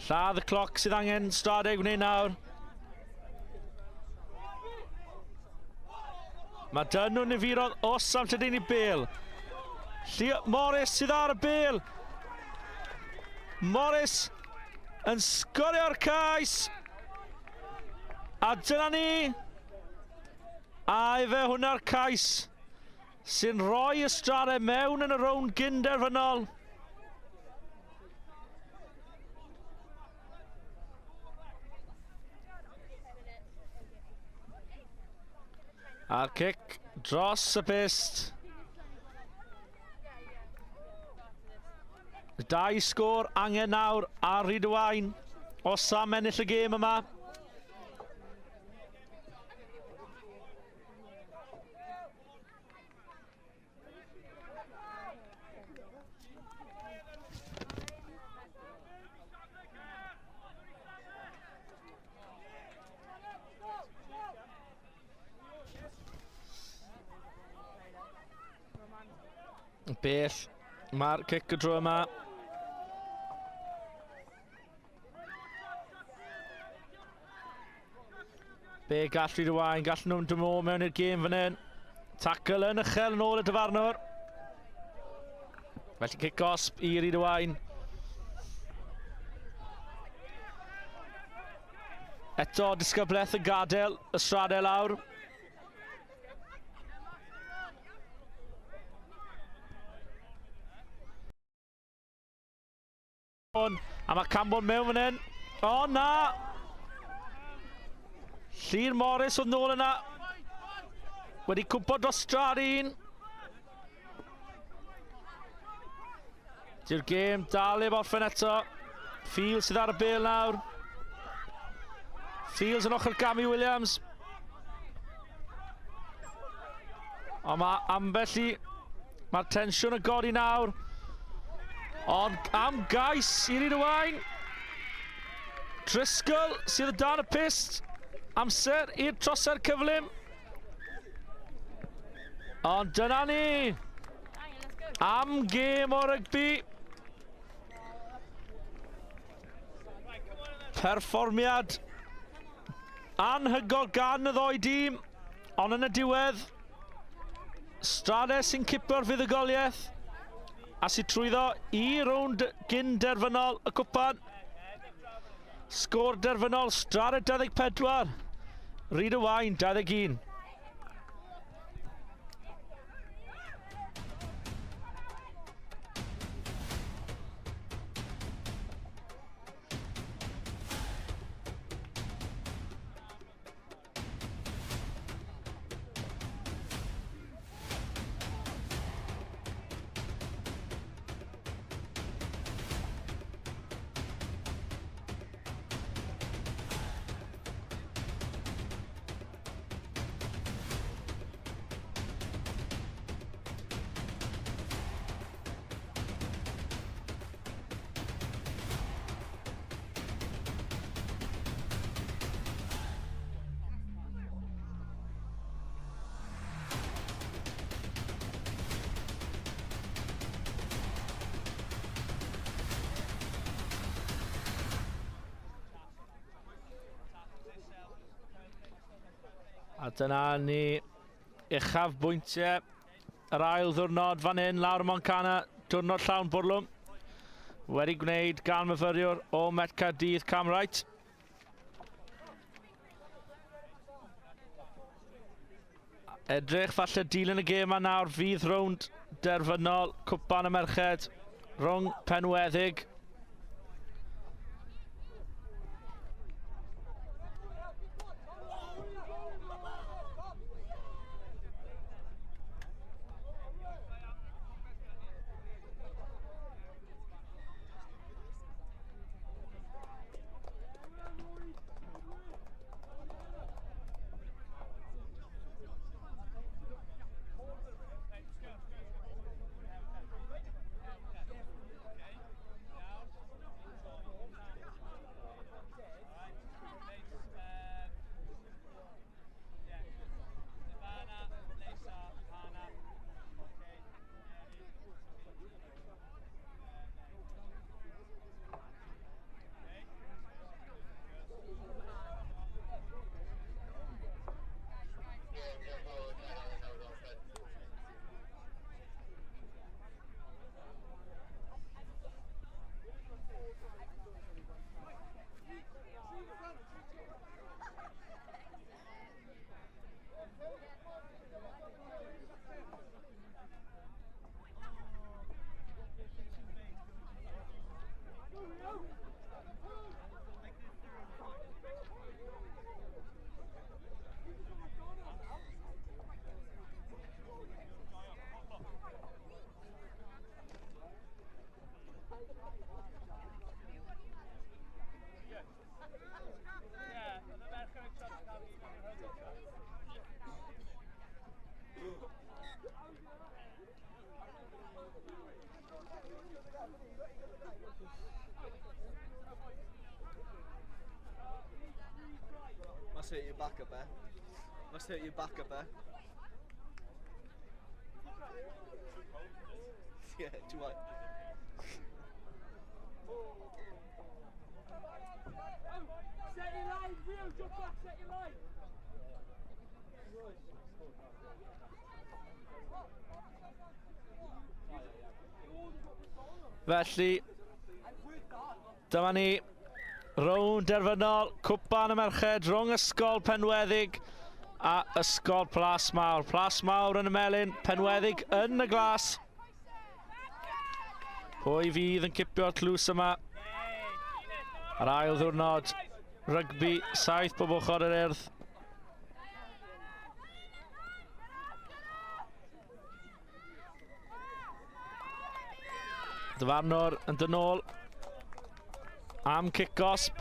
Lladd y cloc sydd angen Strade gwneud nawr. Mae dyn nhw'n niferodd o Sam Llydeni Bel. Morris sydd ar y bel. Morris yn sgorio'r cais. A dyna ni. A efe hwnna'r cais sy'n rhoi y Strade mewn yn y rownd gynderfynol. A'r cic dros y pist. Y 2 sgôr angen nawr ar Rydwain os am ennill y gêm yma. Bell mae'r cic y dro yma. Be gall Rydwain, gall nhw'n dymo mewn i'r gêm fan hyn. Tackle yn uchel yn ôl y dyfarnwr. Felly cic-osp i Rydwain. Eto disgyblaeth yn gadael y stradau lawr. A mae Cambon mewn fan hyn. O na! Llun Morris oedd nôl yna. Wedi cwmpo dros strad un. Di'r gêm dal eb orffen eto. Fields sydd ar y bêl nawr. Fields yn ochr Gamy Williams. O mae ambell i... Mae'r tensiwn yn godi nawr. Ond am gais i Rhyd y Wain. Driscoll sydd o dan y pist. Amser i'r trosau'r cyflym. Ond dyna ni. Am gêm o rygbi. Perfformiad anhygol gan y ddoi dîm. Ond yn y diwedd, Stradau sy'n cipo'r fuddugoliaeth a sy'n trwyddo i rownd gyn derfynol y cwpan. Sgôr derfynol Stradau 24, Rhyd y Wain 21. A dyna ni uchaf bwyntiau yr ail ddiwrnod fan hyn lawr y Moncana, diwrnod llawn bwrlwm. Wedi gwneud gan myfyriwr o Met Caerdydd Cam Wright. Edrych falle dilyn y gêm a nawr fydd rownd derfynol cwpan y merched rhwng Penweddig. Must hurt your back up there. Must hurt your back up there. Yeah, too high. Set your line, Rio, jump back, set your line. Felly, dyma ni rownd derfynol, cwpan y merched rhwng ysgol Penweddig a ysgol Plasmawr. Plasmawr yn y melyn, Penweddig yn y glas. Pwy fydd yn cipio'r tlws yma? Ar ail ddiwrnod, rygbi, 7 bob ochr yr Urdd. Dyfarnwr yn dynol am kick-osb.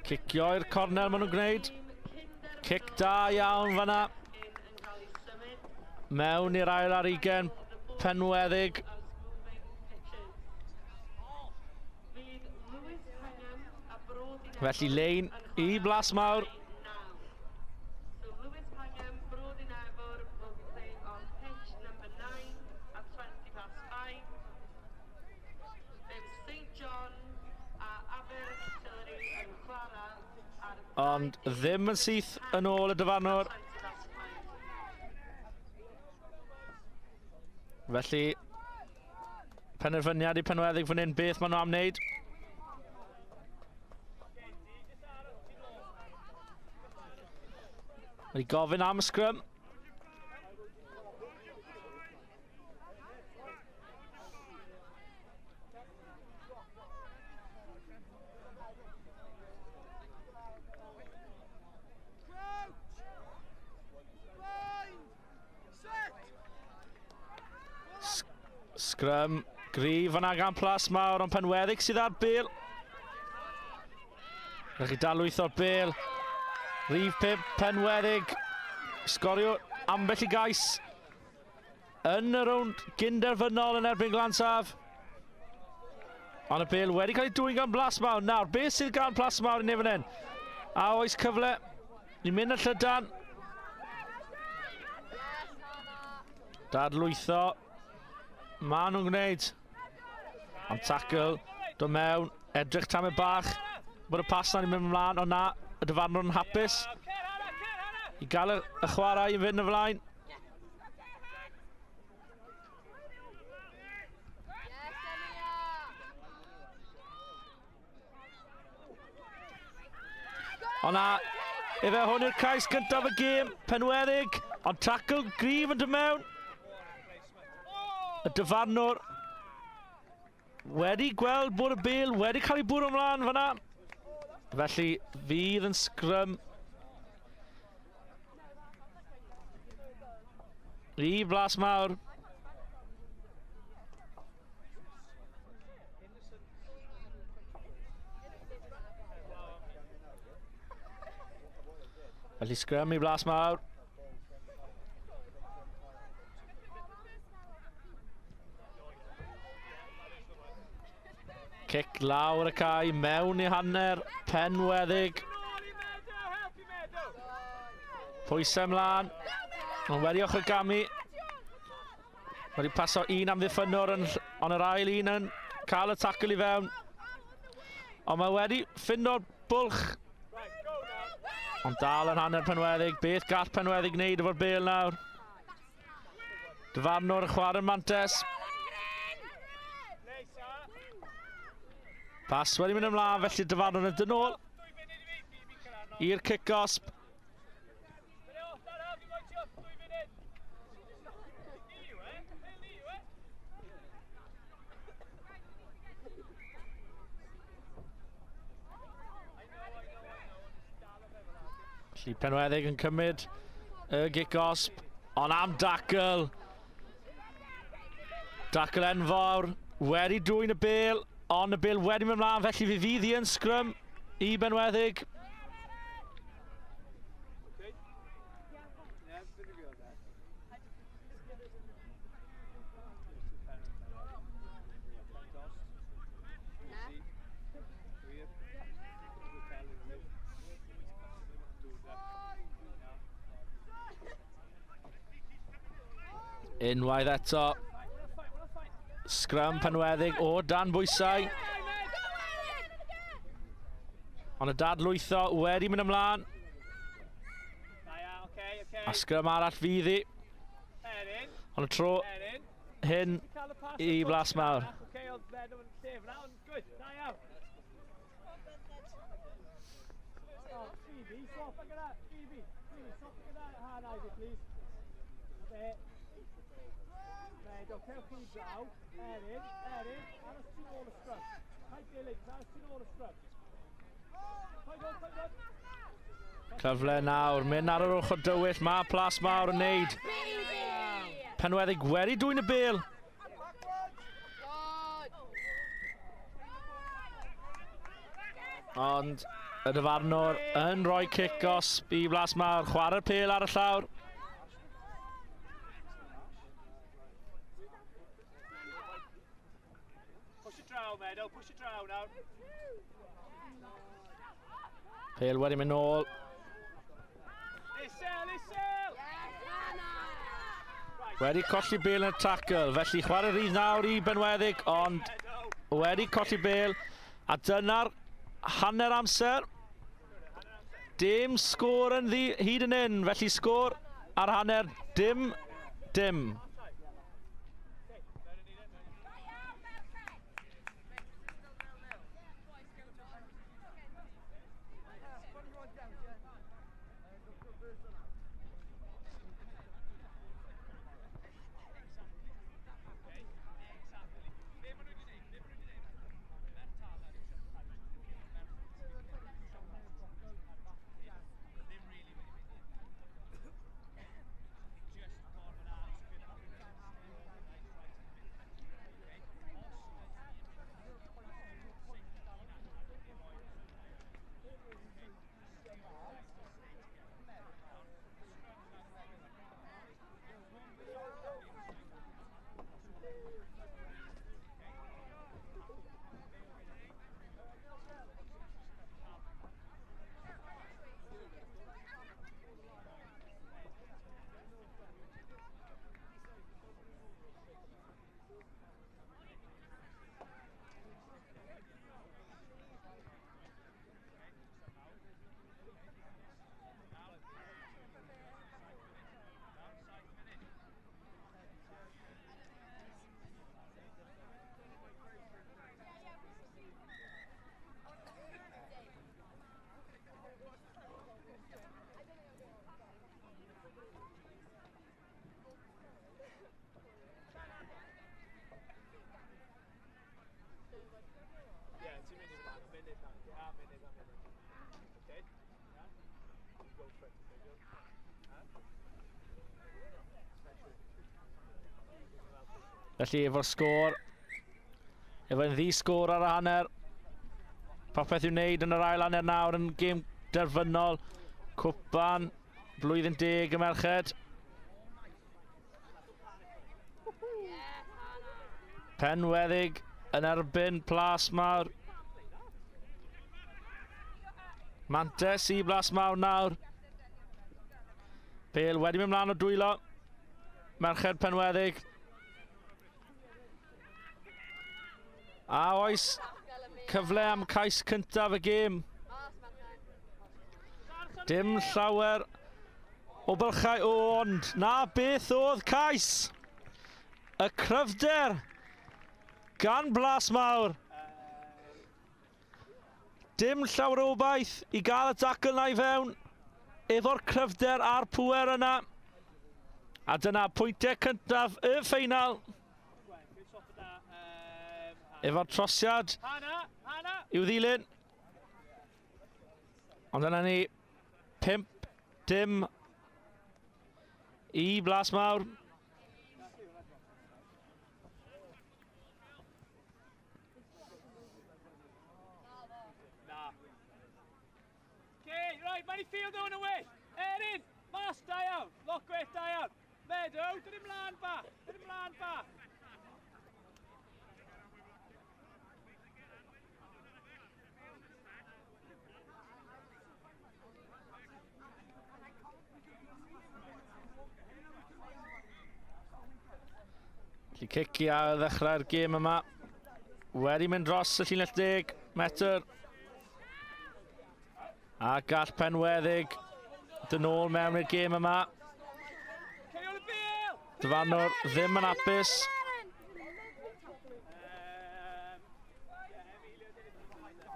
Cicio i'r cornel maen nhw'n gwneud. Cic da iawn fanna. Mewn i'r ail ar 20, Penweddig. Felly lein i Plasmawr. Ond ddim yn syth yn ôl y dyfarnwr. Felly, penderfyniad i Penweddig fan hyn beth maen nhw am wneud. Wedi gofyn am y sgrym. Sgrym gryf yna gan Plasmawr, ond Penweddig sydd ar bêl. Rhaid i dalwyth o'r bêl. Rhif 5, Penweddig. Sgorio ambell i gais. Yn y rownd gynderfynol yn erbyn glansaf. Ond y bêl wedi cael ei dwyn gan Plasmawr. Nawr, beth sydd gan Plasmawr i neu fan hyn? A oes cyfle i mynd yn llydan. Dadlwytho. Ma nhw'n gwneud. Am tackle, do mewn, edrych tam y bach. Bod y pas na'n mynd ymlaen, ond na, y dyfarnwr yn hapus. I gael y chwarae i fynd y flaen. Ond na, efe hwn yw'r cais gyntaf y gêm, Penweddig, ond tackle gryf yn do mewn. Y dyfarnwr wedi gweld bod y bêl wedi cael ei bwrw ymlaen fanna. Felly fydd yn sgrym i Plasmawr. Felly sgrym i Plasmawr. Cic lawr y cae, mewn i hanner, Penweddig. Pwysau ymlaen, ond wedi ochr gamu. Wedi paso un am ddiffynwr, ond yr ail un yn cael y tackle i fewn. Ond mae wedi ffindo'r bwlch. Ond dal yn hanner Penweddig, beth gall Penweddig wneud efo'r bêl nawr? Dyfarnwr y chwarae'r mantes. Pas wedi mynd ymlaen, felly dyfarnwr yn dynol i'r kick-osb. Felly Penweddig yn cymryd y kick-osb, ond am dackle. Dackle enfawr, wedi dwyn y bêl. Ond y bêl wedi mynd ymlaen, felly fydd hi yn sgrym i Penweddig. Unwaith eto. Sgrym Penweddig o dan bwysau. Ond y dadlwytho wedi mynd ymlaen. A sgrym arall fydd hi. Ond y tro hyn I Blas Mawr. Cyfle nawr, mynd ar yr ochr dywyll, mae Blas Mawr yn neud. Penweddig wedi dwy'n y bêl. Ond y dyfarnwr yn rhoi cic-os I Blas Mawr, chwarae'r pêl ar y llawr. Push it draw, Meadow, push it draw now. Pêl wedi mynd nôl. Wedi colli bêl yn y tackle, felly chwarae rydd nawr I Benweddig, ond wedi colli bêl. A dyna'r hanner amser. Dim sgôr yn hyd yn un, felly sgôr ar hanner, dim. Felly efo'r sgôr, efo'n ddi-sgôr ar y hanner. Popeth i'w wneud yn yr ail hanner nawr yn gêm derfynol. Cwpan, blwyddyn 10 y merched. Penweddig yn erbyn Blas Mawr. Mantes I Blas Mawr nawr. Bêl wedi mynd mlaen o dwylo. Merched Penweddig. A oes cyfle am cais cyntaf y gêm. Dim llawer o bylchau, ond na beth oedd cais. Y cryfder gan Blas Mawr. Dim llawer o obaith I gael y dacl na I fewn efo'r cryfder a'r pŵer yna. A dyna pwyntiau cyntaf y ffeinal. Efo'r trosiad i'w ddilyn. Ond yna ni 5-0 I Blas Mawr. Right, Manny Field on away. Erin, mas da iawn. Lockwith da iawn. Meadow, dyn ni'n mlaen ba. Felly cici a ddechrau'r gêm yma. Wedi mynd dros y llinell 10 metr. A gall Penweddig dyn ôl mewn i'r gêm yma. Dyfarnwr ddim yn apus.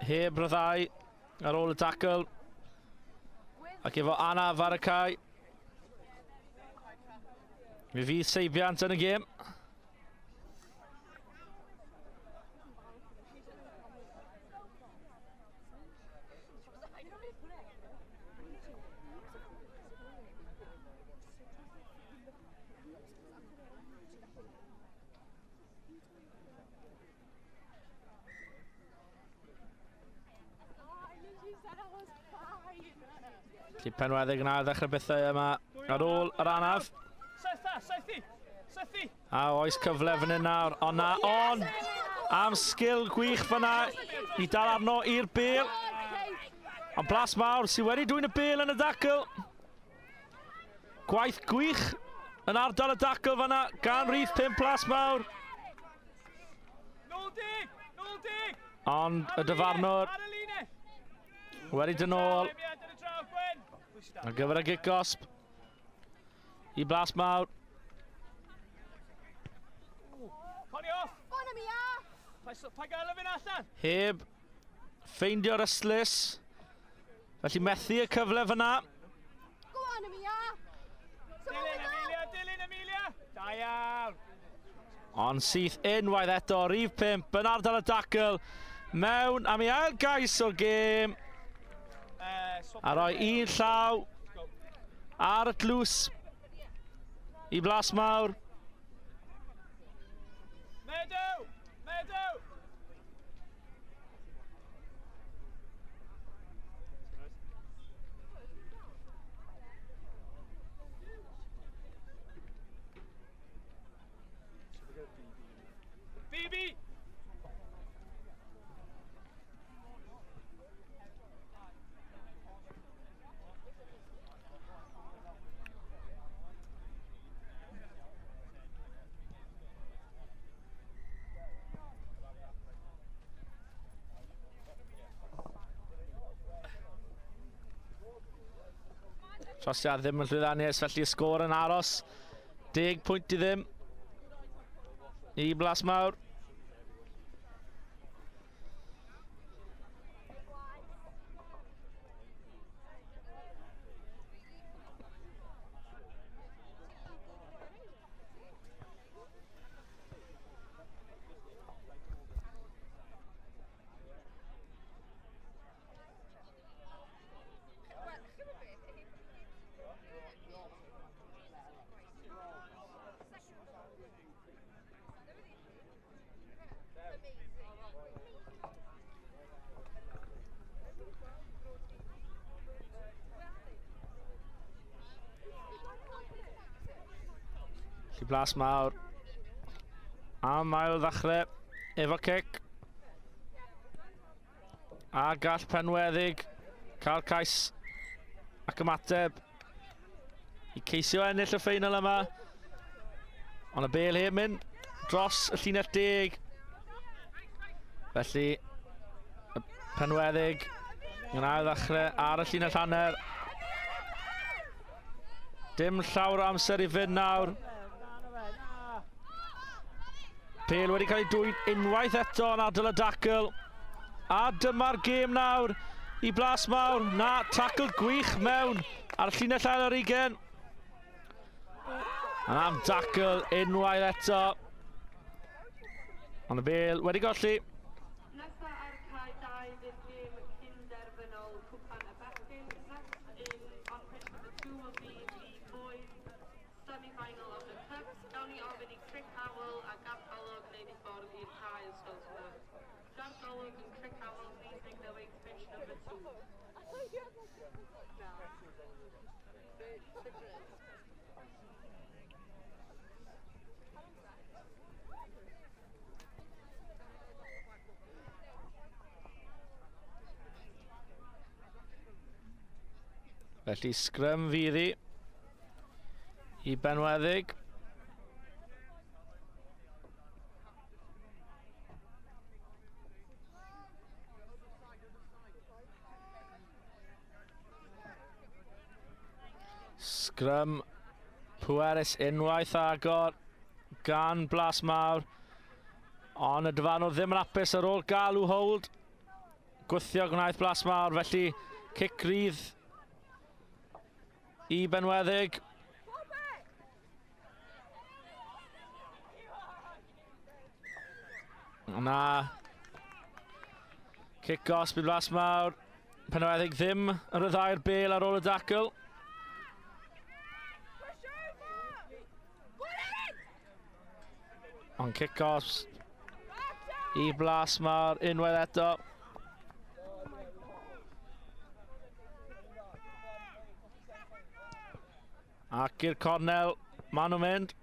Heb ryddau ar ôl y tackle. Ac efo Anaf ar y cae. Mi fydd seibiant yn y gêm. Felly Penweddig yn ail ddechrau bethau yma ar ôl yr Anaf. A oes cyfle fan hyn nawr, ond am sgil gwych fyna i dal arno i'r bêl. Ond Blas Mawr sydd wedi dwyn y bêl yn y dacl. Gwaith gwych yn ardal y dacl fyna gan Rhif 5 Blas Mawr. Ond y dyfarnwr wedi dynol ar gyfer y gic-gosb i Blas Mawr. Heb ffeindio'r yslys, felly methu y cyfle fyna. Ond syth unwaith eto, Rhif 5 yn ardal y dacl mewn am ei ail gais o'r gêm. A roi un llaw ar y tlws i Blas Mawr. Trosiad ddim yn llwyddiannus, felly y sgôr yn aros. 10 pwynt i ddim i Blas Mawr. Blas Mawr am ail ddechrau efo cic. A gall Penweddig cael cais ac ymateb i ceisio ennill y ffeinal yma. Ond y bêl heb mynd dros y llinell 10. Felly y Penweddig yn ail ddechrau ar y llinell hanner. Dim llawer o amser i fynd nawr. Pêl wedi cael ei dwyn unwaith eto yn ardal y dacl. A dyma'r gêm nawr i Blas Mawr. Na, tacl gwych mewn ar llinell ail ar 20. A am dacl unwaith eto. Ond y bêl wedi golli. Nesa ar cae 2 fydd gêm cyn-derfynol cwpan y bechgyn. Next in on pitch number 2 will be the boys semi-final of the cup. Gawn ni ofyn i Cric Howell a Garth Olwg wneud i ffordd i'r cae ysgol hwnna. Garth Olwg and Cric Howell, please make their way to pitch number 2. Felly sgrym fydd i Penweddig. Sgrym Pwerus unwaith agor gan Blas Mawr. Ond y dyfarnwr ddim yn apus ar ôl galw hold. Gwythio gwnaeth Blas Mawr, felly cic rydd i Benweddig. Na. Cic os bydd Blas Mawr. Benweddig ddim yn ryddhau'r bêl ar ôl y dacl. Ond kick-offs i Blas Mawr unwaith eto. Ac i'r cornel, maen nhw'n mynd.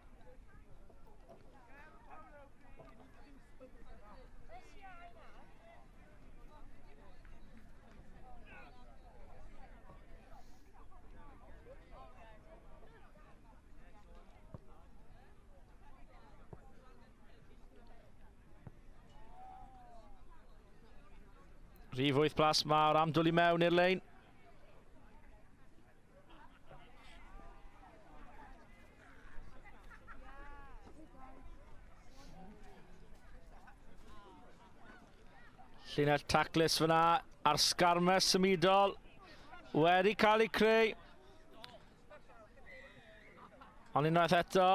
Rhif 8 Blas Mawr am dwlu mewn i'r lein. Llinell taclus fyna ar sgarmes symudol. Wedi cael ei creu. Ond unwaith eto.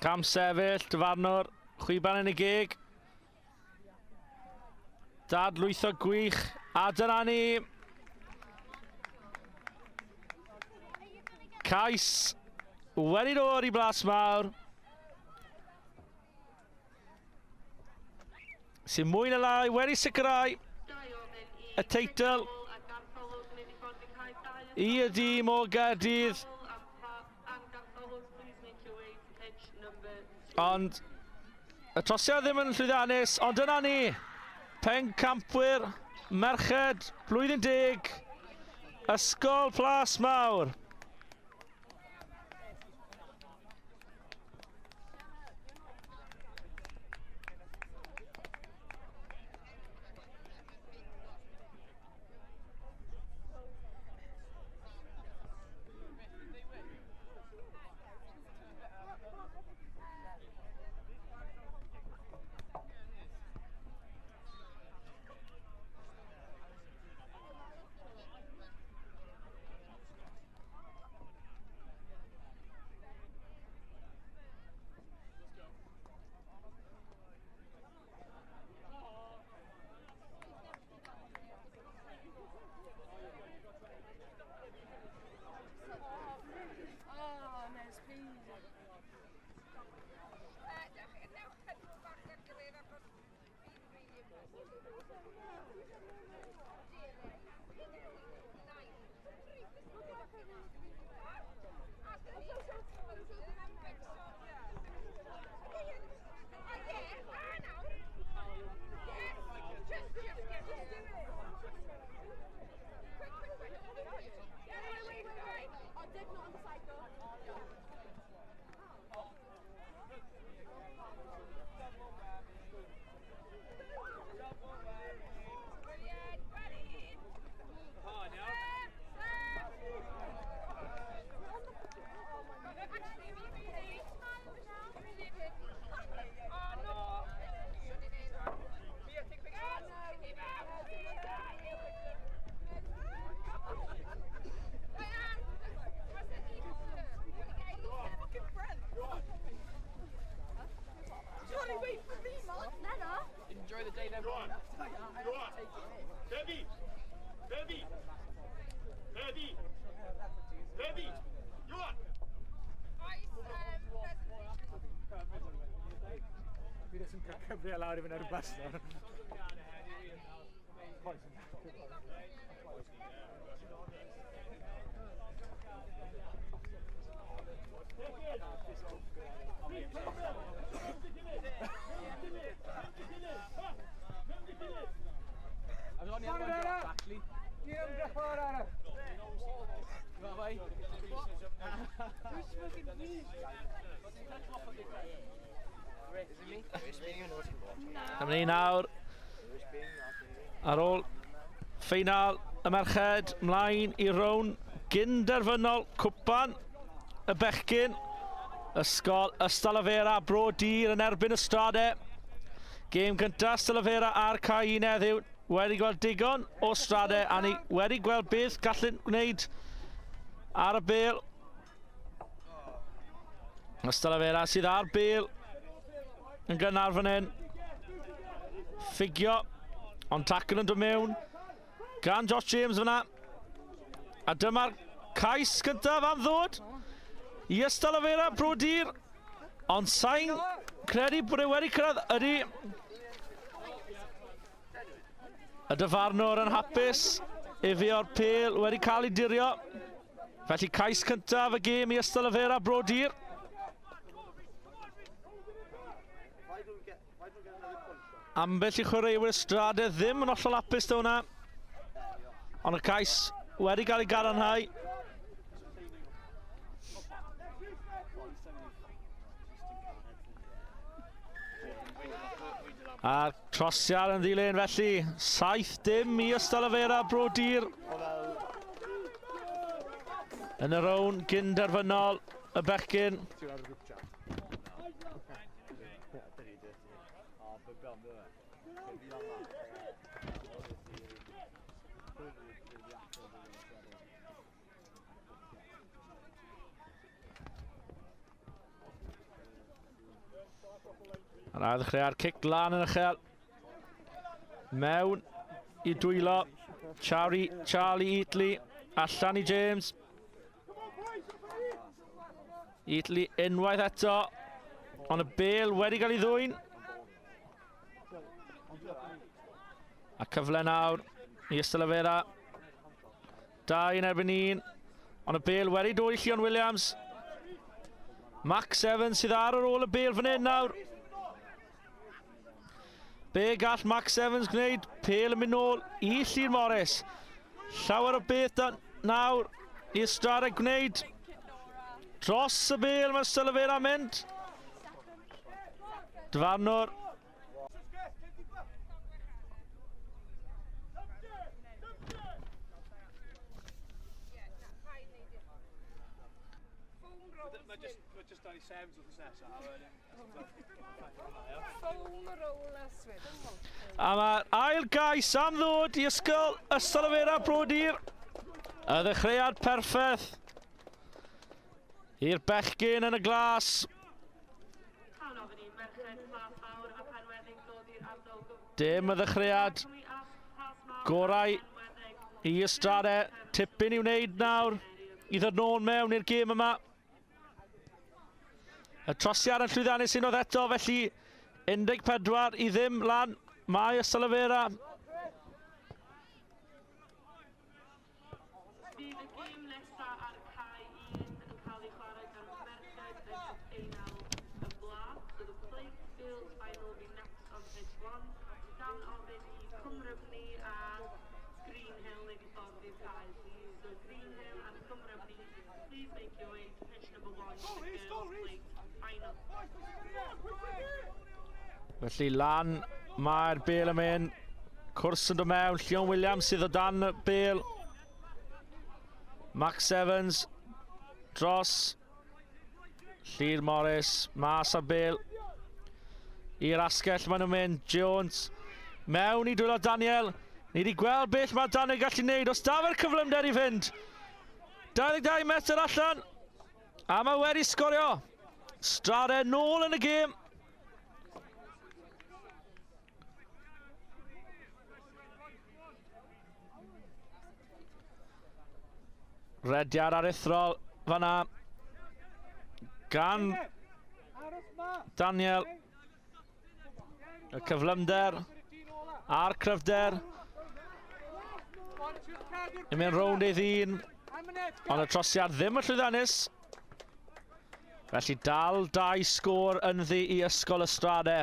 Cam sefyll, dyfarnwr. Chwiban yn y gig. Dadlwytho gwych, a dyna ni. Cais wedi dod i Blas Mawr. Sy'n mwy na lai wedi sicrhau y teitl i y dîm o Gaerdydd. Ond y trosiad ddim yn llwyddiannus, ond dyna ni. Pencampwyr, merched, blwyddyn 10, ysgol Blas Mawr. Cyfri lawr I fynd ar y bus nawr. Am ni nawr ar ôl ffeinal y merched mlaen I rown gynderfynol cwpan y bechgyn. Ysgol Cystadleuaeth Bro Dir yn erbyn Ystrade. Gêm gyntaf Cystadleuaeth ar cae un heddiw. Wedi gweld digon o Ystrade a ni wedi gweld beth gallen gwneud ar y bêl. Cystadleuaeth sydd ar bêl yn gynnar fan hyn. Ffigio, ond tacl yn dod mewn gan Josh James fyna. A dyma'r cais gyntaf am ddod i Cystadleuaeth Bro Dir. Ond sain credu bod e wedi cyrraedd ydy. Y dyfarnwr yn hapus fi o'r pêl wedi cael ei dirio. Felly cais cyntaf y gêm i Cystadleuaeth Bro Dir. Ambell i chwaraewyr Ystrade ddim yn ollol hapus da hwnna. Ond y cais wedi cael ei gadarnhau. A trosiad yn ddilyn felly. 7-dim i Cystadleuaeth Bro Dir. Yn y rown gynderfynol y bechgyn. Yn ail ddechreuad cic lan yn uchel. Mewn i dwylo. Charlie Eatley. Allan i James. Eatley unwaith eto. Ond y bêl wedi cael ei ddwyn. A cyfle nawr i Cystadleuaeth. 2 yn erbyn 1. Ond y bêl wedi dod i Llion Williams. Max Evans sydd ar ôl y bêl fan hyn nawr. Be gall Max Evans gwneud? Pêl yn mynd nôl i Llun Morris. Llawer o beth nawr i Ystrade gwneud. Dros y bêl mae Cystadleuaeth mynd. Dyfarnwr. A mae'r ail gais am ddod i ysgol Cystadleuaeth Bro Dir. Y ddechreuad perffaith i'r bechgyn yn y glas. Dim y ddechreuad gorau i Ystrade. Tipyn i wneud nawr i ddod nôl mewn i'r gêm yma. Y trosiad yn llwyddiannus unwaith eto, felly 14 i ddim lan. Mae Cystadleuaeth. Bydd y gêm nesaf ar cae 1 yn cael ei chwarae gan merched yn y blaen. So the plate field final will be next on pitch 1. Dan ofyn i Cymrybni a Greenhill neu gyffordd i'r cae. So Greenhill and Cymrybni, please make your way to pitch number 1 for the girls' plate final. Felly lan mae'r bêl yn mynd. Cwrs yn dod mewn. Llion Williams sydd o dan y bêl. Max Evans dros. Llun Morris mas ar bêl. I'r asgell maen nhw'n mynd. Jones mewn i dwylo Daniel. Ni wedi gweld beth mae Daniel gallu gwneud. Os da fe'r cyflymder i fynd. 22 metr allan. A mae wedi sgorio. Ystrade nôl yn y gêm. Rediad aruthrol fanna gan Daniel. Y cyflymder a'r cryfder yn mynd rownd ei ddyn, ond y trosiad ddim yn llwyddiannus. Felly dal 2 sgôr ynddi i ysgol Ystrade.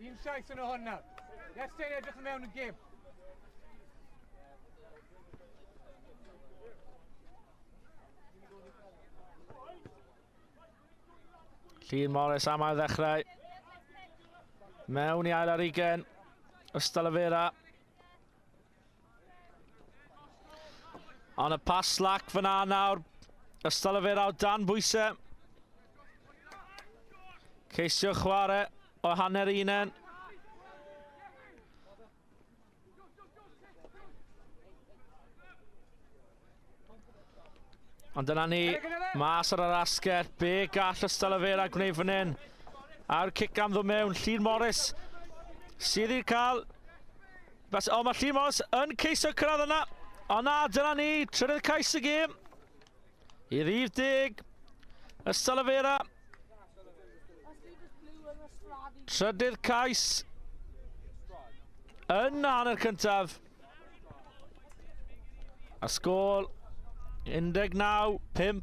Un siais yn o hwn nawr. Let's stay edrych yn mewn y gêm. Llun Morris am ail ddechrau. Mewn i ail ar 20. Cystadleuaeth. On y pas slack fyna nawr. Cystadleuaeth o dan bwysau. Ceisio chwarae o hanner unen. Ond dyna ni, mas ar yr asgell. Be gall Cystadleuaeth gwneud fan hyn? A'r cic am ddod mewn. Llun Morris sydd i'r cael. O, mae Llun Morris yn ceisio cyrraedd yna. O na, dyna ni, trydydd cais y gêm. I rhif 10. Cystadleuaeth. Trydydd cais yn hanner cyntaf. A sgôl 19-5.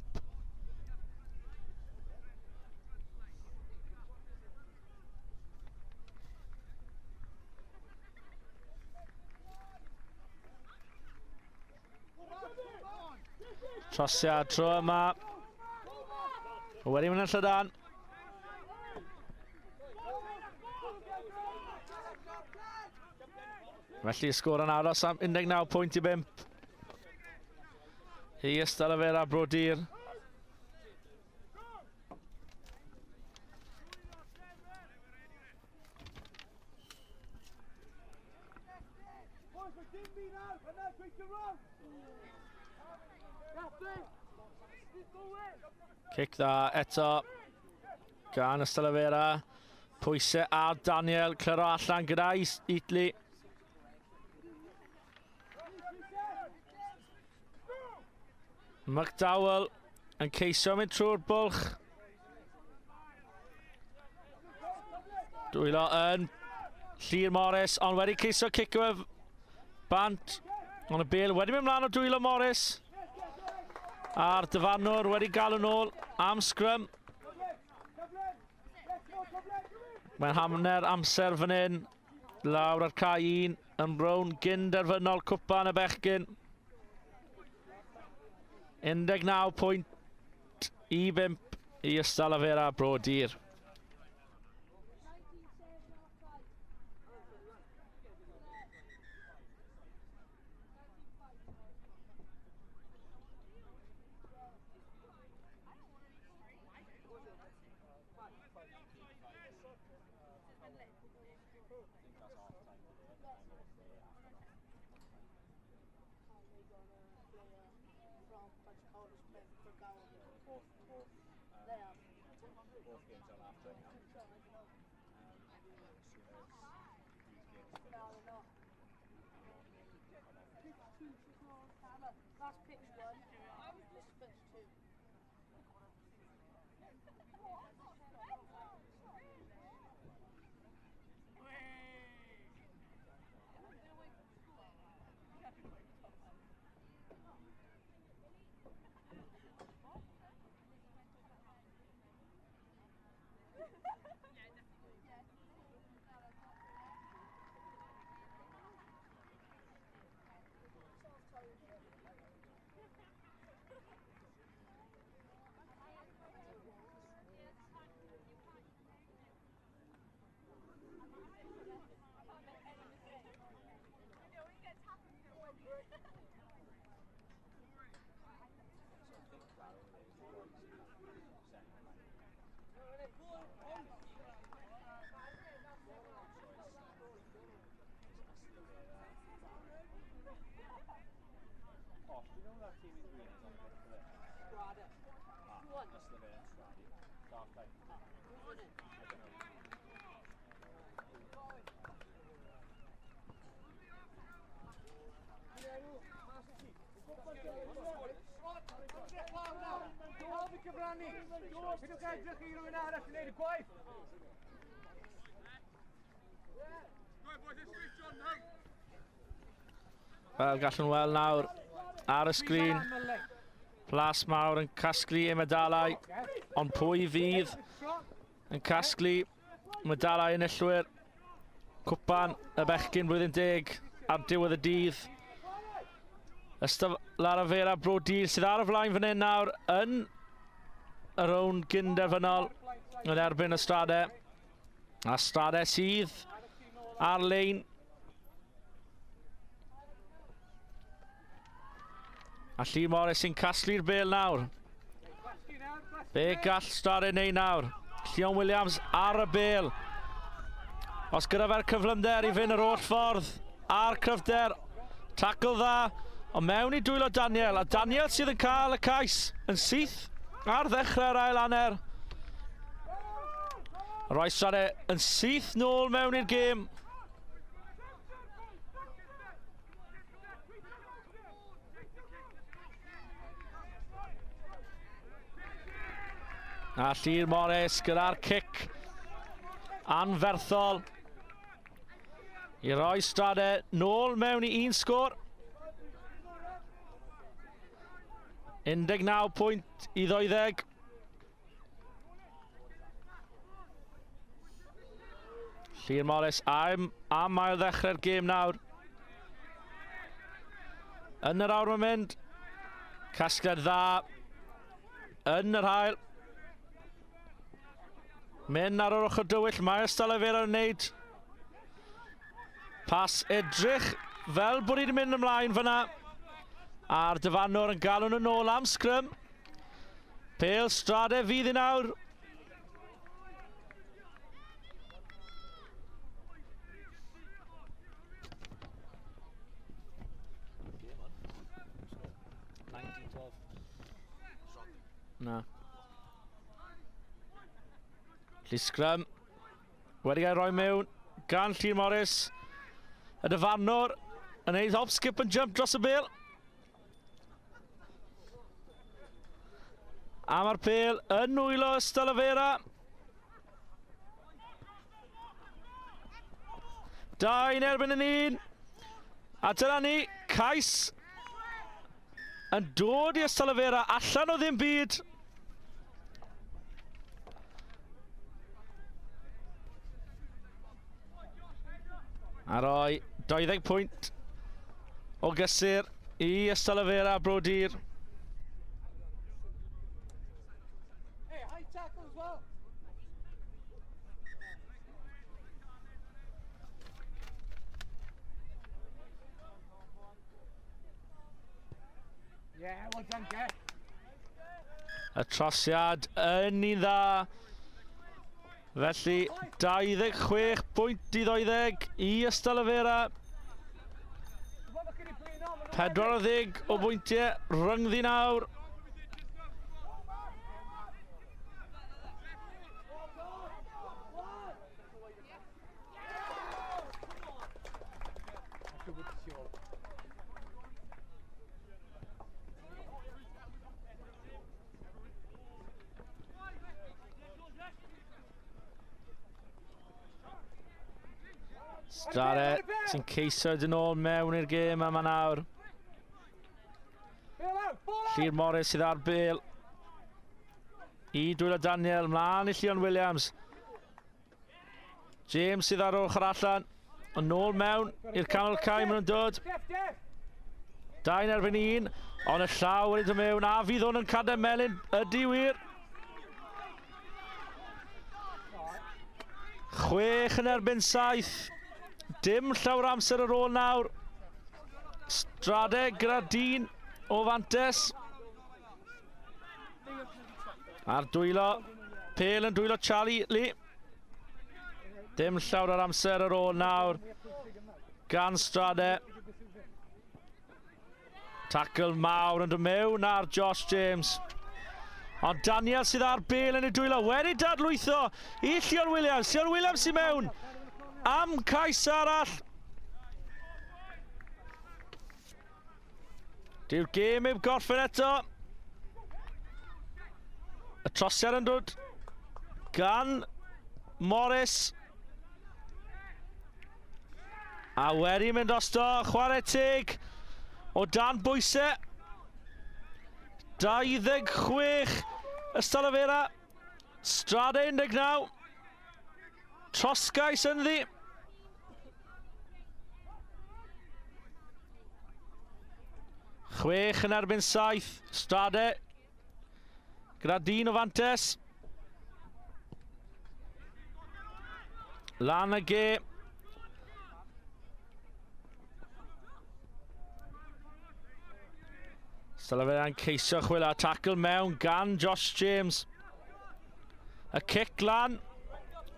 Trosiad tro yma. Wedi mynd yn llydan. Felly sgôr yn aros am 19.5. I Cystadleuaeth a Brodyr. Cic dda eto gan Cystadleuaeth. Pwysau ar Daniel, clero allan gyda Italy. McDowell yn ceisio mynd trwy'r bwlch. Dwylo yn Llun Morris, ond wedi ceisio cicio e bant. Ond y bêl wedi mynd mlaen o dwylo Morris. A'r dyfannwr wedi gael yn ôl am sgrym. Mae'n hamner amser fan hyn. Lawr ar cae 1 yn rown gyn-derfynol cwpan y bechgyn. 19.5 i Cystadleuaeth a Brodyr. Fel gallwn weld nawr ar y sgrin, Plas Mawr yn casglu ei medalau, ond pwy fydd yn casglu medalau enillwyr cwpan y bechgyn blwyddyn 10 ar diwedd y dydd. Cystadleuaeth a Brodyr sydd ar y flaen fan hyn nawr yn y rown gyn-derfynol yn erbyn y Stradau. A Stradau sydd ar lein. A Llun Morris sy'n casglu'r bêl nawr. Be gall Stradau neud nawr? Llion Williams ar y bêl. Os gyda fe'r cyflymder i fynd yr oll ffordd ar cryfder. Tackle dda, ond mewn i dwylo Daniel, a Daniel sydd yn cael y cais yn syth ar ddechrau'r ail hanner. Rhoi Stradau yn syth nôl mewn i'r gêm. A Llyr Morris gyda'r cic anferthol i roi Stradau nôl mewn i un sgôr. 19 pwynt i 20. Llyr Morris am ail ddechrau'r gêm nawr. Yn yr awr mae'n mynd. Casgliad dda yn yr hael. Mynd ar yr ochr dywyll, mae Cystadleuaeth yn wneud. Pas edrych fel bod wedi mynd ymlaen fyna. A'r dyfannwr yn galw nhw nôl am sgrym. Pêl Stradau fydd i nawr. Na. Lly sgrym. Wedi gael roi mewn gan Llyr Morris. Y dyfannwr yn neud hop, skip and jump dros y bêl. A mae'r pêl yn nwylo Cystadleuaeth. 2 yn erbyn yn 1. A dyna ni, cais yn dod i Cystadleuaeth allan o ddim byd. A roi 20 pwynt o gysur i Cystadleuaeth Brodyr. Hey, high tackle as well. Yeah, well done, Jeff. Y trosiad yn un dda. Felly 26 pwynt i 20 i Cystadleuaeth. 40 o bwyntiau rhyngddi nawr. Stradau sy'n ceisio dyn ôl mewn i'r gêm yma nawr. Llyr Morris sydd ar bêl. I dwylo Daniel, mlaen i Llion Williams. James sydd ar ochr allan. Yn ôl mewn i'r canol cae maen nhw'n dod. 2 yn erbyn 1. Ond y llaw wedi dod mewn a fydd hwn yn cadw melyn. Ydi wir. 6 yn erbyn 7. Dim llawer amser ar ôl nawr. Stradau gyda dyn o fantes. A'r dwylo. Pêl yn dwylo Charlie Lee. Dim llawer ar amser ar ôl nawr. Gan Stradau. Tackle mawr yn dod mewn ar Josh James. Ond Daniel sydd ar bêl yn y dwylo. Wedi dadlwytho i Llion Williams. Llion Williams sydd mewn. Am cais arall. Dyw'r gêm heb gorffen eto. Y trosiad yn dod gan Morris. A wedi mynd osto, chwarae teg o dan bwysau. 26 Cystadleuaeth. Stradau 19. Trosgais ynddi. Chwech yn erbyn 7. Stradau gyda dyn o fantes. Lan y ge. Ystadleuaeth yn ceisio chwilio tackle mewn gan Josh James. Y kick lan.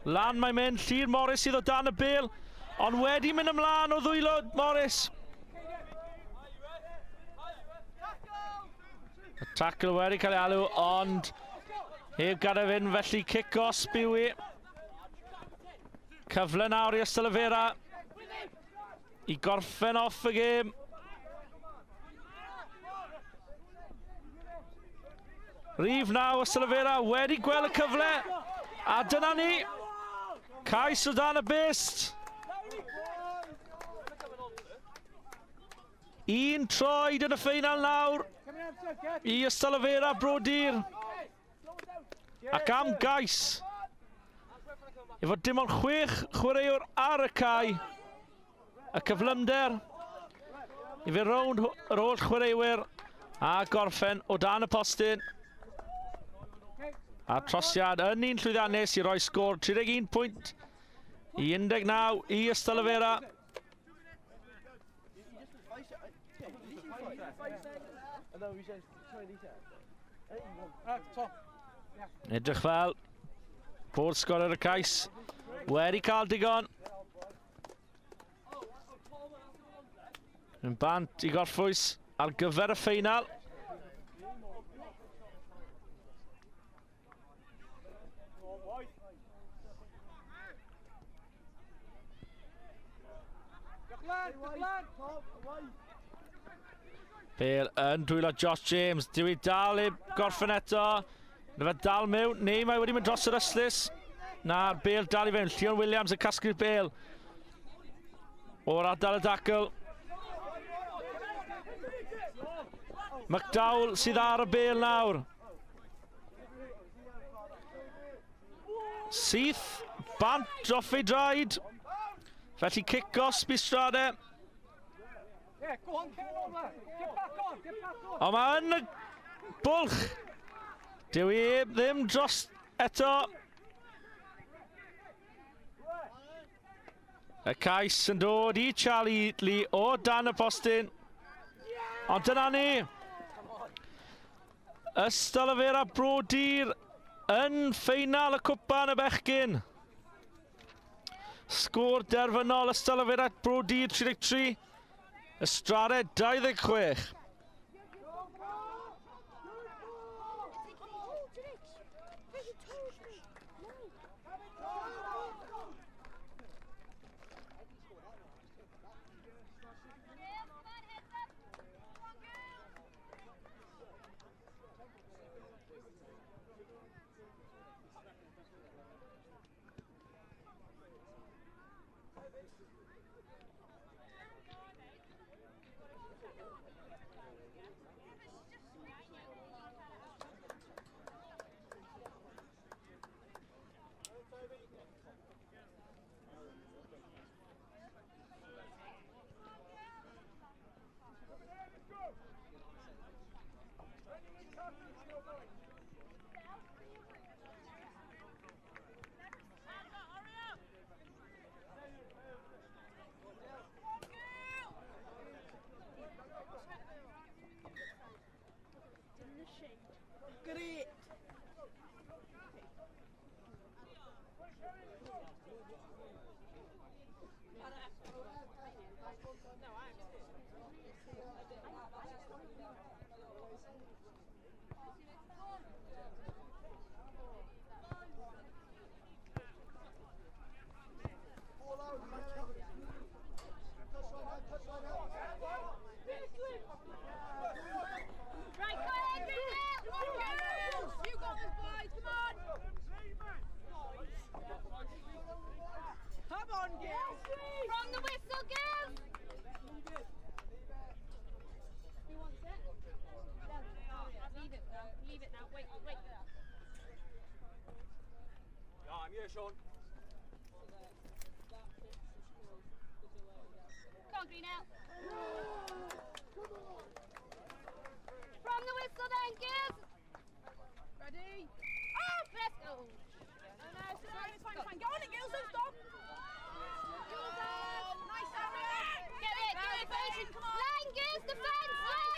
Lan mae'n mynd, Llyr Morris sydd o dan y bêl, ond wedi mynd ymlaen o ddwylo Morris. Y tackle wedi cael ei alw, ond heb gadael fynd, felly kick-off yw i. Cyfle nawr i Cystadleuaeth i gorffen off y gêm. Rhif naw Cystadleuaeth wedi gweld y cyfle, a dyna ni. Cais o dan y bist. Un troed yn y ffeinal nawr i Cystadleuaeth Brodyr. Ac am gais, efo dim ond 6 chwaraewr ar y cae, y cyflymder i fi rownd yr holl chwaraewyr a gorffen o dan y postyn. A trosiad yn un llwyddiannus i roi sgôr 31 pwynt i 19 i Cystadleuaeth. Edrych fel bod sgorer y cais wedi cael digon. Yn bant i gorffwys ar gyfer y ffeinal. Bale yn dwylo Josh James. Dyw i dal i gorffen eto. Na fe dal mewn, neu mae wedi mynd dros yr yslys. Na, Bale dal i fewn. Llion Williams yn casglu'r Bale. O'r ardal y dacl. McDowell sydd ar y Bale nawr. Syth, bant droff ei draed. Felly kick-off Bystrade. Ond mae yn y bwlch. Dyw i ddim dros eto. Y cais yn dod i Charlie Lee o dan y postyn. Ond dyna ni. Cystadleuaeth Brodyr yn ffeinal y cwpa yn y bechgyn. Sgôr derfynol Cystadleuaeth Brodyr 33. Ystrade 26. Great. Sean. Come on, Green out. From the whistle then, give. Ready? Oh, let's go. Oh no, it's fine. Go on it, Gilson, stop. Nice area. Get it, patient, come on. Line, give, defence, line.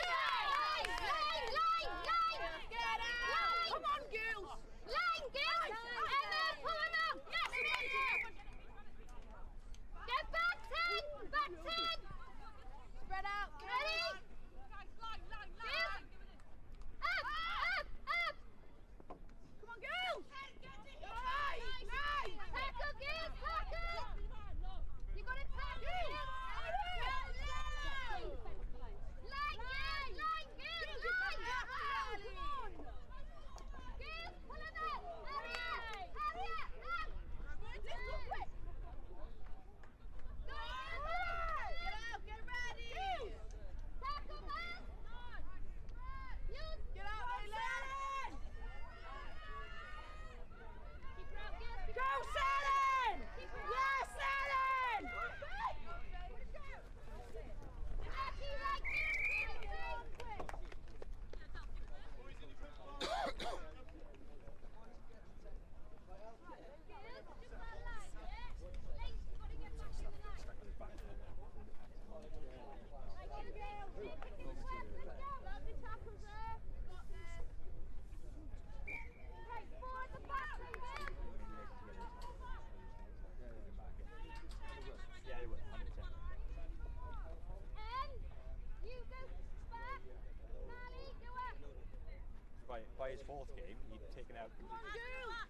by his fourth game, he'd taken out completely.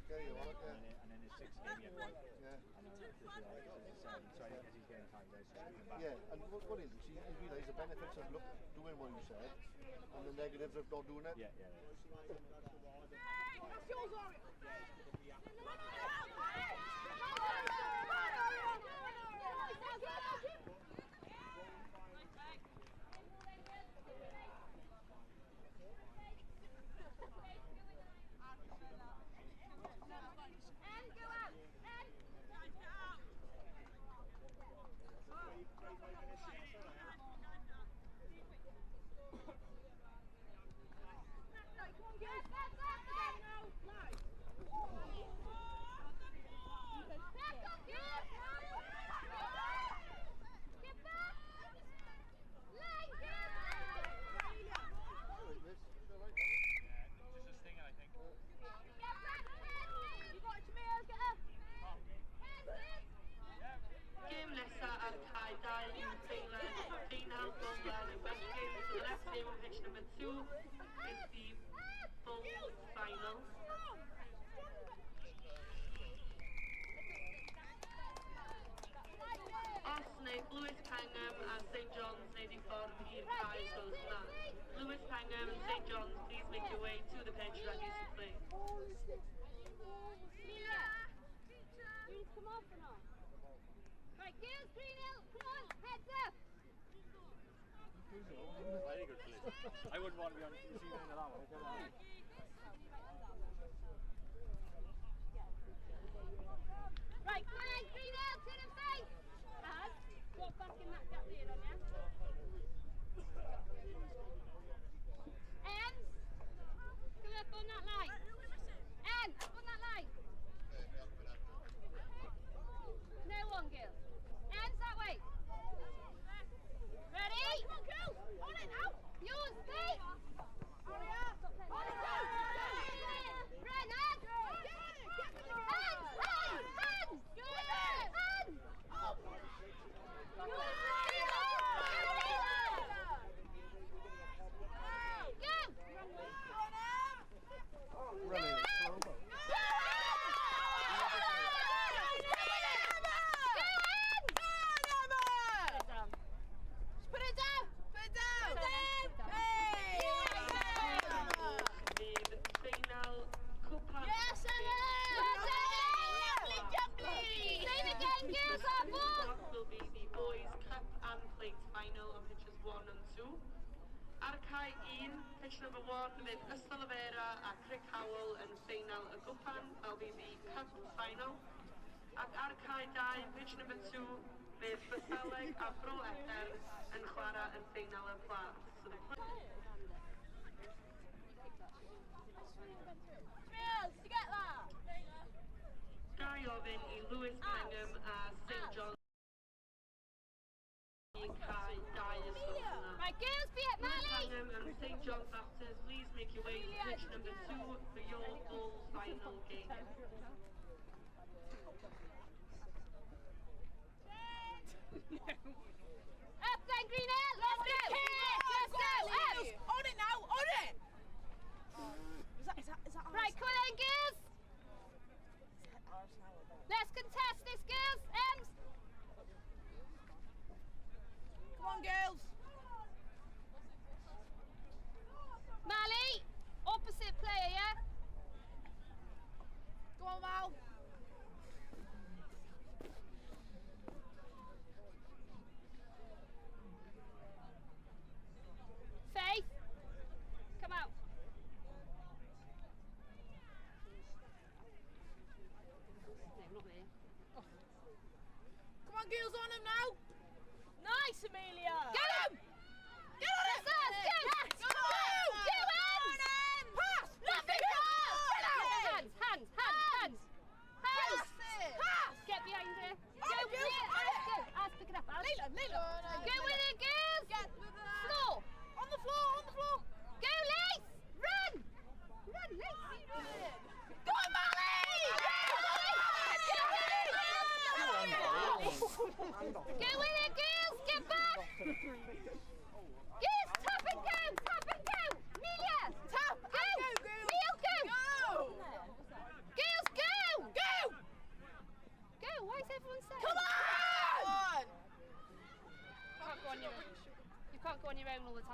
Yeah, you want it, yeah. And then his sixth game, he had one. Yeah. And then so as he's getting time, he's coming back. Yeah, and what is it? See, you realise the benefits of doing what you said, and the negatives of not doing it. Yeah. That's yours, Ari. Lewis Pangham and St John's near the ffordd i'r cae goes yna. Lewis Pangham and St John's, please make your way to the pitch ready to play. Come off or not? Right, girls, green hill, come on, heads up. Very good play. I wouldn't want to be on receiving end of that one. Right, come on, green hill, turn and face. And walk back in that gap there, on ya. Ends, come up on that line. Ends, up on that line. No one, girl. Ends that way. Ready? Come on, girl. On it now. Yours, stay. Hurry up. On it, go. Brennan. Hands, hands, hands. Good. Hands. Number 1 with Cystadleuaeth a Howell and final y gwpan, that'll be the cup final. Ac ar cae 2, pitch number 2 with Cystadleuaeth a Ochr yn chwarae yn final y plat. So the You get that? Guy ofyn I Lewis Pangham a St John's. Right, girls, be it, Mally! And St John's Baptist, please make your way to pitch number 2 for your full final game. Up then, Green Hill, let's go! Let's go! Up! On it now, on it! Is that right, come on then, girls! Let's contest this, girls! Come on, girls! Mally, opposite player, yeah? Go on, Mal. Faith, come out. Come on, girls, on him now. Nice, Amelia. Get him!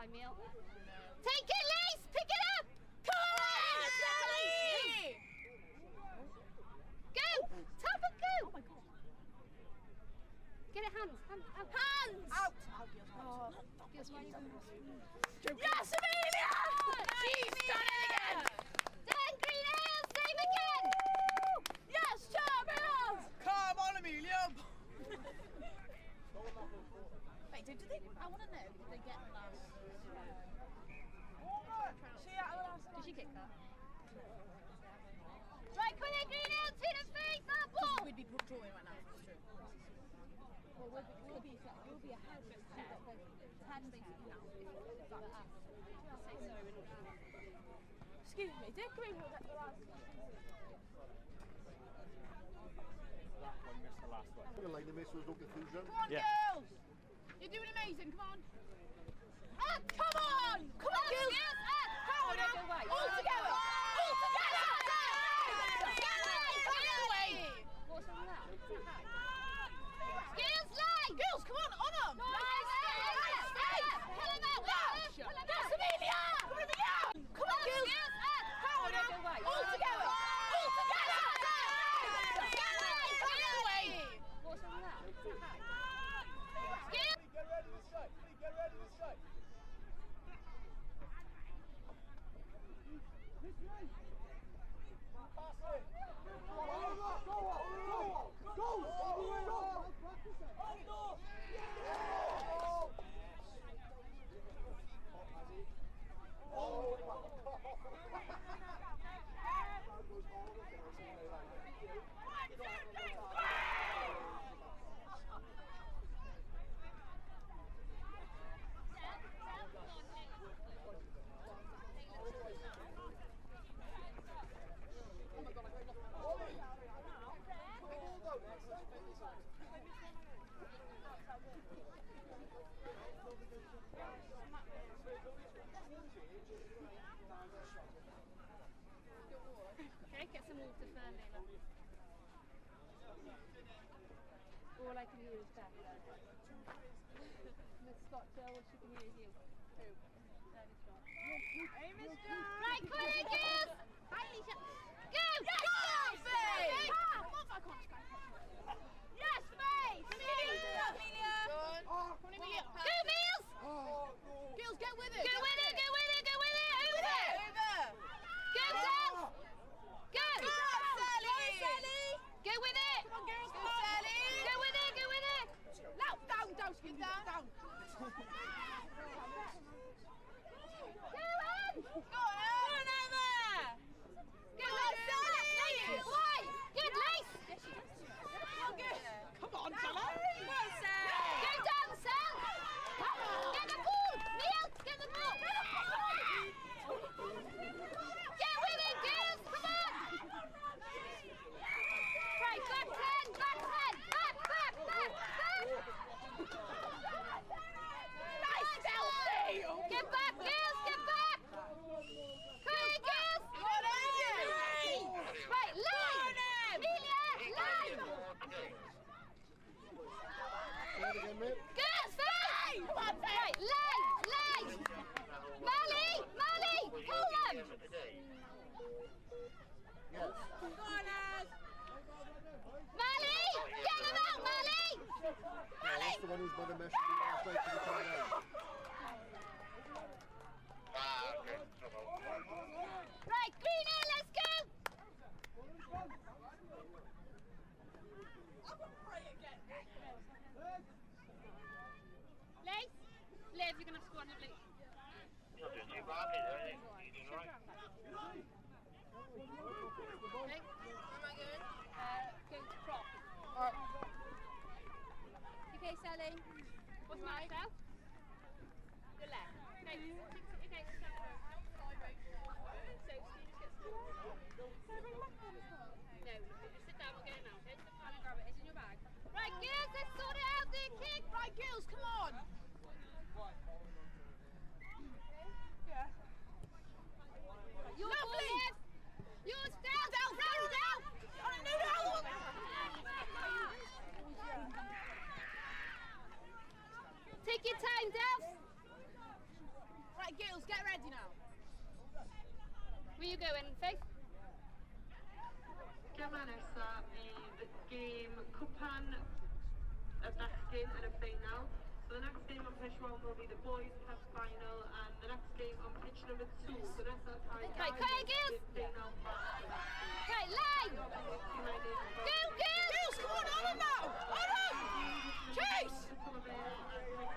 my meal. Take it, Lace! Pick it up! Come on, Sally! Go! Top and go! Oh my god. Get it, hands! Out! Hands! Out! Oh. Yes, Amelia! She's done it again! Dan Green Ale, same again! Yes, Charles! Come on, Amelia! Wait, did they? I want to know, did they get the last? Did she kick that? Right, come on, Green Ale, to the face, that ball! We'd be drawing right now, it's true. Well, we'll be ahead of 10 basically now. Excuse me, did Greenhill get the last? That one missed the last one. Like the miss was no confusion. Come on, girls! You're doing amazing, come on! Ah, come on! Come on, girls! Power now! All together! All together! What's wrong with that? Girls, line! Girls, come on, on them! Nice! Pull them out! Yes, Amelia! Come on, girls! Power now! All together! All together! What's wrong with that? Get ready to strike! Get ready to strike! Okay, get some water for Layla. All I can hear is Beth. Miss Scott, all she can hear is you. Who? Hey, Miss John! Right, come on in, girls! Hi, Alicia. Go! Yes, Faye! Yes, Faye! Amelia! Good. Come on, Amelia. Go, Meals! Girls, get with it! Go with it, go with it, go with it! Over! Go, Sal! Go! Go, Sally! Go with it! Come on, girls, go, Sally! Go with it, go with it! No, down, skin down. Go on! Go on, Emma! Go, Sally! Why? Good, Lace! Come on, Sally! Go down, Sal! Get the ball! Neil, get the ball! Get with it, girls! Come on! Right, back 10! Back 10! Back! Nice, Chelsea! Get back, girls! Get back! Come on, girls! Right, line! Amelia, line! Girls, Faye! Come on, Faye! Right, line! Mally! Pull them! Yes. Mally! Get them out, Mally! That's the one who's by the mesh last night to the time out. Right, Green Ale, let's go! Lace? Liv, you're going to have to go on it, Luke. You're doing too badly there, you doing right? Okay. Am I good? Go to prop. Okay, Sally. What's my now? Your left. Okay, okay. So, Steve just gets... No, just sit down, we'll get it now. Go to the pan and grab it. It's in your bag. Right, girls, let's sort it out, the kick. Right, girls, come on! Yeah. Yours, Liv. Yours, down, down. On a noodle! Take your time, Delph. girls, get ready now. Where you going, Faith? Gyma nesa bydd gêm cwpan y bechgyn yn y final. So the next game on pitch 1 will be the boys cup final, and the next game on pitch number 2. So that's our tie. Okay, girls! Okay, line! Go, girls! Come on now! On them! Chase!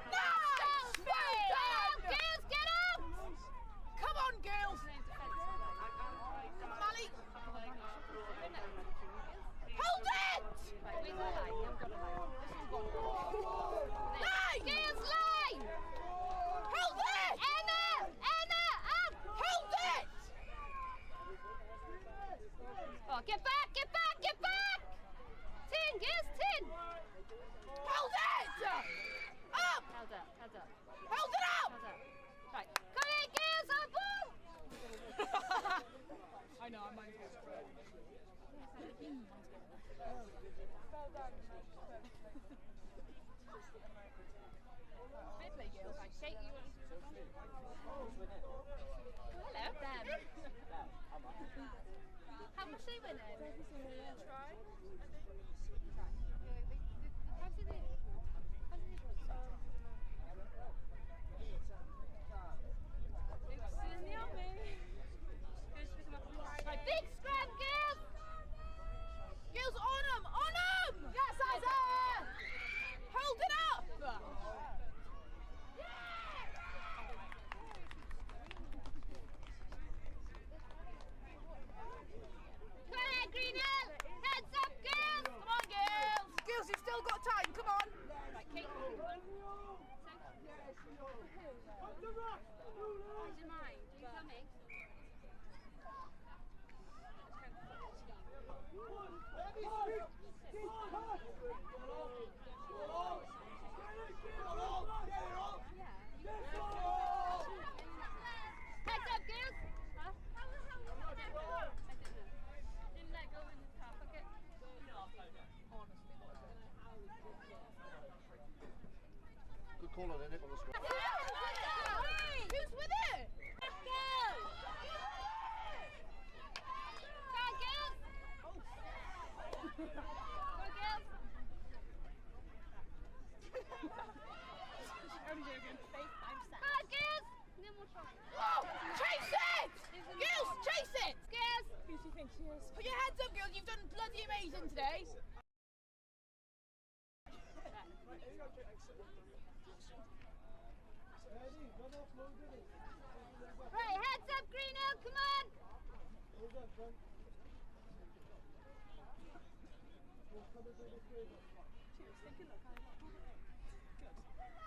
Nice! Well done! Girls, get up! Come on, girls! Mally! Hold it! Line! Girls, line! Hold it! Emma! Up! Hold it! Oh, get back! Tin, girls, tin! Hold it! Up! Held up. Hold it up! Right, come here, girls, on ball! I know, I might as well. Bit play, girls. Right, shake you. Hello. Them. How much are they winning? Try. Right, big scrum, girls! Girls, on them! Yes, Isaac! Hold it up! Come on, Greenhill! Heads up, girls! Come on, girls! Girls, you've still got time, come on! Right, Kate. How's your mind? Do you tell me? Heads up, girls! Huh? Didn't let go in the car pocket. Good call on it on the score. Who's with it? Let's go! Go, girls! Go, girls! Go, girls! No more trying. Whoa! Chase it! Girls, chase it! Girls! Who do you think she is? Put your hands up, girls. You've done bloody amazing today. Right, heads up, Greenhill, come on!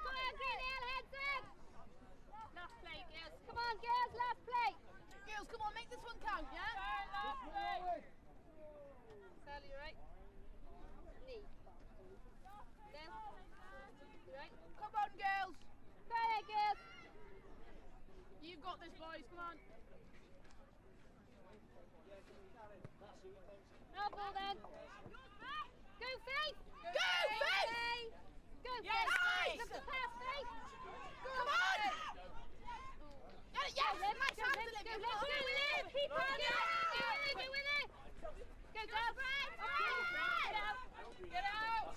Come on, Greenhill, heads up! Last play, girls. Come on, girls, last play! Girls, come on, make this one count, yeah? Last play! Sally, you right? Knee. Then, you right? Come on, girls! Go ahead, girls! You've got this, boys, come on! No ball then! Go, Faith! Go, Faith! Go, Faith! Nice! Look at the pass, Faith! Come on! Yes! Nice hands, Olivia! Let's go with it! Keep on! Go with it! Go, go! Get out! Get out!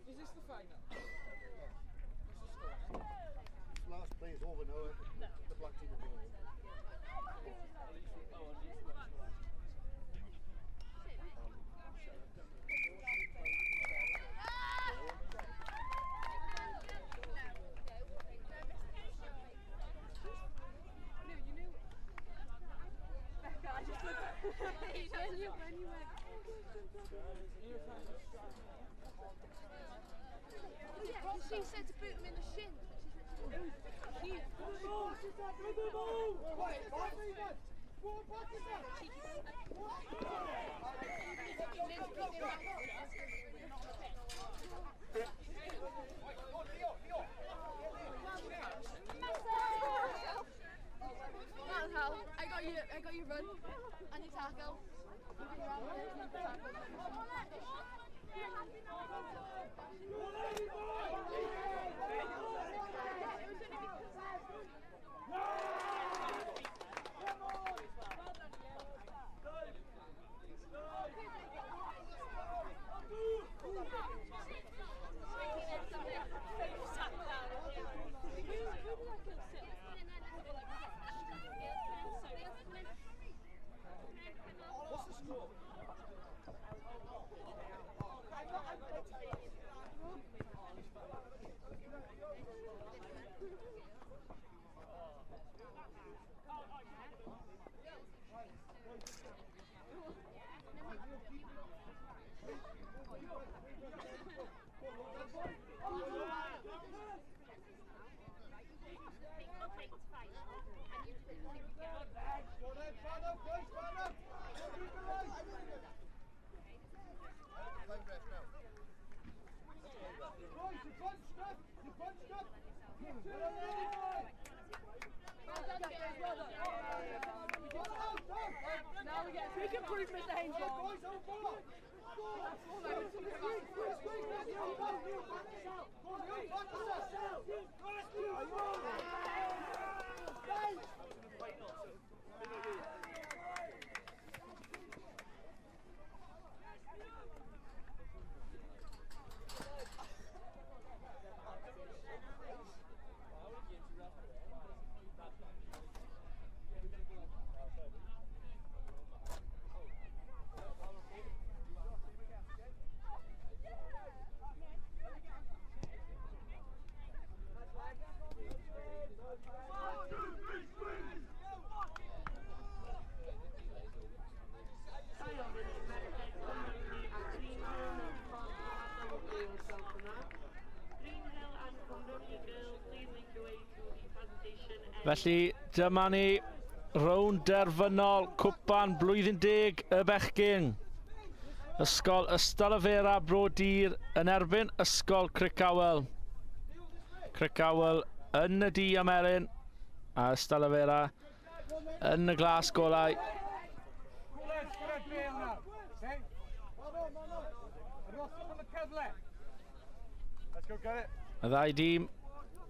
Is this the final? Last play is over now. The black team will win. She said to boot him in the shins, but she's I got you run and you tackle. Big improvement, the Haynes ball. Felly dyma ni rownd derfynol cwpan blwyddyn 10 y bechgyn. Ysgol Cystadleuaeth Brodyr yn erbyn Ysgol Cricawel. Cricawel yn y D Amerin a Cystadleuaeth yn y glas golau. Y ddau dîm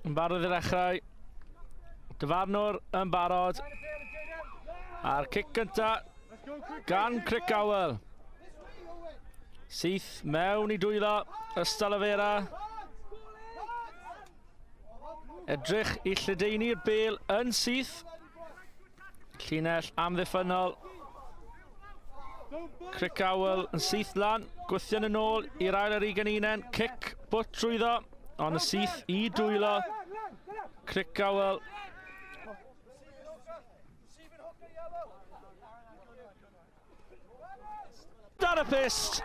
yn barod i ddechrau. Dyfarnwr yn barod. A'r cic gynta gan Cricawel. Syth mewn i dwylo Cystadleuaeth. Edrych i lledaenu'r bêl yn syth. Llinell amddiffynol. Cricawel yn syth lan. Gwthian yn ôl i'r ail ar 21. Cic bwt trwyddo. Ond y syth i dwylo. Cricawel. Dar y pist.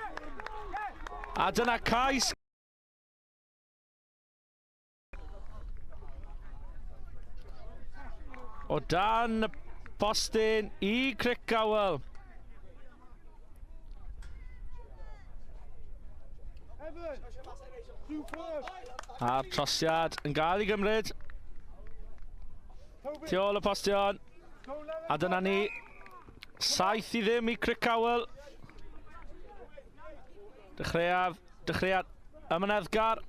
A dyna cais. O dan y postyn i Cricawel. A'r trosiad yn gael ei gymryd. Tu ôl y postion. A dyna ni. 7 i ddim i Cricawel. Dechreuad ymyneddgar.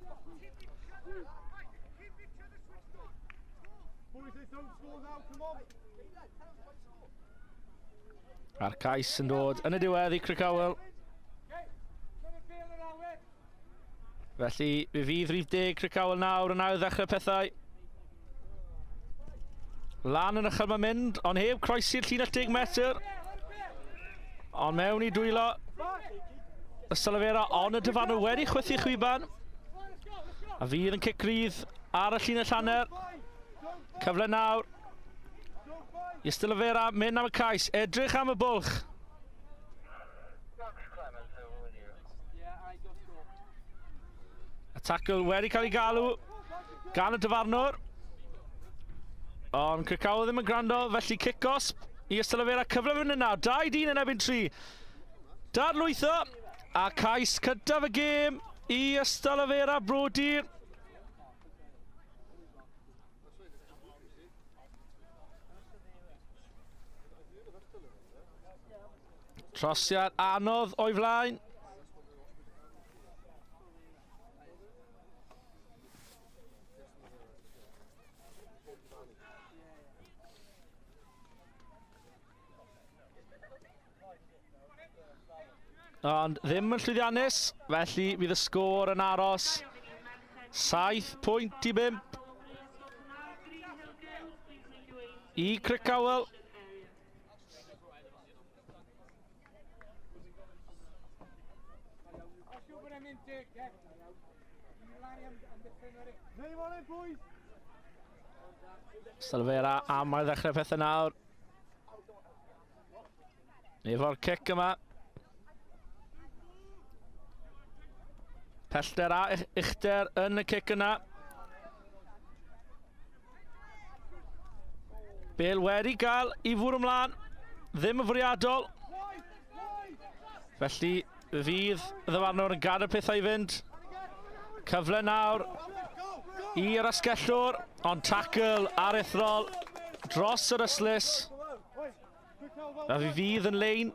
A'r cais yn dod yn y diwedd i Cricawel. Felly fe fydd rhif 10 Cricawel nawr yn ail ddechrau pethau. Lan yn ychyl mae'n mynd, ond heb croesi'r llinell 10 metr. Ond mewn i dwylo. Cystadleuaeth on y dyfarnwr wedi chwythu chwiban. A fydd yn cic rydd ar y llinell hanner. Cyfle nawr. I Cystadleuaeth mynd am y cais, edrych am y bwlch. Y tacl wedi cael ei galw gan y dyfarnwr. Ond Cricawel ddim yn gwrando, felly cic-osb i Cystadleuaeth. Cyfle fynd yna, 2-1 yn erbyn 3. Dadlwytho. A cais cyntaf y gêm i Cystadleuaeth Brodyr. Trosiad anodd o'i flaen. ond ddim yn llwyddiannus, felly fydd y sgôr yn aros 7 pwynt i 5 i Crickhowell. Ystadleuaeth am ar ddechrau pethau nawr. Efo'r cic yma. Pellter a Uchder yn y cic yna. Bale wedi gael i fwrw ymlaen. Ddim yn fwriadol. Felly fydd y ddyfarnwr yn gadael pethau i fynd. Cyfle nawr i'r asgellwr, ond tackle aruthrol dros yr yslys. A fydd yn lein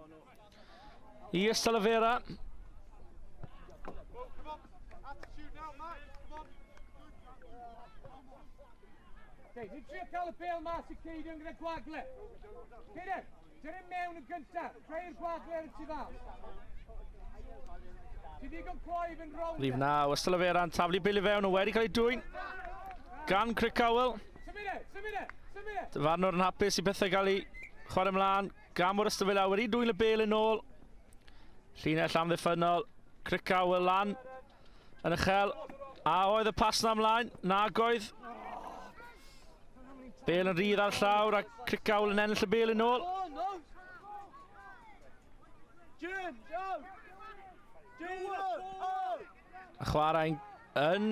i Ystadleuaeth. Ni'n trio cael y bêl mas i Ceidion gyda Gwagle. Ceidion, dyn mewn yn gyntaf. Treu'r Gwagle ar y tu fas. Ti ddigon cloif yn rownd. Rif naw, Ystadleuaeth yn taflu Bale i fewn, o wedi cael ei dwyn gan Crickhowell. Dyfarnwr yn hapus i bethau gael ei chwarae ymlaen. Gan o'r Ystadleuaeth wedi dwyn y Bale yn ôl. Llinell amddiffynol. Crickhowell lan yn uchel. A oedd y pas na ymlaen. Nag oedd. Bale yn rydd ar llawr a Crickhowell yn ennill y Bale yn ôl. A chwarae'n yn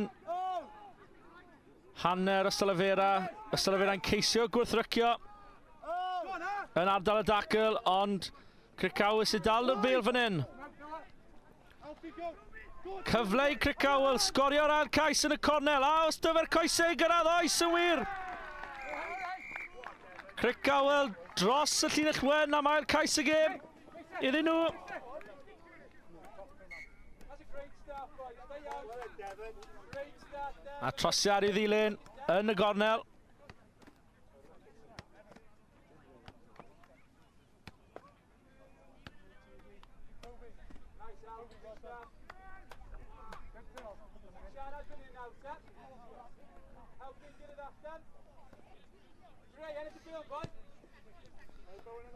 hanner Ystadleuaeth. Ystadleuaeth yn ceisio gwrthrycio yn ardal y dacl, ond Crickhowell sydd dal y Bale fan hyn. Cyfle i Crickhowell, sgorio'r ar cais yn y cornel, a os dyfer coesau gyrraedd, oes yn wir. Crickhowell dros y llinell wen a mae'r cais y gêm iddyn nhw. A trosiad i ddilyn yn y gornel.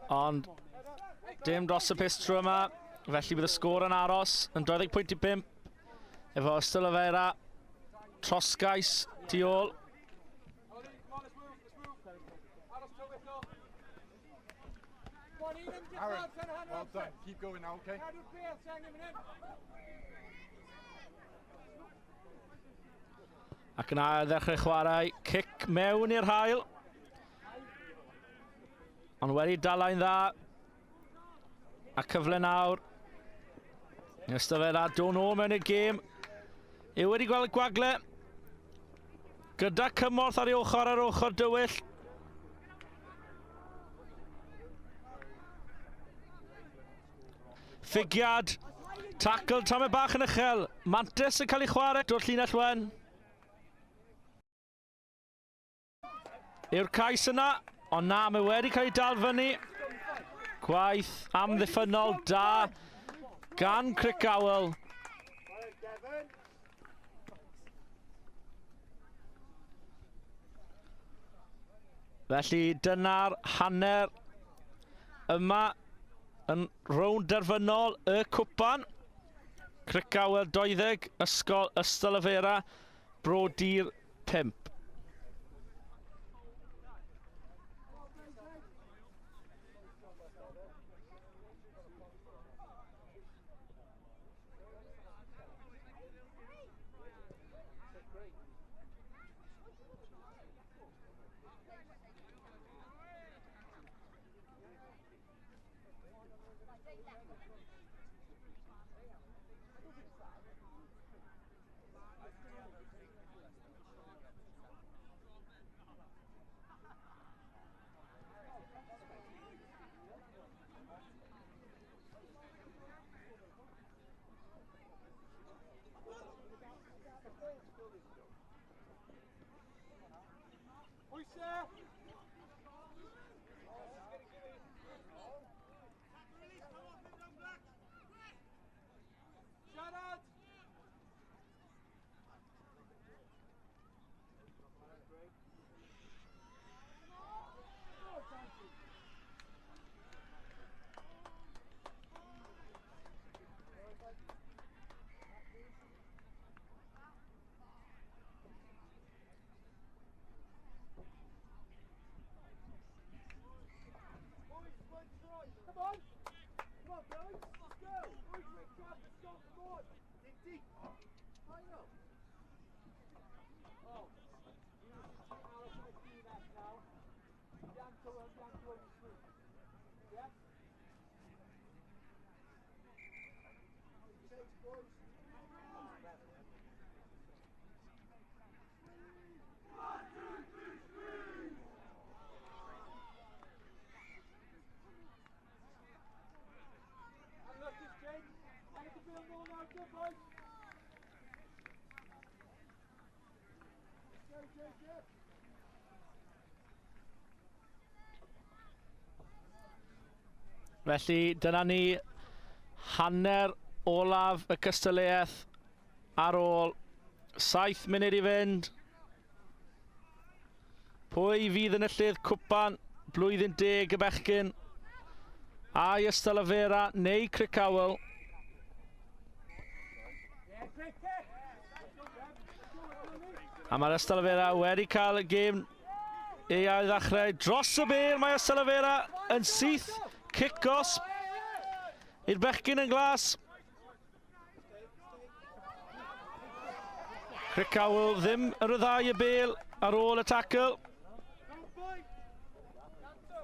Ond dim dros y pistro yma, felly bydd y sgôr yn aros yn 20 pwynt i 5 efo Ystadleuaeth trosgais tu ôl. Aaron, well done. Keep going now, okay? Ac yna ddechrau chwarae, cic mewn i'r haul. Ond wedi dala'n dda. A cyfle nawr. Ystadleuaeth dod nôl mewn i'r gêm. Yw wedi gweld y Gwagle. Gyda cymorth ar ei ochr ar ochr dywyll. Ffigiad. Tackle tamau bach yn uchel. Mantes yn cael ei chwarae drwy'r llinell wen. Yw'r cais yna. Ond na, mae wedi cael ei dal fyny. Gwaith amddiffynol da gan Crickhowell. Felly dyna'r hanner yma yn rownd derfynol y cwpan. Crickhowell 20, ysgol Ystadleuaeth, Brodyr 5. Felly dyna ni hanner olaf y Cystadleuaeth ar ôl 7 munud i fynd. Pwy fydd yn y llydd cwpan blwyddyn 10 y bechgyn? A Cystadleuaeth neu Cricawel? A mae'r Cystadleuaeth wedi cael y gêm ei ddechrau dros y bêl. Mae Cystadleuaeth yn syth. Kick-os i'r bechgyn yn glas. Cricawel ddim yn ryddhau y bêl ar ôl y tackle.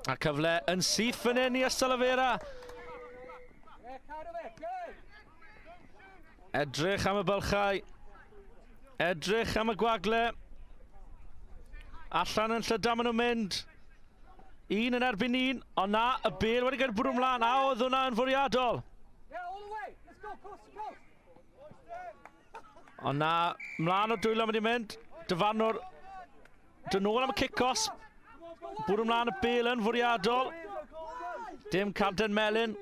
A cyfle yn syth fan hyn i Cystadleuaeth. Edrych am y bylchau. Edrych am y gwagle. Allan yn llydam yn nhw'n mynd. Un yn erbyn un, ond na, y bêl wedi cael bwrw mlaen, a oedd hwnna yn fwriadol. Ond na, mlaen o'r dwylo wedi mynd, dyfarnwr, dyn nôl am y kick-os, bwrw mlaen y bêl yn fwriadol, dim carden melyn.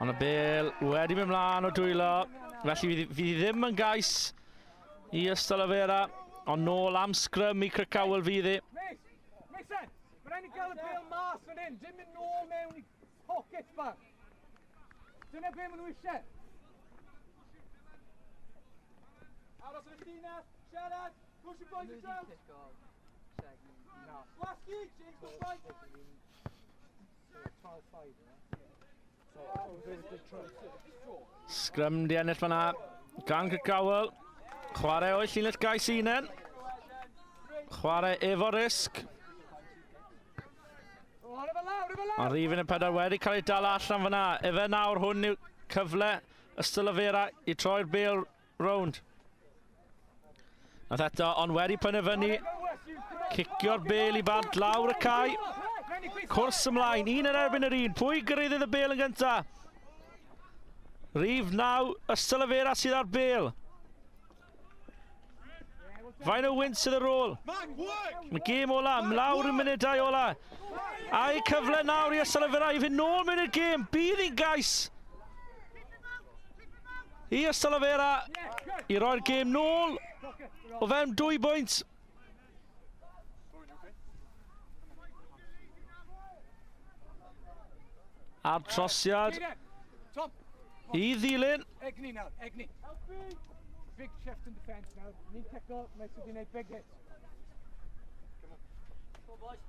Ond y bêl wedi mynd mlaen o'r dwylo, felly fydd ddim yn gais i Cystadleuaeth. Ond nôl am sgrym i Cricawel fydd i. Mason, mae'n rhaid i gael y bêl mas fan hyn, dim mynd nôl mewn i pocket bach. Dyna be maen nhw eisiau. Aros yn y llinell, siarad, push your boys around. Lasky, James goes right. 12-5, Sgrym di ennill fan'na gan Cricawel. Chwarae o'i llinell gais unen. Chwarae efo risg. Ond rifin y pedwar wedi cael ei dal allan fyna. Efe nawr hwn yw cyfle Cystadleuaeth i troi'r bêl rownd. Nath eto ond wedi penderfynu cicio'r bêl i bant lawr y cae. Cwrs ymlaen, un yn erbyn yr un. Pwy gyrraeddodd y bêl yn gyntaf? Rif naw Cystadleuaeth sydd ar bêl. Fain o wynt sydd ar ôl. Mae gêm ola, mlawr y munudau ola. A'i cyfle nawr i Cystadleuaeth i fynd nôl mewn i'r gêm. Bydd hi'n gais i Cystadleuaeth i roi'r gêm nôl o fewn 2 bwynt. A'r trosiad i ddilyn. Egni nawr, egni. Big shift in defence now. Need kick up, makes it need big hits. Come on, boys.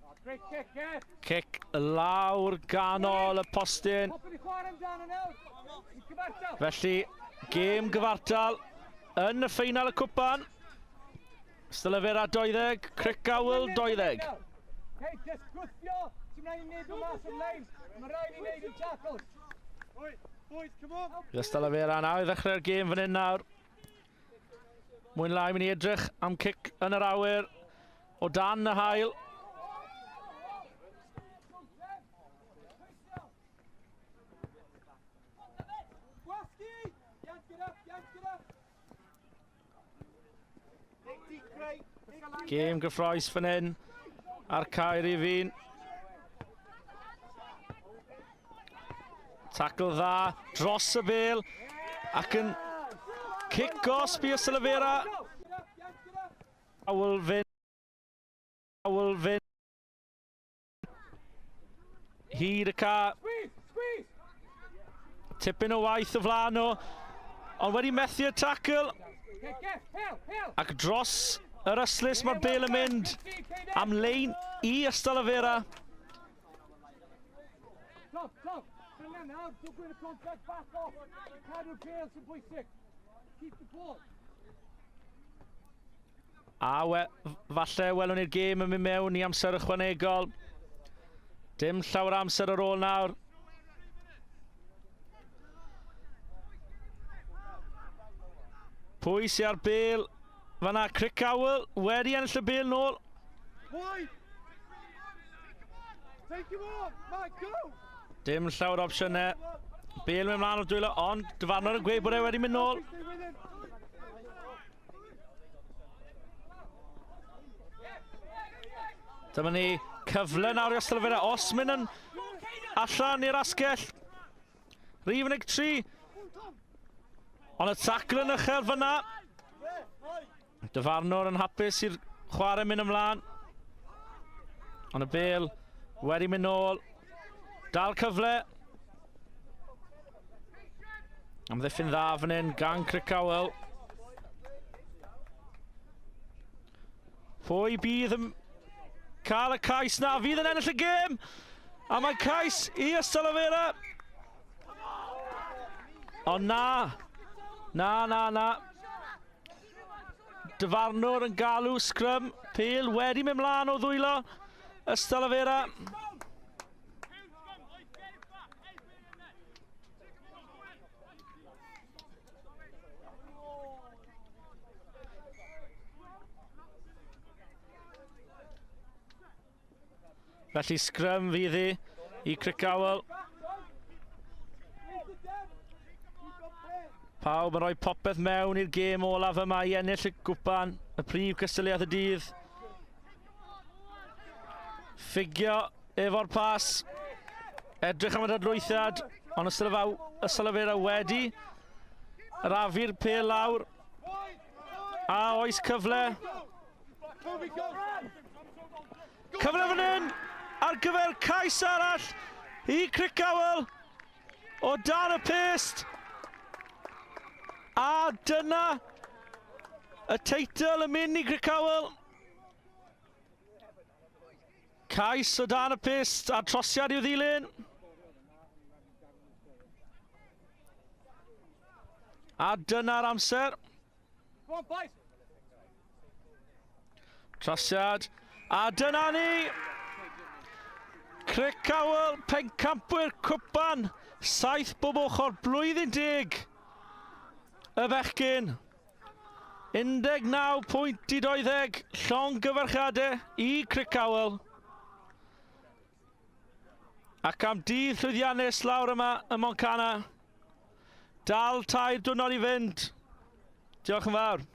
Oh, great kick, yeah. Kick lawr ganol y postyn. Felly, gêm gyfartal yn y ffeinal y cwpan. Cystadleuaeth 20, Cricawel 20. Hey, just gwthio. Ti'n rhaid i wneud o mas o'r lein. Mae rhaid i wneud yn tackles. Boys, come on. Cystadleuaeth nawr i ddechrau'r gêm fan hyn nawr. Mwyn lai mynd i edrych am cic yn yr awyr o dan y haul. Gêm gyffroes fan hyn ar cael i fi'n. Tackle dda, dros y bêl, ac yn kick-os bu Cystadleuaeth. Awel fynd. Hyd y ca. Tipyn o waith o flan o, ond wedi methu'r tackle. Ac dros yr yslys mae'r bêl yn mynd am lein i Cystadleuaeth. Tom, bring them now, don't bring the contact back off. Cadw pêl sy'n bwysig. Keep the ball. A falle welwn ni'r gêm yn mynd mewn i amser ychwanegol. Dim llawer amser ar ôl nawr. Pwy sy'n ar bêl? Fanna Cric Awel wedi ennill y bêl nôl. Why? Take him on, Mike, go! Dim llawer opsiynau. Bêl mewn mlaen o'r dwylo, ond dyfarnwr yn gweud bod e wedi mynd nôl. Dyma ni cyfle nawr i Cystadleuaeth os mynd yn allan i'r asgell. Rhif 13. Ond y tacl yn uchel fyna. Dyfarnwr yn hapus i'r chwarae mynd ymlaen. Ond y bêl wedi mynd nôl. Dal cyfle. Amddiffyn dda fan hyn gan Cric Awel. Pwy bydd yn cael y cais na? Fydd yn ennill y gêm. A mae cais i Cystadleuaeth. Ond na. Na. Dyfarnwr yn galw sgrym. Pêl wedi mynd mlaen o ddwylo Cystadleuaeth. Felly sgrym fydd i Cric Awel. Pawb yn rhoi popeth mewn i'r gêm olaf yma i ennill y gwpan, y prif gystadleuaeth y dydd. Ffigio efo'r pas. Edrych am y dadlwythiad, ond y Cystadleuaeth wedi rafu'r pêl lawr. A oes cyfle. Cyfle fan hyn ar gyfer cais arall i Cric Awel o dan y pest. A dyna y teitl yn mynd i Cric Awel. Cais o dan y pest a trosiad i'w ddilyn. A dyna'r amser. Trosiad. A dyna ni. Cric Awel, pencampwyr cwpan, 7 bob ochr, blwyddyn 10. Y bechgyn. 19.20. Llong gyfarchadau i Cric Awel. Ac am dydd llwyddiannus lawr yma ym Moncana. Dal 3 diwrnod i fynd. Diolch yn fawr.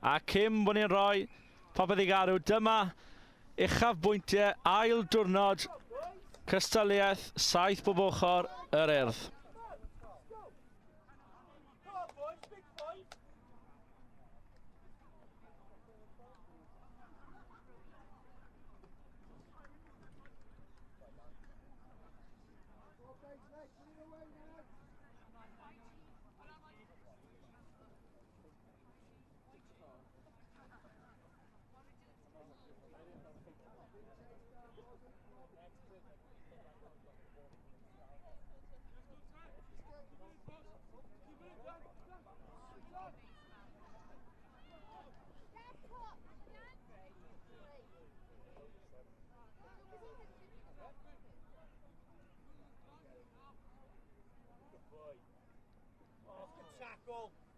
A cyn bod ni'n rhoi popeth i garw, dyma uchafbwyntiau ail diwrnod Cystadleuaeth 7 bob ochr yr Urdd. Tackle.